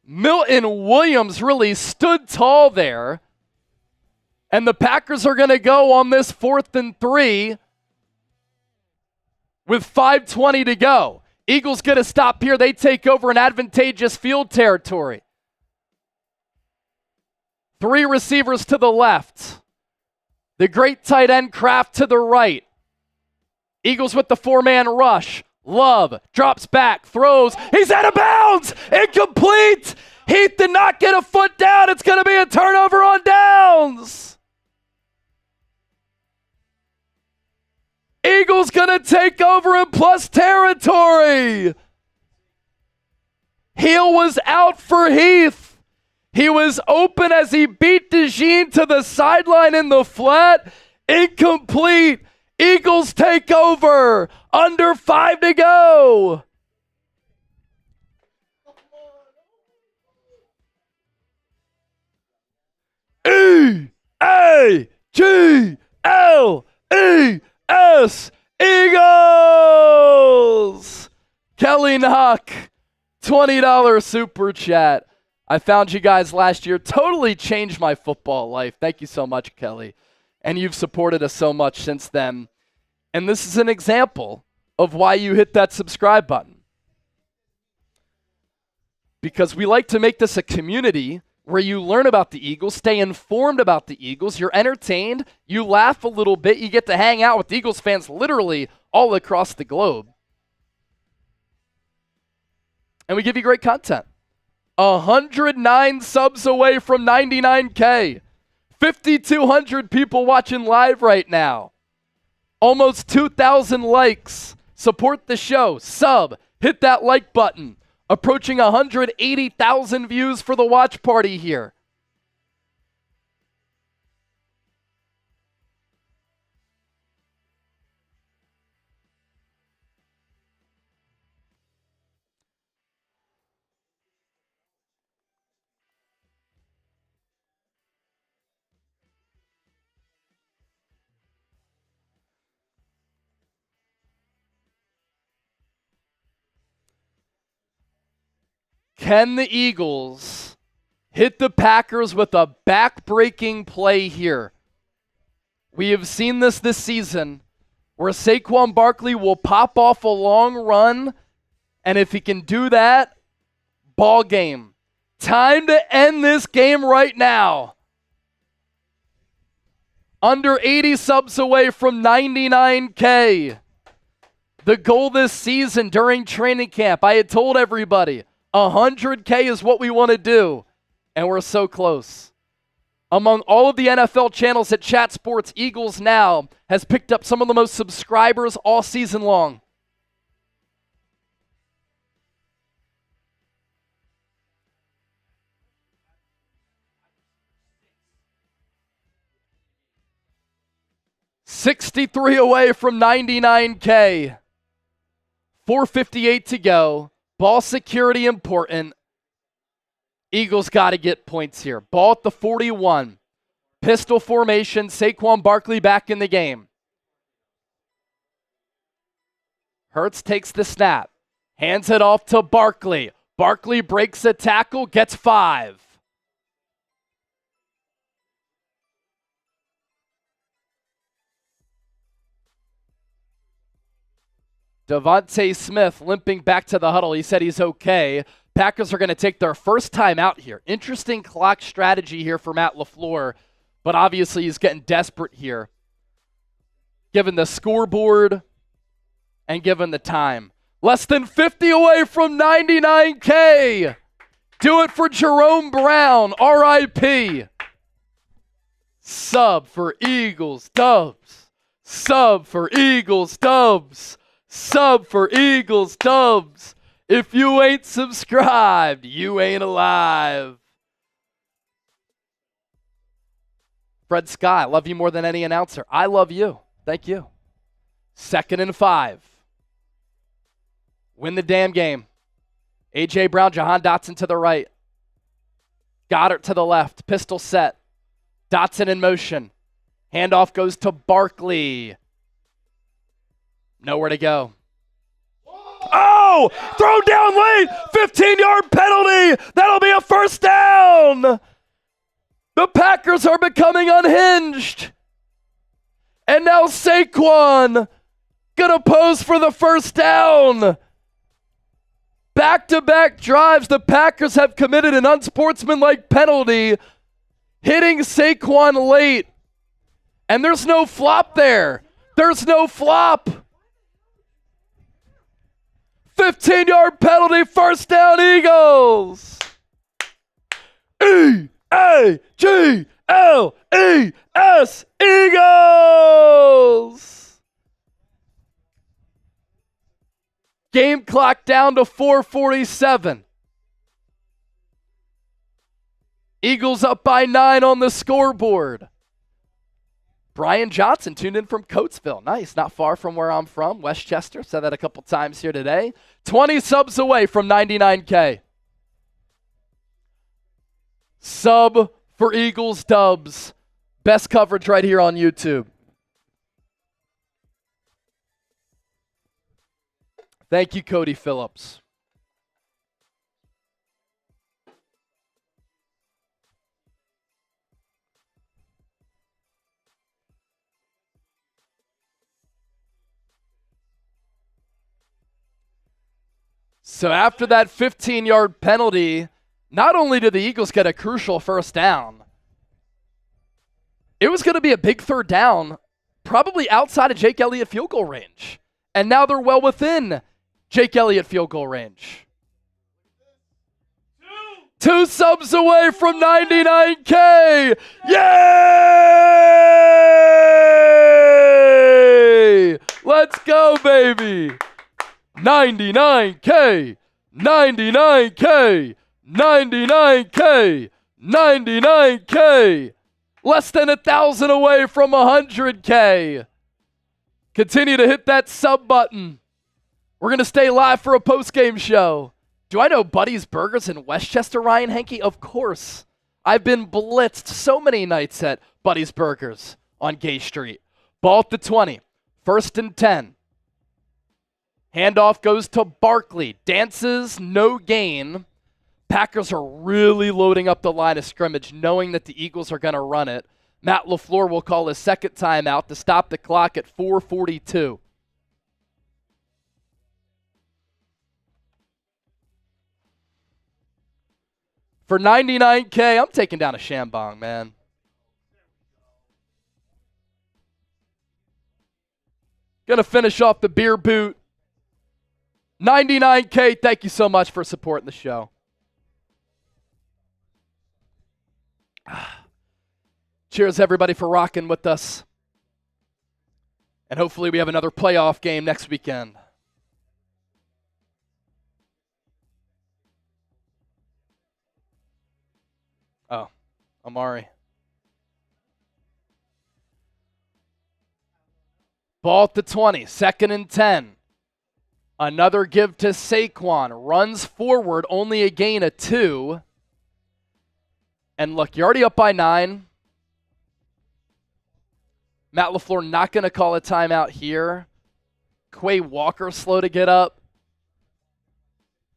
Milton Williams really stood tall there And the Packers are going to go on this 4th and 3 with 5:20 to go. Eagles going to stop here. They take over an advantageous field territory. 3 receivers to the left. The great tight end Kraft to the right. Eagles with the 4-man rush. Love drops back, throws. He's out of bounds. Incomplete. Heath did not get a foot down. It's going to be a turnover on downs. Eagles going to take over in plus territory. Heel was out for Heath. He was open as he beat DeJean to the sideline in the flat. Incomplete. Eagles take over. Under 5 to go. E-A-G-L-E-S. Eagles! Kelly Knock, $20 super chat. I found you guys last year. Totally changed my football life. Thank you so much, Kelly. And you've supported us so much since then. And this is an example of why you hit that subscribe button. Because we like to make this a community where you learn about the Eagles, stay informed about the Eagles, you're entertained, you laugh a little bit, you get to hang out with Eagles fans literally all across the globe. And we give you great content. 109 subs away from 99K. 5,200 people watching live right now. Almost 2,000 likes. Support the show. Sub. Hit that like button. Approaching 180,000 views for the watch party here. Can the Eagles hit the Packers with a back-breaking play here? We have seen this season where Saquon Barkley will pop off a long run, and if he can do that, ball game. Time to end this game right now. Under 80 subs away from 99K. The goal this season during training camp, I had told everybody, 100K is what we want to do, and we're so close. Among all of the NFL channels at Chat Sports, Eagles Now has picked up some of the most subscribers all season long. $63 away from 99K. 4:58 to go. Ball security important. Eagles got to get points here. Ball at the 41. Pistol formation. Saquon Barkley back in the game. Hurts takes the snap. Hands it off to Barkley. Barkley breaks a tackle, gets 5. Devontae Smith limping back to the huddle. He said he's okay. Packers are going to take their first time out here. Interesting clock strategy here for Matt LaFleur, but obviously he's getting desperate here, given the scoreboard and given the time. Less than 50 away from 99K. Do it for Jerome Brown, RIP. Sub for Eagles, Dubs. Sub for Eagles, Dubs. Sub for Eagles, Dubs. If you ain't subscribed, you ain't alive. Fred Sky, love you more than any announcer. I love you. Thank you. 2nd and 5. Win the damn game. A.J. Brown, Jahan Dotson to the right. Goddard to the left. Pistol set. Dotson in motion. Handoff goes to Barkley. Nowhere to go. Oh! Throw down late! 15-yard penalty! That'll be a first down! The Packers are becoming unhinged. And now Saquon gonna pose for the first down. Back-to-back drives, the Packers have committed an unsportsmanlike penalty, hitting Saquon late. And there's no flop there. There's no flop. 15-yard penalty, first down, Eagles. E-A-G-L-E-S, Eagles. Game clock down to 4:47. Eagles up by 9 on the scoreboard. Brian Johnson tuned in from Coatesville. Nice, not far from where I'm from, Westchester. Said that a couple times here today. 20 subs away from 99K. Sub for Eagles dubs. Best coverage right here on YouTube. Thank you, Cody Phillips. So after that 15-yard penalty, not only did the Eagles get a crucial first down, it was going to be a big third down, probably outside of Jake Elliott field goal range. And now they're well within Jake Elliott field goal range. 2 subs away from 99K. Yay! Let's go, baby. 99K, 99K, 99K, 99K. Less than 1,000 away from 100K. Continue to hit that sub button. We're going to stay live for a post-game show. Do I know Buddy's Burgers in Westchester, Ryan Henke? Of course. I've been blitzed so many nights at Buddy's Burgers on Gay Street. Ball at the 20. 1st and 10. Handoff goes to Barkley. Dances, no gain. Packers are really loading up the line of scrimmage, knowing that the Eagles are going to run it. Matt LaFleur will call his second timeout to stop the clock at 4:42. For 99K, I'm taking down a Shambong, man. Gonna finish off the beer boot. 99K, thank you so much for supporting the show. Cheers, everybody, for rocking with us. And hopefully we have another playoff game next weekend. Oh, Amari. Ball at the 20, 2nd and 10. Another give to Saquon. Runs forward, only a gain of 2. And look, you're already up by 9. Matt LaFleur not going to call a timeout here. Quay Walker slow to get up.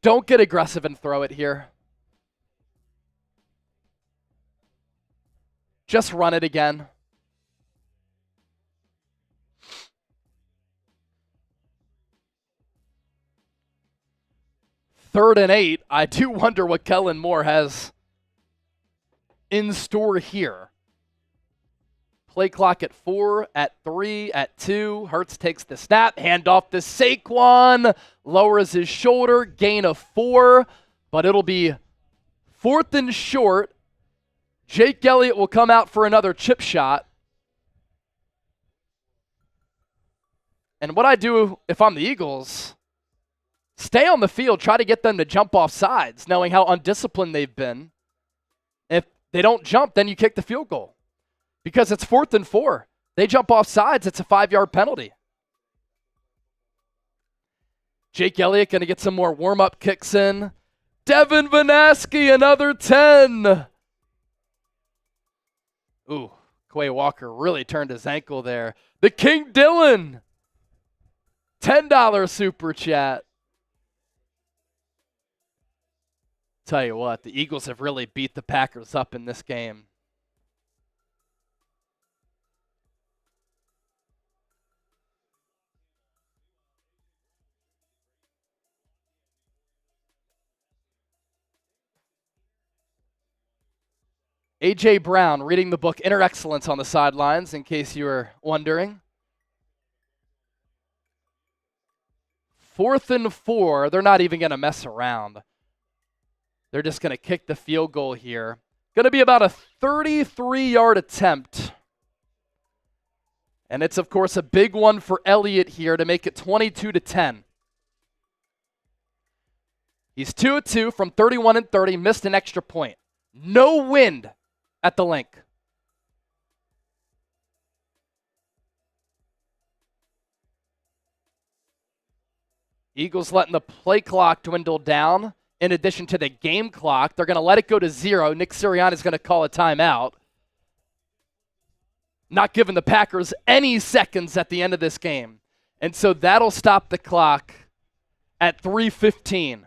Don't get aggressive and throw it here. Just run it again. Third and 8. I do wonder what Kellen Moore has in store here. Play clock at 4, at 3, at 2. Hurts takes the snap. Handoff to Saquon. Lowers his shoulder. Gain of 4. But it'll be 4th and short. Jake Elliott will come out for another chip shot. And what I do if I'm the Eagles, stay on the field, try to get them to jump off sides, knowing how undisciplined they've been. If they don't jump, then you kick the field goal. Because it's 4th and 4. They jump off sides, it's a 5-yard penalty. Jake Elliott going to get some more warm-up kicks in. Devin Vanaski, another 10. Ooh, Quay Walker really turned his ankle there. The King Dylan, $10 super chat. Tell you what, the Eagles have really beat the Packers up in this game. A.J. Brown reading the book Inner Excellence on the sidelines, in case you were wondering. 4th and 4. They're not even going to mess around. They're just going to kick the field goal here. Going to be about a 33-yard attempt. And it's, of course, a big one for Elliott here to make it 22-10. He's 2 of 2 from 31 and 30, missed an extra point. No wind at the link. Eagles letting the play clock dwindle down. In addition to the game clock, they're going to let it go to 0. Nick Sirianni is going to call a timeout. Not giving the Packers any seconds at the end of this game. And so that'll stop the clock at 3:15.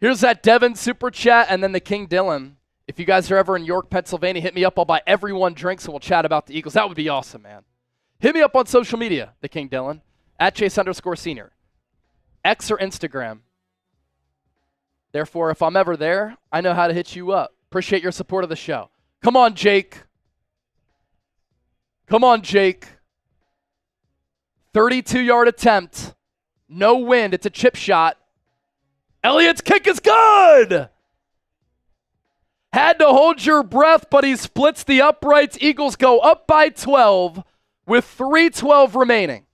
Here's that Devin super chat and then the King Dylan. If you guys are ever in York, Pennsylvania, hit me up. I'll buy everyone drinks and we'll chat about the Eagles. That would be awesome, man. Hit me up on social media, the King Dylan, at Chase_Senior, X or Instagram. Therefore, if I'm ever there, I know how to hit you up. Appreciate your support of the show. Come on, Jake. Come on, Jake. 32-yard attempt. No wind. It's a chip shot. Elliott's kick is good. Had to hold your breath, but he splits the uprights. Eagles go up by 12 with 3:12 remaining.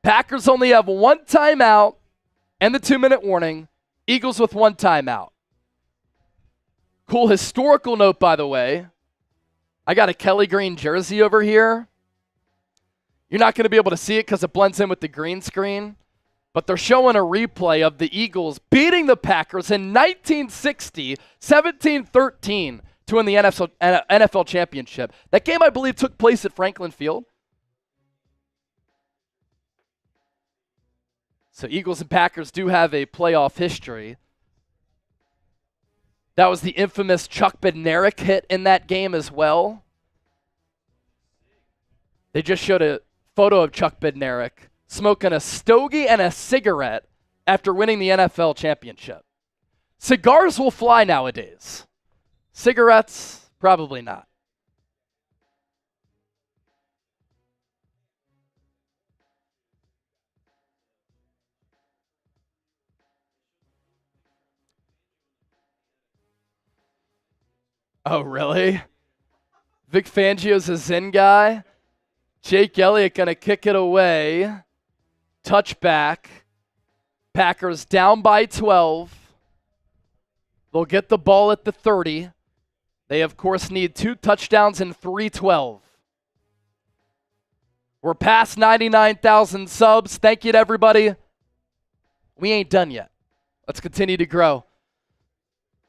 Packers only have one timeout and the 2-minute warning. Eagles with one timeout. Cool historical note, by the way. I got a Kelly Green jersey over here. You're not going to be able to see it because it blends in with the green screen. But they're showing a replay of the Eagles beating the Packers in 1960, 17-13 to win the NFL championship. That game, I believe, took place at Franklin Field. So Eagles and Packers do have a playoff history. That was the infamous Chuck Bednarik hit in that game as well. They just showed a photo of Chuck Bednarik smoking a stogie and a cigarette after winning the NFL championship. Cigars will fly nowadays. Cigarettes, probably not. Oh, really? Vic Fangio's a Zen guy. Jake Elliott going to kick it away. Touchback. Packers down by 12. They'll get the ball at the 30. They, of course, need 2 touchdowns and 3:12. We're past 99,000 subs. Thank you to everybody. We ain't done yet. Let's continue to grow.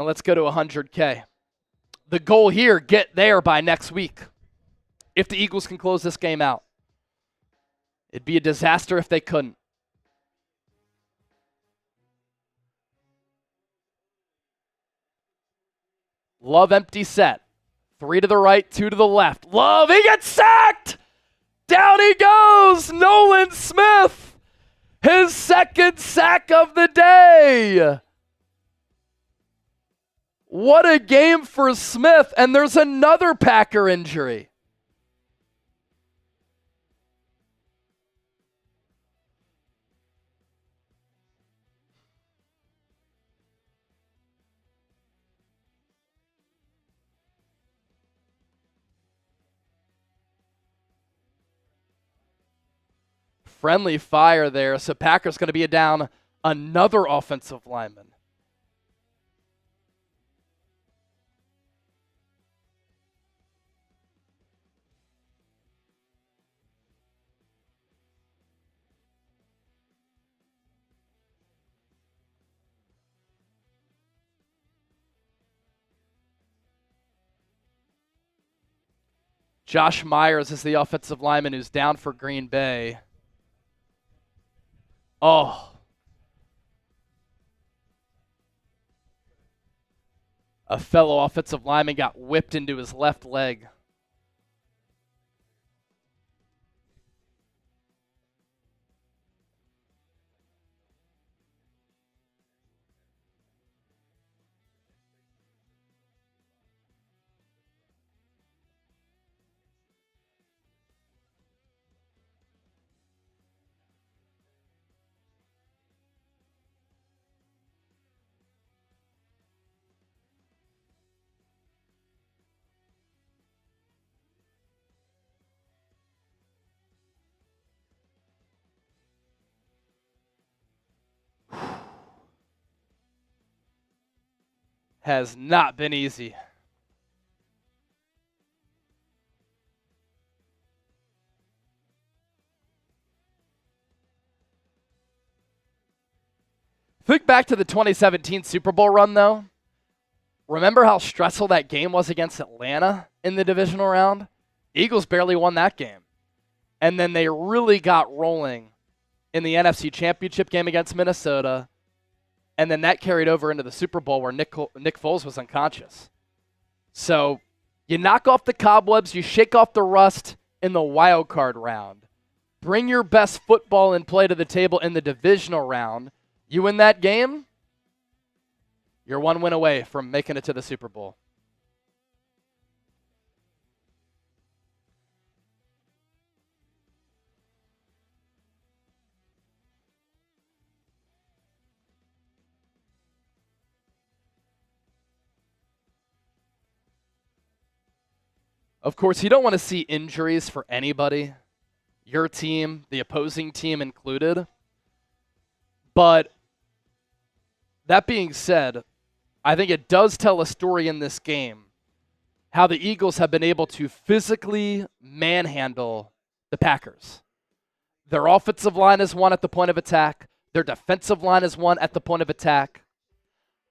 And let's go to 100K. The goal here, get there by next week. If the Eagles can close this game out. It'd be a disaster if they couldn't. Love empty set. 3 to the right, 2 to the left. Love, he gets sacked! Down he goes! Nolan Smith! His 2nd sack of the day! What a game for Smith, and there's another Packer injury. Friendly fire there, so Packers going to be down another offensive lineman. Josh Myers is the offensive lineman who's down for Green Bay. Oh. A fellow offensive lineman got whipped into his left leg. has not been easy. Think back to the 2017 Super Bowl run, though. Remember how stressful that game was against Atlanta in the divisional round? Eagles barely won that game. And then they really got rolling in the NFC Championship game against Minnesota. And then that carried over into the Super Bowl where Nick Foles was unconscious. So you knock off the cobwebs, you shake off the rust in the wild card round. Bring your best football and play to the table in the divisional round. You win that game, you're one win away from making it to the Super Bowl. Of course, you don't want to see injuries for anybody, your team, the opposing team included. But that being said, I think it does tell a story in this game how the Eagles have been able to physically manhandle the Packers. Their offensive line is won at the point of attack. Their defensive line is won at the point of attack.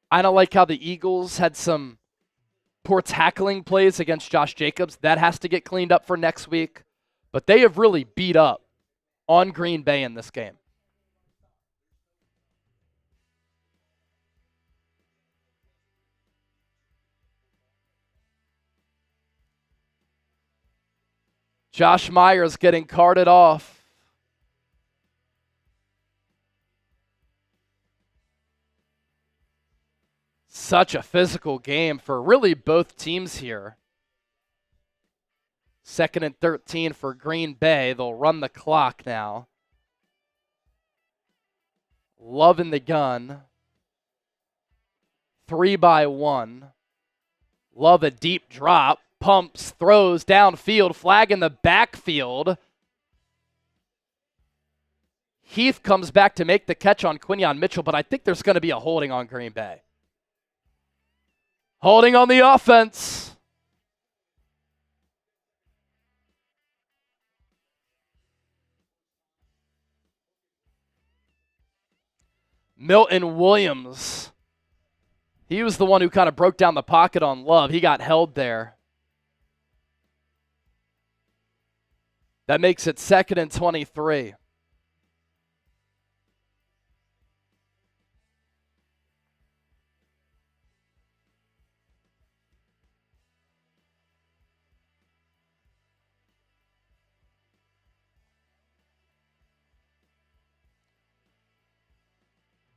I don't like how the Eagles had some poor tackling plays against Josh Jacobs. That has to get cleaned up for next week. But they have really beat up on Green Bay in this game. Josh Myers getting carted off. Such a physical game for really both teams here. 2nd and 13 for Green Bay. They'll run the clock now. Love in the gun. 3-by-1. Love a deep drop. Pumps, throws downfield, flag in the backfield. Heath comes back to make the catch on Quinyon Mitchell, but I think there's going to be a holding on Green Bay. Holding on the offense. Milton Williams. He was the one who kind of broke down the pocket on Love. He got held there. That makes it 2nd and 23.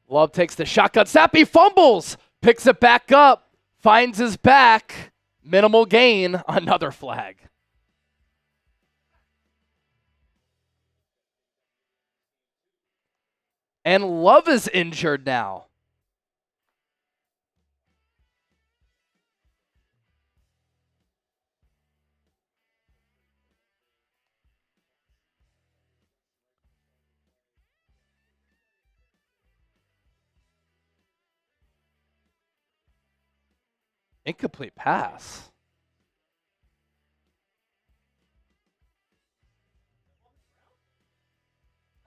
Love takes the shotgun snap. He fumbles. Picks it back up. Finds his back. Minimal gain. Another flag. And Love is injured now. Incomplete pass.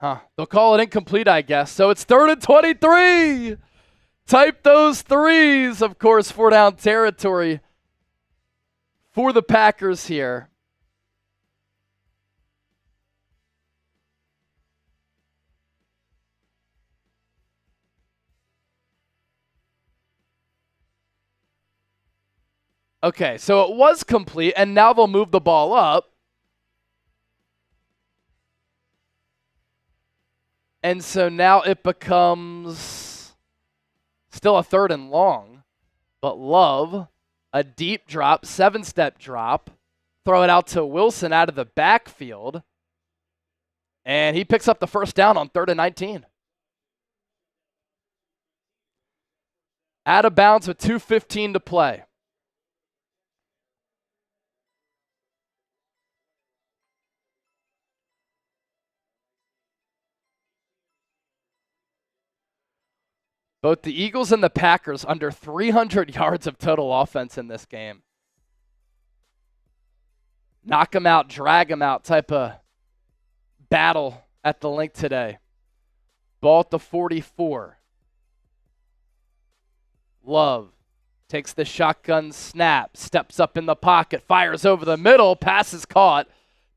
They'll call it incomplete, I guess. So it's 3rd and 23. Type those threes. Of course, 4-down territory for the Packers here. Okay, so it was complete, and now they'll move the ball up. And so now it becomes still a 3rd and long. But Love, a deep drop, 7-step drop. Throw it out to Wilson out of the backfield. And he picks up the 1st down on 3rd and 19. Out of bounds with 2:15 to play. Both the Eagles and the Packers under 300 yards of total offense in this game. Knock them out, drag them out type of battle at the link today. Ball at the 44. Love takes the shotgun snap, steps up in the pocket, fires over the middle, pass is caught.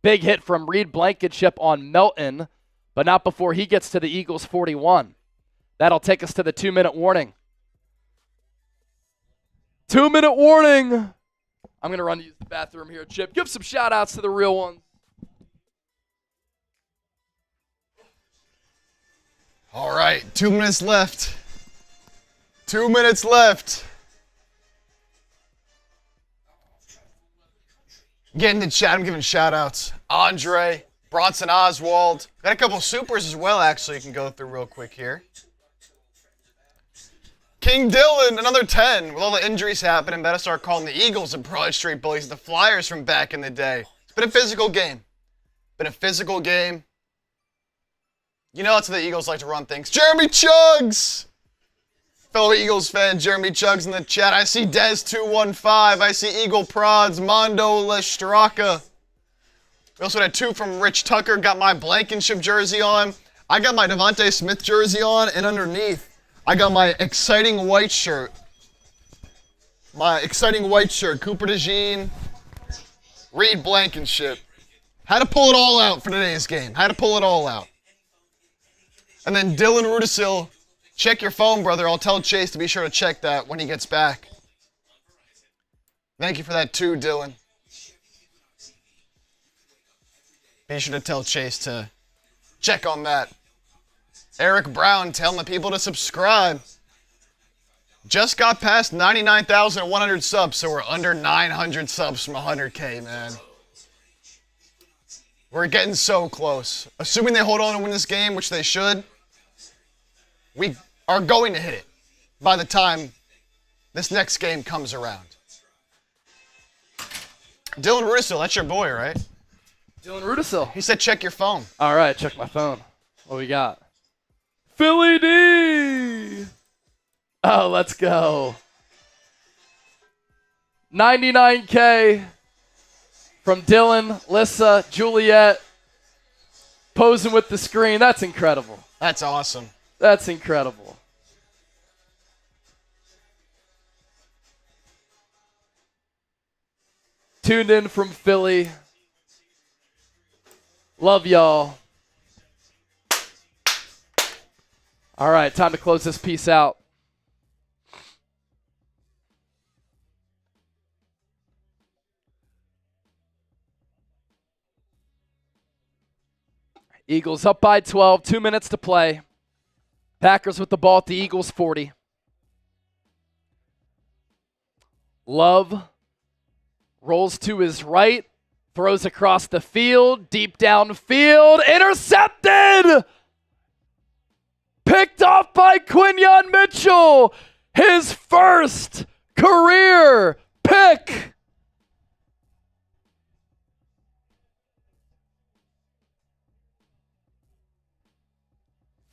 Big hit from Reed Blankenship on Melton, but not before he gets to the Eagles' 41. That'll take us to the 2-minute warning. 2-minute warning. I'm going to run to use the bathroom here, Chip. Give some shout-outs to the real ones. All right, 2 minutes left. 2 minutes left. Get in the chat, I'm giving shout-outs. Andre, Bronson Oswald. Got a couple supers as well, actually, you can go through real quick here. King Dylan, another 10. With all the injuries happening, better start calling the Eagles the Broad Street Bullies, the Flyers from back in the day. It's been a physical game. Been a physical game. You know that's how the Eagles like to run things. Jeremy Chugs! Fellow Eagles fan, Jeremy Chugs in the chat. I see Des215. I see Eagle Prods, Mondo Lestraka. We also had 2 from Rich Tucker. Got my Blankenship jersey on. I got my Devontae Smith jersey on, and underneath, I got my exciting white shirt. My exciting white shirt. Cooper DeJean, Reed Blankenship. Had to pull it all out for today's game. Had to pull it all out. And then Dylan Rudisil, check your phone, brother. I'll tell Chase to be sure to check that when he gets back. Thank you for that too, Dylan. Be sure to tell Chase to check on that. Eric Brown telling the people to subscribe. Just got past 99,100 subs, so we're under 900 subs from 100K, man. We're getting so close. Assuming they hold on and win this game, which they should, we are going to hit it by the time this next game comes around. Dylan Rudisil, that's your boy, right? Dylan Rudisil. He said check your phone. All right, check my phone. What we got? Philly D! Oh, let's go. 99K from Dylan, Lissa, Juliet, posing with the screen. That's incredible. That's awesome. That's incredible. Tuned in from Philly. Love y'all. All right, time to close this piece out. Eagles up by 12, 2 minutes to play. Packers with the ball at the Eagles' 40. Love rolls to his right, throws across the field, deep downfield, intercepted! Picked off by Quinyon Mitchell, his first career pick.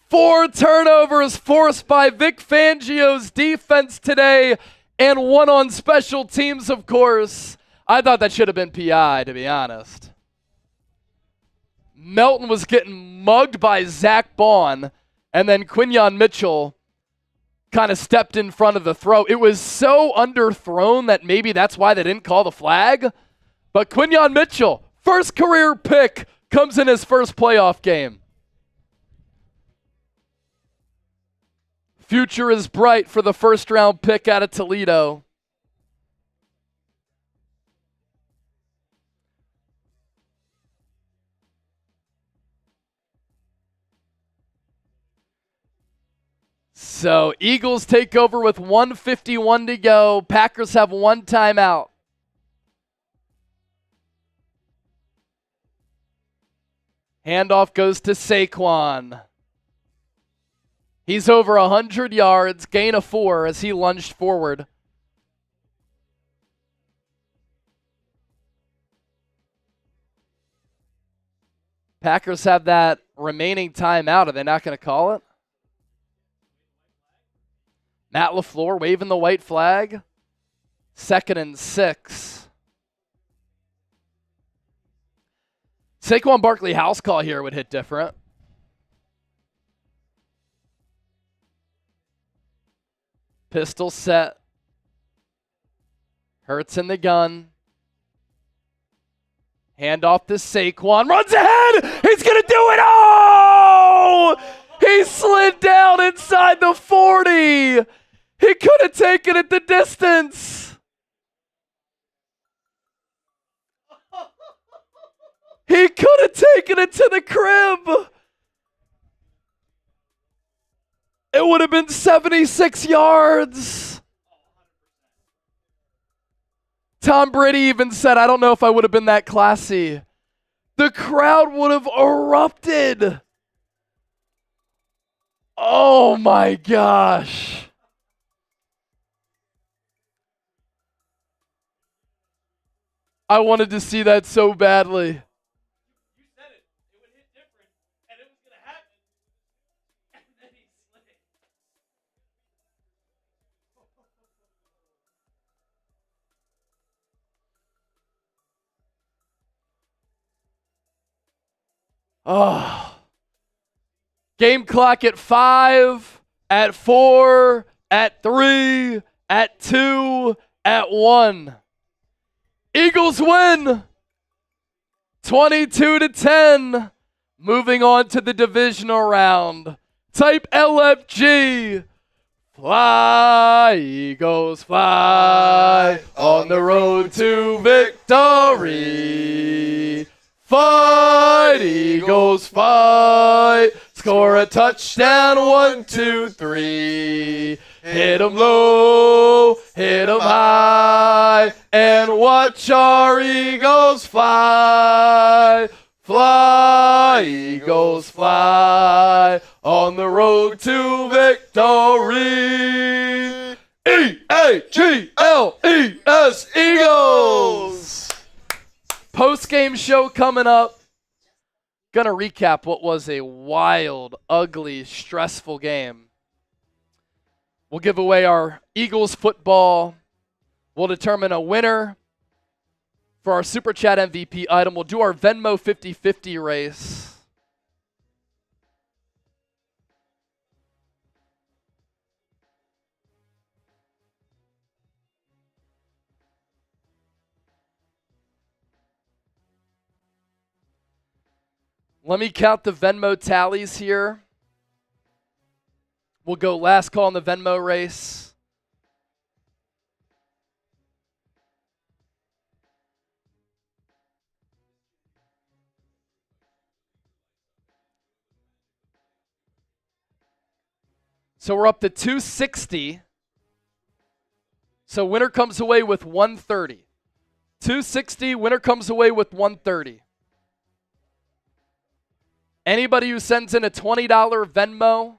Four turnovers forced by Vic Fangio's defense today, and one on special teams, of course. I thought that should have been PI, to be honest. Melton was getting mugged by Zach Bond, and then Quinyon Mitchell kind of stepped in front of the throw. It was so underthrown that maybe that's why they didn't call the flag. But Quinyon Mitchell, first career pick, comes in his first playoff game. Future is bright for the first round pick out of Toledo. So Eagles take over with 1:51 to go. Packers have one timeout. Handoff goes to Saquon. He's over 100 yards, gain of 4 as he lunged forward. Packers have that remaining timeout. Are they not going to call it? Matt LaFleur waving the white flag. 2nd and 6. Saquon Barkley house call here would hit different. Pistol set. Hurts in the gun. Hand off to Saquon. Runs ahead. He's going to do it. Oh! He slid down inside the 40. He could have taken it the distance. He could have taken it to the crib. It would have been 76 yards. Tom Brady even said, I don't know if I would have been that classy. The crowd would have erupted. Oh my gosh. I wanted to see that so badly. You said it. It would hit different, and it was going to happen. And then he slid. Oh. Game clock at 5, at 4, at 3, at 2, at 1. Eagles win 22-10. Moving on to the divisional round. Type LFG. Fly, Eagles, fly on the road to victory. Fight, Eagles, fight. Score a touchdown, 1, 2, 3. Hit 'em low, hit 'em high, and watch our Eagles fly. Fly, Eagles, fly on the road to victory. E-A-G-L-E-S, Eagles. Post-game show coming up. Gonna recap what was a wild, ugly, stressful game. We'll give away our Eagles football. We'll determine a winner for our Super Chat MVP item. We'll do our Venmo 50-50 race. Let me count the Venmo tallies here. We'll go last call in the Venmo race. So we're up to 260. So winner comes away with 130. 260, winner comes away with 130. Anybody who sends in a $20 Venmo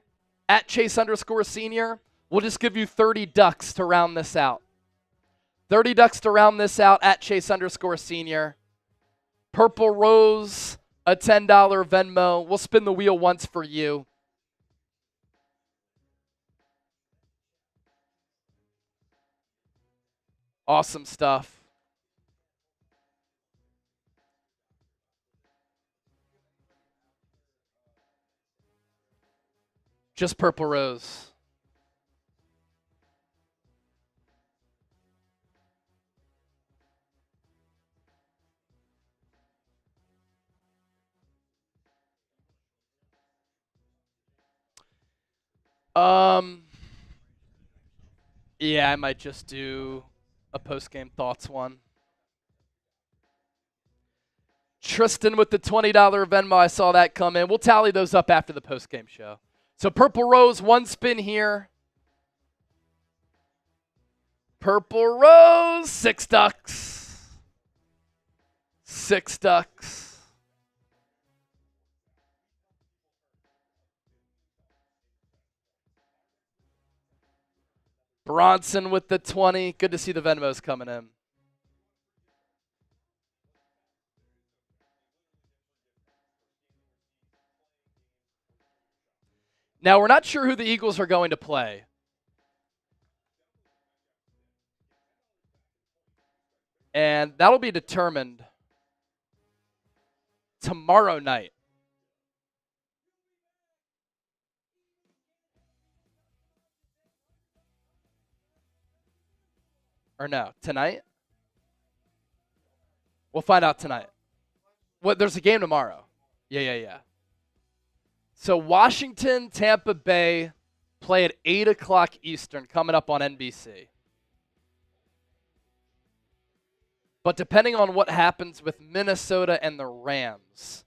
at Chase_senior, we'll just give you 30 ducks to round this out. 30 ducks to round this out at Chase_senior. Purple Rose, a $10 Venmo. We'll spin the wheel once for you. Awesome stuff. Just Purple Rose. Yeah, I might just do a post-game thoughts one. Tristan with the $20 Venmo. I saw that come in. We'll tally those up after the post-game show. So Purple Rose, one spin here. Purple Rose, 6 ducks. 6 ducks. Bronson with the 20. Good to see the Venmos coming in. Now, we're not sure who the Eagles are going to play. And that'll be determined tomorrow night. Or no, tonight? We'll find out tonight. There's a game tomorrow. Yeah. So Washington, Tampa Bay play at 8 o'clock Eastern coming up on NBC. But depending on what happens with Minnesota and the Rams,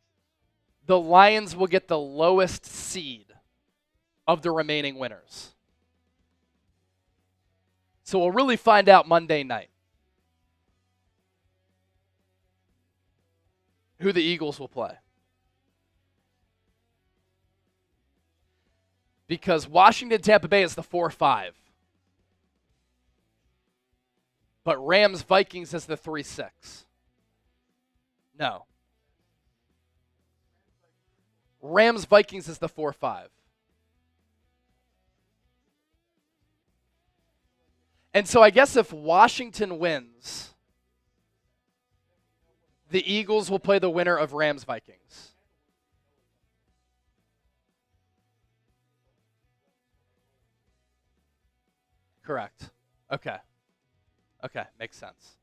the Lions will get the lowest seed of the remaining winners. So we'll really find out Monday night who the Eagles will play. Because Washington, Tampa Bay is the 4-5. But Rams, Vikings is the 3-6. No. Rams, Vikings is the 4-5. And so I guess if Washington wins, the Eagles will play the winner of Rams, Vikings. Correct. Okay. Okay, makes sense.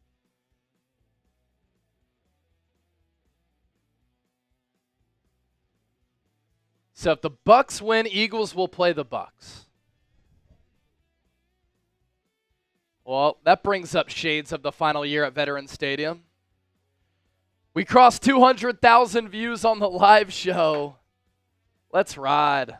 So if the Bucks win, Eagles will play the Bucks. Well, that brings up shades of the final year at Veterans Stadium. We crossed 200,000 views on the live show. Let's ride.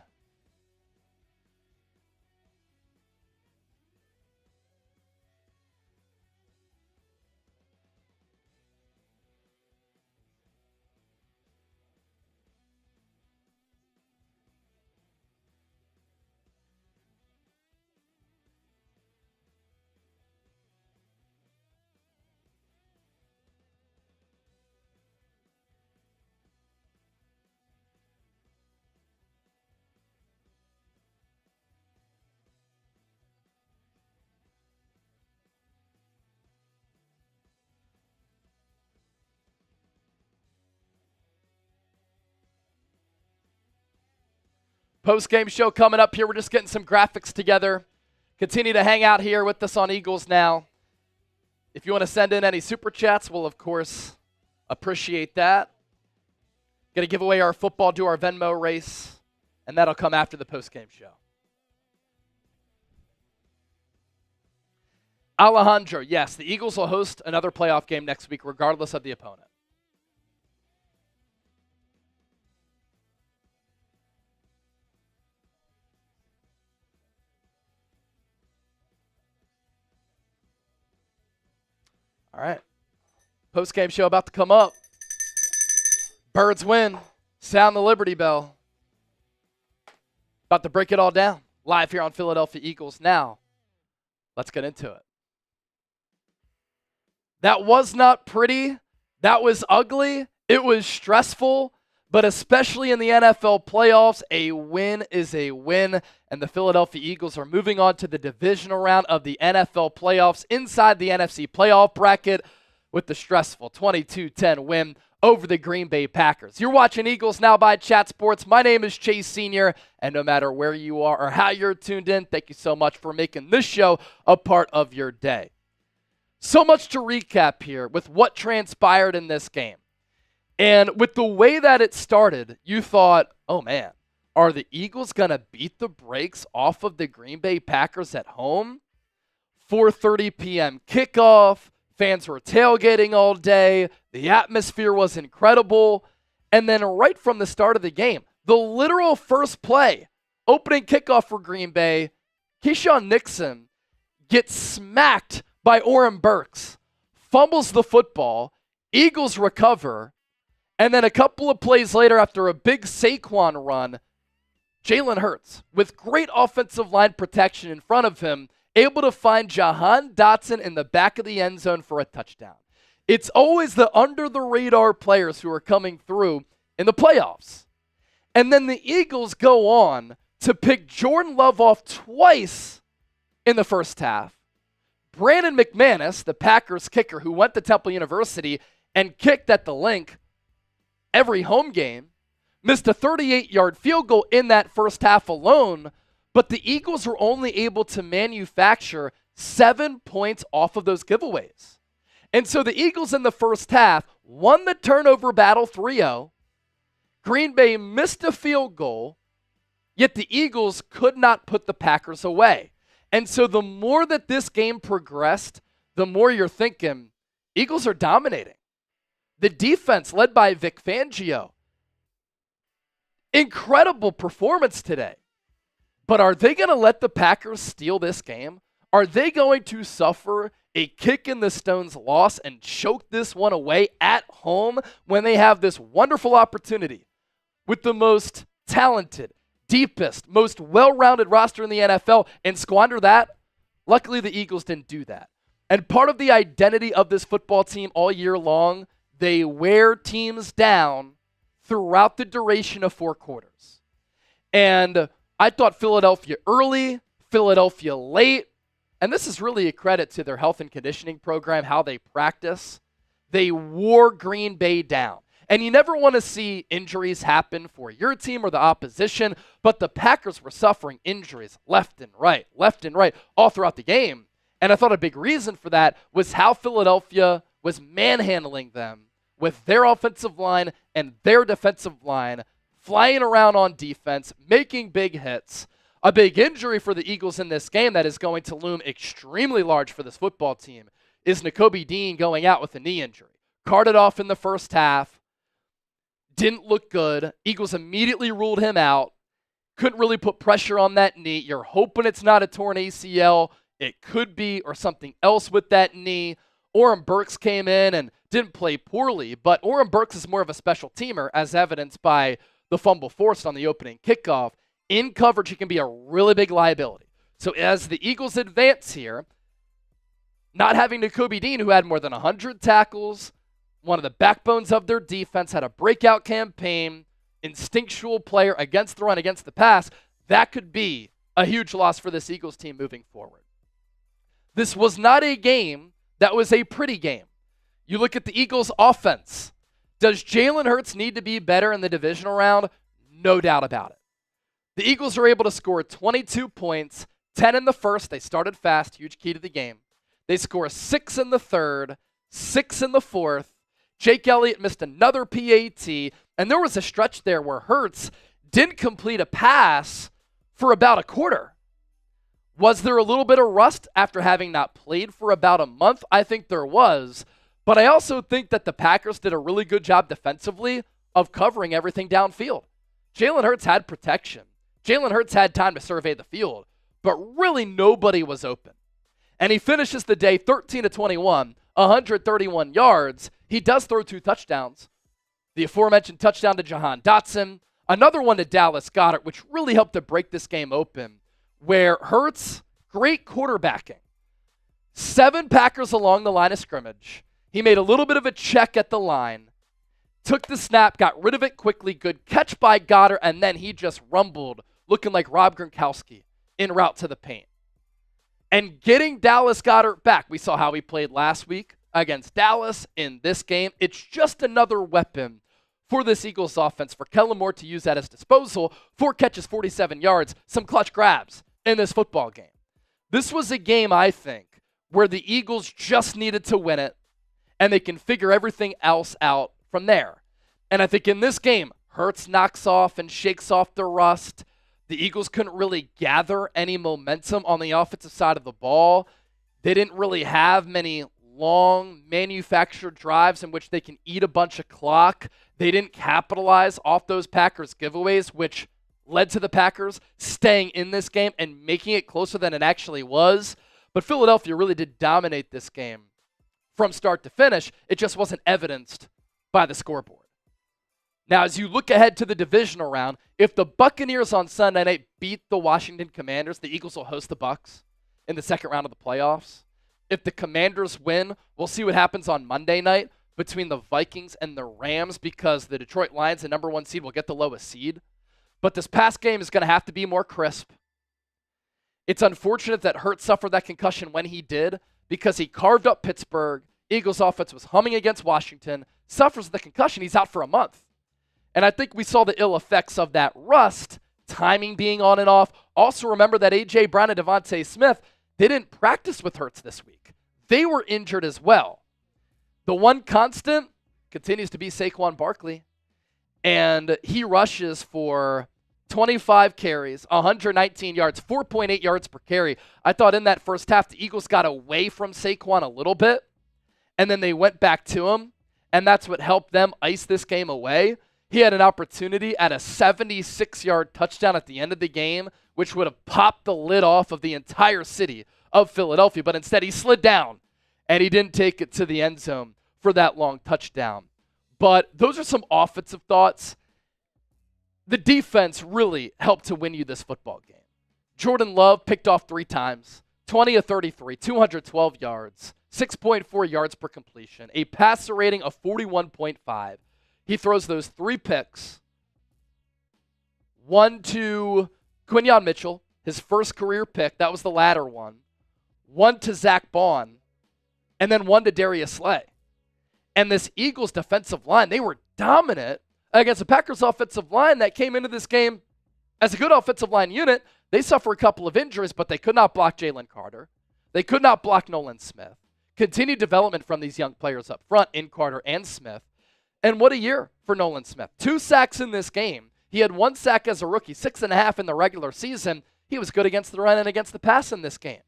Post-game show coming up here. We're just getting some graphics together. Continue to hang out here with us on Eagles Now. If you want to send in any super chats, we'll, of course, appreciate that. Going to give away our football, do our Venmo race, and that'll come after the post-game show. Alejandro, yes, the Eagles will host another playoff game next week, regardless of the opponent. All right. Post-game show about to come up. Birds win. Sound the Liberty Bell. About to break it all down. Live here on Philadelphia Eagles Now. Let's get into it. That was not pretty. That was ugly. It was stressful. But especially in the NFL playoffs, a win is a win. And the Philadelphia Eagles are moving on to the divisional round of the NFL playoffs inside the NFC playoff bracket with the stressful 22-10 win over the Green Bay Packers. You're watching Eagles Now by Chat Sports. My name is Chase Sr., and no matter where you are or how you're tuned in, thank you so much for making this show a part of your day. So much to recap here with what transpired in this game. And with the way that it started, you thought, oh man, are the Eagles going to beat the brakes off of the Green Bay Packers at home? 4:30 p.m. kickoff. Fans were tailgating all day. The atmosphere was incredible. And then right from the start of the game, the literal first play, opening kickoff for Green Bay, Keyshawn Nixon gets smacked by Oren Burks, fumbles the football, Eagles recover, and then a couple of plays later after a big Saquon run, Jalen Hurts, with great offensive line protection in front of him, able to find Jahan Dotson in the back of the end zone for a touchdown. It's always the under-the-radar players who are coming through in the playoffs. And then the Eagles go on to pick Jordan Love off twice in the first half, Brandon McManus, the Packers kicker who went to Temple University and kicked at the Link every home game, missed a 38-yard field goal in that first half alone, but the Eagles were only able to manufacture 7 points off of those giveaways. And so the Eagles in the first half won the turnover battle 3-0. Green Bay missed a field goal, yet the Eagles could not put the Packers away. And so the more that this game progressed, the more you're thinking, Eagles are dominating. The defense led by Vic Fangio, incredible performance today. But are they going to let the Packers steal this game? Are they going to suffer a kick in the stones loss and choke this one away at home when they have this wonderful opportunity with the most talented, deepest, most well-rounded roster in the NFL and squander that? Luckily, the Eagles didn't do that. And part of the identity of this football team all year long, they wear teams down throughout the duration of 4 quarters. And I thought Philadelphia early, Philadelphia late, and this is really a credit to their health and conditioning program, how they practice. They wore Green Bay down. And you never want to see injuries happen for your team or the opposition, but the Packers were suffering injuries left and right, all throughout the game. And I thought a big reason for that was how Philadelphia was manhandling them with their offensive line and their defensive line, flying around on defense, making big hits. A big injury for the Eagles in this game that is going to loom extremely large for this football team is Nakobe Dean going out with a knee injury. Carted off in the first half. Didn't look good. Eagles immediately ruled him out. Couldn't really put pressure on that knee. You're hoping it's not a torn ACL. It could be, or something else with that knee. Oren Burks came in and didn't play poorly, but Oren Burks is more of a special teamer, as evidenced by the fumble forced on the opening kickoff. In coverage, he can be a really big liability. So as the Eagles advance here, not having Nakobe Dean, who had more than 100 tackles, one of the backbones of their defense, had a breakout campaign, instinctual player against the run, against the pass, that could be a huge loss for this Eagles team moving forward. This was not a game that was a pretty game. You look at the Eagles' offense. Does Jalen Hurts need to be better in the divisional round? No doubt about it. The Eagles are able to score 22 points, 10 in the first. They started fast, huge key to the game. They score 6 in the third, 6 in the fourth. Jake Elliott missed another PAT, and there was a stretch there where Hurts didn't complete a pass for about a quarter. Was there a little bit of rust after having not played for about a month? I think there was, but I also think that the Packers did a really good job defensively of covering everything downfield. Jalen Hurts had protection. Jalen Hurts had time to survey the field, but really nobody was open. And he finishes the day 13-21, 131 yards. He does throw 2 touchdowns. The aforementioned touchdown to Jahan Dotson, another one to Dallas Goedert, which really helped to break this game open, where Hurts, great quarterbacking. 7 Packers along the line of scrimmage. He made a little bit of a check at the line, took the snap, got rid of it quickly, good catch by Goedert, and then he just rumbled, looking like Rob Gronkowski en route to the paint. And getting Dallas Goedert back, we saw how he played last week against Dallas in this game. It's just another weapon for this Eagles offense, for Kellen Moore to use at his disposal. 4 catches, 47 yards, some clutch grabs in this football game. This was a game, I think, where the Eagles just needed to win it, and they can figure everything else out from there. And I think in this game, Hurts knocks off and shakes off the rust. The Eagles couldn't really gather any momentum on the offensive side of the ball. They didn't really have many long manufactured drives in which they can eat a bunch of clock. They didn't capitalize off those Packers giveaways, which led to the Packers staying in this game and making it closer than it actually was. But Philadelphia really did dominate this game from start to finish. It just wasn't evidenced by the scoreboard. Now, as you look ahead to the divisional round, if the Buccaneers on Sunday night beat the Washington Commanders, the Eagles will host the Bucs in the second round of the playoffs. If the Commanders win, we'll see what happens on Monday night between the Vikings and the Rams, because the Detroit Lions, the number 1 seed, will get the lowest seed. But this past game is going to have to be more crisp. It's unfortunate that Hurts suffered that concussion when he did, because he carved up Pittsburgh. Eagles offense was humming against Washington, suffers the concussion. He's out for a month. And I think we saw the ill effects of that rust, timing being on and off. Also remember that A.J. Brown and Devontae Smith, they didn't practice with Hurts this week. They were injured as well. The one constant continues to be Saquon Barkley. And he rushes for 25 carries, 119 yards, 4.8 yards per carry. I thought in that first half, the Eagles got away from Saquon a little bit, and then they went back to him, and that's what helped them ice this game away. He had an opportunity at a 76-yard touchdown at the end of the game, which would have popped the lid off of the entire city of Philadelphia, but instead he slid down, and he didn't take it to the end zone for that long touchdown. But those are some offensive thoughts. The defense really helped to win you this football game. Jordan Love picked off 3 times, 20 of 33, 212 yards, 6.4 yards per completion, a passer rating of 41.5. He throws those 3 picks. One to Quinyon Mitchell, his first career pick. That was the latter one. One to Zach Bond, and then one to Darius Slay. And this Eagles defensive line, they were dominant against the Packers offensive line that came into this game as a good offensive line unit. They suffer a couple of injuries, but they could not block Jalen Carter. They could not block Nolan Smith. Continued development from these young players up front in Carter and Smith. And what a year for Nolan Smith. 2 sacks in this game. He had 1 sack as a rookie, 6.5 in the regular season. He was good against the run and against the pass in this game.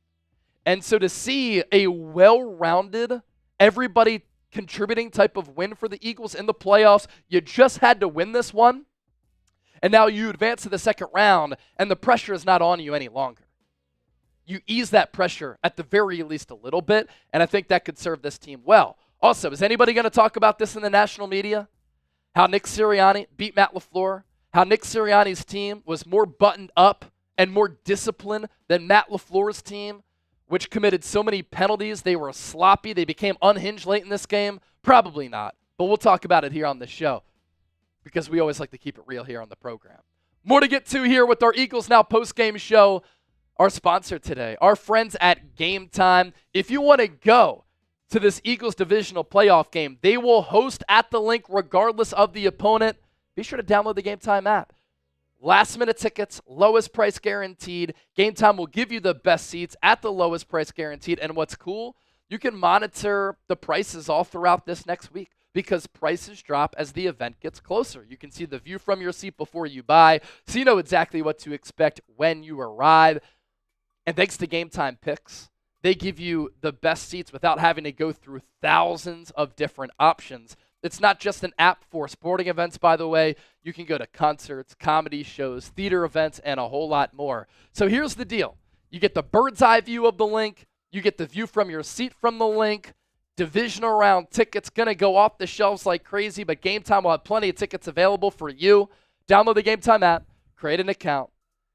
And so to see a well-rounded, everybody contributing type of win for the Eagles in the playoffs, you just had to win this one. And now you advance to the second round, and the pressure is not on you any longer. You ease that pressure at the very least a little bit, and I think that could serve this team well. Also, is anybody going to talk about this in the national media? How Nick Sirianni beat Matt LaFleur? How Nick Sirianni's team was more buttoned up and more disciplined than Matt LaFleur's team, which committed so many penalties. They were sloppy. They became unhinged late in this game. Probably not, but we'll talk about it here on the show because we always like to keep it real here on the program. More to get to here with our Eagles Now postgame show. Our sponsor today, our friends at Game Time. If you want to go to this Eagles divisional playoff game, they will host at the link regardless of the opponent. Be sure to download the Game Time app. Last-minute tickets, lowest price guaranteed. Game Time will give you the best seats at the lowest price guaranteed. And what's cool, you can monitor the prices all throughout this next week because prices drop as the event gets closer. You can see the view from your seat before you buy, so you know exactly what to expect when you arrive. And thanks to Game Time Picks, they give you the best seats without having to go through thousands of different options. It's not just an app for sporting events, by the way. You can go to concerts, comedy shows, theater events, and a whole lot more. So here's the deal. You get the bird's eye view of the link. You get the view from your seat from the link. Divisional round tickets going to go off the shelves like crazy, but Game Time will have plenty of tickets available for you. Download the Game Time app, create an account,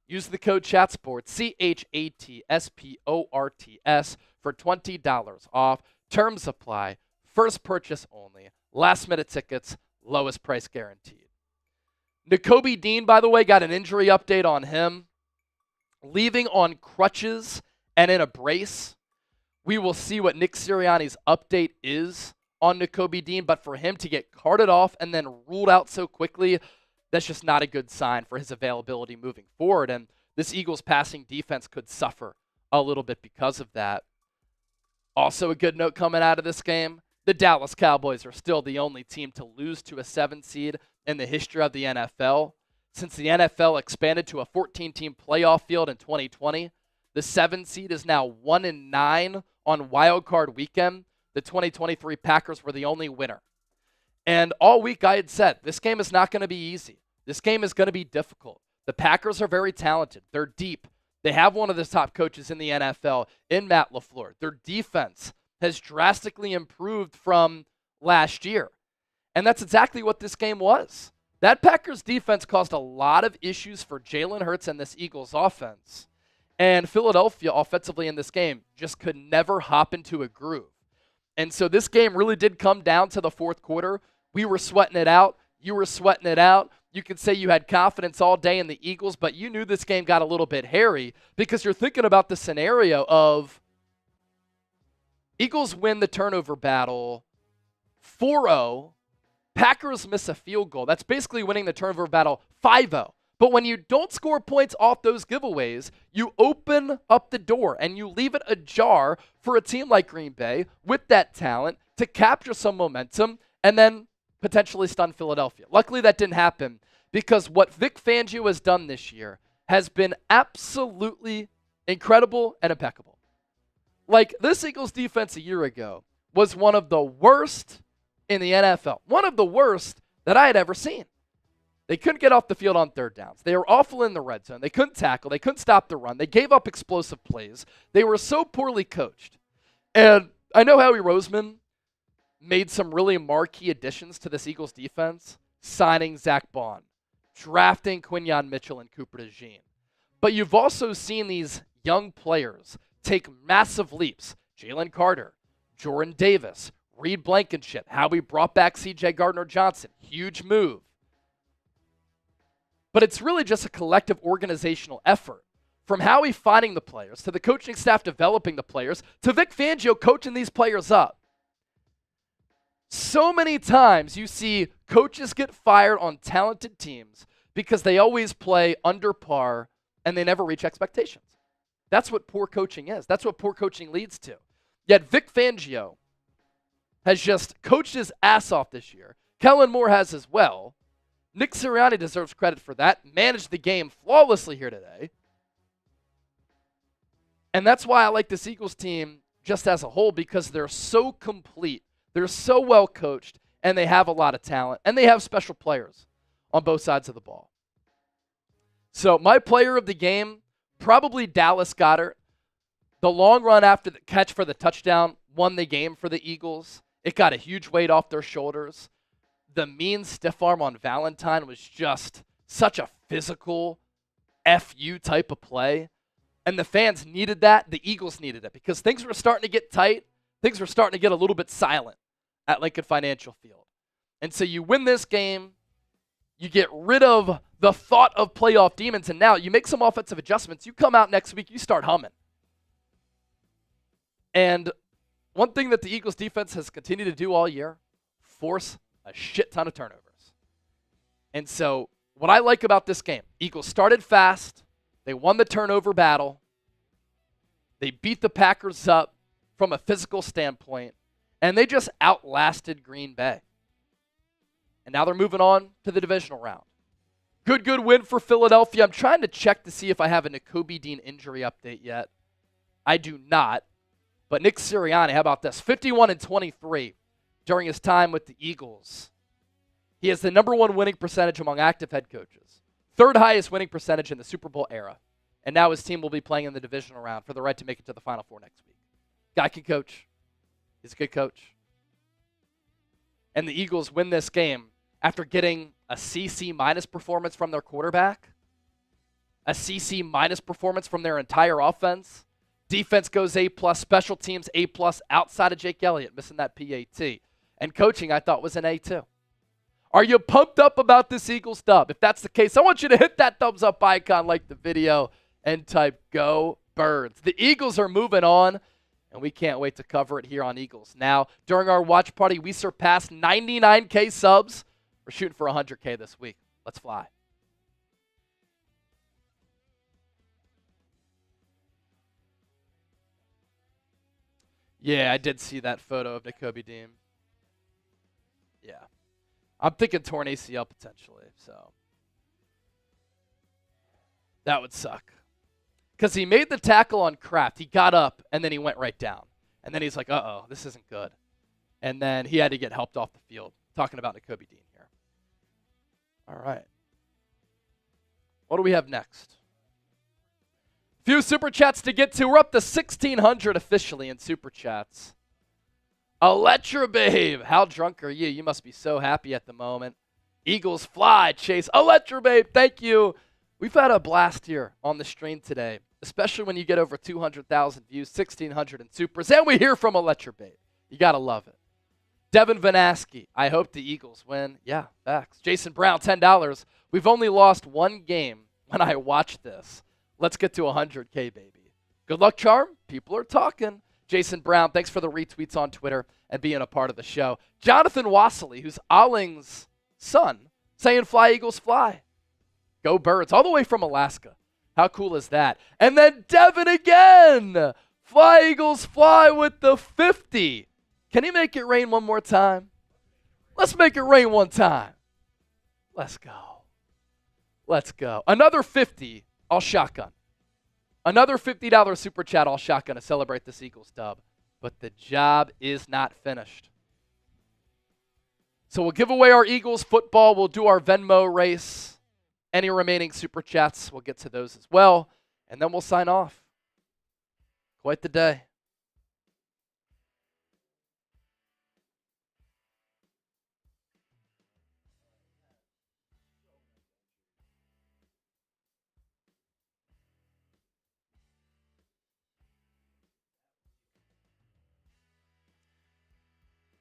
use the code CHATSPORTS, CHATSPORTS, for $20 off. Terms apply. First purchase only. Last-minute tickets, lowest price guaranteed. Nakobe Dean, by the way, got an injury update on him. Leaving on crutches and in a brace. We will see what Nick Sirianni's update is on Nakobe Dean, but for him to get carted off and then ruled out so quickly, that's just not a good sign for his availability moving forward. And this Eagles passing defense could suffer a little bit because of that. Also a good note coming out of this game, the Dallas Cowboys are still the only team to lose to a 7 seed in the history of the NFL. Since the NFL expanded to a 14-team playoff field in 2020, the 7 seed is now 1-9 on Wild Card weekend. The 2023 Packers were the only winner. And all week I had said, this game is not going to be easy. This game is going to be difficult. The Packers are very talented. They're deep. They have one of the top coaches in the NFL in Matt LaFleur. Their defense has drastically improved from last year. And that's exactly what this game was. That Packers defense caused a lot of issues for Jalen Hurts and this Eagles offense. And Philadelphia offensively in this game just could never hop into a groove. And so this game really did come down to the fourth quarter. We were sweating it out. You were sweating it out. You could say you had confidence all day in the Eagles, but you knew this game got a little bit hairy because you're thinking about the scenario of, Eagles win the turnover battle 4-0. Packers miss a field goal. That's basically winning the turnover battle 5-0. But when you don't score points off those giveaways, you open up the door and you leave it ajar for a team like Green Bay with that talent to capture some momentum and then potentially stun Philadelphia. Luckily, that didn't happen because what Vic Fangio has done this year has been absolutely incredible and impeccable. Like, this Eagles defense a year ago was one of the worst in the NFL. One of the worst that I had ever seen. They couldn't get off the field on third downs. They were awful in the red zone. They couldn't tackle. They couldn't stop the run. They gave up explosive plays. They were so poorly coached. And I know Howie Roseman made some really marquee additions to this Eagles defense, signing Zach Bond, drafting Quinyon Mitchell and Cooper DeJean. But you've also seen these young players take massive leaps. Jalen Carter, Jordan Davis, Reed Blankenship, how we brought back C.J. Gardner-Johnson. Huge move. But it's really just a collective organizational effort. From Howie finding the players, to the coaching staff developing the players, to Vic Fangio coaching these players up. So many times you see coaches get fired on talented teams because they always play under par and they never reach expectations. That's what poor coaching is. That's what poor coaching leads to. Yet Vic Fangio has just coached his ass off this year. Kellen Moore has as well. Nick Sirianni deserves credit for that. Managed the game flawlessly here today. And that's why I like this Eagles team just as a whole, because they're so complete. They're so well coached, and they have a lot of talent, and they have special players on both sides of the ball. So my player of the game, probably Dallas Goedert. The long run after the catch for the touchdown won the game for the Eagles. It got a huge weight off their shoulders. The mean stiff arm on Valentine was just such a physical FU type of play. And the fans needed that. The Eagles needed it because things were starting to get tight. Things were starting to get a little bit silent at Lincoln Financial Field. And so you win this game. You get rid of the thought of playoff demons. And now you make some offensive adjustments. You come out next week. You start humming. And one thing that the Eagles defense has continued to do all year, force a shit ton of turnovers. And so what I like about this game, Eagles started fast. They won the turnover battle. They beat the Packers up from a physical standpoint. And they just outlasted Green Bay. And now they're moving on to the divisional round. Good win for Philadelphia. I'm trying to check to see if I have a Nakobe Dean injury update yet. I do not. But Nick Sirianni, how about this? 51-23 during his time with the Eagles. He has the number one winning percentage among active head coaches. Third highest winning percentage in the Super Bowl era. And now his team will be playing in the divisional round for the right to make it to the Final Four next week. Guy can coach. He's a good coach. And the Eagles win this game after getting a CC minus performance from their quarterback, a CC minus performance from their entire offense. Defense goes A+, special teams A+, outside of Jake Elliott, missing that PAT. And coaching, I thought, was an A too. Are you pumped up about this Eagles dub? If that's the case, I want you to hit that thumbs up icon, like the video, and type Go Birds. The Eagles are moving on, and we can't wait to cover it here on Eagles Now. During our watch party, we surpassed 99K subs. We're shooting for 100K this week. Let's fly. Yeah, I did see that photo of Nakobe Dean. Yeah. I'm thinking torn ACL potentially, so that would suck. Because he made the tackle on Kraft. He got up, and then he went right down. And then he's like, uh-oh, this isn't good. And then he had to get helped off the field. Talking about Nakobe Dean here. All right. What do we have next? Few Super Chats to get to. We're up to 1,600 officially in Super Chats. Electra Babe, how drunk are you? You must be so happy at the moment. Eagles fly, Chase. Electra Babe, thank you. We've had a blast here on the stream today, especially when you get over 200,000 views, 1,600 in Supers, and we hear from Electra Babe. You got to love it. Devin Vanaski, I hope the Eagles win. Yeah, facts. Jason Brown, $10. We've only lost one game when I watch this. Let's get to 100K, baby. Good luck, Charm. People are talking. Jason Brown, thanks for the retweets on Twitter and being a part of the show. Jonathan Wassley, who's Alling's son, saying fly, Eagles, fly. Go Birds, all the way from Alaska. How cool is that? And then Devin again. Fly, Eagles, fly with the 50. Can he make it rain one more time? Let's make it rain one time. Let's go. Let's go. Another 50, I'll shotgun. Another $50 super chat, I'll shotgun to celebrate this Eagles dub. But the job is not finished. So we'll give away our Eagles football. We'll do our Venmo race. Any remaining super chats, we'll get to those as well. And then we'll sign off. Quite the day.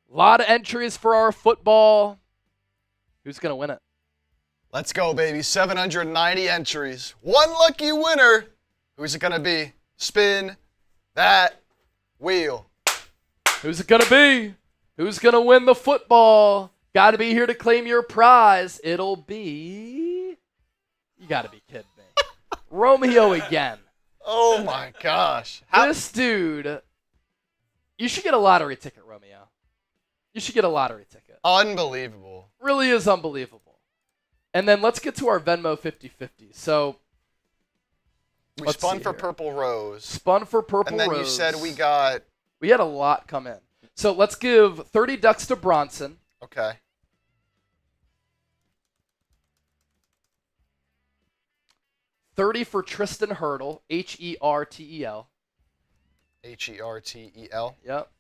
A lot of entries for our football. Who's going to win it? Let's go, baby. 790 entries. One lucky winner. Who's it going to be? Spin that wheel. Who's it going to be? Who's going to win the football? Got to be here to claim your prize. It'll be... You got to be kidding me. Romeo again. Oh, my gosh. This dude... You should get a lottery ticket, Romeo. You should get a lottery ticket. Unbelievable. Really is unbelievable. And then let's get to our Venmo 50-50. So... We spun for Purple Rose. Spun for Purple Rose. And then you said we got... We had a lot come in. So let's give 30 ducks to Bronson. Okay. $30 for Tristan Hurdle, Hertel. Hertel. Yep.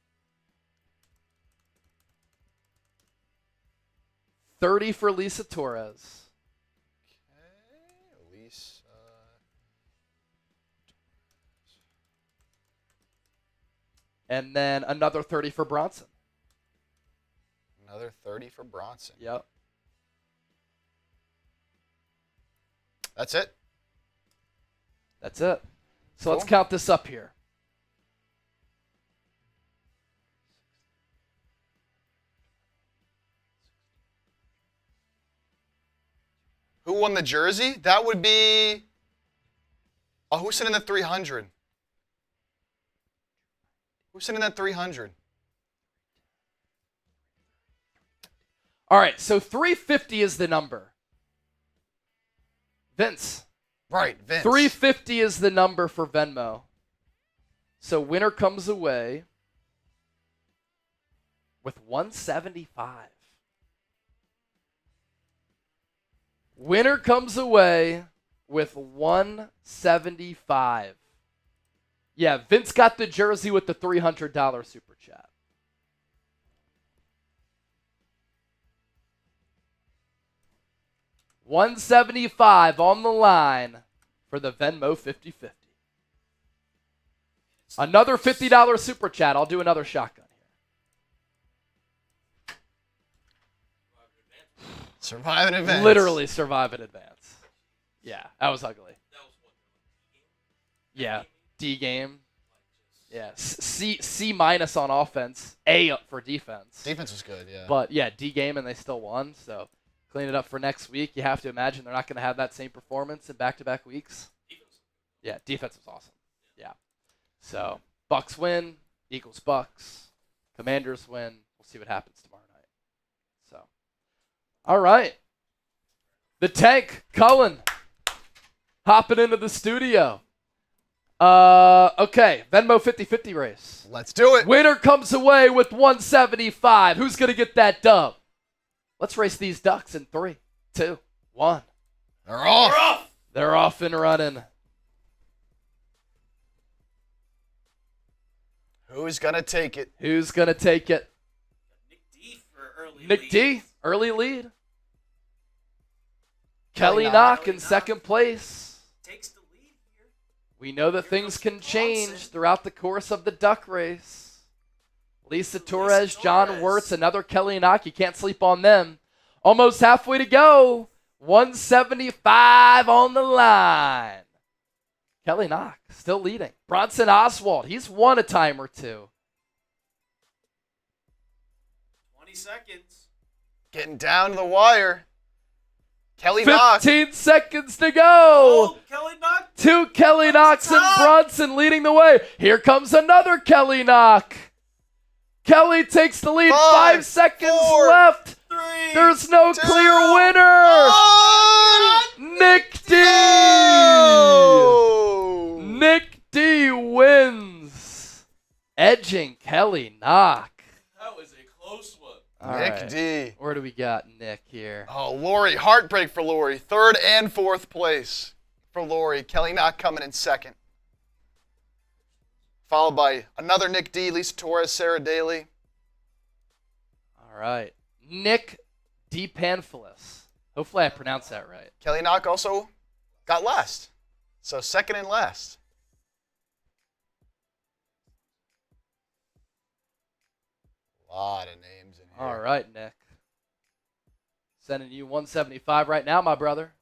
30 for Lisa Torres. Okay, Lisa. And then another 30 for Bronson. Another 30 for Bronson. Yep. That's it? That's it. So Cool. let's count this up here. Who won the jersey? That would be... Oh, who's sitting at 300? Who's sitting at 300? All right, so 350 is the number. Vince. Right, Vince. 350 is the number for Venmo. So winner comes away with 175. Winner comes away with 175. Yeah, Vince got the jersey with the $300 super chat. $175 on the line for the Venmo 50-50. Another $50 super chat. I'll do another shotgun here. Survive in advance. Literally survive in advance. Yeah, that was ugly. Yeah, D game. Yeah, C minus on offense, A up for defense. Defense was good, yeah. But yeah, D game and they still won. So clean it up for next week. You have to imagine they're not going to have that same performance in back-to-back weeks. Yeah, defense was awesome. Yeah. So Bucks win, Eagles Bucks, Commanders win. We'll see what happens tomorrow night. So, all right. The Tank, Cullen, hopping into the studio. Okay, Venmo 50-50 race. Let's do it. Winner comes away with 175. Who's going to get that dub? Let's race these ducks in 3, 2, 1. They're off. We're off. They're off and running. Who's going to take it? Who's going to take it? Nick D for early Nick lead. D, early lead. Kelly Kelly Knock. Knock in second place. Takes the lead here. We know that things can change throughout the course of the duck race. Lisa Torres, John Wirtz, another Kelly Knock. You can't sleep on them. Almost halfway to go. 175 on the line. Kelly Knock still leading. Bronson Oswald, he's won a time or two. 20 seconds. Getting down to the wire. Kelly Knock. 15 seconds to go. Oh, Kelly Knock. 2 Kelly Knocks and Bronson leading the way. Here comes another Kelly Knock. Kelly takes the lead. 5 seconds 4, left. 3. There's no 2, clear winner. 1. Nick D. Oh! Nick D wins, edging Kelly Knock. That was a close one. All Nick right. D. Where do we got Nick here? Oh, Lori. Heartbreak for Lori. 3rd and 4th place for Lori. Kelly Knock coming in 2nd. Followed by another Nick D, Lisa Torres, Sarah Daly. All right. Nick D. Panfilis. Hopefully I pronounced that right. Kelly Knock also got last. So 2nd and last. A lot of names in here. All right, Nick. Sending you 175 right now, my brother.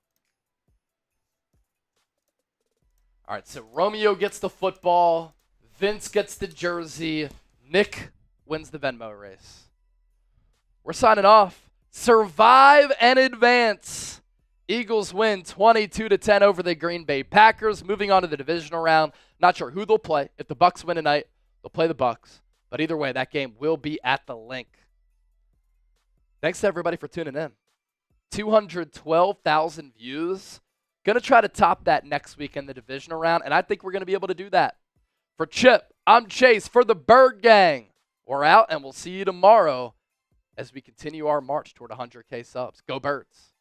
All right, so Romeo gets the football. Vince gets the jersey. Nick wins the Venmo race. We're signing off. Survive and advance. Eagles win 22-10 over the Green Bay Packers. Moving on to the divisional round. Not sure who they'll play. If the Bucks win tonight, they'll play the Bucks. But either way, that game will be at the Link. Thanks to everybody for tuning in. 212,000 views. Going to try to top that next week in the divisional round, and I think we're going to be able to do that. For Chip, I'm Chase for the Bird Gang. We're out, and we'll see you tomorrow as we continue our march toward 100K subs. Go Birds.